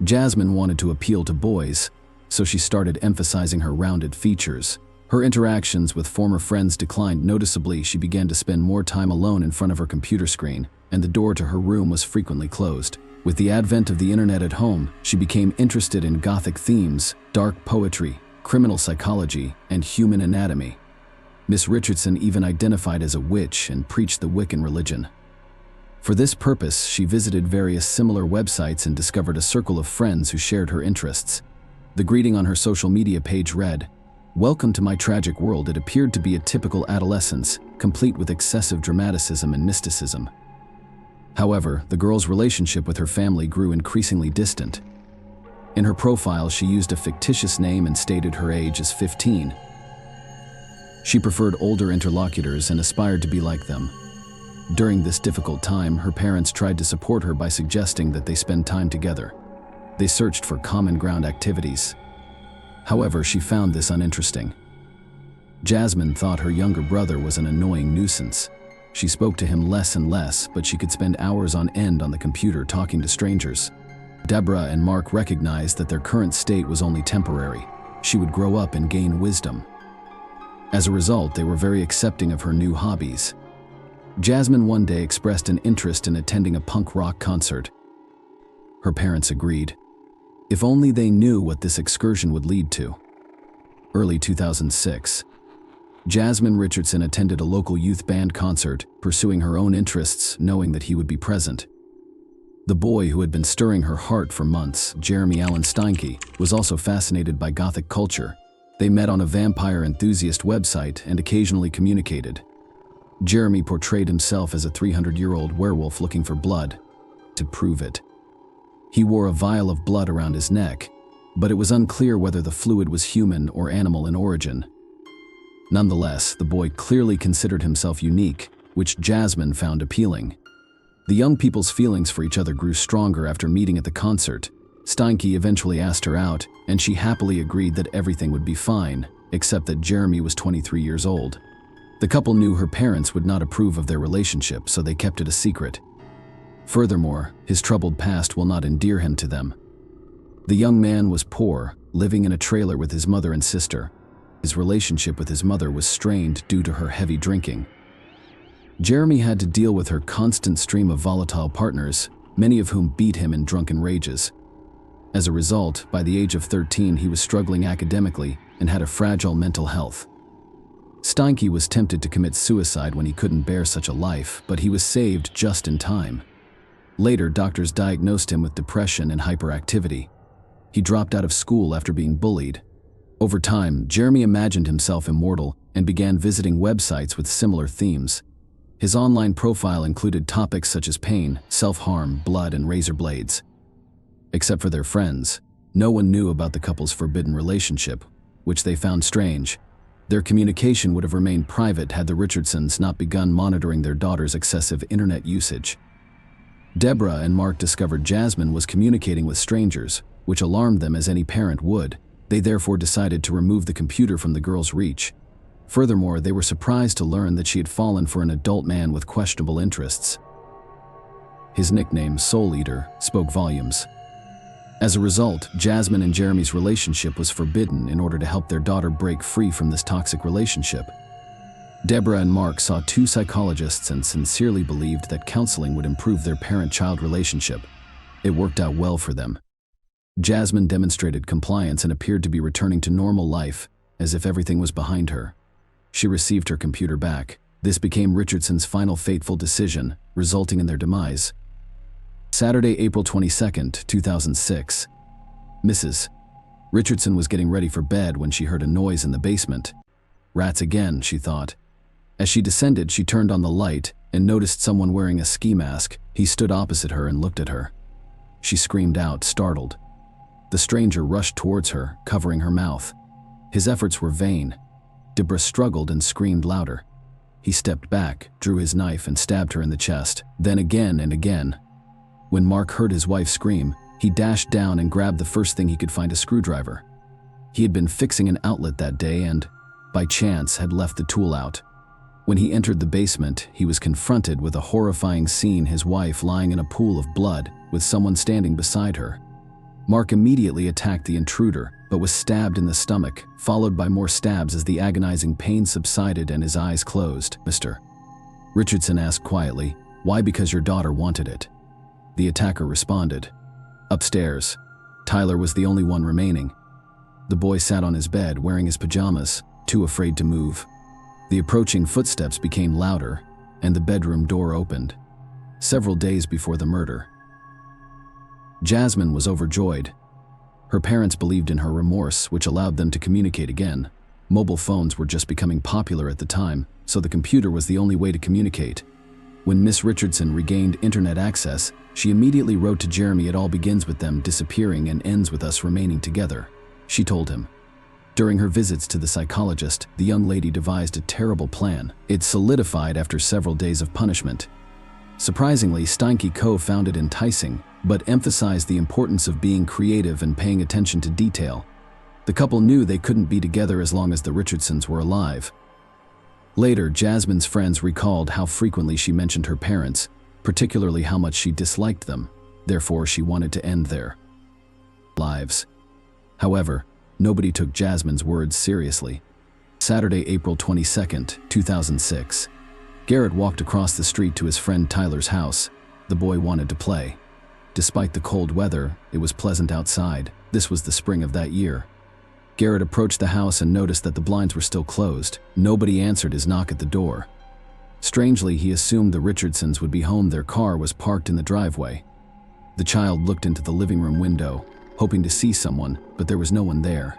Jasmine wanted to appeal to boys, so she started emphasizing her rounded features. Her interactions with former friends declined noticeably. She began to spend more time alone in front of her computer screen, and the door to her room was frequently closed. With the advent of the internet at home, she became interested in gothic themes, dark poetry, criminal psychology, and human anatomy. Miss Richardson even identified as a witch and preached the Wiccan religion. For this purpose, she visited various similar websites and discovered a circle of friends who shared her interests. The greeting on her social media page read, "Welcome to my tragic world." It appeared to be a typical adolescence, complete with excessive dramaticism and mysticism. However, the girl's relationship with her family grew increasingly distant. In her profile, she used a fictitious name and stated her age as 15. She preferred older interlocutors and aspired to be like them. During this difficult time, her parents tried to support her by suggesting that they spend time together. They searched for common ground activities. However, she found this uninteresting. Jasmine thought her younger brother was an annoying nuisance. She spoke to him less and less, but she could spend hours on end on the computer talking to strangers. Deborah and Mark recognized that their current state was only temporary. She would grow up and gain wisdom. As a result, they were very accepting of her new hobbies. Jasmine one day expressed an interest in attending a punk rock concert. Her parents agreed. If only they knew what this excursion would lead to. Early 2006. Jasmine Richardson attended a local youth band concert, pursuing her own interests, knowing that he would be present. The boy who had been stirring her heart for months, Jeremy Allen Steinke, was also fascinated by Gothic culture. They met on a vampire enthusiast website and occasionally communicated. Jeremy portrayed himself as a 300-year-old werewolf looking for blood. To prove it, he wore a vial of blood around his neck, but it was unclear whether the fluid was human or animal in origin. Nonetheless, the boy clearly considered himself unique, which Jasmine found appealing. The young people's feelings for each other grew stronger after meeting at the concert. Steinke eventually asked her out, and she happily agreed that everything would be fine, except that Jeremy was 23 years old. The couple knew her parents would not approve of their relationship, so they kept it a secret. Furthermore, his troubled past will not endear him to them. The young man was poor, living in a trailer with his mother and sister. His relationship with his mother was strained due to her heavy drinking. Jeremy had to deal with her constant stream of volatile partners, many of whom beat him in drunken rages. As a result, by the age of 13, he was struggling academically and had a fragile mental health. Steinke was tempted to commit suicide when he couldn't bear such a life, but he was saved just in time. Later, doctors diagnosed him with depression and hyperactivity. He dropped out of school after being bullied. Over time, Jeremy imagined himself immortal and began visiting websites with similar themes. His online profile included topics such as pain, self-harm, blood, and razor blades. Except for their friends, no one knew about the couple's forbidden relationship, which they found strange. Their communication would have remained private had the Richardsons not begun monitoring their daughter's excessive internet usage. Deborah and Mark discovered Jasmine was communicating with strangers, which alarmed them as any parent would. They therefore decided to remove the computer from the girl's reach. Furthermore, they were surprised to learn that she had fallen for an adult man with questionable interests. His nickname, Soul Eater, spoke volumes. As a result, Jasmine and Jeremy's relationship was forbidden in order to help their daughter break free from this toxic relationship. Deborah and Mark saw two psychologists and sincerely believed that counseling would improve their parent-child relationship. It worked out well for them. Jasmine demonstrated compliance and appeared to be returning to normal life, as if everything was behind her. She received her computer back. This became Richardson's final fateful decision, resulting in their demise. Saturday, April 22, 2006. Mrs. Richardson was getting ready for bed when she heard a noise in the basement. Rats again, she thought. As she descended, she turned on the light and noticed someone wearing a ski mask. He stood opposite her and looked at her. She screamed out, startled. The stranger rushed towards her, covering her mouth. His efforts were vain. Deborah struggled and screamed louder. He stepped back, drew his knife, and stabbed her in the chest, then again and again. When Mark heard his wife scream, he dashed down and grabbed the first thing he could find, a screwdriver. He had been fixing an outlet that day and, by chance, had left the tool out. When he entered the basement, he was confronted with a horrifying scene: his wife lying in a pool of blood with someone standing beside her. Mark immediately attacked the intruder, but was stabbed in the stomach, followed by more stabs as the agonizing pain subsided and his eyes closed. "Mr. Richardson asked quietly, "Why? Because your daughter wanted it." The attacker responded. Upstairs, Tyler was the only one remaining. The boy sat on his bed wearing his pajamas, too afraid to move. The approaching footsteps became louder, and the bedroom door opened. Several days before the murder, Jasmine was overjoyed. Her parents believed in her remorse, which allowed them to communicate again. Mobile phones were just becoming popular at the time, so the computer was the only way to communicate. When Miss Richardson regained internet access, she immediately wrote to Jeremy, "It all begins with them disappearing and ends with us remaining together," she told him. During her visits to the psychologist, the young lady devised a terrible plan. It solidified after several days of punishment. Surprisingly, Steinke Co. found it enticing, but emphasized the importance of being creative and paying attention to detail. The couple knew they couldn't be together as long as the Richardsons were alive. Later, Jasmine's friends recalled how frequently she mentioned her parents, particularly how much she disliked them. Therefore, she wanted to end their lives. However, nobody took Jasmine's words seriously. Saturday, April 22, 2006. Garrett walked across the street to his friend Tyler's house. The boy wanted to play. Despite the cold weather, it was pleasant outside. This was the spring of that year. Garrett approached the house and noticed that the blinds were still closed. Nobody answered his knock at the door. Strangely, he assumed the Richardsons would be home. Their car was parked in the driveway. The child looked into the living room window, hoping to see someone, but there was no one there.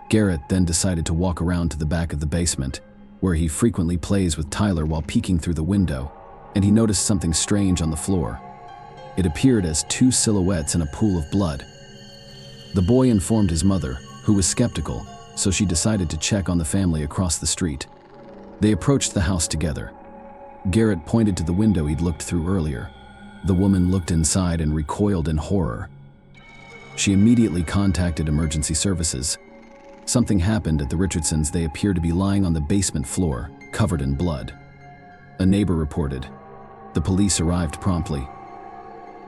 Garrett then decided to walk around to the back of the basement, where he frequently plays with Tyler, while peeking through the window, and he noticed something strange on the floor. It appeared as two silhouettes in a pool of blood. The boy informed his mother, who was skeptical, so she decided to check on the family across the street. They approached the house together. Garrett pointed to the window he'd looked through earlier. The woman looked inside and recoiled in horror. She immediately contacted emergency services. Something happened at the Richardsons. They appeared to be lying on the basement floor, covered in blood. A neighbor reported. The police arrived promptly.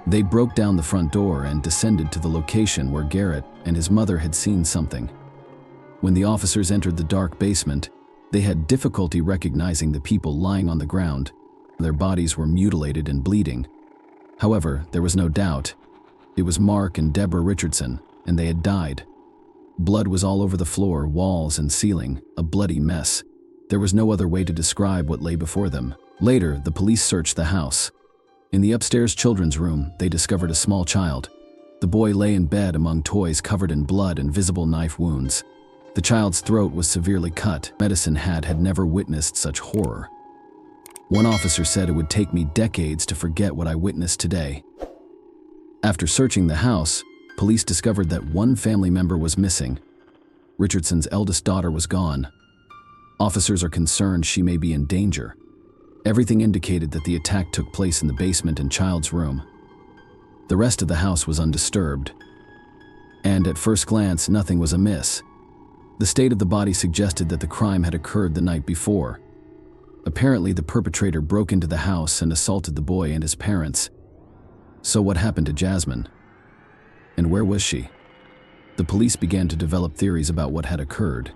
They broke down the front door and descended to the location where Garrett and his mother had seen something. When the officers entered the dark basement, they had difficulty recognizing the people lying on the ground. Their bodies were mutilated and bleeding. However, there was no doubt. It was Mark and Deborah Richardson, and they had died. Blood was all over the floor, walls, and ceiling, a bloody mess. There was no other way to describe what lay before them. Later, the police searched the house. In the upstairs children's room, they discovered a small child. The boy lay in bed among toys covered in blood and visible knife wounds. The child's throat was severely cut. Medicine had never witnessed such horror. One officer said, "It would take me decades to forget what I witnessed today." After searching the house, police discovered that one family member was missing. Richardson's eldest daughter was gone. Officers are concerned she may be in danger. Everything indicated that the attack took place in the basement and child's room. The rest of the house was undisturbed, and at first glance, nothing was amiss. The state of the body suggested that the crime had occurred the night before. Apparently, the perpetrator broke into the house and assaulted the boy and his parents. So what happened to Jasmine? And where was she? The police began to develop theories about what had occurred.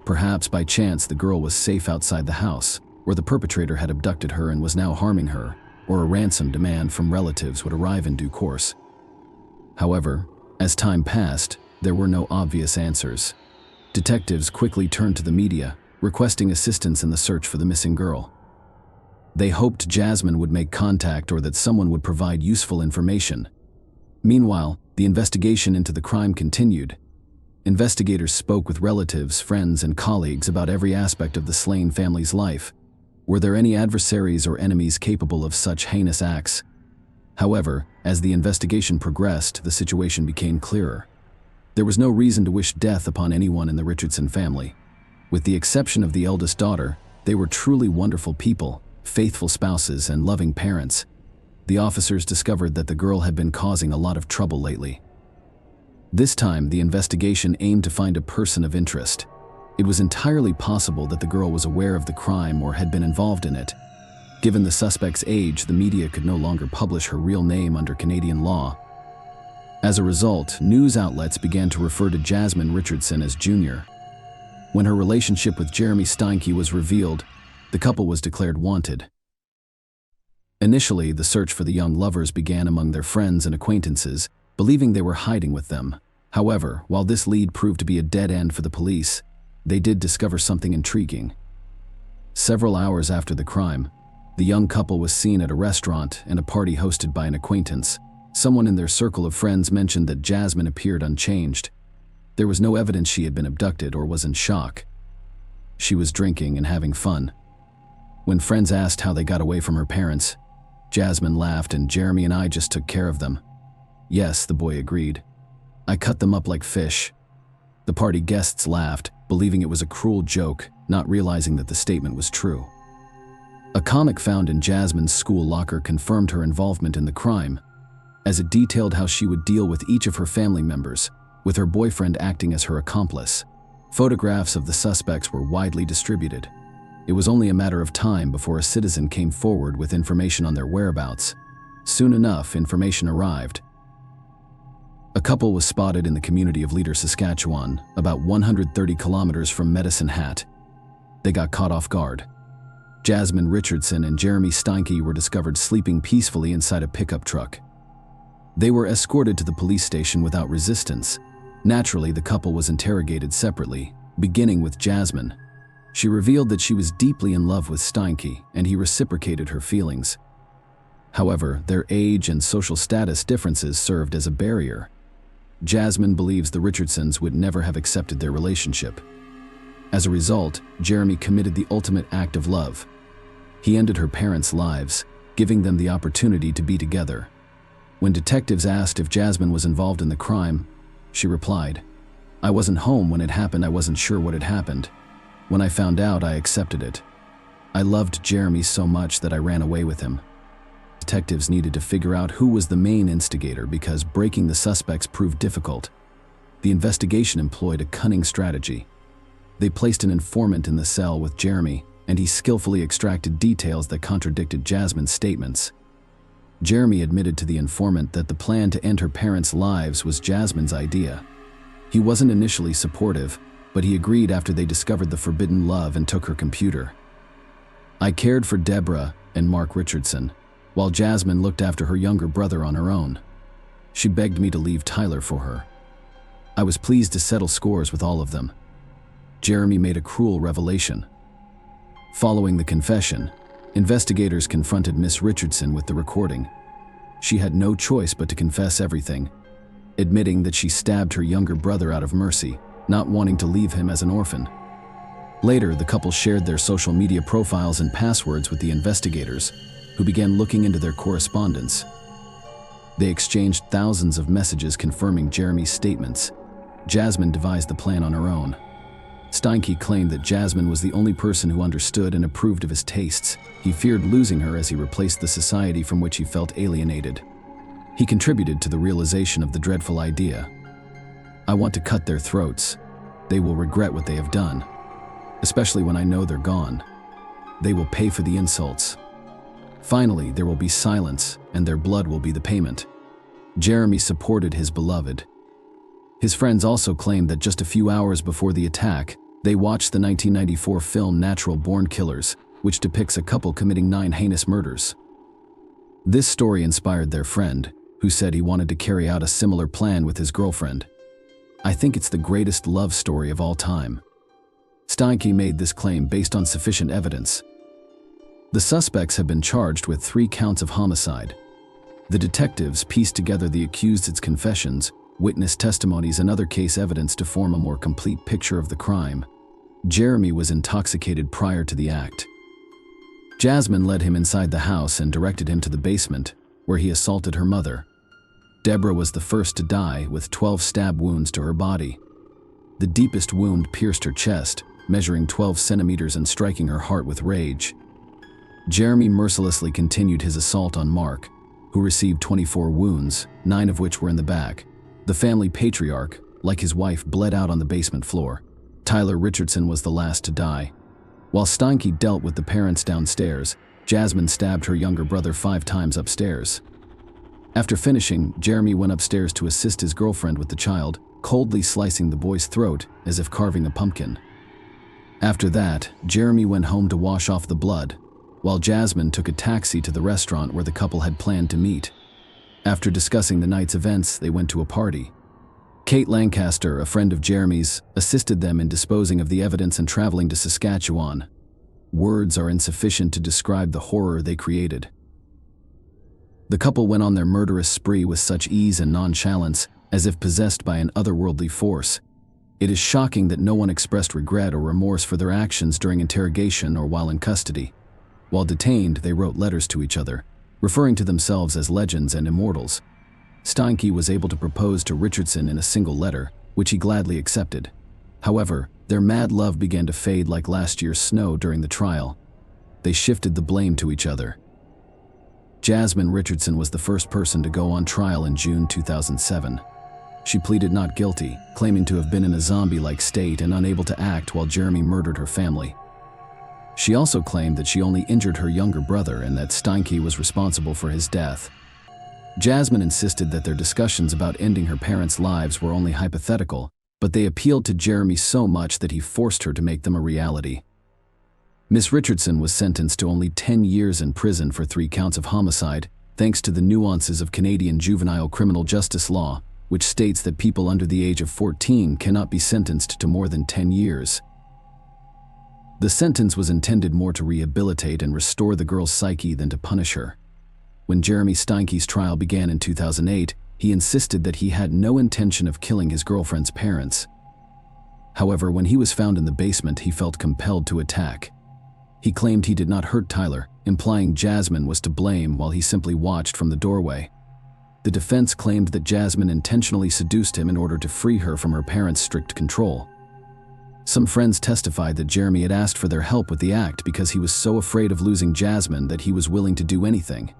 Perhaps by chance the girl was safe outside the house, or the perpetrator had abducted her and was now harming her, or a ransom demand from relatives would arrive in due course. However, as time passed, there were no obvious answers. Detectives quickly turned to the media, requesting assistance in the search for the missing girl. They hoped Jasmine would make contact or that someone would provide useful information. Meanwhile, the investigation into the crime continued. Investigators spoke with relatives, friends, and colleagues about every aspect of the slain family's life. Were there any adversaries or enemies capable of such heinous acts? However, as the investigation progressed, the situation became clearer. There was no reason to wish death upon anyone in the Richardson family. With the exception of the eldest daughter, they were truly wonderful people, faithful spouses, and loving parents. The officers discovered that the girl had been causing a lot of trouble lately. This time, the investigation aimed to find a person of interest. It was entirely possible that the girl was aware of the crime or had been involved in it. Given the suspect's age, the media could no longer publish her real name under Canadian law. As a result, news outlets began to refer to Jasmine Richardson as Jr. When her relationship with Jeremy Steinke was revealed, the couple was declared wanted. Initially, the search for the young lovers began among their friends and acquaintances, believing they were hiding with them. However, while this lead proved to be a dead end for the police, they did discover something intriguing. Several hours after the crime, the young couple was seen at a restaurant and a party hosted by an acquaintance. Someone in their circle of friends mentioned that Jasmine appeared unchanged. There was no evidence she had been abducted or was in shock. She was drinking and having fun. When friends asked how they got away from her parents, Jasmine laughed and Jeremy and I just took care of them. Yes, the boy agreed. I cut them up like fish. The party guests laughed, believing it was a cruel joke, not realizing that the statement was true. A comic found in Jasmine's school locker confirmed her involvement in the crime, as it detailed how she would deal with each of her family members, with her boyfriend acting as her accomplice. Photographs of the suspects were widely distributed. It was only a matter of time before a citizen came forward with information on their whereabouts. Soon enough, information arrived. A couple was spotted in the community of Leader, Saskatchewan, about 130 kilometers from Medicine Hat. They got caught off guard. Jasmine Richardson and Jeremy Steinke were discovered sleeping peacefully inside a pickup truck. They were escorted to the police station without resistance. Naturally, the couple was interrogated separately, beginning with Jasmine. She revealed that she was deeply in love with Steinke, and he reciprocated her feelings. However, their age and social status differences served as a barrier. Jasmine believes the Richardsons would never have accepted their relationship. As a result, Jeremy committed the ultimate act of love. He ended her parents' lives, giving them the opportunity to be together. When detectives asked if Jasmine was involved in the crime, she replied, "I wasn't home when it happened. I wasn't sure what had happened. When I found out, I accepted it. I loved Jeremy so much that I ran away with him." Detectives needed to figure out who was the main instigator because breaking the suspects proved difficult. The investigation employed a cunning strategy. They placed an informant in the cell with Jeremy, and he skillfully extracted details that contradicted Jasmine's statements. Jeremy admitted to the informant that the plan to end her parents' lives was Jasmine's idea. He wasn't initially supportive, but he agreed after they discovered the forbidden love and took her computer. I cared for Deborah and Mark Richardson, while Jasmine looked after her younger brother on her own. She begged me to leave Tyler for her. I was pleased to settle scores with all of them. Jeremy made a cruel revelation. Following the confession, investigators confronted Miss Richardson with the recording. She had no choice but to confess everything, admitting that she stabbed her younger brother out of mercy, not wanting to leave him as an orphan. Later, the couple shared their social media profiles and passwords with the investigators, who began looking into their correspondence. They exchanged thousands of messages confirming Jeremy's statements. Jasmine devised the plan on her own. Steinke claimed that Jasmine was the only person who understood and approved of his tastes. He feared losing her as he replaced the society from which he felt alienated. He contributed to the realization of the dreadful idea. "I want to cut their throats. They will regret what they have done, especially when I know they're gone. They will pay for the insults. Finally, there will be silence, and their blood will be the payment." Jeremy supported his beloved. His friends also claimed that just a few hours before the attack, they watched the 1994 film Natural Born Killers, which depicts a couple committing 9 heinous murders. This story inspired their friend, who said he wanted to carry out a similar plan with his girlfriend. "I think it's the greatest love story of all time." Steinke made this claim based on sufficient evidence. The suspects have been charged with 3 counts of homicide. The detectives pieced together the accused's confessions, witness testimonies, and other case evidence to form a more complete picture of the crime. Jeremy was intoxicated prior to the act. Jasmine led him inside the house and directed him to the basement, where he assaulted her mother. Deborah was the first to die, with 12 stab wounds to her body. The deepest wound pierced her chest, measuring 12 centimeters and striking her heart with rage. Jeremy mercilessly continued his assault on Mark, who received 24 wounds, 9 of which were in the back. The family patriarch, like his wife, bled out on the basement floor. Tyler Richardson was the last to die. While Steinke dealt with the parents downstairs, Jasmine stabbed her younger brother 5 times upstairs. After finishing, Jeremy went upstairs to assist his girlfriend with the child, coldly slicing the boy's throat as if carving a pumpkin. After that, Jeremy went home to wash off the blood, while Jasmine took a taxi to the restaurant where the couple had planned to meet. After discussing the night's events, they went to a party. Kate Lancaster, a friend of Jeremy's, assisted them in disposing of the evidence and traveling to Saskatchewan. Words are insufficient to describe the horror they created. The couple went on their murderous spree with such ease and nonchalance, as if possessed by an otherworldly force. It is shocking that no one expressed regret or remorse for their actions during interrogation or while in custody. While detained, they wrote letters to each other, referring to themselves as legends and immortals. Steinke was able to propose to Richardson in a single letter, which he gladly accepted. However, their mad love began to fade like last year's snow during the trial. They shifted the blame to each other. Jasmine Richardson was the first person to go on trial in June 2007. She pleaded not guilty, claiming to have been in a zombie-like state and unable to act while Jeremy murdered her family. She also claimed that she only injured her younger brother and that Steinke was responsible for his death. Jasmine insisted that their discussions about ending her parents' lives were only hypothetical, but they appealed to Jeremy so much that he forced her to make them a reality. Miss Richardson was sentenced to only 10 years in prison for 3 counts of homicide, thanks to the nuances of Canadian juvenile criminal justice law, which states that people under the age of 14 cannot be sentenced to more than 10 years. The sentence was intended more to rehabilitate and restore the girl's psyche than to punish her. When Jeremy Steinke's trial began in 2008, he insisted that he had no intention of killing his girlfriend's parents. However, when he was found in the basement, he felt compelled to attack. He claimed he did not hurt Tyler, implying Jasmine was to blame while he simply watched from the doorway. The defense claimed that Jasmine intentionally seduced him in order to free her from her parents' strict control. Some friends testified that Jeremy had asked for their help with the act because he was so afraid of losing Jasmine that he was willing to do anything.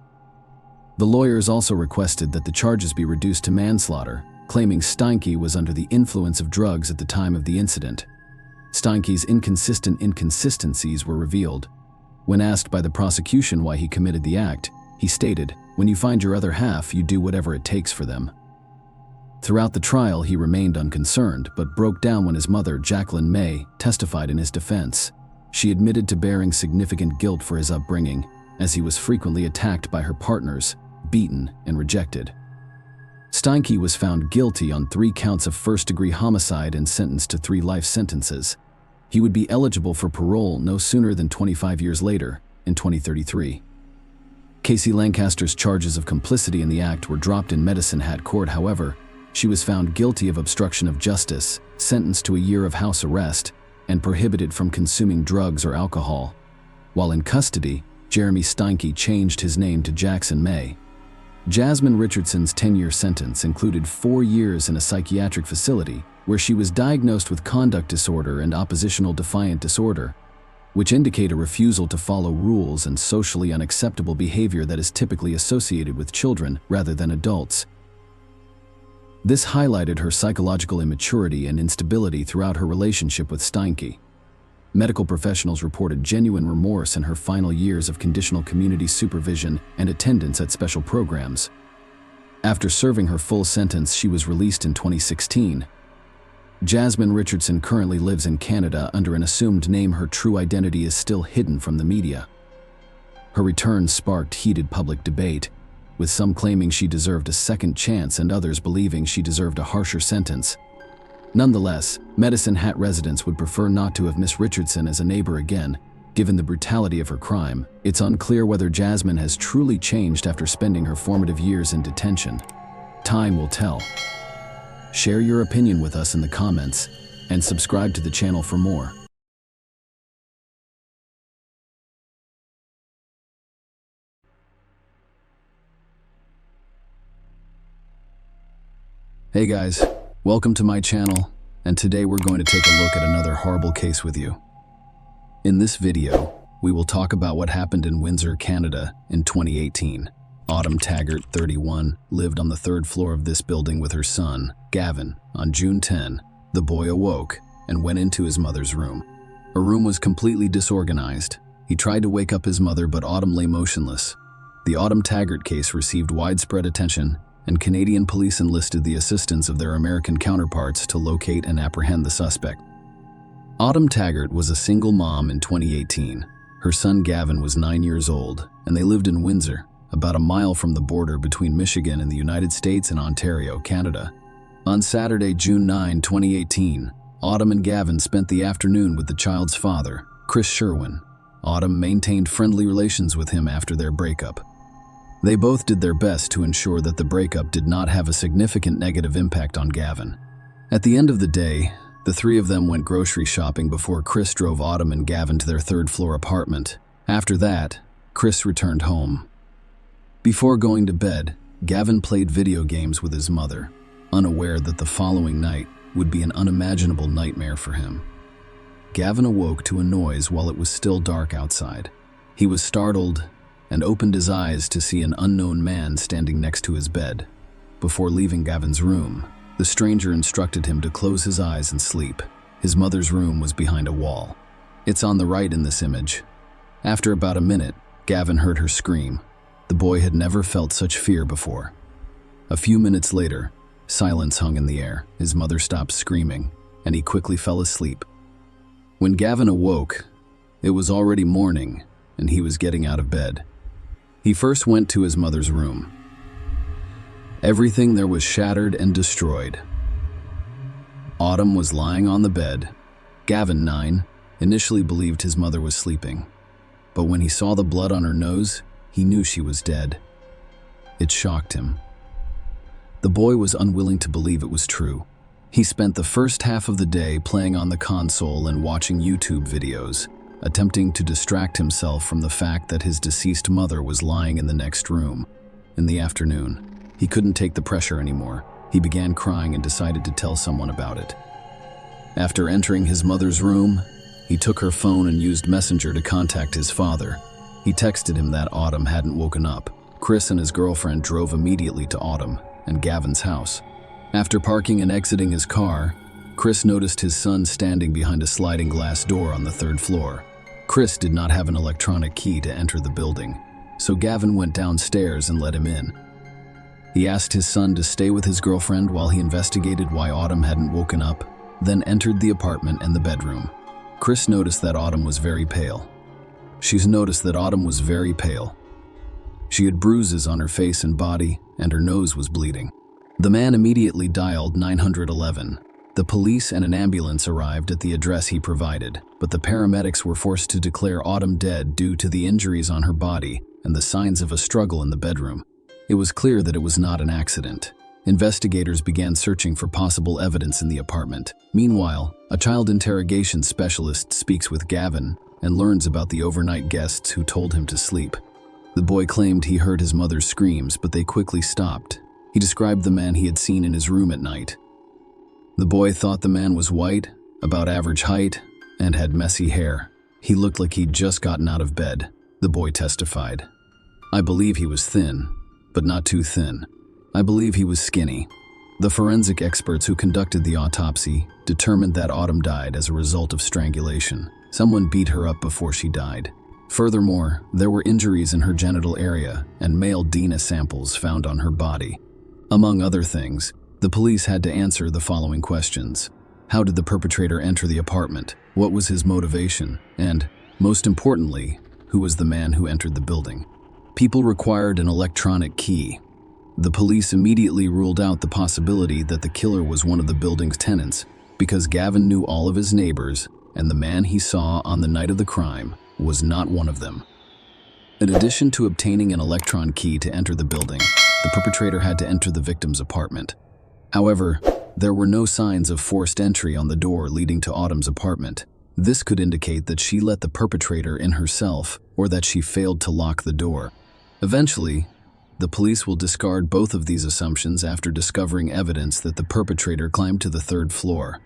The lawyers also requested that the charges be reduced to manslaughter, claiming Steinke was under the influence of drugs at the time of the incident. Steinke's inconsistent inconsistencies were revealed. When asked by the prosecution why he committed the act, he stated, "When you find your other half, you do whatever it takes for them." Throughout the trial, he remained unconcerned, but broke down when his mother, Jacqueline May, testified in his defense. She admitted to bearing significant guilt for his upbringing, as he was frequently attacked by her partners, beaten, and rejected. Steinke was found guilty on 3 counts of first-degree homicide and sentenced to 3 life sentences. He would be eligible for parole no sooner than 25 years later, in 2033. Casey Lancaster's charges of complicity in the act were dropped in Medicine Hat Court. However, she was found guilty of obstruction of justice, sentenced to a year of house arrest, and prohibited from consuming drugs or alcohol. While in custody, Jeremy Steinke changed his name to Jackson May. Jasmine Richardson's 10-year sentence included 4 years in a psychiatric facility where she was diagnosed with conduct disorder and oppositional defiant disorder, which indicate a refusal to follow rules and socially unacceptable behavior that is typically associated with children rather than adults. This highlighted her psychological immaturity and instability throughout her relationship with Steinke. Medical professionals reported genuine remorse in her final years of conditional community supervision and attendance at special programs. After serving her full sentence, she was released in 2016. Jasmine Richardson currently lives in Canada under an assumed name. Her true identity is still hidden from the media. Her return sparked heated public debate, with some claiming she deserved a second chance and others believing she deserved a harsher sentence. Nonetheless, Medicine Hat residents would prefer not to have Miss Richardson as a neighbor again, given the brutality of her crime. It's unclear whether Jasmine has truly changed after spending her formative years in detention. Time will tell. Share your opinion with us in the comments, and subscribe to the channel for more. Hey guys, welcome to my channel, and today we're going to take a look at another horrible case with you. In this video, we will talk about what happened in Windsor, Canada in 2018. Autumn Taggart, 31, lived on the 3rd floor of this building with her son, Gavin. On June 10, the boy awoke and went into his mother's room. Her room was completely disorganized. He tried to wake up his mother, but Autumn lay motionless. The Autumn Taggart case received widespread attention, and Canadian police enlisted the assistance of their American counterparts to locate and apprehend the suspect. Autumn Taggart was a single mom in 2018. Her son Gavin was 9 years old, and they lived in Windsor, about a mile from the border between Michigan and the United States and Ontario, Canada. On Saturday, June 9, 2018, Autumn and Gavin spent the afternoon with the child's father, Chris Sherwin. Autumn maintained friendly relations with him after their breakup. They both did their best to ensure that the breakup did not have a significant negative impact on Gavin. At the end of the day, the three of them went grocery shopping before Chris drove Autumn and Gavin to their third-floor apartment. After that, Chris returned home. Before going to bed, Gavin played video games with his mother, unaware that the following night would be an unimaginable nightmare for him. Gavin awoke to a noise while it was still dark outside. He was startled and opened his eyes to see an unknown man standing next to his bed. Before leaving Gavin's room, the stranger instructed him to close his eyes and sleep. His mother's room was behind a wall. It's on the right in this image. After about a minute, Gavin heard her scream. The boy had never felt such fear before. A few minutes later, silence hung in the air. His mother stopped screaming, and he quickly fell asleep. When Gavin awoke, it was already morning, and he was getting out of bed. He first went to his mother's room. Everything there was shattered and destroyed. Autumn was lying on the bed. Gavin, 9, initially believed his mother was sleeping, but when he saw the blood on her nose, he knew she was dead. It shocked him. The boy was unwilling to believe it was true. He spent the first half of the day playing on the console and watching YouTube videos, attempting to distract himself from the fact that his deceased mother was lying in the next room. In the afternoon, he couldn't take the pressure anymore. He began crying and decided to tell someone about it. After entering his mother's room, he took her phone and used Messenger to contact his father. He texted him that Autumn hadn't woken up. Chris and his girlfriend drove immediately to Autumn and Gavin's house. After parking and exiting his car, Chris noticed his son standing behind a sliding glass door on the third floor. Chris did not have an electronic key to enter the building, so Gavin went downstairs and let him in. He asked his son to stay with his girlfriend while he investigated why Autumn hadn't woken up, then entered the apartment and the bedroom. Chris noticed that Autumn was very pale. She had bruises on her face and body, and her nose was bleeding. The man immediately dialed 911. The police and an ambulance arrived at the address he provided, but the paramedics were forced to declare Autumn dead due to the injuries on her body and the signs of a struggle in the bedroom. It was clear that it was not an accident. Investigators began searching for possible evidence in the apartment. Meanwhile, a child interrogation specialist speaks with Gavin and learns about the overnight guests who told him to sleep. The boy claimed he heard his mother's screams, but they quickly stopped. He described the man he had seen in his room at night. The boy thought the man was white, about average height, and had messy hair. He looked like he'd just gotten out of bed, the boy testified. I believe he was thin, but not too thin. I believe he was skinny. The forensic experts who conducted the autopsy determined that Autumn died as a result of strangulation. Someone beat her up before she died. Furthermore, there were injuries in her genital area and male DNA samples found on her body. Among other things, the police had to answer the following questions. How did the perpetrator enter the apartment? What was his motivation? And, most importantly, who was the man who entered the building? People required an electronic key. The police immediately ruled out the possibility that the killer was one of the building's tenants because Gavin knew all of his neighbors, and the man he saw on the night of the crime was not one of them. In addition to obtaining an electron key to enter the building, the perpetrator had to enter the victim's apartment. However, there were no signs of forced entry on the door leading to Autumn's apartment. This could indicate that she let the perpetrator in herself or that she failed to lock the door. Eventually, the police will discard both of these assumptions after discovering evidence that the perpetrator climbed to the third floor.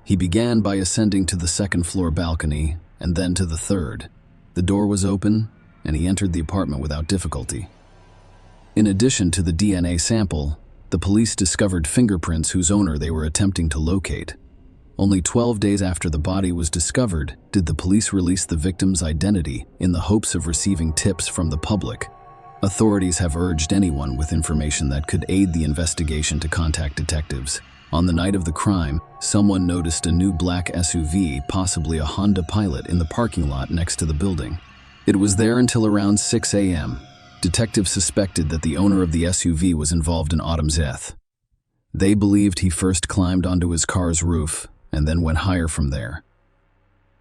He began by ascending to the second-floor balcony and then to the third. The door was open, and he entered the apartment without difficulty. In addition to the DNA sample, the police discovered fingerprints whose owner they were attempting to locate. Only 12 days after the body was discovered, did the police release the victim's identity in the hopes of receiving tips from the public. Authorities have urged anyone with information that could aid the investigation to contact detectives. On the night of the crime, someone noticed a new black SUV, possibly a Honda Pilot, in the parking lot next to the building. It was there until around 6 a.m. Detectives suspected that the owner of the SUV was involved in Autumn's death. They believed he first climbed onto his car's roof and then went higher from there.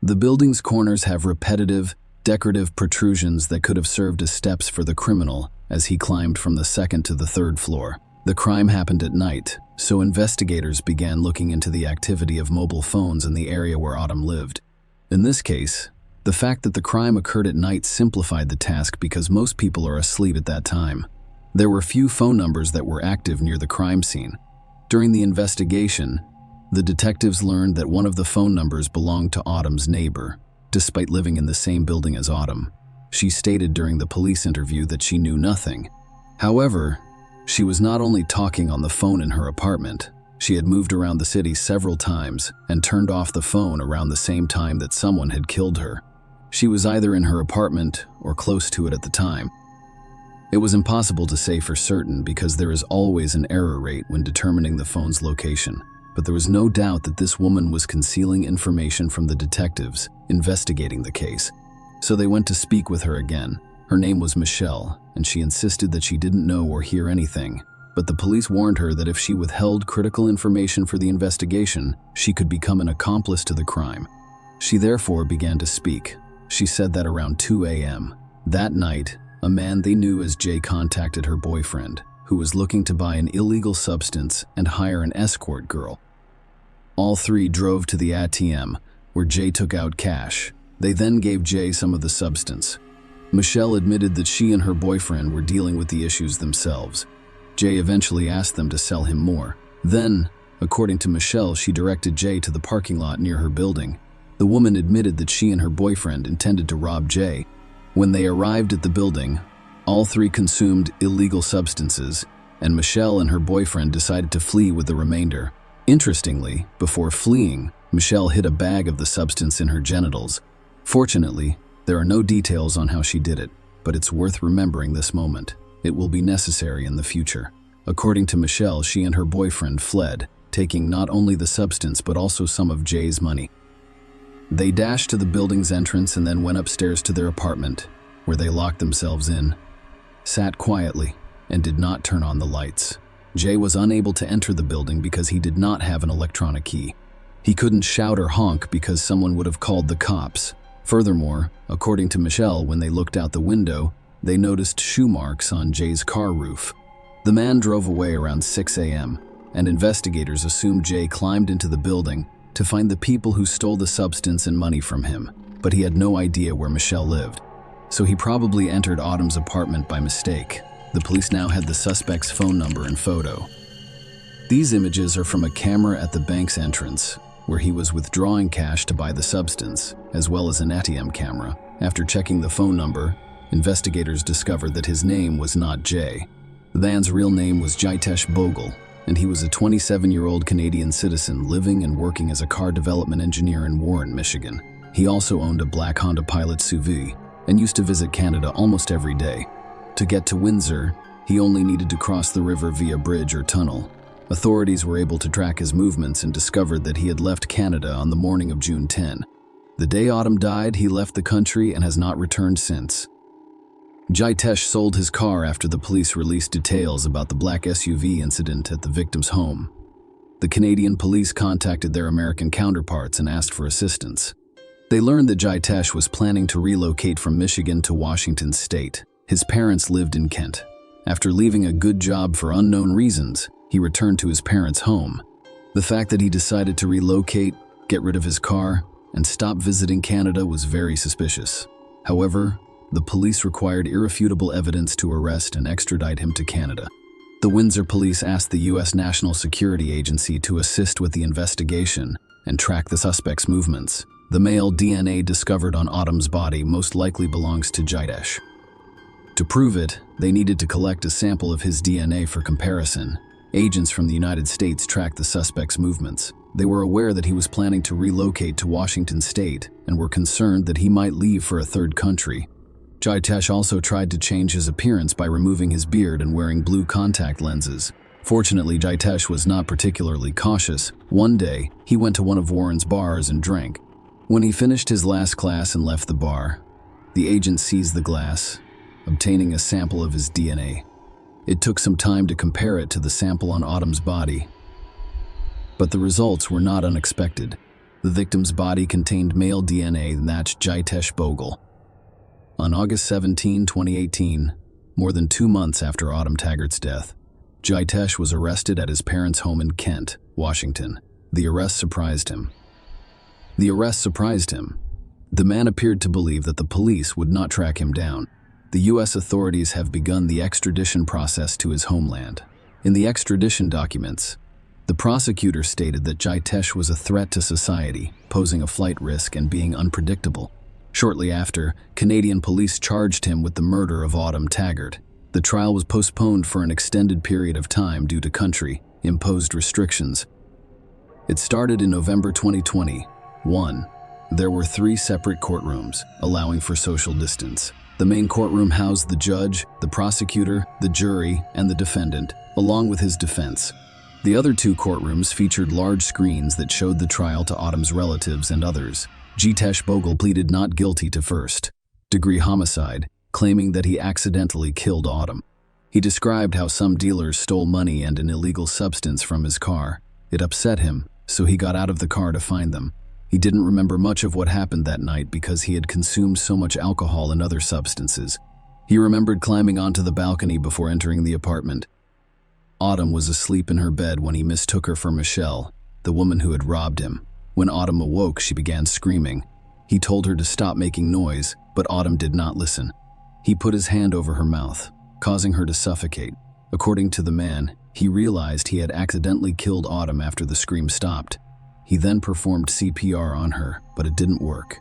The building's corners have repetitive, decorative protrusions that could have served as steps for the criminal as he climbed from the second to the third floor. The crime happened at night, so investigators began looking into the activity of mobile phones in the area where Autumn lived. In this case, the fact that the crime occurred at night simplified the task because most people are asleep at that time. There were few phone numbers that were active near the crime scene. During the investigation, the detectives learned that one of the phone numbers belonged to Autumn's neighbor, despite living in the same building as Autumn. She stated during the police interview that she knew nothing. However, she was not only talking on the phone in her apartment, she had moved around the city several times and turned off the phone around the same time that someone had killed her. She was either in her apartment or close to it at the time. It was impossible to say for certain because there is always an error rate when determining the phone's location, but there was no doubt that this woman was concealing information from the detectives investigating the case. So they went to speak with her again. Her name was Michelle, and she insisted that she didn't know or hear anything. But the police warned her that if she withheld critical information for the investigation, she could become an accomplice to the crime. She therefore began to speak. She said that around 2 a.m. that night, a man they knew as Jay contacted her boyfriend, who was looking to buy an illegal substance and hire an escort girl. All three drove to the ATM, where Jay took out cash. They then gave Jay some of the substance. Michelle admitted that she and her boyfriend were dealing with the issues themselves. Jay eventually asked them to sell him more. Then, according to Michelle, she directed Jay to the parking lot near her building. The woman admitted that she and her boyfriend intended to rob Jay. When they arrived at the building, all three consumed illegal substances, and Michelle and her boyfriend decided to flee with the remainder. Interestingly, before fleeing, Michelle hid a bag of the substance in her genitals. Fortunately, there are no details on how she did it, but it's worth remembering this moment. It will be necessary in the future. According to Michelle, she and her boyfriend fled, taking not only the substance but also some of Jay's money. They dashed to the building's entrance and then went upstairs to their apartment, where they locked themselves in, sat quietly, and did not turn on the lights. Jay was unable to enter the building because he did not have an electronic key. He couldn't shout or honk because someone would have called the cops. Furthermore, according to Michelle, when they looked out the window, they noticed shoe marks on Jay's car roof. The man drove away around 6 a.m., and investigators assumed Jay climbed into the building to find the people who stole the substance and money from him, but he had no idea where Michelle lived. So he probably entered Autumn's apartment by mistake. The police now had the suspect's phone number and photo. These images are from a camera at the bank's entrance, where he was withdrawing cash to buy the substance, as well as an ATM camera. After checking the phone number, investigators discovered that his name was not Jay. The man's real name was Jitesh Bogle, and he was a 27-year-old Canadian citizen living and working as a car development engineer in Warren, Michigan. He also owned a black Honda Pilot SUV and used to visit Canada almost every day. To get to Windsor, he only needed to cross the river via bridge or tunnel. Authorities were able to track his movements and discovered that he had left Canada on the morning of June 10. The day Autumn died, he left the country and has not returned since. Jitesh sold his car after the police released details about the black SUV incident at the victim's home. The Canadian police contacted their American counterparts and asked for assistance. They learned that Jitesh was planning to relocate from Michigan to Washington State. His parents lived in Kent. After leaving a good job for unknown reasons, he returned to his parents' home. The fact that he decided to relocate, get rid of his car, and stop visiting Canada was very suspicious. However, the police required irrefutable evidence to arrest and extradite him to Canada. The Windsor police asked the U.S. National Security Agency to assist with the investigation and track the suspect's movements. The male DNA discovered on Autumn's body most likely belongs to Jitesh. To prove it, they needed to collect a sample of his DNA for comparison. Agents from the United States tracked the suspect's movements. They were aware that he was planning to relocate to Washington State and were concerned that he might leave for a third country. Jitesh also tried to change his appearance by removing his beard and wearing blue contact lenses. Fortunately, Jitesh was not particularly cautious. One day, he went to one of Warren's bars and drank. When he finished his last glass and left the bar, the agent seized the glass, obtaining a sample of his DNA. It took some time to compare it to the sample on Autumn's body, but the results were not unexpected. The victim's body contained male DNA that matched Jitesh Bogle. On August 17, 2018, more than 2 months after Autumn Taggart's death, Jitesh was arrested at his parents' home in Kent, Washington. The arrest surprised him. The man appeared to believe that the police would not track him down. The U.S. authorities have begun the extradition process to his homeland. In the extradition documents, the prosecutor stated that Jitesh was a threat to society, posing a flight risk and being unpredictable. Shortly after, Canadian police charged him with the murder of Autumn Taggart. The trial was postponed for an extended period of time due to country-imposed restrictions. It started in November 2021. There were 3 separate courtrooms, allowing for social distance. The main courtroom housed the judge, the prosecutor, the jury, and the defendant, along with his defense. The other 2 courtrooms featured large screens that showed the trial to Autumn's relatives and others. Jitesh Bogle pleaded not guilty to first-degree homicide, claiming that he accidentally killed Autumn. He described how some dealers stole money and an illegal substance from his car. It upset him, so he got out of the car to find them. He didn't remember much of what happened that night because he had consumed so much alcohol and other substances. He remembered climbing onto the balcony before entering the apartment. Autumn was asleep in her bed when he mistook her for Michelle, the woman who had robbed him. When Autumn awoke, she began screaming. He told her to stop making noise, but Autumn did not listen. He put his hand over her mouth, causing her to suffocate. According to the man, he realized he had accidentally killed Autumn after the scream stopped. He then performed CPR on her, but it didn't work.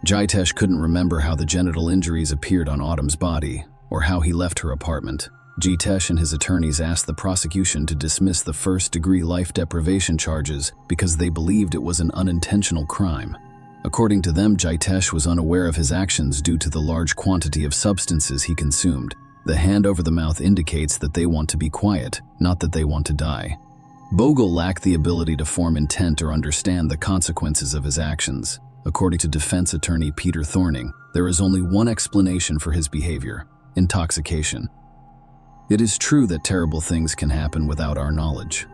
Jitesh couldn't remember how the genital injuries appeared on Autumn's body, or how he left her apartment. Jitesh and his attorneys asked the prosecution to dismiss the first-degree life deprivation charges because they believed it was an unintentional crime. According to them, Jitesh was unaware of his actions due to the large quantity of substances he consumed. The hand over the mouth indicates that they want to be quiet, not that they want to die. Bogle lacked the ability to form intent or understand the consequences of his actions. According to defense attorney Peter Thorning, there is only one explanation for his behavior: intoxication. It is true that terrible things can happen without our knowledge.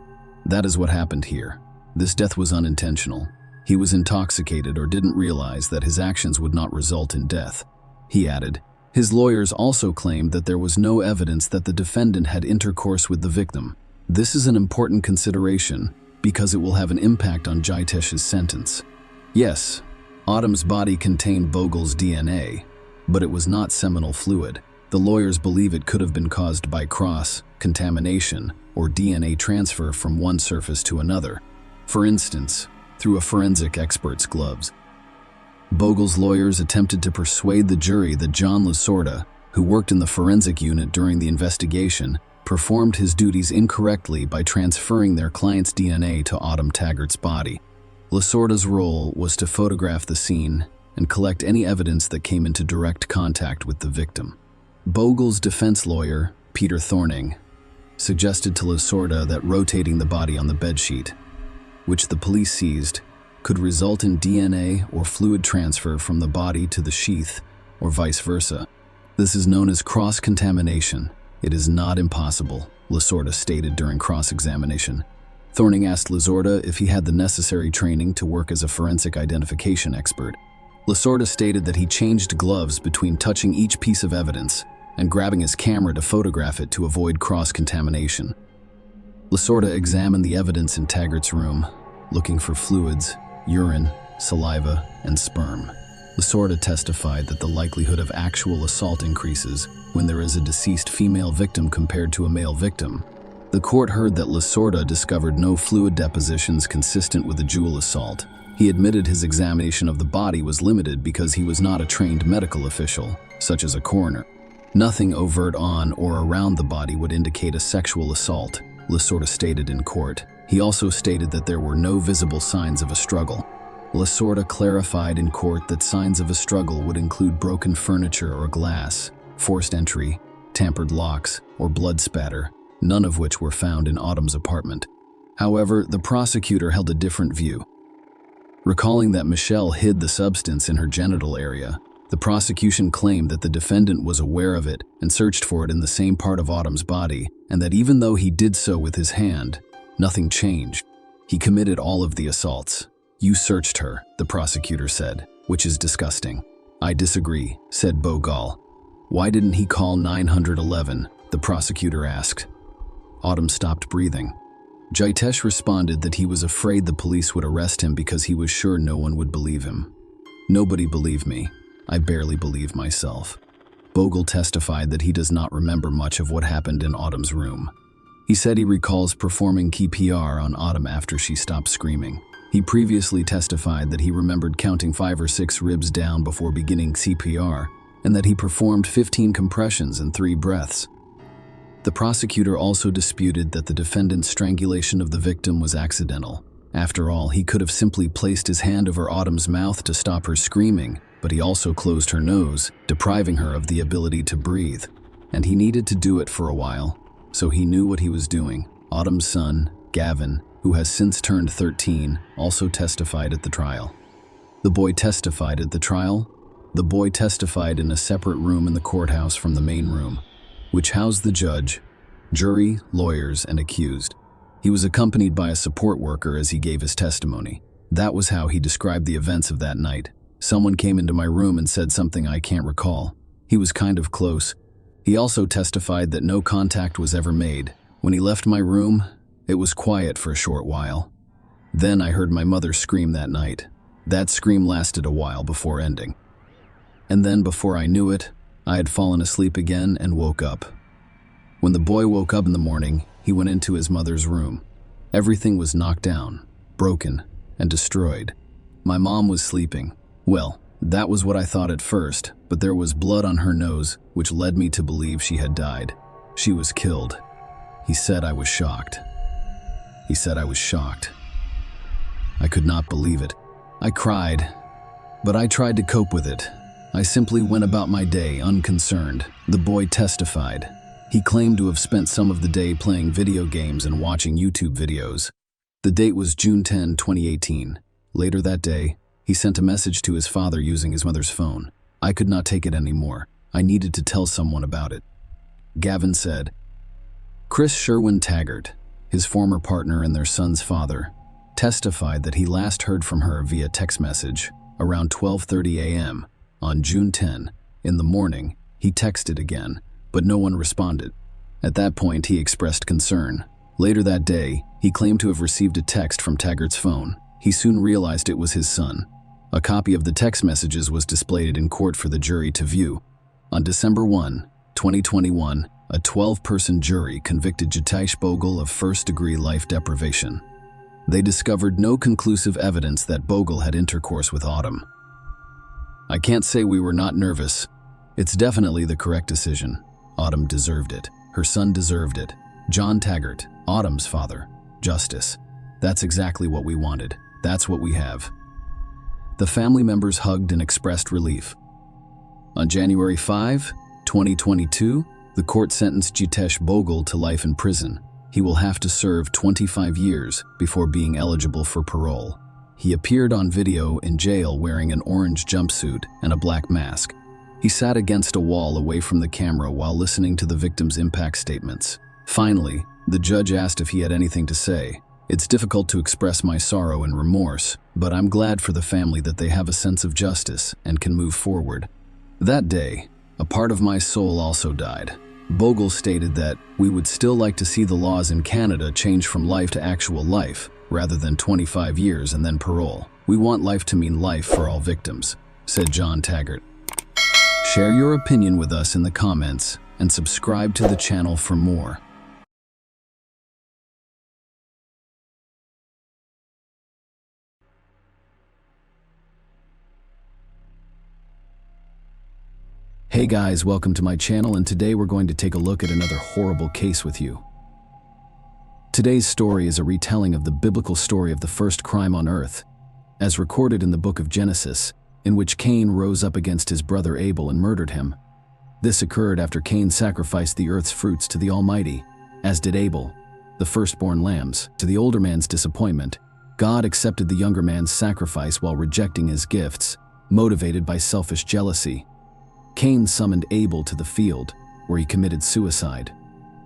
That is what happened here. This death was unintentional. He was intoxicated or didn't realize that his actions would not result in death. He added, his lawyers also claimed that there was no evidence that the defendant had intercourse with the victim. This is an important consideration because it will have an impact on Jitesh's sentence. Yes, Autumn's body contained Bogle's DNA, but it was not seminal fluid. The lawyers believe it could have been caused by cross-contamination or DNA transfer from one surface to another. For instance, through a forensic expert's gloves. Bogle's lawyers attempted to persuade the jury that John Lasorda, who worked in the forensic unit during the investigation, performed his duties incorrectly by transferring their client's DNA to Autumn Taggart's body. Lasorda's role was to photograph the scene and collect any evidence that came into direct contact with the victim. Bogle's defense lawyer, Peter Thorning, suggested to Lasorda that rotating the body on the bedsheet, which the police seized, could result in DNA or fluid transfer from the body to the sheath, or vice versa. This is known as cross-contamination. It is not impossible, Lasorda stated during cross-examination. Thorning asked Lasorda if he had the necessary training to work as a forensic identification expert. Lasorda stated that he changed gloves between touching each piece of evidence and grabbing his camera to photograph it to avoid cross-contamination. Lasorda examined the evidence in Taggart's room, looking for fluids, urine, saliva, and sperm. Lasorda testified that the likelihood of actual assault increases when there is a deceased female victim compared to a male victim. The court heard that Lasorda discovered no fluid depositions consistent with a jewel assault. He admitted his examination of the body was limited because he was not a trained medical official, such as a coroner. Nothing overt on or around the body would indicate a sexual assault, Lasorda stated in court. He also stated that there were no visible signs of a struggle. Lasorda clarified in court that signs of a struggle would include broken furniture or glass, forced entry, tampered locks, or blood spatter, none of which were found in Autumn's apartment. However, the prosecutor held a different view. Recalling that Michelle hid the substance in her genital area, the prosecution claimed that the defendant was aware of it and searched for it in the same part of Autumn's body, and that even though he did so with his hand, nothing changed. He committed all of the assaults. "You searched her," the prosecutor said, "which is disgusting." "I disagree," said Bogal. "Why didn't he call 911? The prosecutor asked. Autumn stopped breathing. Jitesh responded that he was afraid the police would arrest him because he was sure no one would believe him. "Nobody believed me. I barely believe myself." Bogle testified that he does not remember much of what happened in Autumn's room. He said he recalls performing CPR on Autumn after she stopped screaming. He previously testified that he remembered counting 5 or 6 ribs down before beginning CPR, and that he performed 15 compressions and 3 breaths. The prosecutor also disputed that the defendant's strangulation of the victim was accidental. After all, he could have simply placed his hand over Autumn's mouth to stop her screaming, but he also closed her nose, depriving her of the ability to breathe. And he needed to do it for a while, so he knew what he was doing. Autumn's son, Gavin, who has since turned 13, also testified at the trial. The boy testified at the trial? The boy testified in a separate room in the courthouse from the main room, which housed the judge, jury, lawyers, and accused. He was accompanied by a support worker as he gave his testimony. That was how he described the events of that night. "Someone came into my room and said something I can't recall. He was kind of close." He also testified that no contact was ever made. "When he left my room, it was quiet for a short while. Then I heard my mother scream that night. That scream lasted a while before ending. And then before I knew it, I had fallen asleep again and woke up. When the boy woke up in the morning, he went into his mother's room. Everything was knocked down, broken, and destroyed. My mom was sleeping. Well, that was what I thought at first, but there was blood on her nose, which led me to believe she had died. She was killed." He said I was shocked. He said I was shocked. I could not believe it. I cried, but I tried to cope with it. I simply went about my day unconcerned. The boy testified. He claimed to have spent some of the day playing video games and watching YouTube videos. The date was June 10, 2018. Later that day, he sent a message to his father using his mother's phone. "I could not take it anymore. I needed to tell someone about it." Gavin said. Chris Sherwin Taggart, his former partner and their son's father, testified that he last heard from her via text message around 12:30 a.m. On June 10, in the morning, he texted again, but no one responded. At that point, he expressed concern. Later that day, he claimed to have received a text from Taggart's phone. He soon realized it was his son. A copy of the text messages was displayed in court for the jury to view. On December 1, 2021, a 12-person jury convicted Jitesh Bogle of first-degree life deprivation. They discovered no conclusive evidence that Bogle had intercourse with Autumn. "I can't say we were not nervous. It's definitely the correct decision. Autumn deserved it. Her son deserved it. John Taggart, Autumn's father. Justice. That's exactly what we wanted. That's what we have." The family members hugged and expressed relief. On January 5, 2022, the court sentenced Jitesh Bogle to life in prison. He will have to serve 25 years before being eligible for parole. He appeared on video in jail wearing an orange jumpsuit and a black mask. He sat against a wall away from the camera while listening to the victim's impact statements. Finally, the judge asked if he had anything to say. "It's difficult to express my sorrow and remorse, but I'm glad for the family that they have a sense of justice and can move forward. That day, a part of my soul also died." Bogle stated that we would still like to see the laws in Canada change from life to actual life, rather than 25 years and then parole. "We want life to mean life for all victims," said John Taggart. Share your opinion with us in the comments and subscribe to the channel for more. Hey guys, welcome to my channel, and today we're going to take a look at another horrible case with you. Today's story is a retelling of the biblical story of the first crime on earth. as recorded in the book of Genesis, in which Cain rose up against his brother Abel and murdered him. This occurred after Cain sacrificed the earth's fruits to the Almighty, as did Abel, the firstborn lambs. To the older man's disappointment, God accepted the younger man's sacrifice while rejecting his gifts, motivated by selfish jealousy. Cain summoned Abel to the field, where he committed suicide.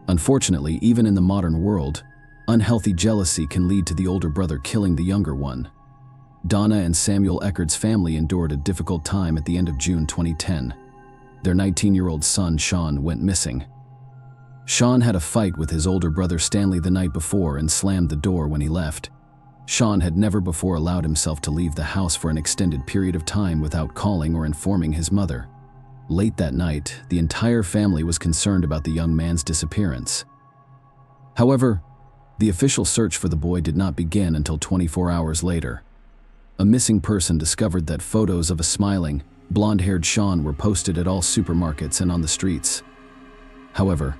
Unfortunately, even in the modern world, unhealthy jealousy can lead to the older brother killing the younger one. Donna and Samuel Eckerd's family endured a difficult time at the end of June 2010. Their 19-year-old son, Sean, went missing. Sean had a fight with his older brother Stanley the night before and slammed the door when he left. Sean had never before allowed himself to leave the house for an extended period of time without calling or informing his mother. Late that night, the entire family was concerned about the young man's disappearance. However, the official search for the boy did not begin until 24 hours later. A missing person discovered that photos of a smiling, blonde-haired Sean were posted at all supermarkets and on the streets. However,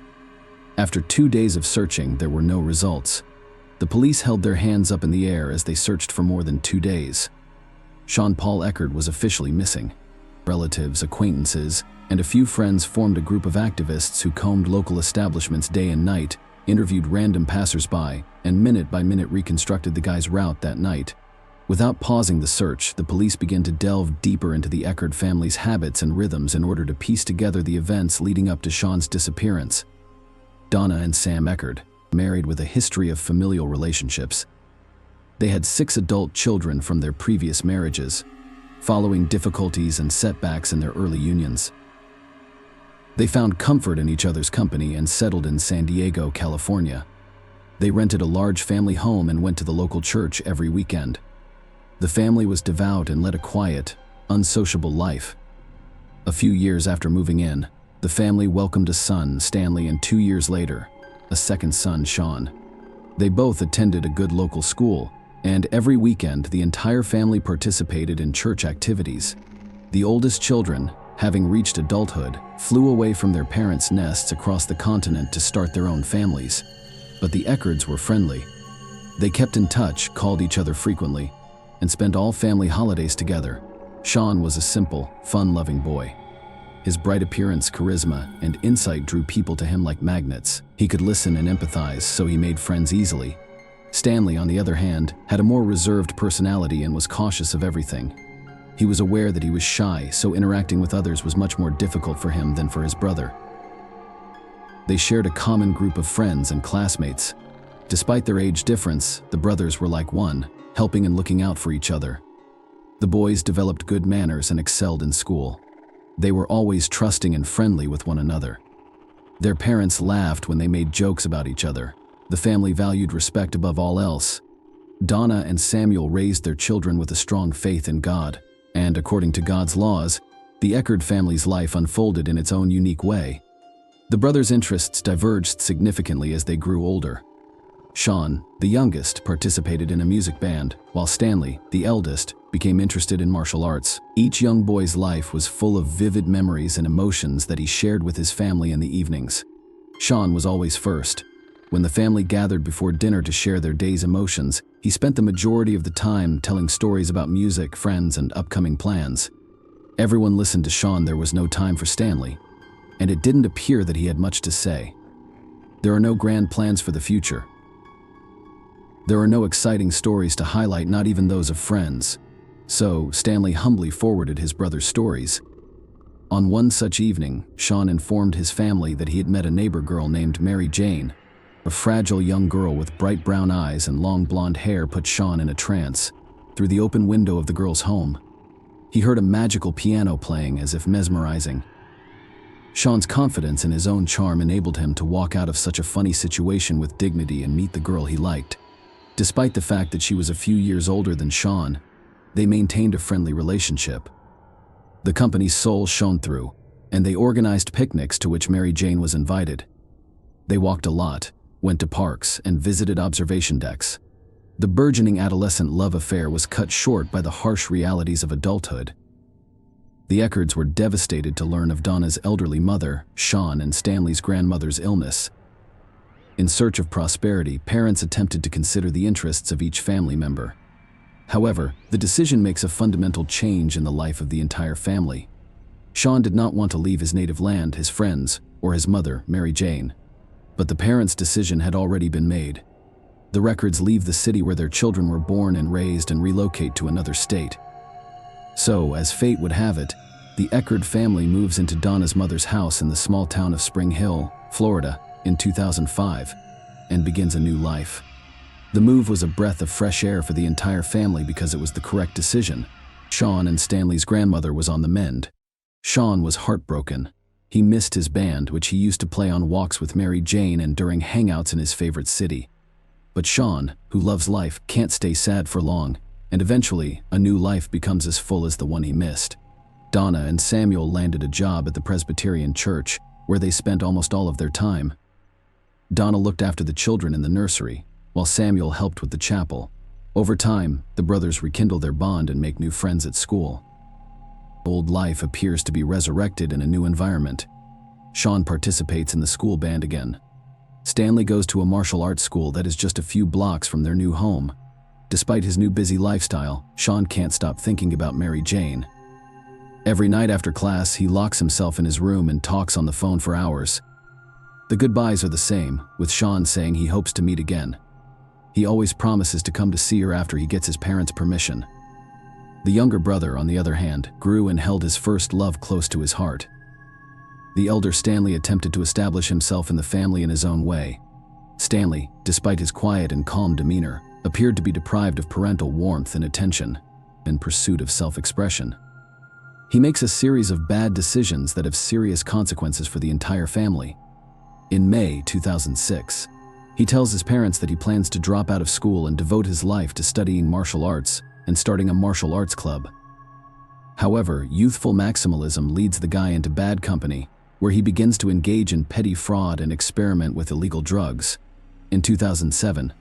after 2 days of searching, there were no results. The police held their hands up in the air as they searched for more than 2 days. Sean Paul Eckerd was officially missing. Relatives, acquaintances, and a few friends formed a group of activists who combed local establishments day and night, interviewed random passersby, and minute by minute reconstructed the guy's route that night. Without pausing the search, the police began to delve deeper into the Eckerd family's habits and rhythms in order to piece together the events leading up to Sean's disappearance. Donna and Sam Eckerd, married with a history of familial relationships. They had 6 adult children from their previous marriages, following difficulties and setbacks in their early unions. They found comfort in each other's company and settled in San Diego, California. They rented a large family home and went to the local church every weekend. The family was devout and led a quiet, unsociable life. A few years after moving in, the family welcomed a son, Stanley, and 2 years later, a second son, Sean. They both attended a good local school, and every weekend the entire family participated in church activities. The oldest children, having reached adulthood, flew away from their parents' nests across the continent to start their own families. But the Eckerds were friendly. They kept in touch, called each other frequently, and spent all family holidays together. Sean was a simple, fun-loving boy. His bright appearance, charisma, and insight drew people to him like magnets. He could listen and empathize, so he made friends easily. Stanley, on the other hand, had a more reserved personality and was cautious of everything. He was aware that he was shy, so interacting with others was much more difficult for him than for his brother. They shared a common group of friends and classmates. Despite their age difference, the brothers were like one, helping and looking out for each other. The boys developed good manners and excelled in school. They were always trusting and friendly with one another. Their parents laughed when they made jokes about each other. The family valued respect above all else. Donna and Samuel raised their children with a strong faith in God, and according to God's laws, the Eckerd family's life unfolded in its own unique way. The brothers' interests diverged significantly as they grew older. Sean, the youngest, participated in a music band, while Stanley, the eldest, became interested in martial arts. Each young boy's life was full of vivid memories and emotions that he shared with his family in the evenings. Sean was always first. When the family gathered before dinner to share their day's emotions, he spent the majority of the time telling stories about music, friends, and upcoming plans. Everyone listened to Sean. There was no time for Stanley, and it didn't appear that he had much to say. There are no grand plans for the future. There are no exciting stories to highlight, not even those of friends. So, Stanley humbly forwarded his brother's stories. On one such evening, Sean informed his family that he had met a neighbor girl named Mary Jane. A fragile young girl with bright brown eyes and long blonde hair put Sean in a trance. Through the open window of the girl's home, he heard a magical piano playing, as if mesmerizing. Sean's confidence in his own charm enabled him to walk out of such a funny situation with dignity and meet the girl he liked. Despite the fact that she was a few years older than Sean, they maintained a friendly relationship. The company's soul shone through, and they organized picnics to which Mary Jane was invited. They walked a lot, went to parks, and visited observation decks. The burgeoning adolescent love affair was cut short by the harsh realities of adulthood. The Eckerds were devastated to learn of Donna's elderly mother, Sean, and Stanley's grandmother's illness. In search of prosperity, parents attempted to consider the interests of each family member. However, the decision makes a fundamental change in the life of the entire family. Sean did not want to leave his native land, his friends, or his mother, Mary Jane. But the parents' decision had already been made. The records leave the city where their children were born and raised and relocate to another state. So, as fate would have it, the Eckerd family moves into Donna's mother's house in the small town of Spring Hill, Florida, in 2005, and begins a new life. The move was a breath of fresh air for the entire family because it was the correct decision. Sean and Stanley's grandmother was on the mend. Sean was heartbroken. He missed his band, which he used to play on walks with Mary Jane and during hangouts in his favorite city. But Sean, who loves life, can't stay sad for long, and eventually, a new life becomes as full as the one he missed. Donna and Samuel landed a job at the Presbyterian church, where they spent almost all of their time. Donna looked after the children in the nursery, while Samuel helped with the chapel. Over time, the brothers rekindle their bond and make new friends at school. Old life appears to be resurrected in a new environment. Sean participates in the school band again. Stanley goes to a martial arts school that is just a few blocks from their new home. Despite his new busy lifestyle, Sean can't stop thinking about Mary Jane. Every night after class, he locks himself in his room and talks on the phone for hours. The goodbyes are the same, with Sean saying he hopes to meet again. He always promises to come to see her after he gets his parents' permission. The younger brother, on the other hand, grew and held his first love close to his heart. The elder Stanley attempted to establish himself in the family in his own way. Stanley, despite his quiet and calm demeanor, appeared to be deprived of parental warmth and attention, in pursuit of self-expression. He makes a series of bad decisions that have serious consequences for the entire family. In May 2006, he tells his parents that he plans to drop out of school and devote his life to studying martial arts and starting a martial arts club. However, youthful maximalism leads the guy into bad company, where he begins to engage in petty fraud and experiment with illegal drugs. In 2007,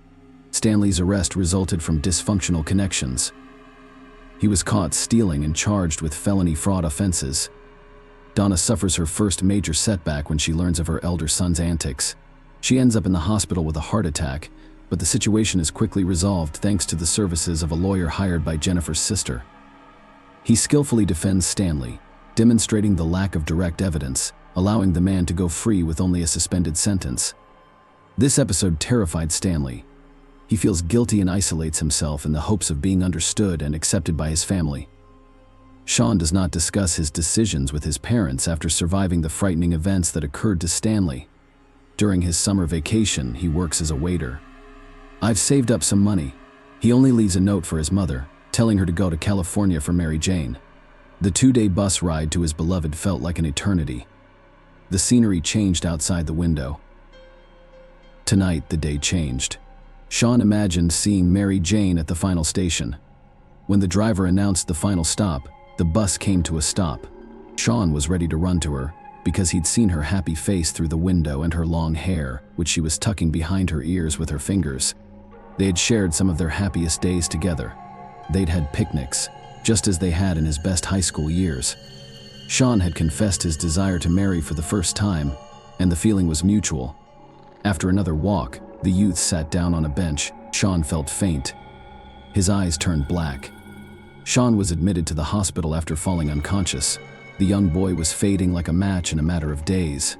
Stanley's arrest resulted from dysfunctional connections. He was caught stealing and charged with felony fraud offenses. Donna suffers her first major setback when she learns of her elder son's antics. She ends up in the hospital with a heart attack, but the situation is quickly resolved thanks to the services of a lawyer hired by Jennifer's sister. He skillfully defends Stanley, demonstrating the lack of direct evidence, allowing the man to go free with only a suspended sentence. This episode terrified Stanley. He feels guilty and isolates himself in the hopes of being understood and accepted by his family. Sean does not discuss his decisions with his parents after surviving the frightening events that occurred to Stanley. During his summer vacation, he works as a waiter. "I've saved up some money." He only leaves a note for his mother, telling her to go to California for Mary Jane. The 2-day bus ride to his beloved felt like an eternity. The scenery changed outside the window. Tonight, the day changed. Sean imagined seeing Mary Jane at the final station. When the driver announced the final stop, the bus came to a stop. Sean was ready to run to her, because he'd seen her happy face through the window and her long hair, which she was tucking behind her ears with her fingers. They had shared some of their happiest days together. They'd had picnics, just as they had in his best high school years. Sean had confessed his desire to marry for the first time, and the feeling was mutual. After another walk, the youth sat down on a bench. Sean felt faint. His eyes turned black. Sean was admitted to the hospital after falling unconscious. The young boy was fading like a match in a matter of days.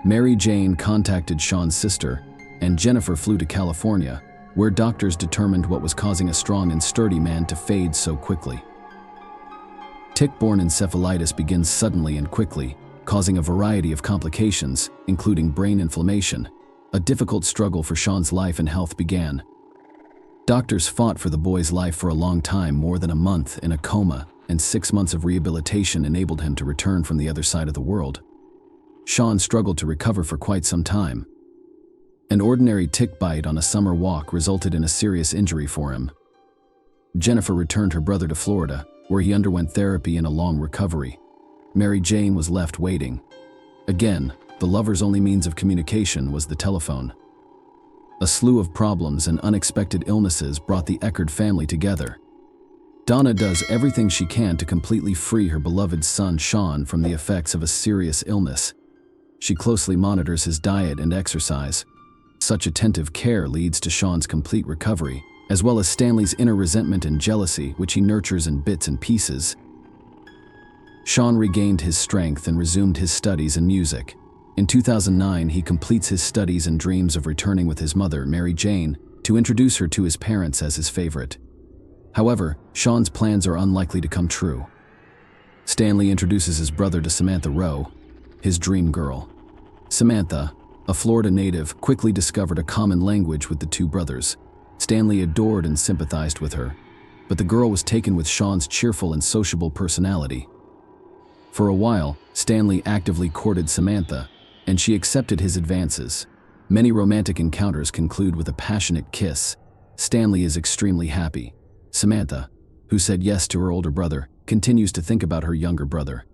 Mary Jane contacted Sean's sister, and Jennifer flew to California, where doctors determined what was causing a strong and sturdy man to fade so quickly. Tick-borne encephalitis begins suddenly and quickly, causing a variety of complications, including brain inflammation. A difficult struggle for Sean's life and health began. Doctors fought for the boy's life for a long time, more than a month in a coma, and 6 months of rehabilitation enabled him to return from the other side of the world. Sean struggled to recover for quite some time. An ordinary tick bite on a summer walk resulted in a serious injury for him. Jennifer returned her brother to Florida, where he underwent therapy and a long recovery. Mary Jane was left waiting. Again, the lovers' only means of communication was the telephone. A slew of problems and unexpected illnesses brought the Eckerd family together. Donna does everything she can to completely free her beloved son Sean from the effects of a serious illness. She closely monitors his diet and exercise. Such attentive care leads to Sean's complete recovery, as well as Stanley's inner resentment and jealousy, which he nurtures in bits and pieces. Sean regained his strength and resumed his studies in music. In 2009, he completes his studies and dreams of returning with his mother, Mary Jane, to introduce her to his parents as his favorite. However, Sean's plans are unlikely to come true. Stanley introduces his brother to Samantha Rowe, his dream girl. Samantha, a Florida native, quickly discovered a common language with the two brothers. Stanley adored and sympathized with her, but the girl was taken with Sean's cheerful and sociable personality. For a while, Stanley actively courted Samantha, and she accepted his advances. Many romantic encounters conclude with a passionate kiss. Stanley is extremely happy. Samantha, who said yes to her older brother, continues to think about her younger brother.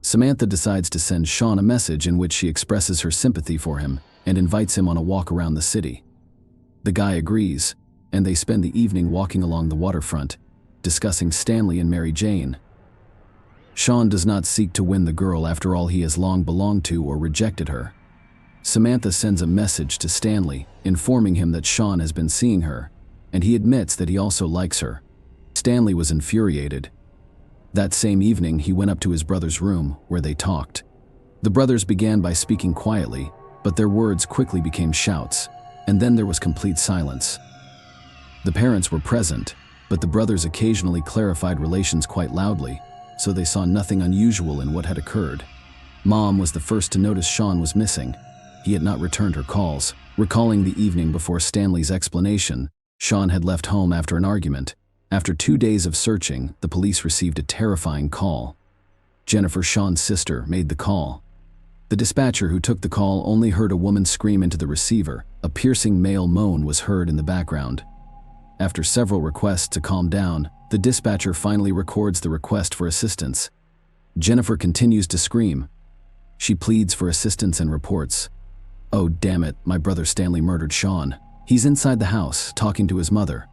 Samantha decides to send Sean a message in which she expresses her sympathy for him and invites him on a walk around the city. The guy agrees, and they spend the evening walking along the waterfront, discussing Stanley and Mary Jane. Sean does not seek to win the girl after all he has long belonged to or rejected her. Samantha sends a message to Stanley, informing him that Sean has been seeing her, and he admits that he also likes her. Stanley was infuriated. That same evening, he went up to his brother's room, where they talked. The brothers began by speaking quietly, but their words quickly became shouts, and then there was complete silence. The parents were present, but the brothers occasionally clarified relations quite loudly, so they saw nothing unusual in what had occurred. Mom was the first to notice Sean was missing. He had not returned her calls. Recalling the evening before Stanley's explanation, Sean had left home after an argument. After 2 days of searching, the police received a terrifying call. Jennifer, Sean's sister, made the call. The dispatcher who took the call only heard a woman scream into the receiver. A piercing male moan was heard in the background. After several requests to calm down, the dispatcher finally records the request for assistance. Jennifer continues to scream. She pleads for assistance and reports, "Oh, damn it, my brother Stanley murdered Sean. He's inside the house, talking to his mother.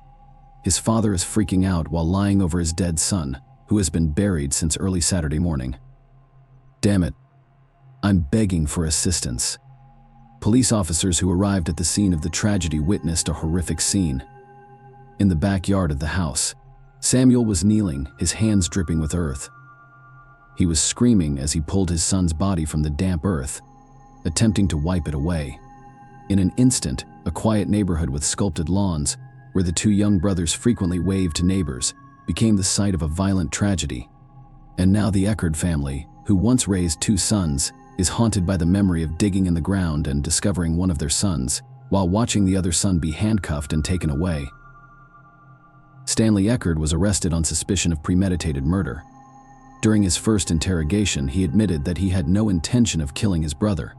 His father is freaking out while lying over his dead son, who has been buried since early Saturday morning. Damn it, I'm begging for assistance." Police officers who arrived at the scene of the tragedy witnessed a horrific scene. In the backyard of the house, Samuel was kneeling, his hands dripping with earth. He was screaming as he pulled his son's body from the damp earth, attempting to wipe it away. In an instant, a quiet neighborhood with sculpted lawns, where the two young brothers frequently waved to neighbors, became the site of a violent tragedy. And now the Eckerd family, who once raised 2 sons, is haunted by the memory of digging in the ground and discovering one of their sons, while watching the other son be handcuffed and taken away. Stanley Eckerd was arrested on suspicion of premeditated murder. During his first interrogation, he admitted that he had no intention of killing his brother.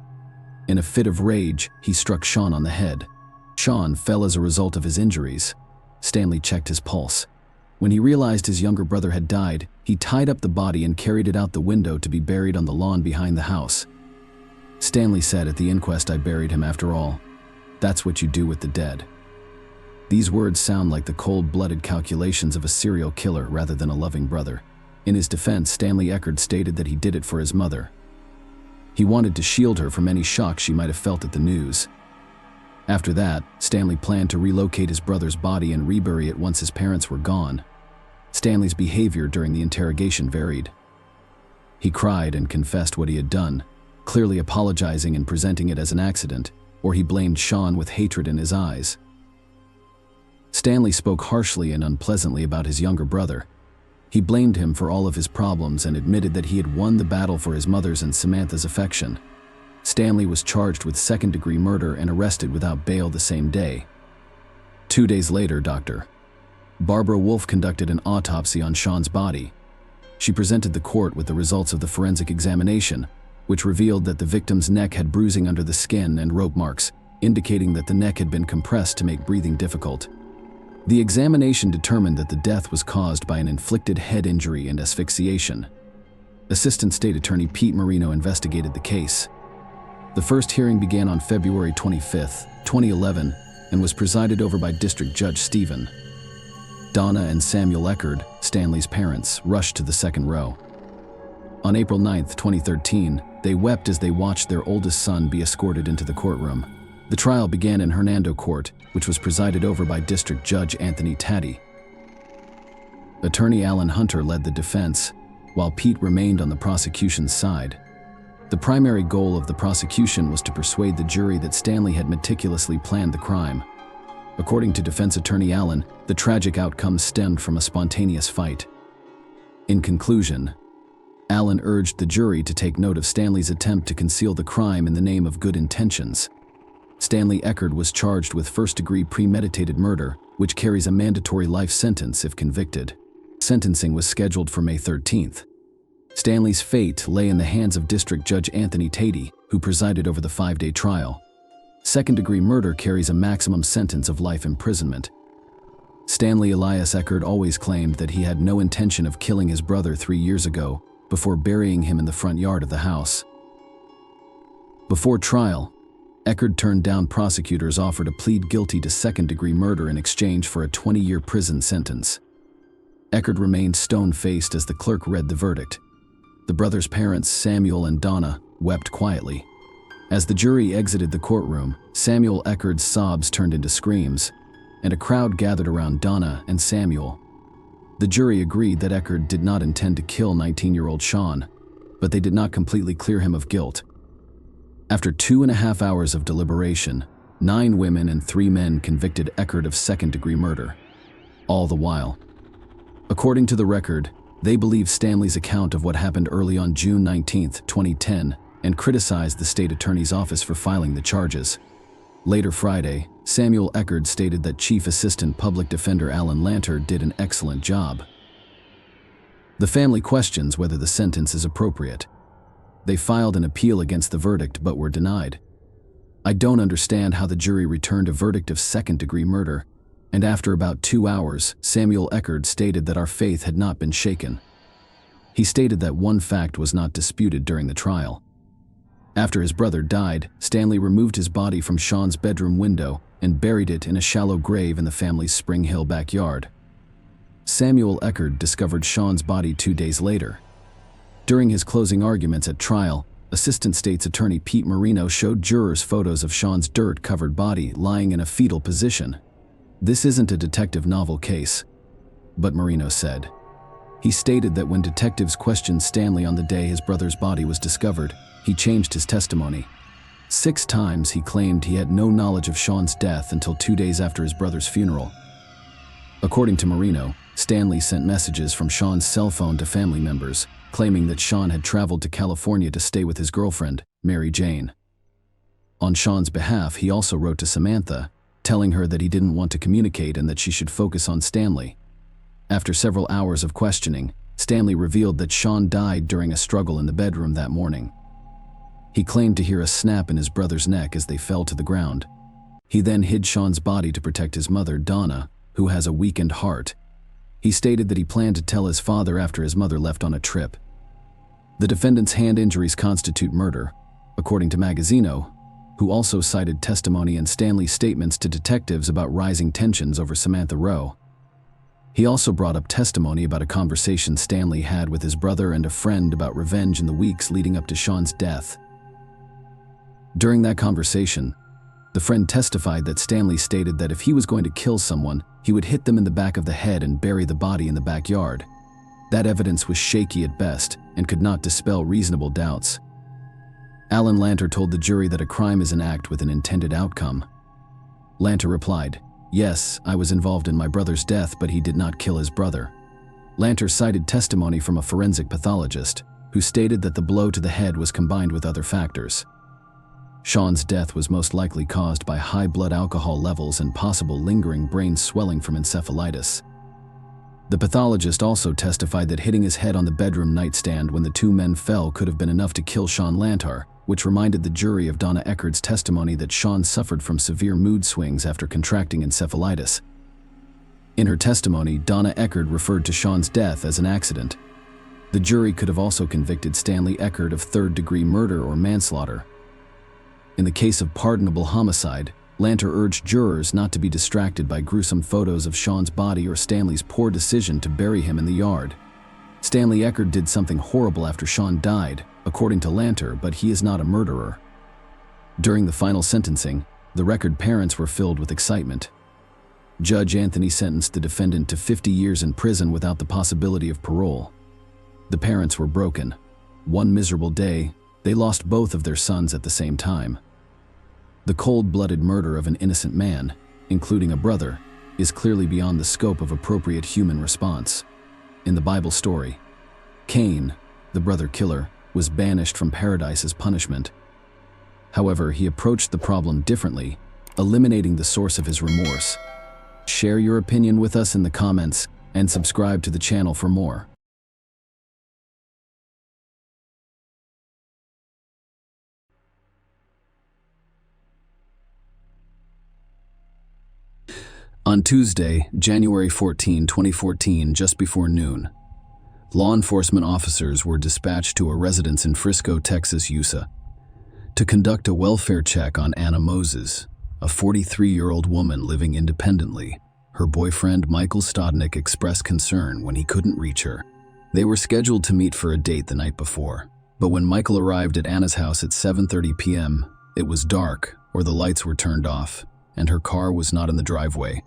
In a fit of rage, he struck Sean on the head. Sean fell as a result of his injuries. Stanley checked his pulse. When he realized his younger brother had died, he tied up the body and carried it out the window to be buried on the lawn behind the house. Stanley said at the inquest, "I buried him after all. That's what you do with the dead." These words sound like the cold-blooded calculations of a serial killer rather than a loving brother. In his defense, Stanley Eckerd stated that he did it for his mother. He wanted to shield her from any shock she might have felt at the news. After that, Stanley planned to relocate his brother's body and rebury it once his parents were gone. Stanley's behavior during the interrogation varied. He cried and confessed what he had done, clearly apologizing and presenting it as an accident, or he blamed Sean with hatred in his eyes. Stanley spoke harshly and unpleasantly about his younger brother. He blamed him for all of his problems and admitted that he had won the battle for his mother's and Samantha's affection. Stanley was charged with second-degree murder and arrested without bail the same day. 2 days later, Dr. Barbara Wolf conducted an autopsy on Sean's body. She presented the court with the results of the forensic examination, which revealed that the victim's neck had bruising under the skin and rope marks, indicating that the neck had been compressed to make breathing difficult. The examination determined that the death was caused by an inflicted head injury and asphyxiation. Assistant State Attorney Pete Marino investigated the case. The first hearing began on February 25, 2011, and was presided over by District Judge Stephen. Donna and Samuel Eckerd, Stanley's parents, rushed to the second row. On April 9, 2013, they wept as they watched their oldest son be escorted into the courtroom. The trial began in Hernando Court, which was presided over by District Judge Anthony Taddy. Attorney Alan Hunter led the defense, while Pete remained on the prosecution's side. The primary goal of the prosecution was to persuade the jury that Stanley had meticulously planned the crime. According to defense attorney Allen, the tragic outcome stemmed from a spontaneous fight. In conclusion, Allen urged the jury to take note of Stanley's attempt to conceal the crime in the name of good intentions. Stanley Eckert was charged with first-degree premeditated murder, which carries a mandatory life sentence if convicted. Sentencing was scheduled for May 13th. Stanley's fate lay in the hands of District Judge Anthony Taddy, who presided over the 5-day trial. Second-degree murder carries a maximum sentence of life imprisonment. Stanley Elias Eckert always claimed that he had no intention of killing his brother 3 years ago, before burying him in the front yard of the house. Before trial, Eckert turned down prosecutors' offer to plead guilty to second-degree murder in exchange for a 20-year prison sentence. Eckert remained stone-faced as the clerk read the verdict. The brothers' parents, Samuel and Donna, wept quietly. As the jury exited the courtroom, Samuel Eckert's sobs turned into screams, and a crowd gathered around Donna and Samuel. The jury agreed that Eckert did not intend to kill 19-year-old Sean, but they did not completely clear him of guilt. After 2.5 hours of deliberation, 9 women and 3 men convicted Eckert of second-degree murder. All the while, according to the record, they believed Stanley's account of what happened early on June 19, 2010, and criticized the state attorney's office for filing the charges. Later Friday, Samuel Eckert stated that Chief Assistant Public Defender Alan Lanter did an excellent job. The family questions whether the sentence is appropriate. They filed an appeal against the verdict but were denied. I don't understand how the jury returned a verdict of second-degree murder, and after about 2 hours, Samuel Eckert stated that our faith had not been shaken. He stated that one fact was not disputed during the trial. After his brother died, Stanley removed his body from Sean's bedroom window and buried it in a shallow grave in the family's Spring Hill backyard. Samuel Eckert discovered Sean's body 2 days later. During his closing arguments at trial, Assistant State's Attorney Pete Marino showed jurors photos of Sean's dirt-covered body lying in a fetal position. This isn't a detective novel case, but Marino said. He stated that when detectives questioned Stanley on the day his brother's body was discovered, he changed his testimony. 6 times he claimed he had no knowledge of Sean's death until 2 days after his brother's funeral. According to Marino, Stanley sent messages from Sean's cell phone to family members, claiming that Sean had traveled to California to stay with his girlfriend, Mary Jane. On Sean's behalf, he also wrote to Samantha, telling her that he didn't want to communicate and that she should focus on Stanley. After several hours of questioning, Stanley revealed that Sean died during a struggle in the bedroom that morning. He claimed to hear a snap in his brother's neck as they fell to the ground. He then hid Sean's body to protect his mother, Donna, who has a weakened heart. He stated that he planned to tell his father after his mother left on a trip. The defendant's hand injuries constitute murder, according to Magazzino, who also cited testimony and Stanley's statements to detectives about rising tensions over Samantha Rowe. He also brought up testimony about a conversation Stanley had with his brother and a friend about revenge in the weeks leading up to Sean's death. During that conversation, the friend testified that Stanley stated that if he was going to kill someone, he would hit them in the back of the head and bury the body in the backyard. That evidence was shaky at best and could not dispel reasonable doubts. Alan Lanter told the jury that a crime is an act with an intended outcome. Lanter replied, "Yes, I was involved in my brother's death, but he did not kill his brother." Lanter cited testimony from a forensic pathologist, who stated that the blow to the head was combined with other factors. Sean's death was most likely caused by high blood alcohol levels and possible lingering brain swelling from encephalitis. The pathologist also testified that hitting his head on the bedroom nightstand when the 2 men fell could have been enough to kill Sean Lantar, which reminded the jury of Donna Eckert's testimony that Sean suffered from severe mood swings after contracting encephalitis. In her testimony, Donna Eckert referred to Sean's death as an accident. The jury could have also convicted Stanley Eckert of third-degree murder or manslaughter. In the case of pardonable homicide, Lanter urged jurors not to be distracted by gruesome photos of Sean's body or Stanley's poor decision to bury him in the yard. Stanley Eckert did something horrible after Sean died, according to Lanter, but he is not a murderer. During the final sentencing, The record parents were filled with excitement. Judge Anthony sentenced the defendant to 50 years in prison without the possibility of parole. The parents were broken. One miserable day, they lost both of their sons at the same time. The cold-blooded murder of an innocent man, including a brother, is clearly beyond the scope of appropriate human response. In the Bible story, Cain, the brother killer, was banished from paradise as punishment. However, he approached the problem differently, eliminating the source of his remorse. Share your opinion with us in the comments and subscribe to the channel for more. On Tuesday, January 14, 2014, just before noon, law enforcement officers were dispatched to a residence in Frisco, Texas, USA, to conduct a welfare check on Anna Moses, a 43-year-old woman living independently. Her boyfriend, Michael Stodnick, expressed concern when he couldn't reach her. They were scheduled to meet for a date the night before, but when Michael arrived at Anna's house at 7:30 p.m., it was dark, or the lights were turned off, and her car was not in the driveway.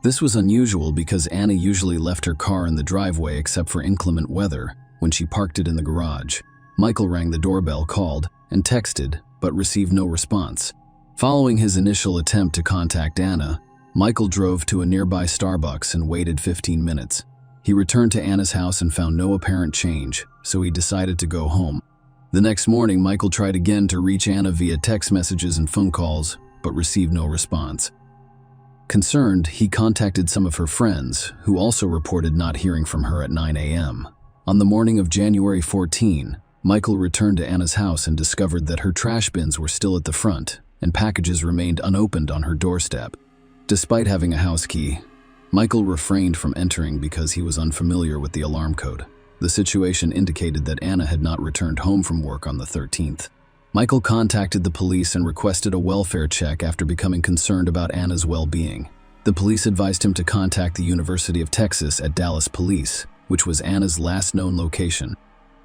This was unusual because Anna usually left her car in the driveway except for inclement weather when she parked it in the garage. Michael rang the doorbell, called, and texted, but received no response. Following his initial attempt to contact Anna, Michael drove to a nearby Starbucks and waited 15 minutes. He returned to Anna's house and found no apparent change, so he decided to go home. The next morning, Michael tried again to reach Anna via text messages and phone calls, but received no response. Concerned, he contacted some of her friends, who also reported not hearing from her at 9 a.m. On the morning of January 14, Michael returned to Anna's house and discovered that her trash bins were still at the front, and packages remained unopened on her doorstep. Despite having a house key, Michael refrained from entering because he was unfamiliar with the alarm code. The situation indicated that Anna had not returned home from work on the 13th. Michael contacted the police and requested a welfare check after becoming concerned about Anna's well-being. The police advised him to contact the University of Texas at Dallas Police, which was Anna's last known location.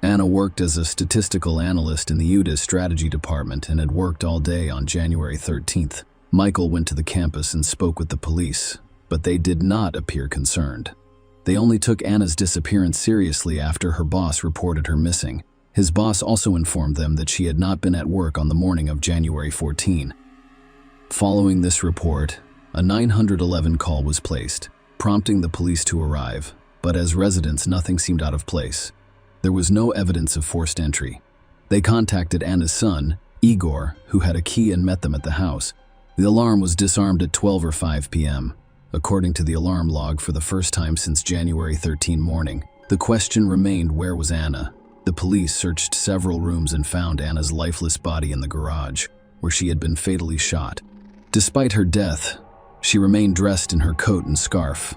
Anna worked as a statistical analyst in the UDA's strategy department and had worked all day on January 13th. Michael went to the campus and spoke with the police, but they did not appear concerned. They only took Anna's disappearance seriously after her boss reported her missing. His boss also informed them that she had not been at work on the morning of January 14. Following this report, a 911 call was placed, prompting the police to arrive, but as residents, nothing seemed out of place. There was no evidence of forced entry. They contacted Anna's son, Igor, who had a key and met them at the house. The alarm was disarmed at 12 or 5 p.m. According to the alarm log, for the first time since January 13 morning, the question remained, where was Anna? The police searched several rooms and found Anna's lifeless body in the garage, where she had been fatally shot. Despite her death, she remained dressed in her coat and scarf.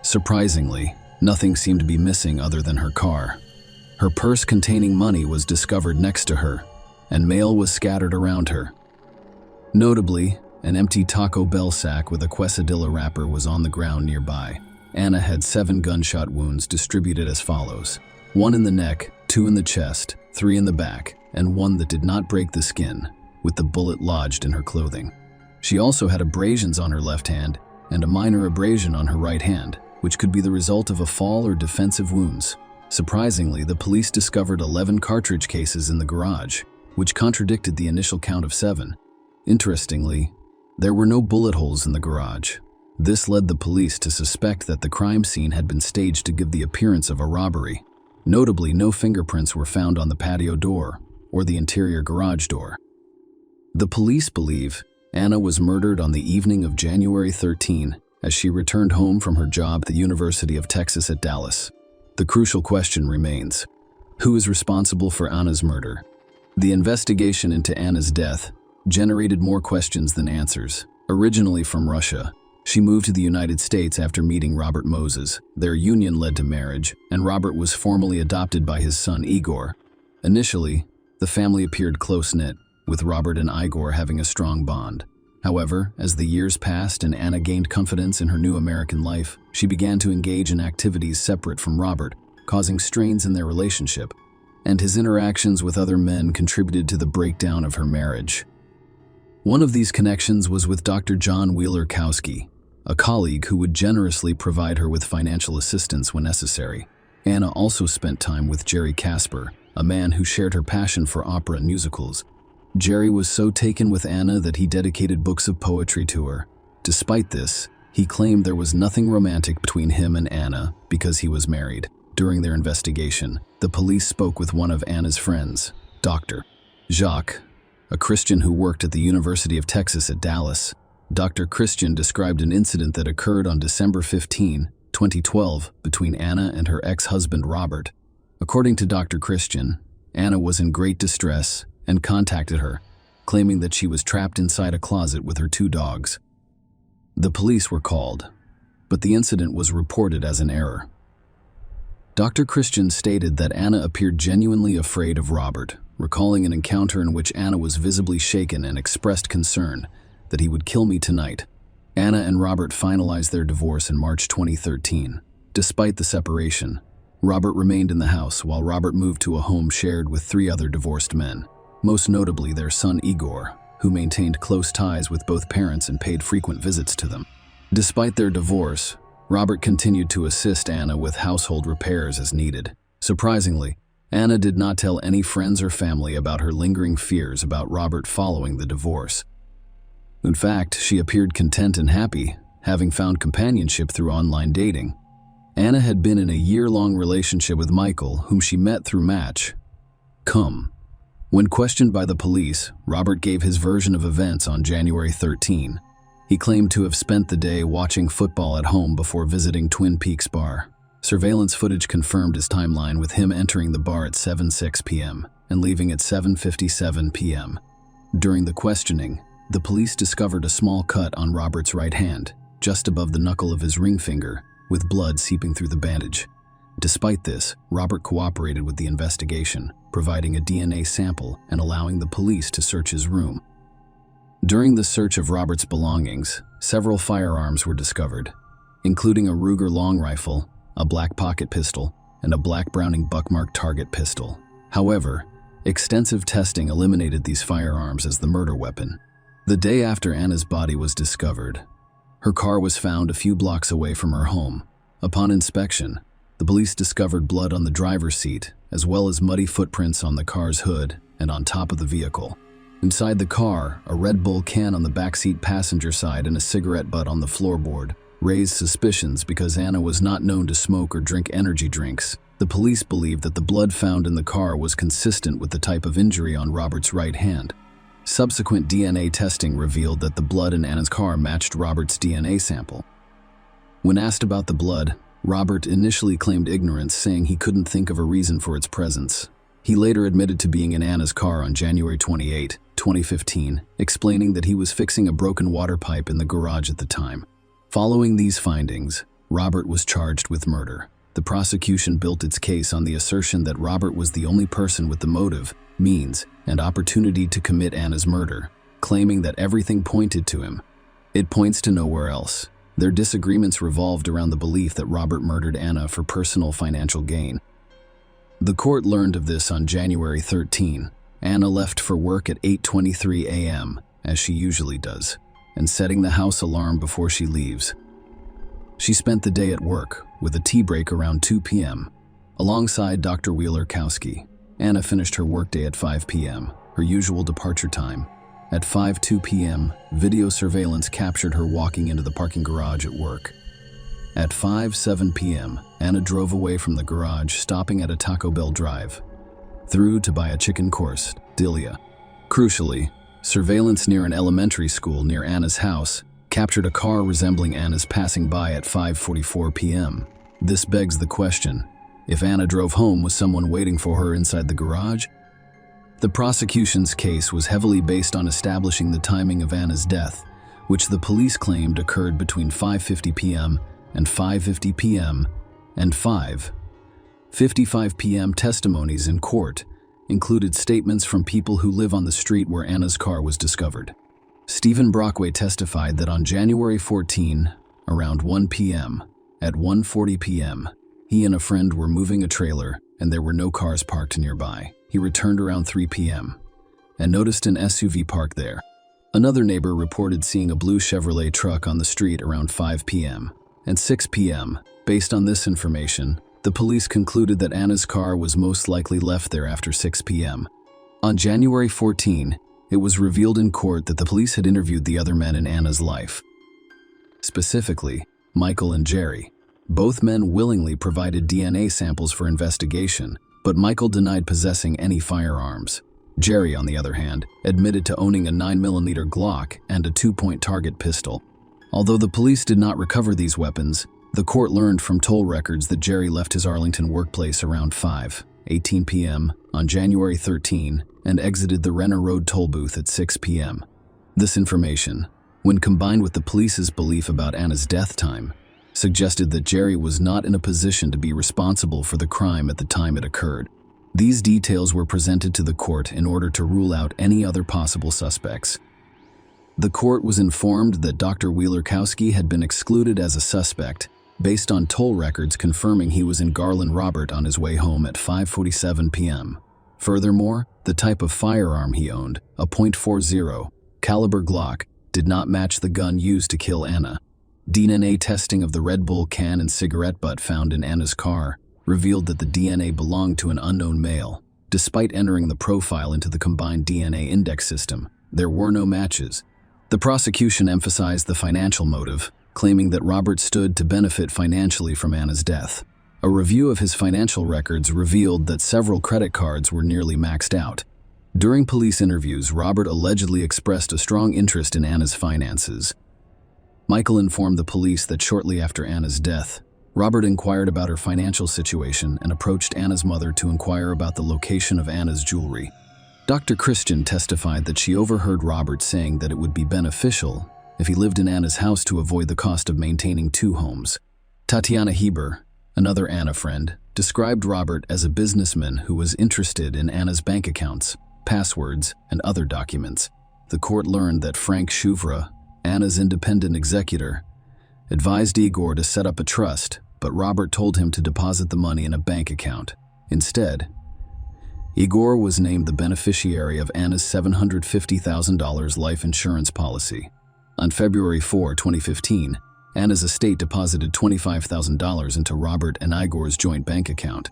Surprisingly, nothing seemed to be missing other than her car. Her purse containing money was discovered next to her, and mail was scattered around her. Notably, an empty Taco Bell sack with a quesadilla wrapper was on the ground nearby. Anna had 7 gunshot wounds distributed as follows: 1 in the neck, 2 in the chest, 3 in the back, and 1 that did not break the skin, with the bullet lodged in her clothing. She also had abrasions on her left hand and a minor abrasion on her right hand, which could be the result of a fall or defensive wounds. Surprisingly, the police discovered 11 cartridge cases in the garage, which contradicted the initial count of 7. Interestingly, there were no bullet holes in the garage. This led the police to suspect that the crime scene had been staged to give the appearance of a robbery. Notably, no fingerprints were found on the patio door or the interior garage door. The police believe Anna was murdered on the evening of January 13 as she returned home from her job at the University of Texas at Dallas. The crucial question remains: who is responsible for Anna's murder? The investigation into Anna's death generated more questions than answers. Originally from Russia, she moved to the United States after meeting Robert Moses. Their union led to marriage, and Robert was formally adopted by his son Igor. Initially, the family appeared close-knit, with Robert and Igor having a strong bond. However, as the years passed and Anna gained confidence in her new American life, she began to engage in activities separate from Robert, causing strains in their relationship, and his interactions with other men contributed to the breakdown of her marriage. One of these connections was with Dr. John Wheeler-Kowski, a colleague who would generously provide her with financial assistance when necessary. Anna also spent time with Jerry Casper, a man who shared her passion for opera and musicals. Jerry was so taken with Anna that he dedicated books of poetry to her. Despite this, he claimed there was nothing romantic between him and Anna because he was married. During their investigation, the police spoke with one of Anna's friends, Dr. Jacques, a Christian who worked at the University of Texas at Dallas. Dr. Christian described an incident that occurred on December 15, 2012, between Anna and her ex-husband Robert. According to Dr. Christian, Anna was in great distress and contacted her, claiming that she was trapped inside a closet with her 2 dogs. The police were called, but the incident was reported as an error. Dr. Christian stated that Anna appeared genuinely afraid of Robert, recalling an encounter in which Anna was visibly shaken and expressed concern that he would kill me tonight. Anna and Robert finalized their divorce in March 2013. Despite the separation, Robert remained in the house while Robert moved to a home shared with 3 other divorced men, most notably their son Igor, who maintained close ties with both parents and paid frequent visits to them. Despite their divorce, Robert continued to assist Anna with household repairs as needed. Surprisingly, Anna did not tell any friends or family about her lingering fears about Robert following the divorce. In fact, she appeared content and happy, having found companionship through online dating. Anna had been in a year-long relationship with Michael, whom she met through Match.com. When questioned by the police, Robert gave his version of events on January 13. He claimed to have spent the day watching football at home before visiting Twin Peaks Bar. Surveillance footage confirmed his timeline, with him entering the bar at 7:06 p.m. and leaving at 7:57 p.m. During the questioning, the police discovered a small cut on Robert's right hand, just above the knuckle of his ring finger, with blood seeping through the bandage. Despite this, Robert cooperated with the investigation, providing a DNA sample and allowing the police to search his room. During the search of Robert's belongings, several firearms were discovered, including a Ruger long rifle, a black pocket pistol, and a black Browning buckmark target pistol. However, extensive testing eliminated these firearms as the murder weapon. The day after Anna's body was discovered, her car was found a few blocks away from her home. Upon inspection, the police discovered blood on the driver's seat, as well as muddy footprints on the car's hood and on top of the vehicle. Inside the car, a Red Bull can on the backseat passenger side and a cigarette butt on the floorboard raised suspicions because Anna was not known to smoke or drink energy drinks. The police believed that the blood found in the car was consistent with the type of injury on Robert's right hand. Subsequent DNA testing revealed that the blood in Anna's car matched Robert's DNA sample. When asked about the blood, Robert initially claimed ignorance, saying he couldn't think of a reason for its presence. He later admitted to being in Anna's car on January 28, 2015, explaining that he was fixing a broken water pipe in the garage at the time. Following these findings, Robert was charged with murder. The prosecution built its case on the assertion that Robert was the only person with the motive, means, and opportunity to commit Anna's murder, claiming that everything pointed to him. It points to nowhere else. Their disagreements revolved around the belief that Robert murdered Anna for personal financial gain. The court learned of this on January 13. Anna left for work at 8:23 a.m., as she usually does, and setting the house alarm before she leaves. She spent the day at work, with a tea break around 2 p.m. Alongside Dr. Wheeler-Kowski, Anna finished her workday at 5 p.m., her usual departure time. At 5:02 p.m., video surveillance captured her walking into the parking garage at work. At 5:07 p.m., Anna drove away from the garage, stopping at a Taco Bell drive-thru to buy a chicken quesadilla. Crucially, surveillance near an elementary school near Anna's house captured a car resembling Anna's passing by at 5:44 p.m. This begs the question, if Anna drove home, was someone waiting for her inside the garage? The prosecution's case was heavily based on establishing the timing of Anna's death, which the police claimed occurred between 5:50 p.m. and 5:50 p.m. and 5:55 p.m. Testimonies in court included statements from people who live on the street where Anna's car was discovered. Stephen Brockway testified that on January 14, around 1 p.m., at 1:40 p.m., he and a friend were moving a trailer and there were no cars parked nearby. He returned around 3 p.m. and noticed an SUV parked there. Another neighbor reported seeing a blue Chevrolet truck on the street around 5 p.m. and 6 p.m. Based on this information, the police concluded that Anna's car was most likely left there after 6 p.m. On January 14, it was revealed in court that the police had interviewed the other men in Anna's life. Specifically, Michael and Jerry. Both men willingly provided DNA samples for investigation, but Michael denied possessing any firearms. Jerry, on the other hand, admitted to owning a 9mm Glock and a 2-point target pistol. Although the police did not recover these weapons, the court learned from toll records that Jerry left his Arlington workplace around 5:18 p.m. on January 13 and exited the Renner Road toll booth at 6 p.m. This information, when combined with the police's belief about Anna's death time, suggested that Jerry was not in a position to be responsible for the crime at the time it occurred. These details were presented to the court in order to rule out any other possible suspects. The court was informed that Dr. Wheelerkowski had been excluded as a suspect based on toll records confirming he was in Garland Robert on his way home at 5:47 p.m. Furthermore, the type of firearm he owned, a .40 caliber Glock, did not match the gun used to kill Anna. DNA testing of the Red Bull can and cigarette butt found in Anna's car revealed that the DNA belonged to an unknown male. Despite entering the profile into the combined DNA index system, there were no matches. The prosecution emphasized the financial motive, claiming that Robert stood to benefit financially from Anna's death. A review of his financial records revealed that several credit cards were nearly maxed out. During police interviews, Robert allegedly expressed a strong interest in Anna's finances. Michael informed the police that shortly after Anna's death, Robert inquired about her financial situation and approached Anna's mother to inquire about the location of Anna's jewelry. Dr. Christian testified that she overheard Robert saying that it would be beneficial if he lived in Anna's house to avoid the cost of maintaining 2 homes. Tatiana Heber, another Anna friend, described Robert as a businessman who was interested in Anna's bank accounts, passwords, and other documents. The court learned that Frank Shuvra, Anna's independent executor, advised Igor to set up a trust, but Robert told him to deposit the money in a bank account. Instead, Igor was named the beneficiary of Anna's $750,000 life insurance policy. On February 4, 2015, Anna's estate deposited $25,000 into Robert and Igor's joint bank account.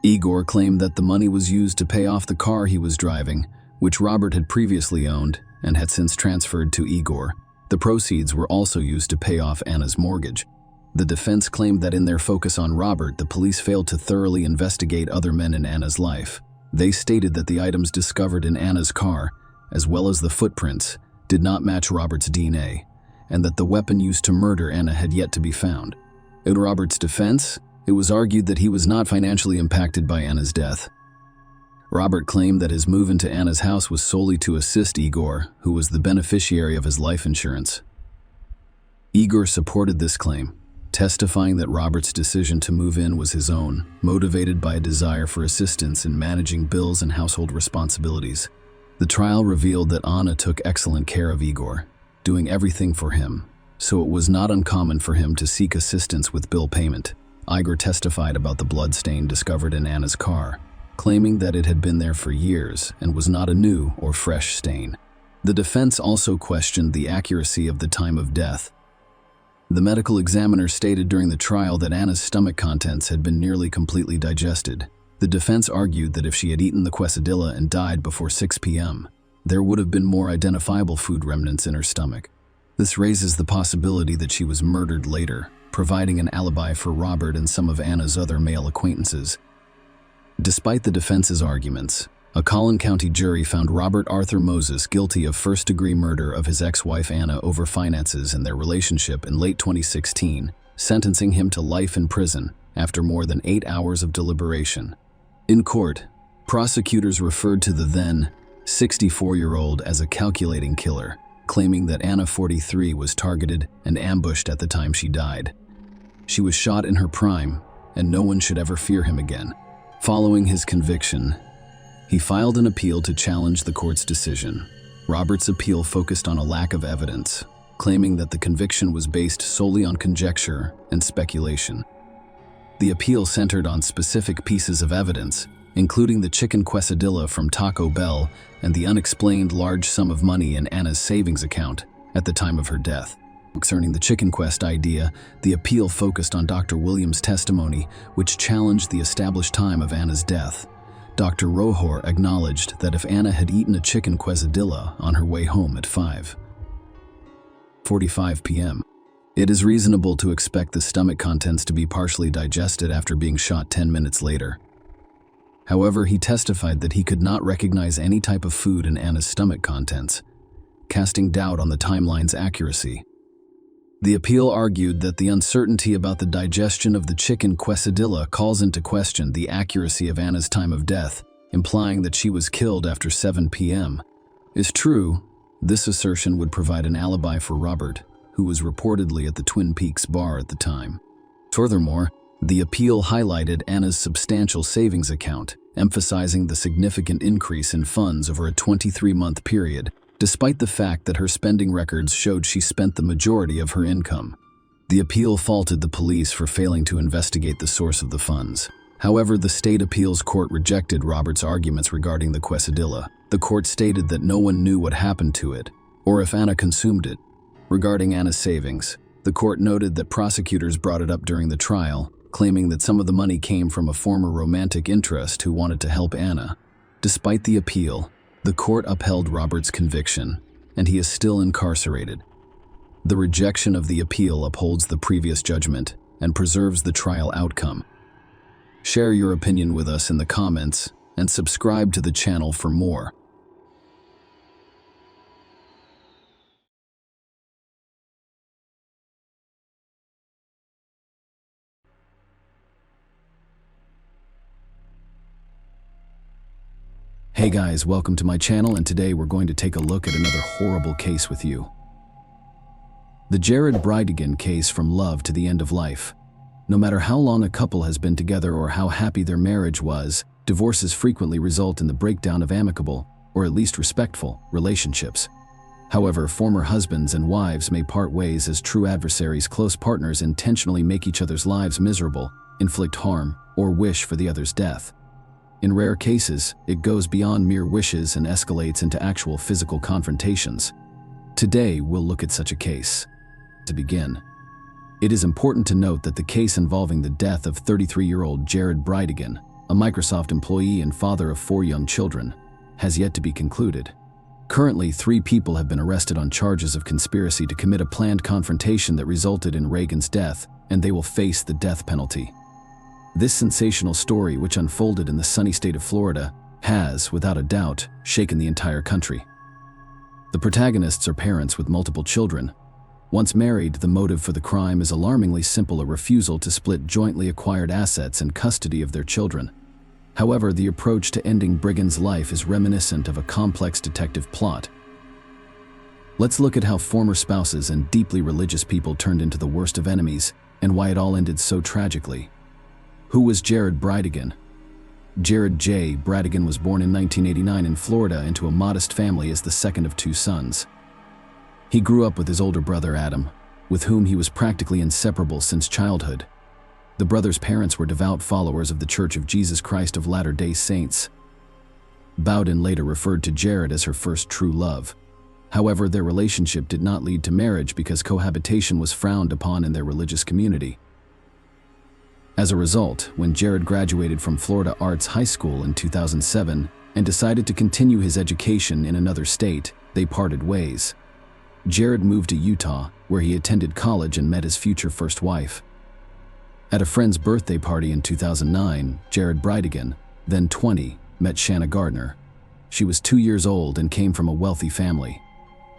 Igor claimed that the money was used to pay off the car he was driving, which Robert had previously owned and had since transferred to Igor. The proceeds were also used to pay off Anna's mortgage. The defense claimed that in their focus on Robert, the police failed to thoroughly investigate other men in Anna's life. They stated that the items discovered in Anna's car, as well as the footprints, did not match Robert's DNA, and that the weapon used to murder Anna had yet to be found. In Robert's defense, it was argued that he was not financially impacted by Anna's death. Robert claimed that his move into Anna's house was solely to assist Igor, who was the beneficiary of his life insurance. Igor supported this claim, testifying that Robert's decision to move in was his own, motivated by a desire for assistance in managing bills and household responsibilities. The trial revealed that Anna took excellent care of Igor, doing everything for him, so it was not uncommon for him to seek assistance with bill payment. Igor testified about the blood stain discovered in Anna's car, claiming that it had been there for years and was not a new or fresh stain. The defense also questioned the accuracy of the time of death. The medical examiner stated during the trial that Anna's stomach contents had been nearly completely digested. The defense argued that if she had eaten the quesadilla and died before 6 p.m., there would have been more identifiable food remnants in her stomach. This raises the possibility that she was murdered later, providing an alibi for Robert and some of Anna's other male acquaintances. Despite the defense's arguments, a Collin County jury found Robert Arthur Moses guilty of first-degree murder of his ex-wife Anna over finances and their relationship in late 2016, sentencing him to life in prison after more than 8 hours of deliberation. In court, prosecutors referred to the then 64-year-old as a calculating killer, claiming that Anna, 43, was targeted and ambushed at the time she died. She was shot in her prime, and no one should ever fear him again. Following his conviction, he filed an appeal to challenge the court's decision. Robert's appeal focused on a lack of evidence, claiming that the conviction was based solely on conjecture and speculation. The appeal centered on specific pieces of evidence, including the chicken quesadilla from Taco Bell and the unexplained large sum of money in Anna's savings account at the time of her death. Concerning the chicken quest idea, the appeal focused on Dr. Williams' testimony, which challenged the established time of Anna's death. Dr. Rohor acknowledged that if Anna had eaten a chicken quesadilla on her way home at 5:45 p.m., it is reasonable to expect the stomach contents to be partially digested after being shot 10 minutes later. However, he testified that he could not recognize any type of food in Anna's stomach contents, casting doubt on the timeline's accuracy. The appeal argued that the uncertainty about the digestion of the chicken quesadilla calls into question the accuracy of Anna's time of death, implying that she was killed after 7 p.m. Is true, this assertion would provide an alibi for Robert, who was reportedly at the Twin Peaks bar at the time. Furthermore, the appeal highlighted Anna's substantial savings account, emphasizing the significant increase in funds over a 23-month period, despite the fact that her spending records showed she spent the majority of her income. The appeal faulted the police for failing to investigate the source of the funds. However, the state appeals court rejected Robert's arguments regarding the quesadilla. The court stated that no one knew what happened to it, or if Anna consumed it. Regarding Anna's savings, the court noted that prosecutors brought it up during the trial, claiming that some of the money came from a former romantic interest who wanted to help Anna. Despite the appeal, the court upheld Robert's conviction, and he is still incarcerated. The rejection of the appeal upholds the previous judgment and preserves the trial outcome. Share your opinion with us in the comments and subscribe to the channel for more. Hey guys, welcome to my channel, and today we're going to take a look at another horrible case with you. The Jared Bridegan case, from love to the end of life. No matter how long a couple has been together or how happy their marriage was, divorces frequently result in the breakdown of amicable, or at least respectful, relationships. However, former husbands and wives may part ways as true adversaries. Close partners intentionally make each other's lives miserable, inflict harm, or wish for the other's death. In rare cases, it goes beyond mere wishes and escalates into actual physical confrontations. Today, we'll look at such a case. To begin, it is important to note that the case involving the death of 33-year-old Jared Bridegan, a Microsoft employee and father of 4 young children, has yet to be concluded. Currently, 3 people have been arrested on charges of conspiracy to commit a planned confrontation that resulted in Reagan's death, and they will face the death penalty. This sensational story, which unfolded in the sunny state of Florida, has, without a doubt, shaken the entire country. The protagonists are parents with multiple children. Once married, the motive for the crime is alarmingly simple: a refusal to split jointly acquired assets and custody of their children. However, the approach to ending Brigan's life is reminiscent of a complex detective plot. Let's look at how former spouses and deeply religious people turned into the worst of enemies, and why it all ended so tragically. Who was Jared Bridegan? Jared J. Bridegan was born in 1989 in Florida into a modest family as the second of 2 sons. He grew up with his older brother Adam, with whom he was practically inseparable since childhood. The brother's parents were devout followers of the Church of Jesus Christ of Latter-day Saints. Bowden later referred to Jared as her first true love. However, their relationship did not lead to marriage because cohabitation was frowned upon in their religious community. As a result, when Jared graduated from Florida Arts High School in 2007 and decided to continue his education in another state, they parted ways. Jared moved to Utah, where he attended college and met his future first wife. At a friend's birthday party in 2009, Jared Bridegan, then 20, met Shanna Gardner. She was 2 years old and came from a wealthy family.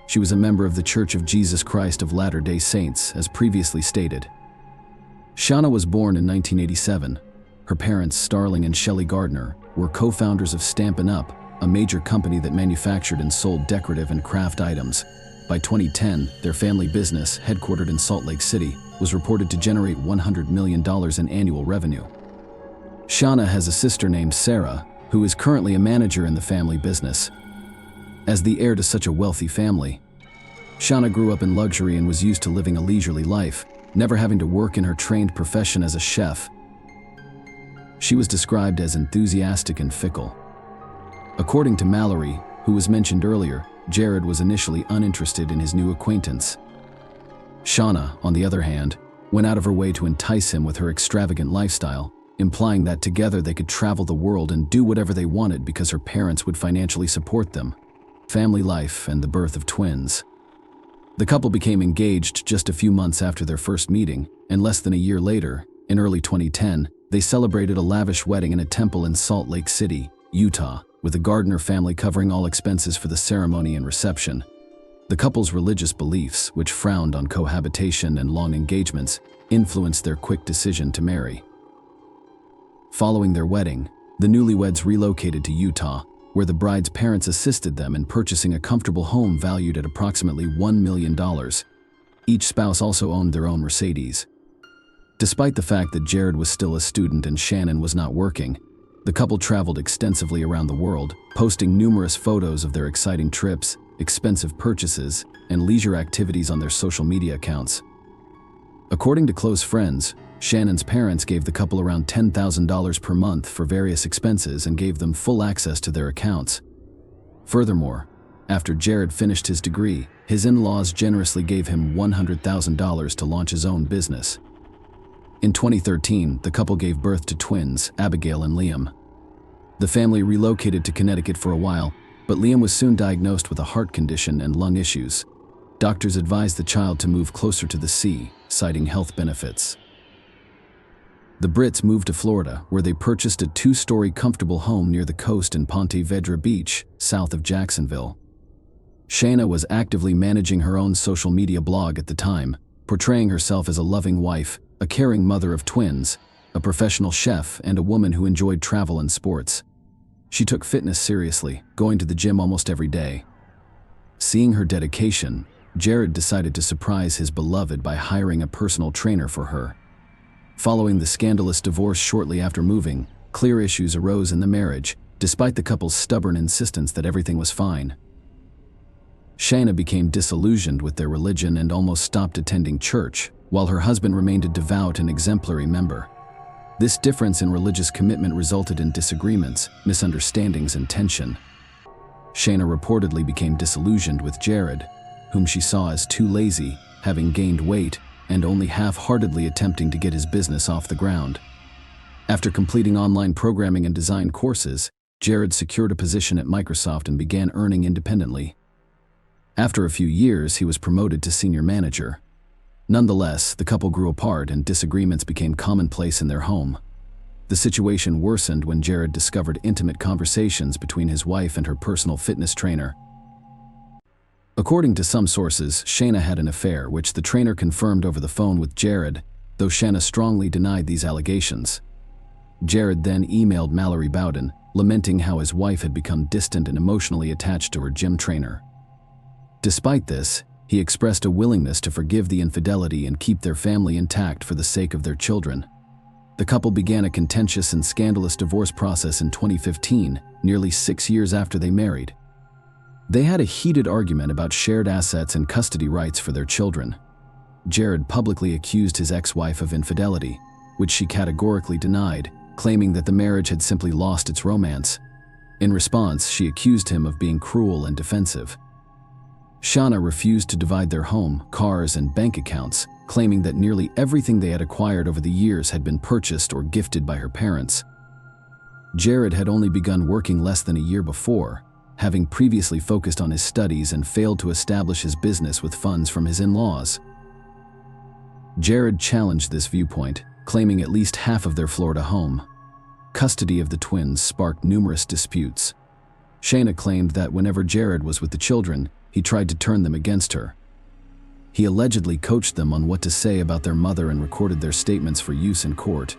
She was a member of the Church of Jesus Christ of Latter-day Saints, as previously stated. Shanna was born in 1987. Her parents, Starling and Shelley Gardner, were co-founders of Stampin' Up!, a major company that manufactured and sold decorative and craft items. By 2010, their family business, headquartered in Salt Lake City, was reported to generate $100 million in annual revenue. Shanna has a sister named Sarah, who is currently a manager in the family business. As the heir to such a wealthy family, Shanna grew up in luxury and was used to living a leisurely life, never having to work in her trained profession as a chef. She was described as enthusiastic and fickle. According to Mallory, who was mentioned earlier, Jared was initially uninterested in his new acquaintance. Shauna, on the other hand, went out of her way to entice him with her extravagant lifestyle, implying that together they could travel the world and do whatever they wanted because her parents would financially support them. Family life and the birth of twins. The couple became engaged just a few months after their first meeting, and less than a year later, in early 2010, they celebrated a lavish wedding in a temple in Salt Lake City, Utah, with the Gardner family covering all expenses for the ceremony and reception. The couple's religious beliefs, which frowned on cohabitation and long engagements, influenced their quick decision to marry. Following their wedding, the newlyweds relocated to Utah, where the bride's parents assisted them in purchasing a comfortable home valued at approximately $1 million. Each spouse also owned their own Mercedes. Despite the fact that Jared was still a student and Shannon was not working, the couple traveled extensively around the world, posting numerous photos of their exciting trips, expensive purchases, and leisure activities on their social media accounts. According to close friends, Shannon's parents gave the couple around $10,000 per month for various expenses and gave them full access to their accounts. Furthermore, after Jared finished his degree, his in-laws generously gave him $100,000 to launch his own business. In 2013, the couple gave birth to twins, Abigail and Liam. The family relocated to Connecticut for a while, but Liam was soon diagnosed with a heart condition and lung issues. Doctors advised the child to move closer to the sea, citing health benefits. The Brits moved to Florida, where they purchased a 2-story comfortable home near the coast in Ponte Vedra Beach, south of Jacksonville. Shayna was actively managing her own social media blog at the time, portraying herself as a loving wife, a caring mother of twins, a professional chef, and a woman who enjoyed travel and sports. She took fitness seriously, going to the gym almost every day. Seeing her dedication, Jared decided to surprise his beloved by hiring a personal trainer for her. Following the scandalous divorce shortly after moving, clear issues arose in the marriage, despite the couple's stubborn insistence that everything was fine. Shayna became disillusioned with their religion and almost stopped attending church, while her husband remained a devout and exemplary member. This difference in religious commitment resulted in disagreements, misunderstandings, and tension. Shayna reportedly became disillusioned with Jared, whom she saw as too lazy, having gained weight, and only half-heartedly attempting to get his business off the ground. After completing online programming and design courses, Jared secured a position at Microsoft and began earning independently. After a few years, he was promoted to senior manager. Nonetheless, the couple grew apart and disagreements became commonplace in their home. The situation worsened when Jared discovered intimate conversations between his wife and her personal fitness trainer. According to some sources, Shayna had an affair, which the trainer confirmed over the phone with Jared, though Shayna strongly denied these allegations. Jared then emailed Mallory Bowden, lamenting how his wife had become distant and emotionally attached to her gym trainer. Despite this, he expressed a willingness to forgive the infidelity and keep their family intact for the sake of their children. The couple began a contentious and scandalous divorce process in 2015, nearly 6 years after they married. They had a heated argument about shared assets and custody rights for their children. Jared publicly accused his ex-wife of infidelity, which she categorically denied, claiming that the marriage had simply lost its romance. In response, she accused him of being cruel and defensive. Shauna refused to divide their home, cars, and bank accounts, claiming that nearly everything they had acquired over the years had been purchased or gifted by her parents. Jared had only begun working less than a year before, having previously focused on his studies and failed to establish his business with funds from his in-laws. Jared challenged this viewpoint, claiming at least half of their Florida home. Custody of the twins sparked numerous disputes. Shayna claimed that whenever Jared was with the children, he tried to turn them against her. He allegedly coached them on what to say about their mother and recorded their statements for use in court.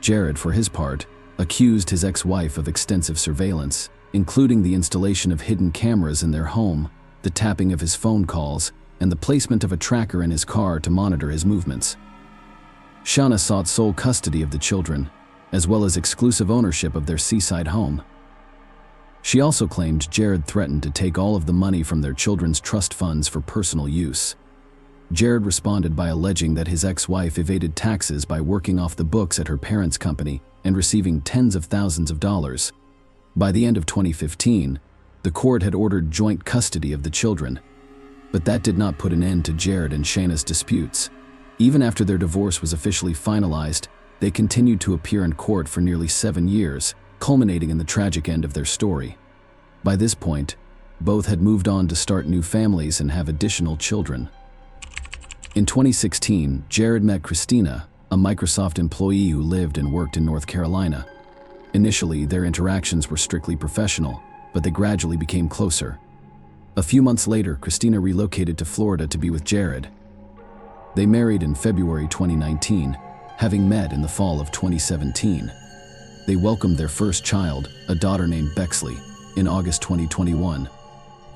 Jared, for his part, accused his ex-wife of extensive surveillance, including the installation of hidden cameras in their home, the tapping of his phone calls, and the placement of a tracker in his car to monitor his movements. Shauna sought sole custody of the children, as well as exclusive ownership of their seaside home. She also claimed Jared threatened to take all of the money from their children's trust funds for personal use. Jared responded by alleging that his ex-wife evaded taxes by working off the books at her parents' company and receiving tens of thousands of dollars. By the end of 2015, the court had ordered joint custody of the children. But that did not put an end to Jared and Shayna's disputes. Even after their divorce was officially finalized, they continued to appear in court for nearly 7 years, culminating in the tragic end of their story. By this point, both had moved on to start new families and have additional children. In 2016, Jared met Christina, a Microsoft employee who lived and worked in North Carolina. Initially, their interactions were strictly professional, but they gradually became closer. A few months later, Christina relocated to Florida to be with Jared. They married in February 2019, having met in the fall of 2017. They welcomed their first child, a daughter named Bexley, in August 2021.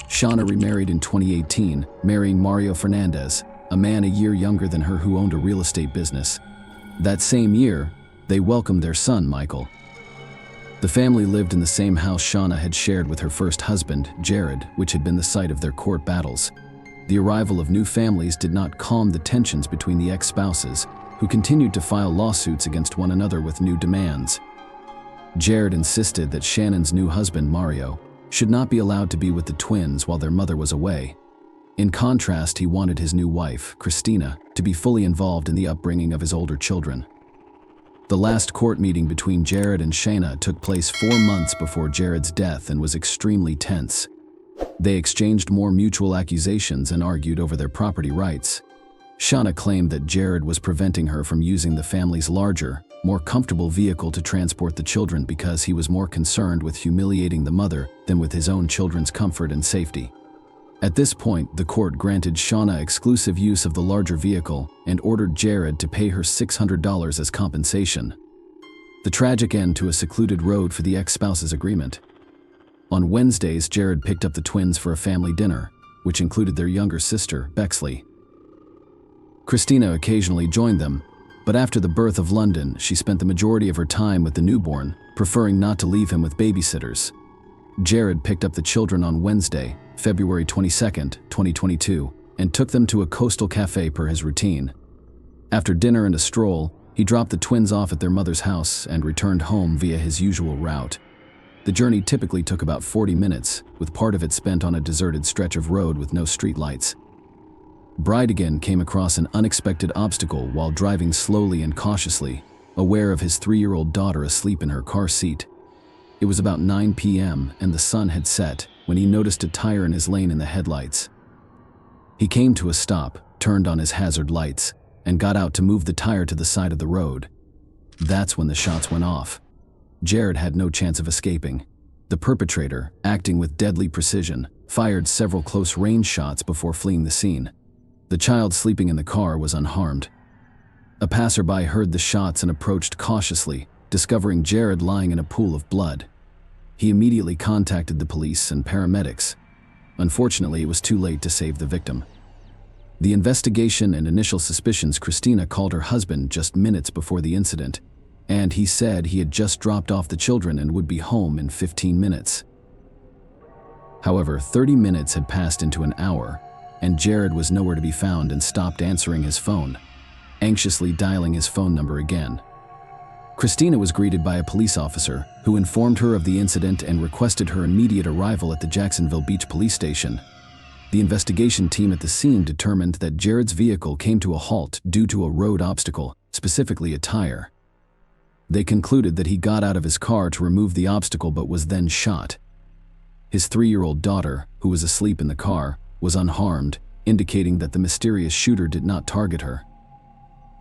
Shauna remarried in 2018, marrying Mario Fernandez, a man a year younger than her who owned a real estate business. That same year, they welcomed their son, Michael. The family lived in the same house Shauna had shared with her first husband, Jared, which had been the site of their court battles. The arrival of new families did not calm the tensions between the ex-spouses, who continued to file lawsuits against one another with new demands. Jared insisted that Shannon's new husband, Mario, should not be allowed to be with the twins while their mother was away. In contrast, he wanted his new wife, Christina, to be fully involved in the upbringing of his older children. The last court meeting between Jared and Shayna took place 4 months before Jared's death and was extremely tense. They exchanged more mutual accusations and argued over their property rights. Shauna claimed that Jared was preventing her from using the family's larger, more comfortable vehicle to transport the children because he was more concerned with humiliating the mother than with his own children's comfort and safety. At this point, the court granted Shauna exclusive use of the larger vehicle and ordered Jared to pay her $600 as compensation. The tragic end to a secluded road for the ex-spouse's agreement. On Wednesdays, Jared picked up the twins for a family dinner, which included their younger sister, Bexley. Christina occasionally joined them, but after the birth of London, she spent the majority of her time with the newborn, preferring not to leave him with babysitters. Jared picked up the children on Wednesday, February 22, 2022, and took them to a coastal cafe per his routine. After dinner and a stroll, he dropped the twins off at their mother's house and returned home via his usual route. The journey typically took about 40 minutes, with part of it spent on a deserted stretch of road with no streetlights. Bridegan came across an unexpected obstacle while driving slowly and cautiously, aware of his 3-year-old daughter asleep in her car seat. It was about 9 p.m. and the sun had set when he noticed a tire in his lane in the headlights. He came to a stop, turned on his hazard lights, and got out to move the tire to the side of the road. That's when the shots went off. Jared had no chance of escaping. The perpetrator, acting with deadly precision, fired several close-range shots before fleeing the scene. The child sleeping in the car was unharmed. A passerby heard the shots and approached cautiously, discovering Jared lying in a pool of blood. He immediately contacted the police and paramedics. Unfortunately, it was too late to save the victim. The investigation and initial suspicions Christina called her husband just minutes before the incident, and he said he had just dropped off the children and would be home in 15 minutes. However, 30 minutes had passed into an hour, and Jared was nowhere to be found and stopped answering his phone, anxiously dialing his phone number again. Christina was greeted by a police officer who informed her of the incident and requested her immediate arrival at the Jacksonville Beach police station. The investigation team at the scene determined that Jared's vehicle came to a halt due to a road obstacle, specifically a tire. They concluded that he got out of his car to remove the obstacle but was then shot. His 3-year-old daughter, who was asleep in the car, was unharmed, indicating that the mysterious shooter did not target her.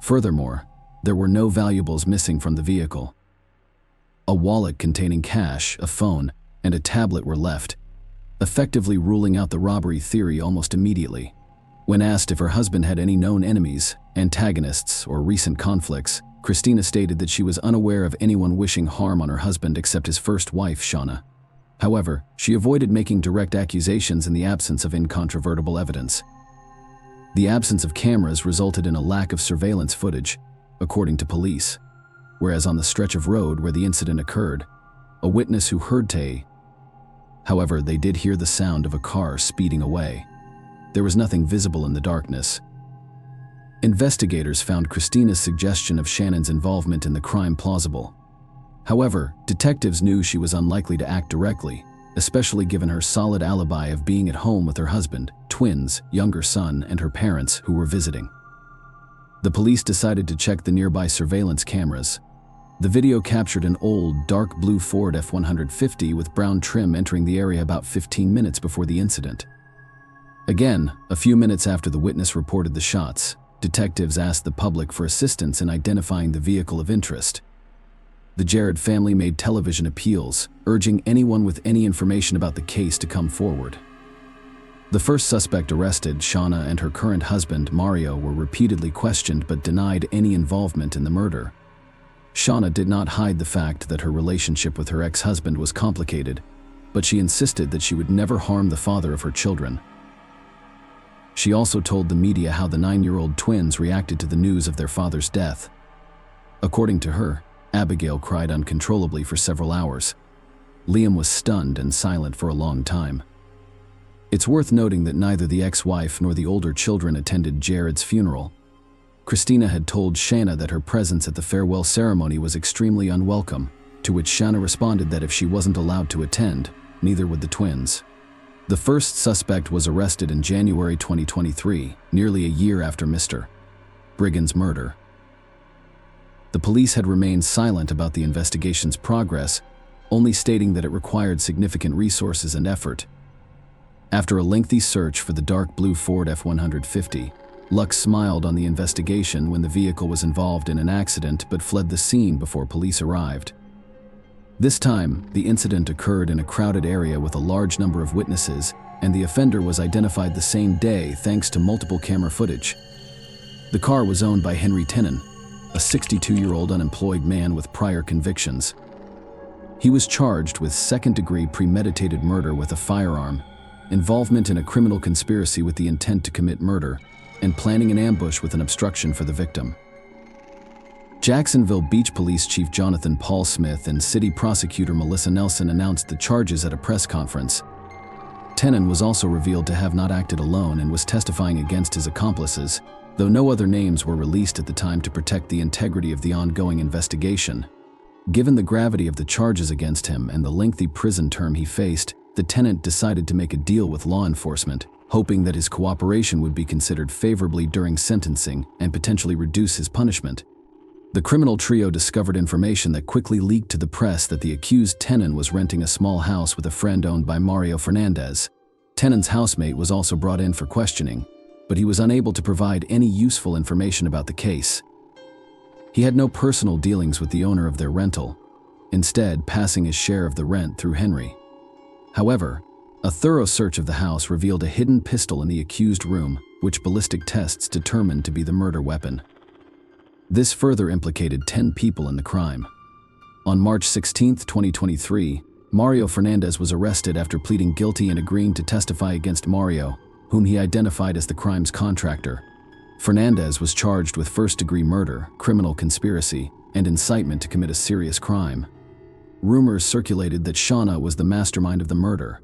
Furthermore, there were no valuables missing from the vehicle. A wallet containing cash, a phone, and a tablet were left, effectively ruling out the robbery theory almost immediately. When asked if her husband had any known enemies, antagonists, or recent conflicts, Christina stated that she was unaware of anyone wishing harm on her husband except his first wife, Shauna. However, she avoided making direct accusations in the absence of incontrovertible evidence. The absence of cameras resulted in a lack of surveillance footage, according to police, whereas on the stretch of road where the incident occurred, a witness who heard Tay. However, they did hear the sound of a car speeding away. There was nothing visible in the darkness. Investigators found Christina's suggestion of Shannon's involvement in the crime plausible. However, detectives knew she was unlikely to act directly, especially given her solid alibi of being at home with her husband, twins, younger son, and her parents who were visiting. The police decided to check the nearby surveillance cameras. The video captured an old, dark blue Ford F-150 with brown trim entering the area about 15 minutes before the incident. Again, a few minutes after the witness reported the shots, detectives asked the public for assistance in identifying the vehicle of interest. The Jared family made television appeals, urging anyone with any information about the case to come forward. The first suspect arrested, Shauna, and her current husband, Mario, were repeatedly questioned but denied any involvement in the murder. Shauna did not hide the fact that her relationship with her ex-husband was complicated, but she insisted that she would never harm the father of her children. She also told the media how the 9-year-old twins reacted to the news of their father's death. According to her, Abigail cried uncontrollably for several hours. Liam was stunned and silent for a long time. It's worth noting that neither the ex-wife nor the older children attended Jared's funeral. Christina had told Shanna that her presence at the farewell ceremony was extremely unwelcome, to which Shanna responded that if she wasn't allowed to attend, neither would the twins. The first suspect was arrested in January 2023, nearly a year after Mr. Briggan's murder. The police had remained silent about the investigation's progress, only stating that it required significant resources and effort. After a lengthy search for the dark blue Ford F-150, luck smiled on the investigation when the vehicle was involved in an accident but fled the scene before police arrived. This time, the incident occurred in a crowded area with a large number of witnesses, and the offender was identified the same day thanks to multiple camera footage. The car was owned by Henry Tenen, a 62-year-old unemployed man with prior convictions. He was charged with second-degree premeditated murder with a firearm, involvement in a criminal conspiracy with the intent to commit murder, and planning an ambush with an obstruction for the victim. Jacksonville Beach Police Chief Jonathan Paul Smith and City Prosecutor Melissa Nelson announced the charges at a press conference. Tenen was also revealed to have not acted alone and was testifying against his accomplices, though no other names were released at the time to protect the integrity of the ongoing investigation. Given the gravity of the charges against him and the lengthy prison term he faced, the tenant decided to make a deal with law enforcement, hoping that his cooperation would be considered favorably during sentencing and potentially reduce his punishment. The criminal trio discovered information that quickly leaked to the press that the accused Tenen was renting a small house with a friend owned by Mario Fernandez. Tenen's housemate was also brought in for questioning, but he was unable to provide any useful information about the case. He had no personal dealings with the owner of their rental, instead passing his share of the rent through Henry. However, a thorough search of the house revealed a hidden pistol in the accused room, which ballistic tests determined to be the murder weapon. This further implicated 10 people in the crime. On March 16, 2023, Mario Fernandez was arrested after pleading guilty and agreeing to testify against Mario, whom he identified as the crime's contractor. Fernandez was charged with first-degree murder, criminal conspiracy, and incitement to commit a serious crime. Rumors circulated that Shauna was the mastermind of the murder.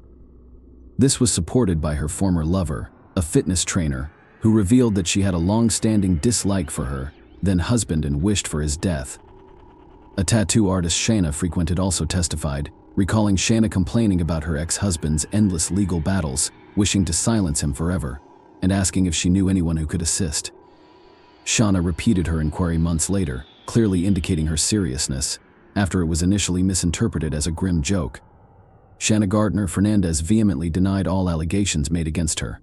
This was supported by her former lover, a fitness trainer, who revealed that she had a long-standing dislike for her, then husband, and wished for his death. A tattoo artist Shanna frequented also testified, recalling Shanna complaining about her ex-husband's endless legal battles, wishing to silence him forever, and asking if she knew anyone who could assist. Shauna repeated her inquiry months later, clearly indicating her seriousness, after it was initially misinterpreted as a grim joke. Shanna Gardner Fernandez vehemently denied all allegations made against her.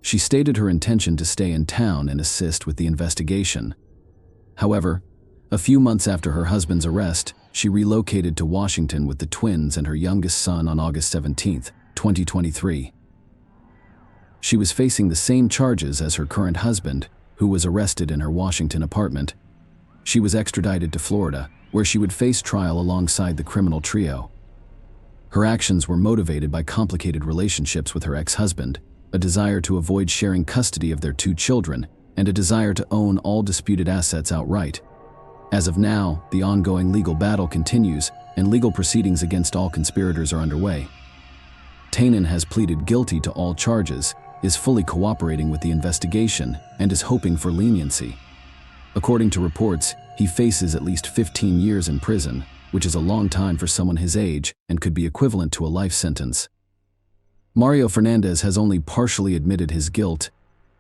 She stated her intention to stay in town and assist with the investigation. However, a few months after her husband's arrest, she relocated to Washington with the twins and her youngest son on August 17, 2023. She was facing the same charges as her current husband, who was arrested in her Washington apartment. She was extradited to Florida, where she would face trial alongside the criminal trio. Her actions were motivated by complicated relationships with her ex-husband, a desire to avoid sharing custody of their 2 children, and a desire to own all disputed assets outright. As of now, the ongoing legal battle continues, and legal proceedings against all conspirators are underway. Tenen has pleaded guilty to all charges, is fully cooperating with the investigation and is hoping for leniency. According to reports, he faces at least 15 years in prison, which is a long time for someone his age and could be equivalent to a life sentence. Mario Fernandez has only partially admitted his guilt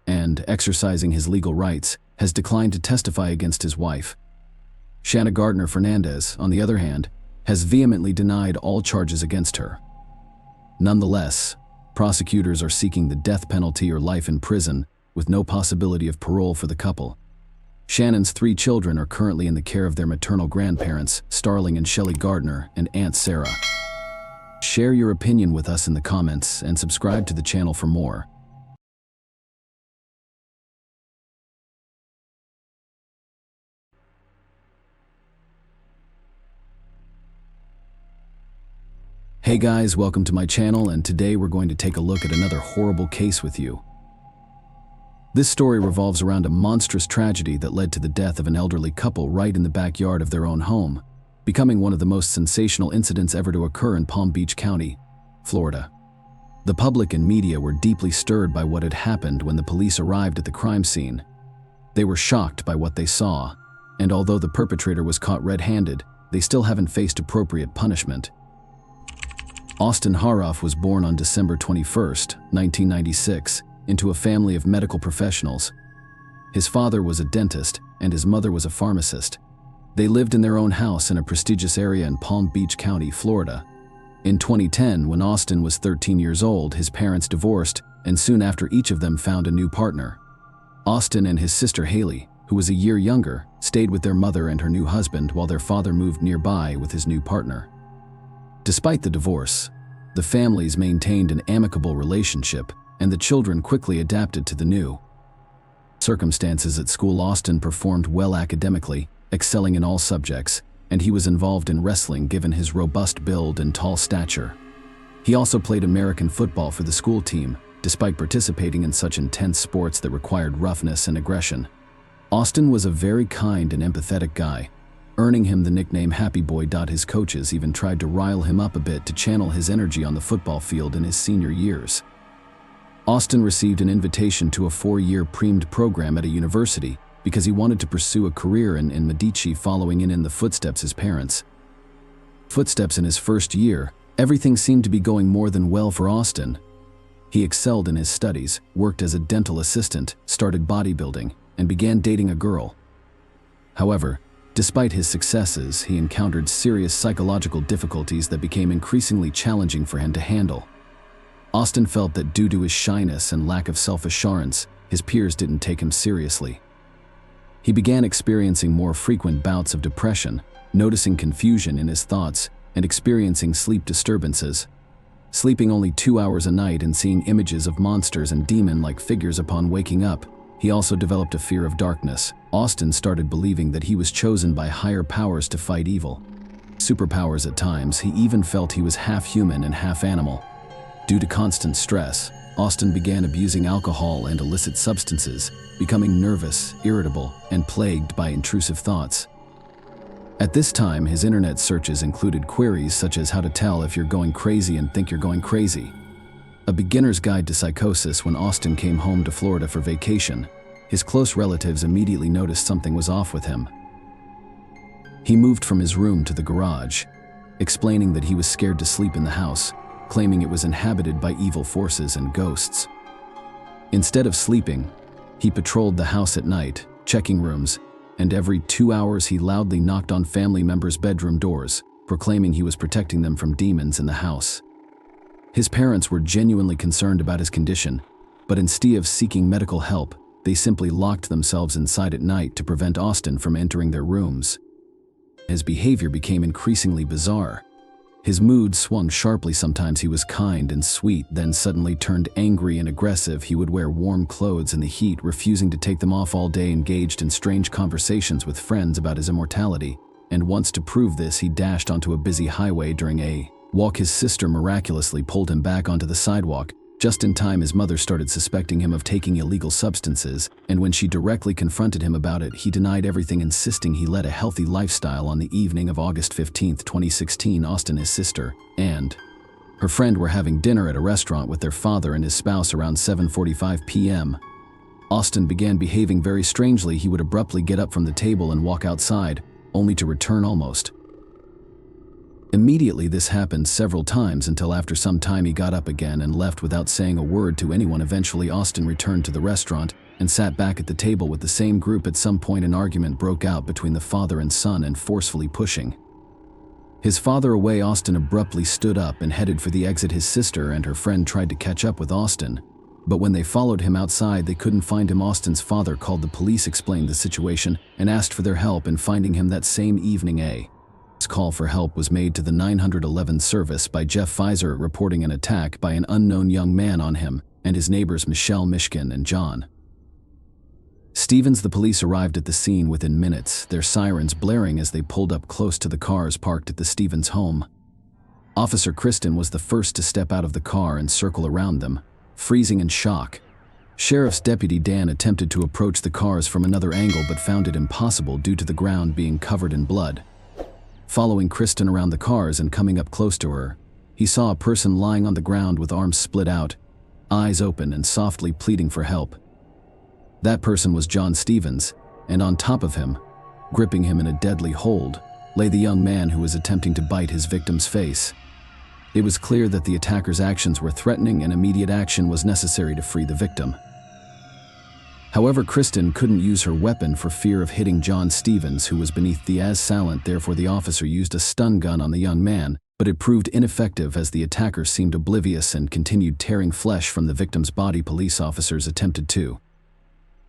and, exercising his legal rights, has declined to testify against his wife. Shanna Gardner Fernandez, on the other hand, has vehemently denied all charges against her. Nonetheless, prosecutors are seeking the death penalty or life in prison with no possibility of parole for the couple. Shannon's 3 children are currently in the care of their maternal grandparents, Starling and Shelley Gardner, and Aunt Sarah. Share your opinion with us in the comments and subscribe to the channel for more. Hey guys, welcome to my channel, and today we're going to take a look at another horrible case with you. This story revolves around a monstrous tragedy that led to the death of an elderly couple right in the backyard of their own home, becoming one of the most sensational incidents ever to occur in Palm Beach County, Florida. The public and media were deeply stirred by what had happened when the police arrived at the crime scene. They were shocked by what they saw, and although the perpetrator was caught red-handed, they still haven't faced appropriate punishment. Austin Haroff was born on December 21, 1996, into a family of medical professionals. His father was a dentist and his mother was a pharmacist. They lived in their own house in a prestigious area in Palm Beach County, Florida. In 2010, when Austin was 13 years old, his parents divorced, and soon after each of them found a new partner. Austin and his sister Haley, who was a year younger, stayed with their mother and her new husband while their father moved nearby with his new partner. Despite the divorce, the families maintained an amicable relationship, and the children quickly adapted to the new circumstances. At school, Austin performed well academically, excelling in all subjects, and he was involved in wrestling given his robust build and tall stature. He also played American football for the school team, despite participating in such intense sports that required roughness and aggression. Austin was a very kind and empathetic guy, earning him the nickname Happy Boy. His coaches even tried to rile him up a bit to channel his energy on the football field in his senior years. Austin received an invitation to a 4-year premed program at a university because he wanted to pursue a career in Medici, following in the footsteps his parents. In his first year, everything seemed to be going more than well for Austin. He excelled in his studies, worked as a dental assistant, started bodybuilding, and began dating a girl. However, despite his successes, he encountered serious psychological difficulties that became increasingly challenging for him to handle. Austin felt that due to his shyness and lack of self-assurance, his peers didn't take him seriously. He began experiencing more frequent bouts of depression, noticing confusion in his thoughts, and experiencing sleep disturbances. Sleeping only 2 hours a night and seeing images of monsters and demon-like figures upon waking up, he also developed a fear of darkness. Austin started believing that he was chosen by higher powers to fight evil. Superpowers at times. He even felt he was half human and half animal. Due to constant stress, Austin began abusing alcohol and illicit substances, becoming nervous, irritable, and plagued by intrusive thoughts. At this time, his internet searches included queries such as how to tell if you're going crazy and think you're going crazy. A beginner's guide to psychosis. When Austin came home to Florida for vacation, his close relatives immediately noticed something was off with him. He moved from his room to the garage, explaining that he was scared to sleep in the house, claiming it was inhabited by evil forces and ghosts. Instead of sleeping, he patrolled the house at night, checking rooms, and every 2 hours he loudly knocked on family members' bedroom doors, proclaiming he was protecting them from demons in the house. His parents were genuinely concerned about his condition, but instead of seeking medical help, they simply locked themselves inside at night to prevent Austin from entering their rooms. His behavior became increasingly bizarre. His mood swung sharply. Sometimes he was kind and sweet, then suddenly turned angry and aggressive. He would wear warm clothes in the heat, refusing to take them off all day, engaged in strange conversations with friends about his immortality, and once, to prove this, he dashed onto a busy highway during a walk. His sister miraculously pulled him back onto the sidewalk. Just in time, his mother started suspecting him of taking illegal substances, and when she directly confronted him about it, he denied everything, insisting he led a healthy lifestyle. On the evening of August 15, 2016, Austin, his sister, and Her friend were having dinner at a restaurant with their father and his spouse around 7:45 p.m. Austin began behaving very strangely. He would abruptly get up from the table and walk outside, only to return almost immediately. This happened several times until after some time he got up again and left without saying a word to anyone. Eventually, Austin returned to the restaurant and sat back at the table with the same group. At some point, an argument broke out between the father and son and forcefully pushing his father away, Austin abruptly stood up and headed for the exit. His sister and her friend tried to catch up with Austin, but when they followed him outside, they couldn't find him. Austin's father called the police, explained the situation, and asked for their help in finding him. That same evening, a call for help was made to the 911 service by Jeff Pfizer, reporting an attack by an unknown young man on him and his neighbors Michelle Mishkin and John Stevens. The police arrived at the scene within minutes, their sirens blaring as they pulled up close to the cars parked at the Stevens home. Officer Kristen was the first to step out of the car and circle around them, freezing in shock. Sheriff's Deputy Dan attempted to approach the cars from another angle but found it impossible due to the ground being covered in blood. Following Kristen around the cars and coming up close to her, he saw a person lying on the ground with arms split out, eyes open and softly pleading for help. That person was John Stevens, and on top of him, gripping him in a deadly hold, lay the young man who was attempting to bite his victim's face. It was clear that the attacker's actions were threatening and immediate action was necessary to free the victim. However, Kristen couldn't use her weapon for fear of hitting John Stevens, who was beneath the assailant. Therefore, the officer used a stun gun on the young man, but it proved ineffective as the attacker seemed oblivious and continued tearing flesh from the victim's body. Police officers attempted to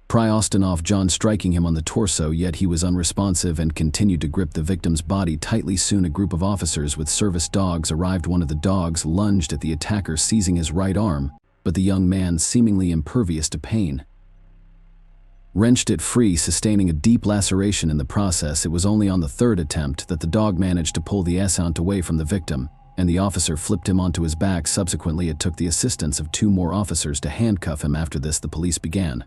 pry Austin off John, striking him on the torso, yet he was unresponsive and continued to grip the victim's body tightly. Soon a group of officers with service dogs arrived. One of the dogs lunged at the attacker, seizing his right arm, but the young man, seemingly impervious to pain, wrenched it free, sustaining a deep laceration in the process. It was only on the third attempt that the dog managed to pull the assailant away from the victim, and the officer flipped him onto his back. Subsequently, it took the assistance of 2 more officers to handcuff him. After this, the police began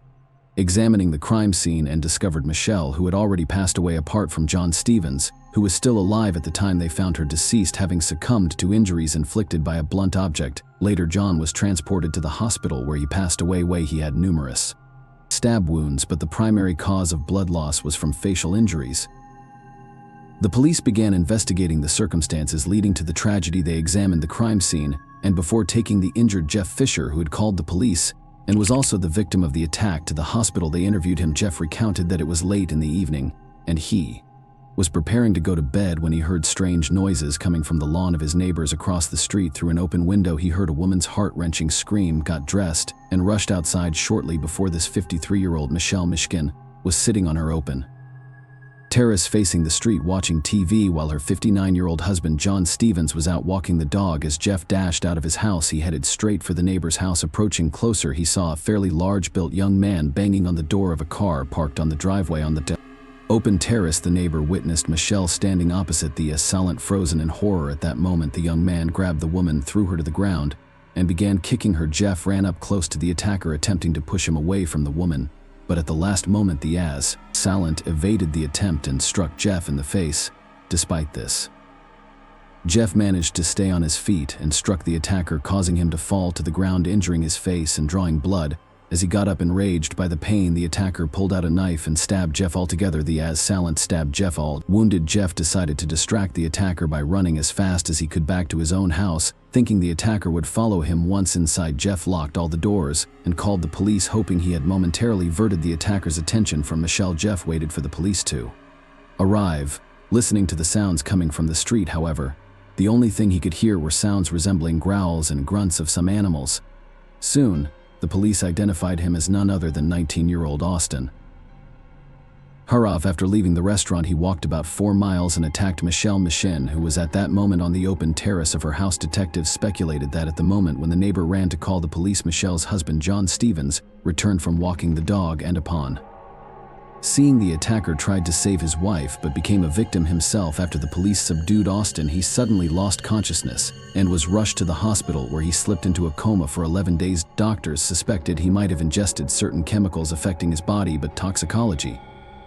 examining the crime scene and discovered Michelle, who had already passed away. Apart from John Stevens, who was still alive at the time they found her deceased, having succumbed to injuries inflicted by a blunt object. Later, John was transported to the hospital where he passed away. He had numerous stab wounds, but the primary cause of blood loss was from facial injuries. The police began investigating the circumstances leading to the tragedy. They examined the crime scene, and before taking the injured Jeff Fisher, who had called the police and was also the victim of the attack, to the hospital, they interviewed him. Jeff recounted that it was late in the evening, and he was preparing to go to bed when he heard strange noises coming from the lawn of his neighbors across the street. Through an open window, he heard a woman's heart-wrenching scream, got dressed, and rushed outside. Shortly before this, 53-year-old Michelle Mishkin was sitting on her open terrace facing the street watching TV, while her 59-year-old husband John Stevens was out walking the dog. As Jeff dashed out of his house, he headed straight for the neighbor's house. Approaching closer, he saw a fairly large-built young man banging on the door of a car parked on the driveway. On the open terrace, the neighbor witnessed Michelle standing opposite the assailant, frozen in horror. At that moment, the young man grabbed the woman, threw her to the ground, and began kicking her. Jeff ran up close to the attacker, attempting to push him away from the woman, but at the last moment, the assailant evaded the attempt and struck Jeff in the face. Despite this, Jeff managed to stay on his feet and struck the attacker, causing him to fall to the ground, injuring his face and drawing blood. As he got up, enraged by the pain, the attacker pulled out a knife and stabbed Jeff. Altogether, the assailant stabbed Jeff. Wounded, Jeff decided to distract the attacker by running as fast as he could back to his own house, thinking the attacker would follow him. Once inside, Jeff locked all the doors and called the police, hoping he had momentarily diverted the attacker's attention from Michelle. Jeff waited for the police to arrive, listening to the sounds coming from the street. However, the only thing he could hear were sounds resembling growls and grunts of some animals. Soon, the police identified him as none other than 19-year-old Austin Harov. After leaving the restaurant, he walked about 4 miles and attacked Michelle Mishkin, who was at that moment on the open terrace of her house. Detectives speculated that at the moment when the neighbor ran to call the police, Michelle's husband John Stevens returned from walking the dog, and upon seeing the attacker, tried to save his wife but became a victim himself. After the police subdued Austin, he suddenly lost consciousness and was rushed to the hospital, where he slipped into a coma for 11 days. Doctors suspected he might have ingested certain chemicals affecting his body, but toxicology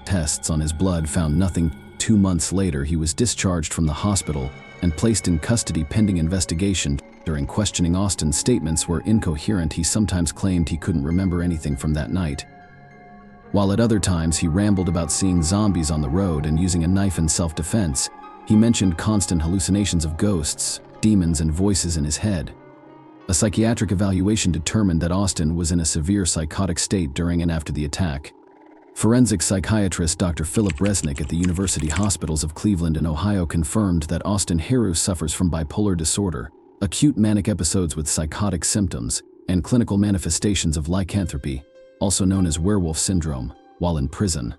tests on his blood found nothing 2 months later, he was discharged from the hospital and placed in custody pending investigation. During questioning, Austin's statements were incoherent. He sometimes claimed he couldn't remember anything from that night, while at other times he rambled about seeing zombies on the road and using a knife in self-defense. He mentioned constant hallucinations of ghosts, demons, and voices in his head. A psychiatric evaluation determined that Austin was in a severe psychotic state during and after the attack. Forensic psychiatrist Dr. Philip Resnick at the University Hospitals of Cleveland and Ohio confirmed that Austin Heroux suffers from bipolar disorder, acute manic episodes with psychotic symptoms, and clinical manifestations of lycanthropy, also known as werewolf syndrome, while in prison.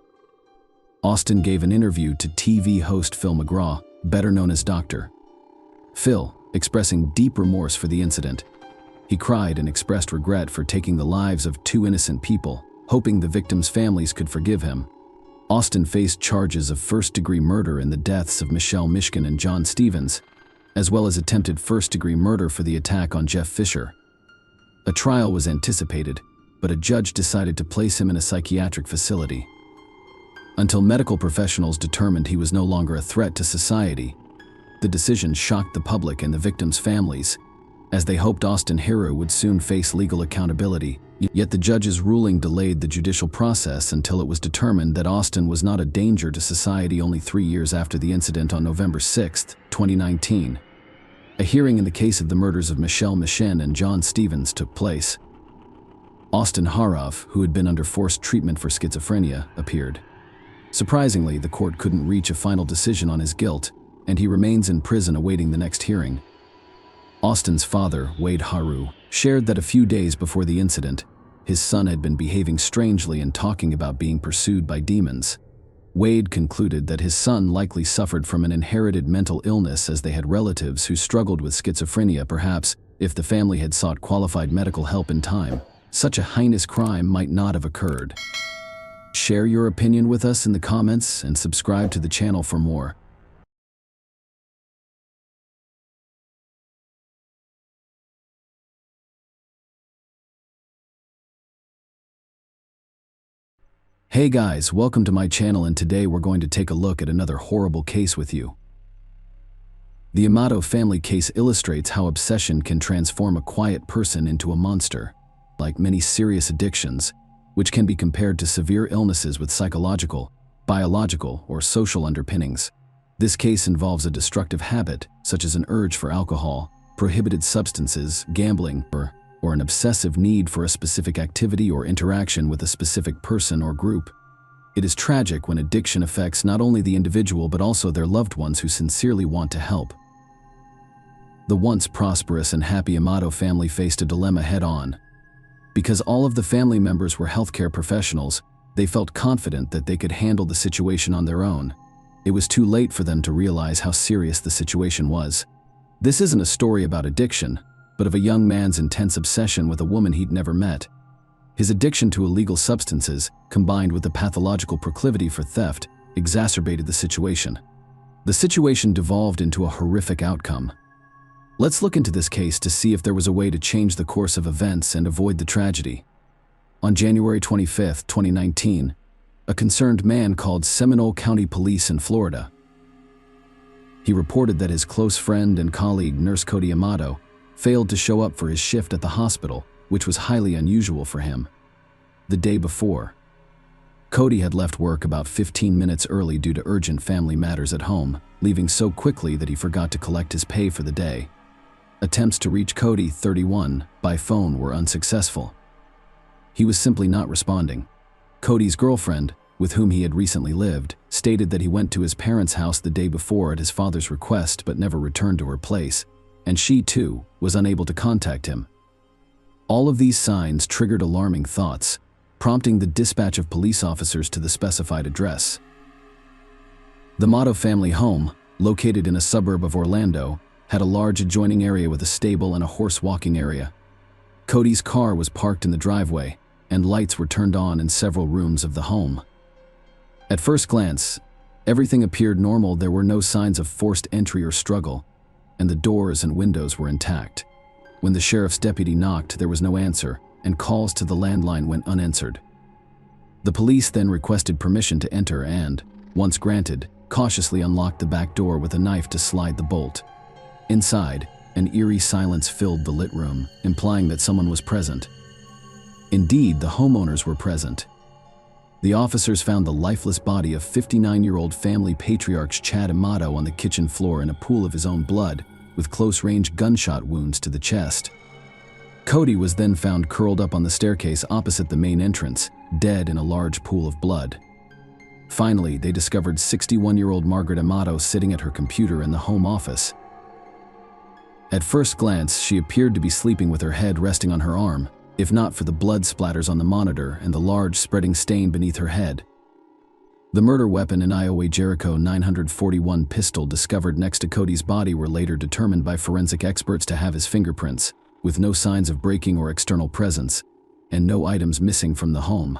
Austin gave an interview to TV host Phil McGraw, better known as Dr. Phil, expressing deep remorse for the incident. He cried and expressed regret for taking the lives of 2 innocent people, hoping the victims' families could forgive him. Austin faced charges of first-degree murder in the deaths of Michelle Mishkin and John Stevens, as well as attempted first-degree murder for the attack on Jeff Fisher. A trial was anticipated, but a judge decided to place him in a psychiatric facility until medical professionals determined he was no longer a threat to society. The decision shocked the public and the victims' families, as they hoped Austin Heroux would soon face legal accountability. Yet the judge's ruling delayed the judicial process until it was determined that Austin was not a danger to society only 3 years after the incident on November 6, 2019. A hearing in the case of the murders of Michelle Mishkin and John Stevens took place. Austin Harov, who had been under forced treatment for schizophrenia, appeared. Surprisingly, the court couldn't reach a final decision on his guilt, and he remains in prison awaiting the next hearing. Austin's father, Wade Heroux, shared that a few days before the incident, his son had been behaving strangely and talking about being pursued by demons. Wade concluded that his son likely suffered from an inherited mental illness, as they had relatives who struggled with schizophrenia. Perhaps, if the family had sought qualified medical help in time, such a heinous crime might not have occurred. Share your opinion with us in the comments and subscribe to the channel for more. Hey guys, welcome to my channel, and today we're going to take a look at another horrible case with you. The Amato family case illustrates how obsession can transform a quiet person into a monster. Like many serious addictions, which can be compared to severe illnesses with psychological, biological, or social underpinnings, this case involves a destructive habit, such as an urge for alcohol, prohibited substances, gambling, or an obsessive need for a specific activity or interaction with a specific person or group. It is tragic when addiction affects not only the individual but also their loved ones who sincerely want to help. The once prosperous and happy Amato family faced a dilemma head-on. Because all of the family members were healthcare professionals, they felt confident that they could handle the situation on their own. It was too late for them to realize how serious the situation was. This isn't a story about addiction, but of a young man's intense obsession with a woman he'd never met. His addiction to illegal substances, combined with a pathological proclivity for theft, exacerbated the situation. The situation devolved into a horrific outcome. Let's look into this case to see if there was a way to change the course of events and avoid the tragedy. On January 25, 2019, a concerned man called Seminole County Police in Florida. He reported that his close friend and colleague, Nurse Cody Amato, failed to show up for his shift at the hospital, which was highly unusual for him. The day before, Cody had left work about 15 minutes early due to urgent family matters at home, leaving so quickly that he forgot to collect his pay for the day. Attempts to reach Cody, 31, by phone were unsuccessful. He was simply not responding. Cody's girlfriend, with whom he had recently lived, stated that he went to his parents' house the day before at his father's request but never returned to her place, and she, too, was unable to contact him. All of these signs triggered alarming thoughts, prompting the dispatch of police officers to the specified address. The Amato family home, located in a suburb of Orlando, had a large adjoining area with a stable and a horse walking area. Cody's car was parked in the driveway, and lights were turned on in several rooms of the home. At first glance, everything appeared normal. There were no signs of forced entry or struggle, and the doors and windows were intact. When the sheriff's deputy knocked, there was no answer, and calls to the landline went unanswered. The police then requested permission to enter and, once granted, cautiously unlocked the back door with a knife to slide the bolt. Inside, an eerie silence filled the lit room, implying that someone was present. Indeed, the homeowners were present. The officers found the lifeless body of 59-year-old family patriarch Chad Amato on the kitchen floor in a pool of his own blood, with close-range gunshot wounds to the chest. Cody was then found curled up on the staircase opposite the main entrance, dead in a large pool of blood. Finally, they discovered 61-year-old Margaret Amato sitting at her computer in the home office. At first glance, she appeared to be sleeping with her head resting on her arm, if not for the blood splatters on the monitor and the large spreading stain beneath her head. The murder weapon, an Iowa Jericho 941 pistol discovered next to Cody's body, were later determined by forensic experts to have his fingerprints, with no signs of breaking or external presence, and no items missing from the home.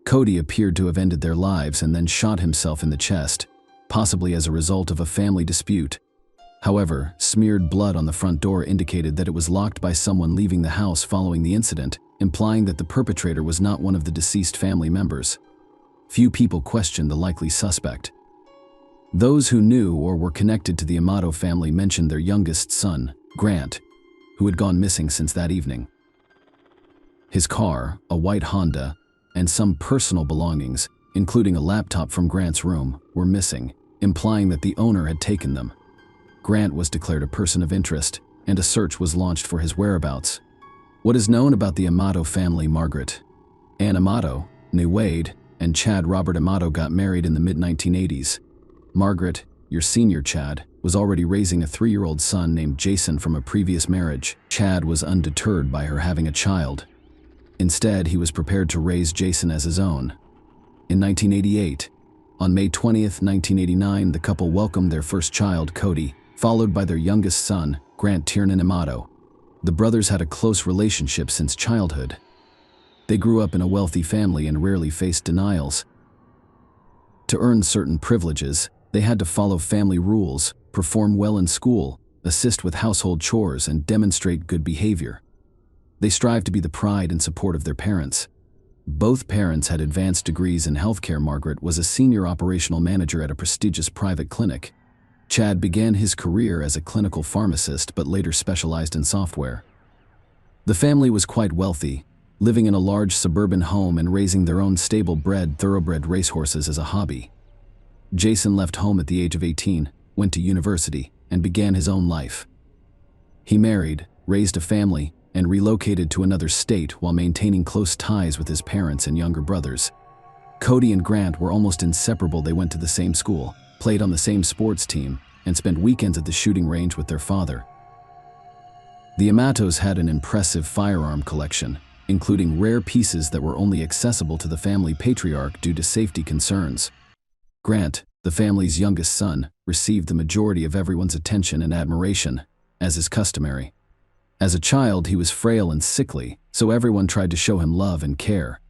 Cody appeared to have ended their lives and then shot himself in the chest, possibly as a result of a family dispute. However, smeared blood on the front door indicated that it was locked by someone leaving the house following the incident, implying that the perpetrator was not one of the deceased family members. Few people questioned the likely suspect. Those who knew or were connected to the Amato family mentioned their youngest son, Grant, who had gone missing since that evening. His car, a white Honda, and some personal belongings, including a laptop from Grant's room, were missing, implying that the owner had taken them. Grant was declared a person of interest, and a search was launched for his whereabouts. What is known about the Amato family? Margaret Ann Amato, née Wade, and Chad Robert Amato got married in the mid-1980s. Margaret, your senior Chad, was already raising a 3-year-old son named Jason from a previous marriage. Chad was undeterred by her having a child. Instead, he was prepared to raise Jason as his own. In 1988, on May 20th, 1989, the couple welcomed their first child, Cody, followed by their youngest son, Grant Tiernan Amato. The brothers had a close relationship since childhood. They grew up in a wealthy family and rarely faced denials. To earn certain privileges, they had to follow family rules, perform well in school, assist with household chores, and demonstrate good behavior. They strived to be the pride and support of their parents. Both parents had advanced degrees in healthcare. Margaret was a senior operational manager at a prestigious private clinic. Chad began his career as a clinical pharmacist but later specialized in software. The family was quite wealthy, living in a large suburban home and raising their own stable-bred, thoroughbred racehorses as a hobby. Jason left home at the age of 18, went to university, and began his own life. He married, raised a family, and relocated to another state while maintaining close ties with his parents and younger brothers. Cody and Grant were almost inseparable. They went to the same school, played on the same sports team, and spent weekends at the shooting range with their father. The Amatos had an impressive firearm collection, including rare pieces that were only accessible to the family patriarch due to safety concerns. Grant, the family's youngest son, received the majority of everyone's attention and admiration, as is customary. As a child, he was frail and sickly, so everyone tried to show him love and care.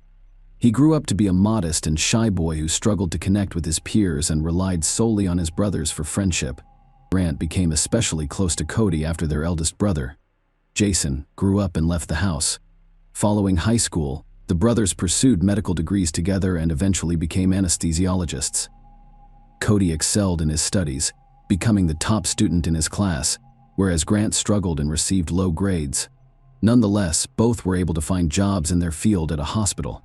He grew up to be a modest and shy boy who struggled to connect with his peers and relied solely on his brothers for friendship. Grant became especially close to Cody after their eldest brother, Jason, grew up and left the house. Following high school, the brothers pursued medical degrees together and eventually became anesthesiologists. Cody excelled in his studies, becoming the top student in his class, whereas Grant struggled and received low grades. Nonetheless, both were able to find jobs in their field at a hospital.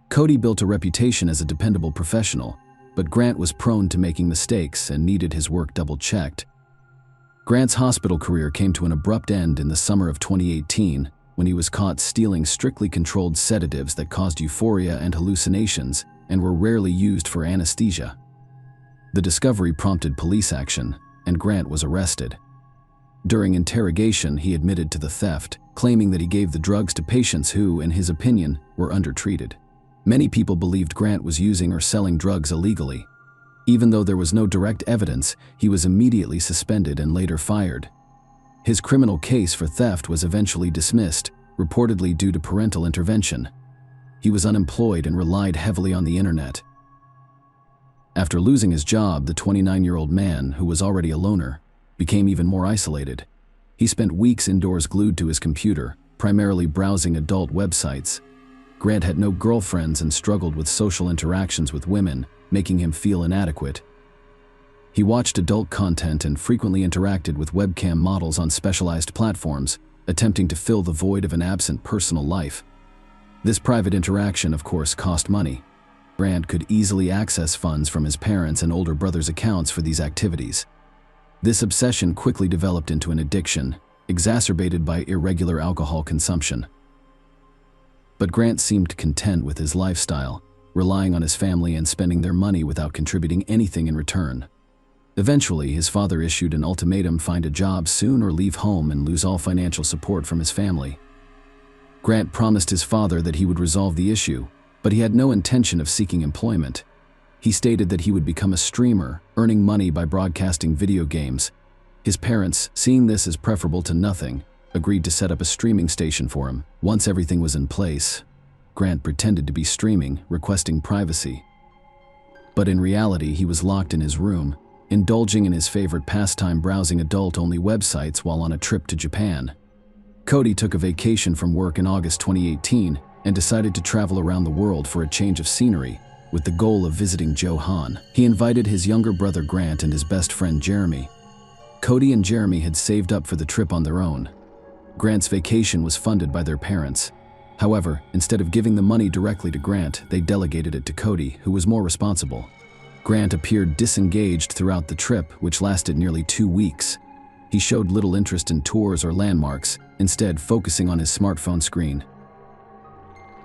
Cody built a reputation as a dependable professional, but Grant was prone to making mistakes and needed his work double-checked. Grant's hospital career came to an abrupt end in the summer of 2018 when he was caught stealing strictly controlled sedatives that caused euphoria and hallucinations and were rarely used for anesthesia. The discovery prompted police action, and Grant was arrested. During interrogation, he admitted to the theft, claiming that he gave the drugs to patients who, in his opinion, were undertreated. Many people believed Grant was using or selling drugs illegally. Even though there was no direct evidence, he was immediately suspended and later fired. His criminal case for theft was eventually dismissed, reportedly due to parental intervention. He was unemployed and relied heavily on the internet. After losing his job, the 29-year-old man, who was already a loner, became even more isolated. He spent weeks indoors glued to his computer, primarily browsing adult websites. Grant had no girlfriends and struggled with social interactions with women, making him feel inadequate. He watched adult content and frequently interacted with webcam models on specialized platforms, attempting to fill the void of an absent personal life. This private interaction, of course, cost money. Grant could easily access funds from his parents' and older brother's accounts for these activities. This obsession quickly developed into an addiction, exacerbated by irregular alcohol consumption. But Grant seemed content with his lifestyle, relying on his family and spending their money without contributing anything in return. Eventually, his father issued an ultimatum: find a job soon or leave home and lose all financial support from his family. Grant promised his father that he would resolve the issue, but he had no intention of seeking employment. He stated that he would become a streamer, earning money by broadcasting video games. His parents, seeing this as preferable to nothing, agreed to set up a streaming station for him. Once everything was in place, Grant pretended to be streaming, requesting privacy. But in reality, he was locked in his room, indulging in his favorite pastime, browsing adult-only websites while on a trip to Japan. Cody took a vacation from work in August 2018 and decided to travel around the world for a change of scenery, with the goal of visiting Johan. He invited his younger brother Grant and his best friend Jeremy. Cody and Jeremy had saved up for the trip on their own. Grant's vacation was funded by their parents. However, instead of giving the money directly to Grant, they delegated it to Cody, who was more responsible. Grant appeared disengaged throughout the trip, which lasted nearly 2 weeks. He showed little interest in tours or landmarks, instead focusing on his smartphone screen.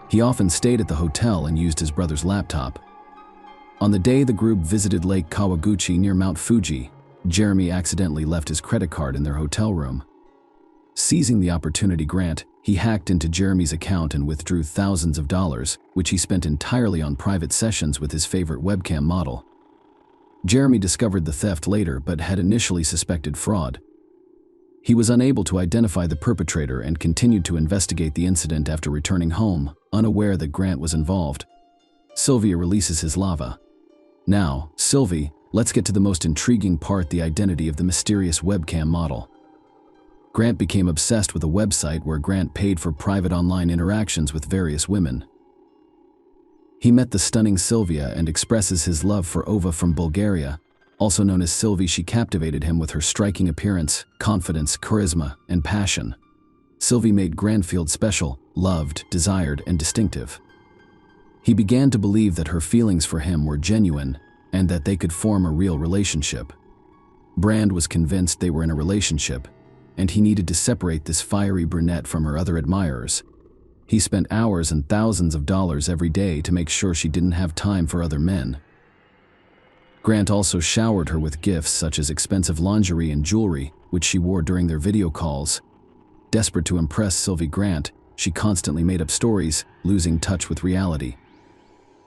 He often stayed at the hotel and used his brother's laptop. On the day the group visited Lake Kawaguchi near Mount Fuji, Jeremy accidentally left his credit card in their hotel room. Seizing the opportunity, he hacked into Jeremy's account and withdrew thousands of dollars, which he spent entirely on private sessions with his favorite webcam model. Jeremy discovered the theft later but had initially suspected fraud. He was unable to identify the perpetrator and continued to investigate the incident after returning home, unaware that Grant was involved. Sylvia releases his lava. Now, Sylvie, let's get to the most intriguing part: the identity of the mysterious webcam model. Grant became obsessed with a website where Grant paid for private online interactions with various women. He met the stunning Sylvia and expresses his love for Ova from Bulgaria. Also known as Sylvie, she captivated him with her striking appearance, confidence, charisma, and passion. Sylvie made Grant feel special, loved, desired, and distinctive. He began to believe that her feelings for him were genuine and that they could form a real relationship. Brand was convinced they were in a relationship, and he needed to separate this fiery brunette from her other admirers. He spent hours and thousands of dollars every day to make sure she didn't have time for other men. Grant also showered her with gifts such as expensive lingerie and jewelry, which she wore during their video calls. Desperate to impress Sylvie Grant, she constantly made up stories, losing touch with reality.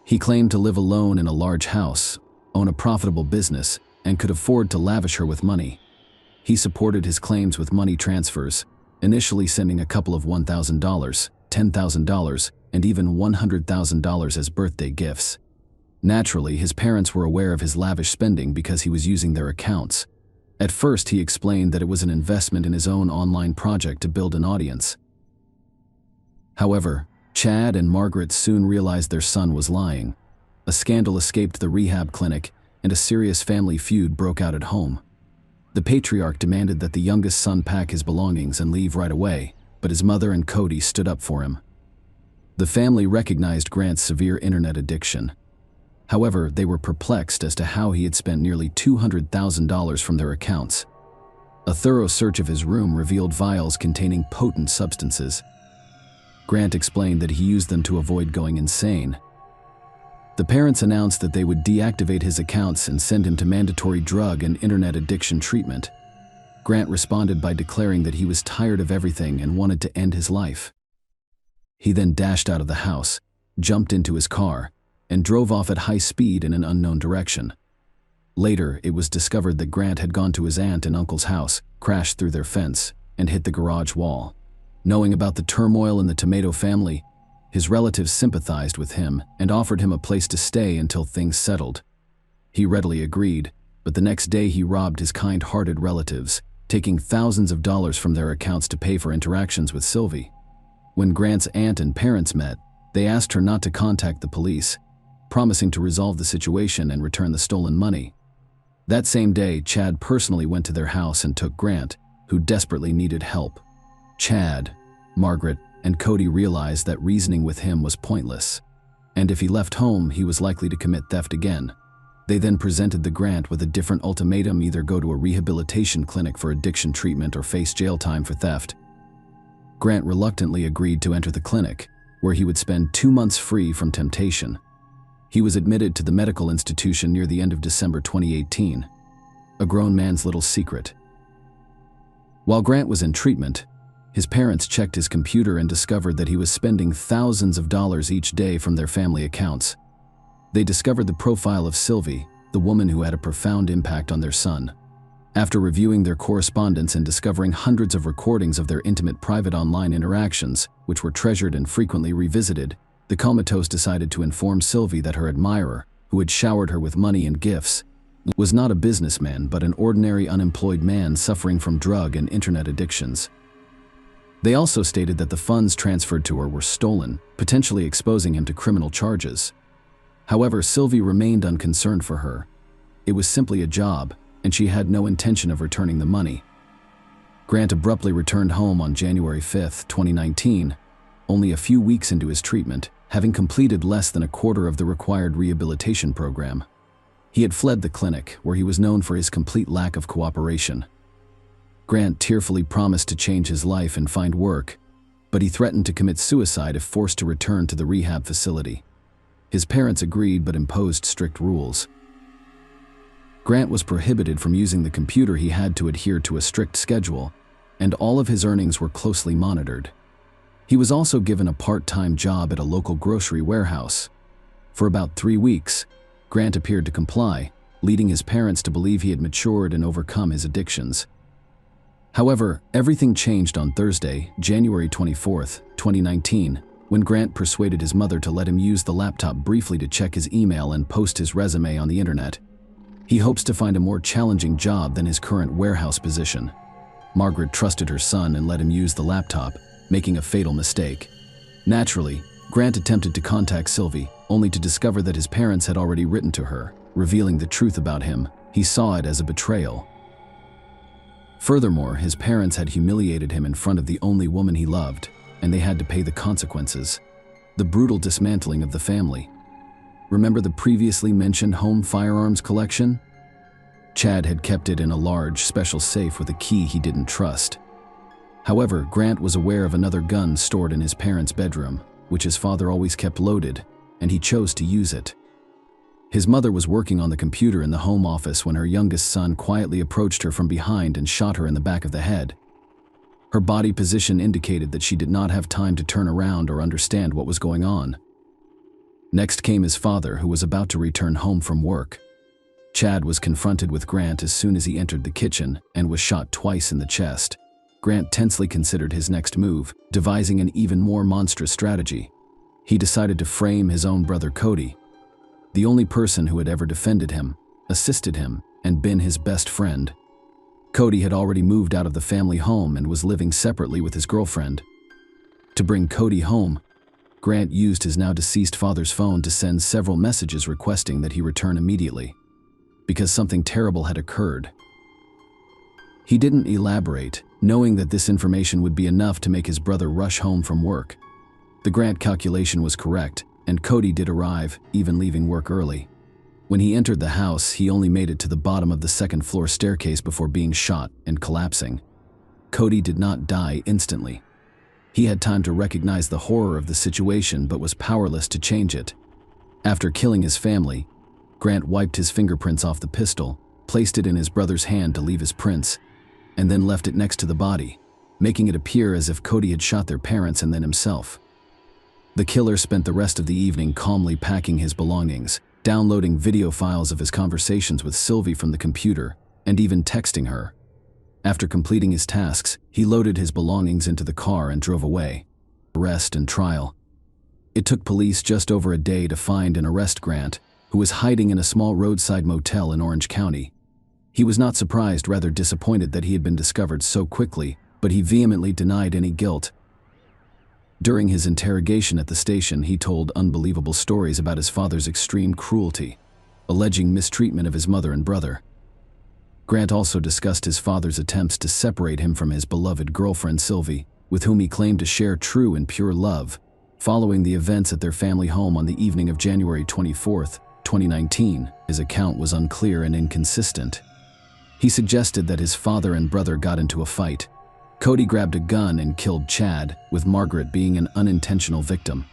He claimed to live alone in a large house, own a profitable business, and could afford to lavish her with money. He supported his claims with money transfers, initially sending a couple of $1,000, $10,000, and even $100,000 as birthday gifts. Naturally, his parents were aware of his lavish spending because he was using their accounts. At first, he explained that it was an investment in his own online project to build an audience. However, Chad and Margaret soon realized their son was lying. A scandal escaped the rehab clinic, and a serious family feud broke out at home. The patriarch demanded that the youngest son pack his belongings and leave right away, but his mother and Cody stood up for him. The family recognized Grant's severe internet addiction. However, they were perplexed as to how he had spent nearly $200,000 from their accounts. A thorough search of his room revealed vials containing potent substances. Grant explained that he used them to avoid going insane. The parents announced that they would deactivate his accounts and send him to mandatory drug and internet addiction treatment. Grant responded by declaring that he was tired of everything and wanted to end his life. He then dashed out of the house, jumped into his car, and drove off at high speed in an unknown direction. Later, it was discovered that Grant had gone to his aunt and uncle's house, crashed through their fence, and hit the garage wall. Knowing about the turmoil in the Tomato family, his relatives sympathized with him and offered him a place to stay until things settled. He readily agreed, but the next day he robbed his kind-hearted relatives, taking thousands of dollars from their accounts to pay for interactions with Sylvie. When Grant's aunt and parents met, they asked her not to contact the police, promising to resolve the situation and return the stolen money. That same day, Chad personally went to their house and took Grant, who desperately needed help. Chad, Margaret, and Cody realized that reasoning with him was pointless, and if he left home, he was likely to commit theft again. They then presented the Grant with a different ultimatum: either go to a rehabilitation clinic for addiction treatment or face jail time for theft. Grant reluctantly agreed to enter the clinic, where he would spend 2 months free from temptation. He was admitted to the medical institution near the end of December 2018, a grown man's little secret. While Grant was in treatment, his parents checked his computer and discovered that he was spending thousands of dollars each day from their family accounts. They discovered the profile of Sylvie, the woman who had a profound impact on their son. After reviewing their correspondence and discovering hundreds of recordings of their intimate private online interactions, which were treasured and frequently revisited, the comatose decided to inform Sylvie that her admirer, who had showered her with money and gifts, was not a businessman but an ordinary unemployed man suffering from drug and internet addictions. They also stated that the funds transferred to her were stolen, potentially exposing him to criminal charges. However, Sylvie remained unconcerned for her. It was simply a job, and she had no intention of returning the money. Grant abruptly returned home on January 5, 2019, only a few weeks into his treatment, having completed less than a quarter of the required rehabilitation program. He had fled the clinic, where he was known for his complete lack of cooperation. Grant tearfully promised to change his life and find work, but he threatened to commit suicide if forced to return to the rehab facility. His parents agreed but imposed strict rules. Grant was prohibited from using the computer. He had to adhere to a strict schedule, and all of his earnings were closely monitored. He was also given a part-time job at a local grocery warehouse. For about 3 weeks, Grant appeared to comply, leading his parents to believe he had matured and overcome his addictions. However, everything changed on Thursday, January 24, 2019, when Grant persuaded his mother to let him use the laptop briefly to check his email and post his resume on the internet. He hopes to find a more challenging job than his current warehouse position. Margaret trusted her son and let him use the laptop, making a fatal mistake. Naturally, Grant attempted to contact Sylvie, only to discover that his parents had already written to her, revealing the truth about him. He saw it as a betrayal. Furthermore, his parents had humiliated him in front of the only woman he loved, and they had to pay the consequences. The brutal dismantling of the family. Remember the previously mentioned home firearms collection? Chad had kept it in a large, special safe with a key he didn't trust. However, Grant was aware of another gun stored in his parents' bedroom, which his father always kept loaded, and he chose to use it. His mother was working on the computer in the home office when her youngest son quietly approached her from behind and shot her in the back of the head. Her body position indicated that she did not have time to turn around or understand what was going on. Next came his father, who was about to return home from work. Chad was confronted with Grant as soon as he entered the kitchen and was shot twice in the chest. Grant tensely considered his next move, devising an even more monstrous strategy. He decided to frame his own brother Cody, the only person who had ever defended him, assisted him, and been his best friend. Cody had already moved out of the family home and was living separately with his girlfriend. To bring Cody home, Grant used his now deceased father's phone to send several messages requesting that he return immediately, because something terrible had occurred. He didn't elaborate, knowing that this information would be enough to make his brother rush home from work. The Grant calculation was correct, and Cody did arrive, even leaving work early. When he entered the house, he only made it to the bottom of the second-floor staircase before being shot and collapsing. Cody did not die instantly. He had time to recognize the horror of the situation but was powerless to change it. After killing his family, Grant wiped his fingerprints off the pistol, placed it in his brother's hand to leave his prints, and then left it next to the body, making it appear as if Cody had shot their parents and then himself. The killer spent the rest of the evening calmly packing his belongings, downloading video files of his conversations with Sylvie from the computer, and even texting her. After completing his tasks, he loaded his belongings into the car and drove away. Arrest and trial. It took police just over a day to find and arrest Grant, who was hiding in a small roadside motel in Orange County. He was not surprised, rather disappointed that he had been discovered so quickly, but he vehemently denied any guilt. During his interrogation at the station, he told unbelievable stories about his father's extreme cruelty, alleging mistreatment of his mother and brother. Grant also discussed his father's attempts to separate him from his beloved girlfriend Sylvie, with whom he claimed to share true and pure love, following the events at their family home on the evening of January 24, 2019. His account was unclear and inconsistent. He suggested that his father and brother got into a fight. Cody grabbed a gun and killed Chad, with Margaret being an unintentional victim.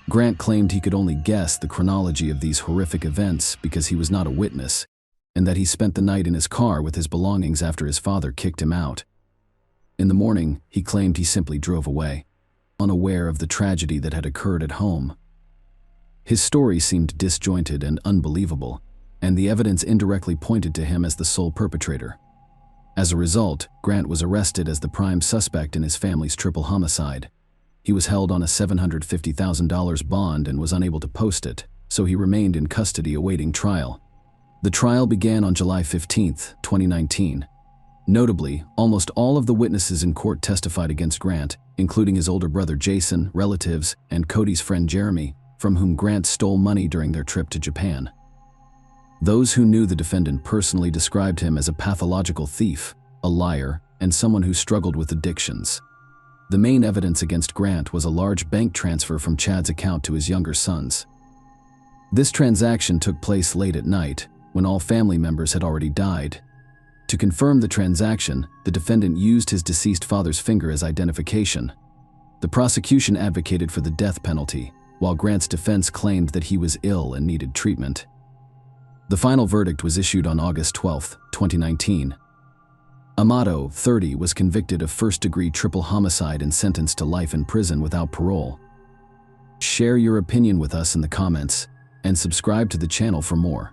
Grant claimed he could only guess the chronology of these horrific events because he was not a witness, and that he spent the night in his car with his belongings after his father kicked him out. In the morning, he claimed he simply drove away, unaware of the tragedy that had occurred at home. His story seemed disjointed and unbelievable, and the evidence indirectly pointed to him as the sole perpetrator. As a result, Grant was arrested as the prime suspect in his family's triple homicide. He was held on a $750,000 bond and was unable to post it, so he remained in custody awaiting trial. The trial began on July 15, 2019. Notably, almost all of the witnesses in court testified against Grant, including his older brother Jason, relatives, and Cody's friend Jeremy, from whom Grant stole money during their trip to Japan. Those who knew the defendant personally described him as a pathological thief, a liar, and someone who struggled with addictions. The main evidence against Grant was a large bank transfer from Chad's account to his younger sons. This transaction took place late at night, when all family members had already died. To confirm the transaction, the defendant used his deceased father's finger as identification. The prosecution advocated for the death penalty, while Grant's defense claimed that he was ill and needed treatment. The final verdict was issued on August 12, 2019. Amato, 30, was convicted of first-degree triple homicide and sentenced to life in prison without parole. Share your opinion with us in the comments, and subscribe to the channel for more.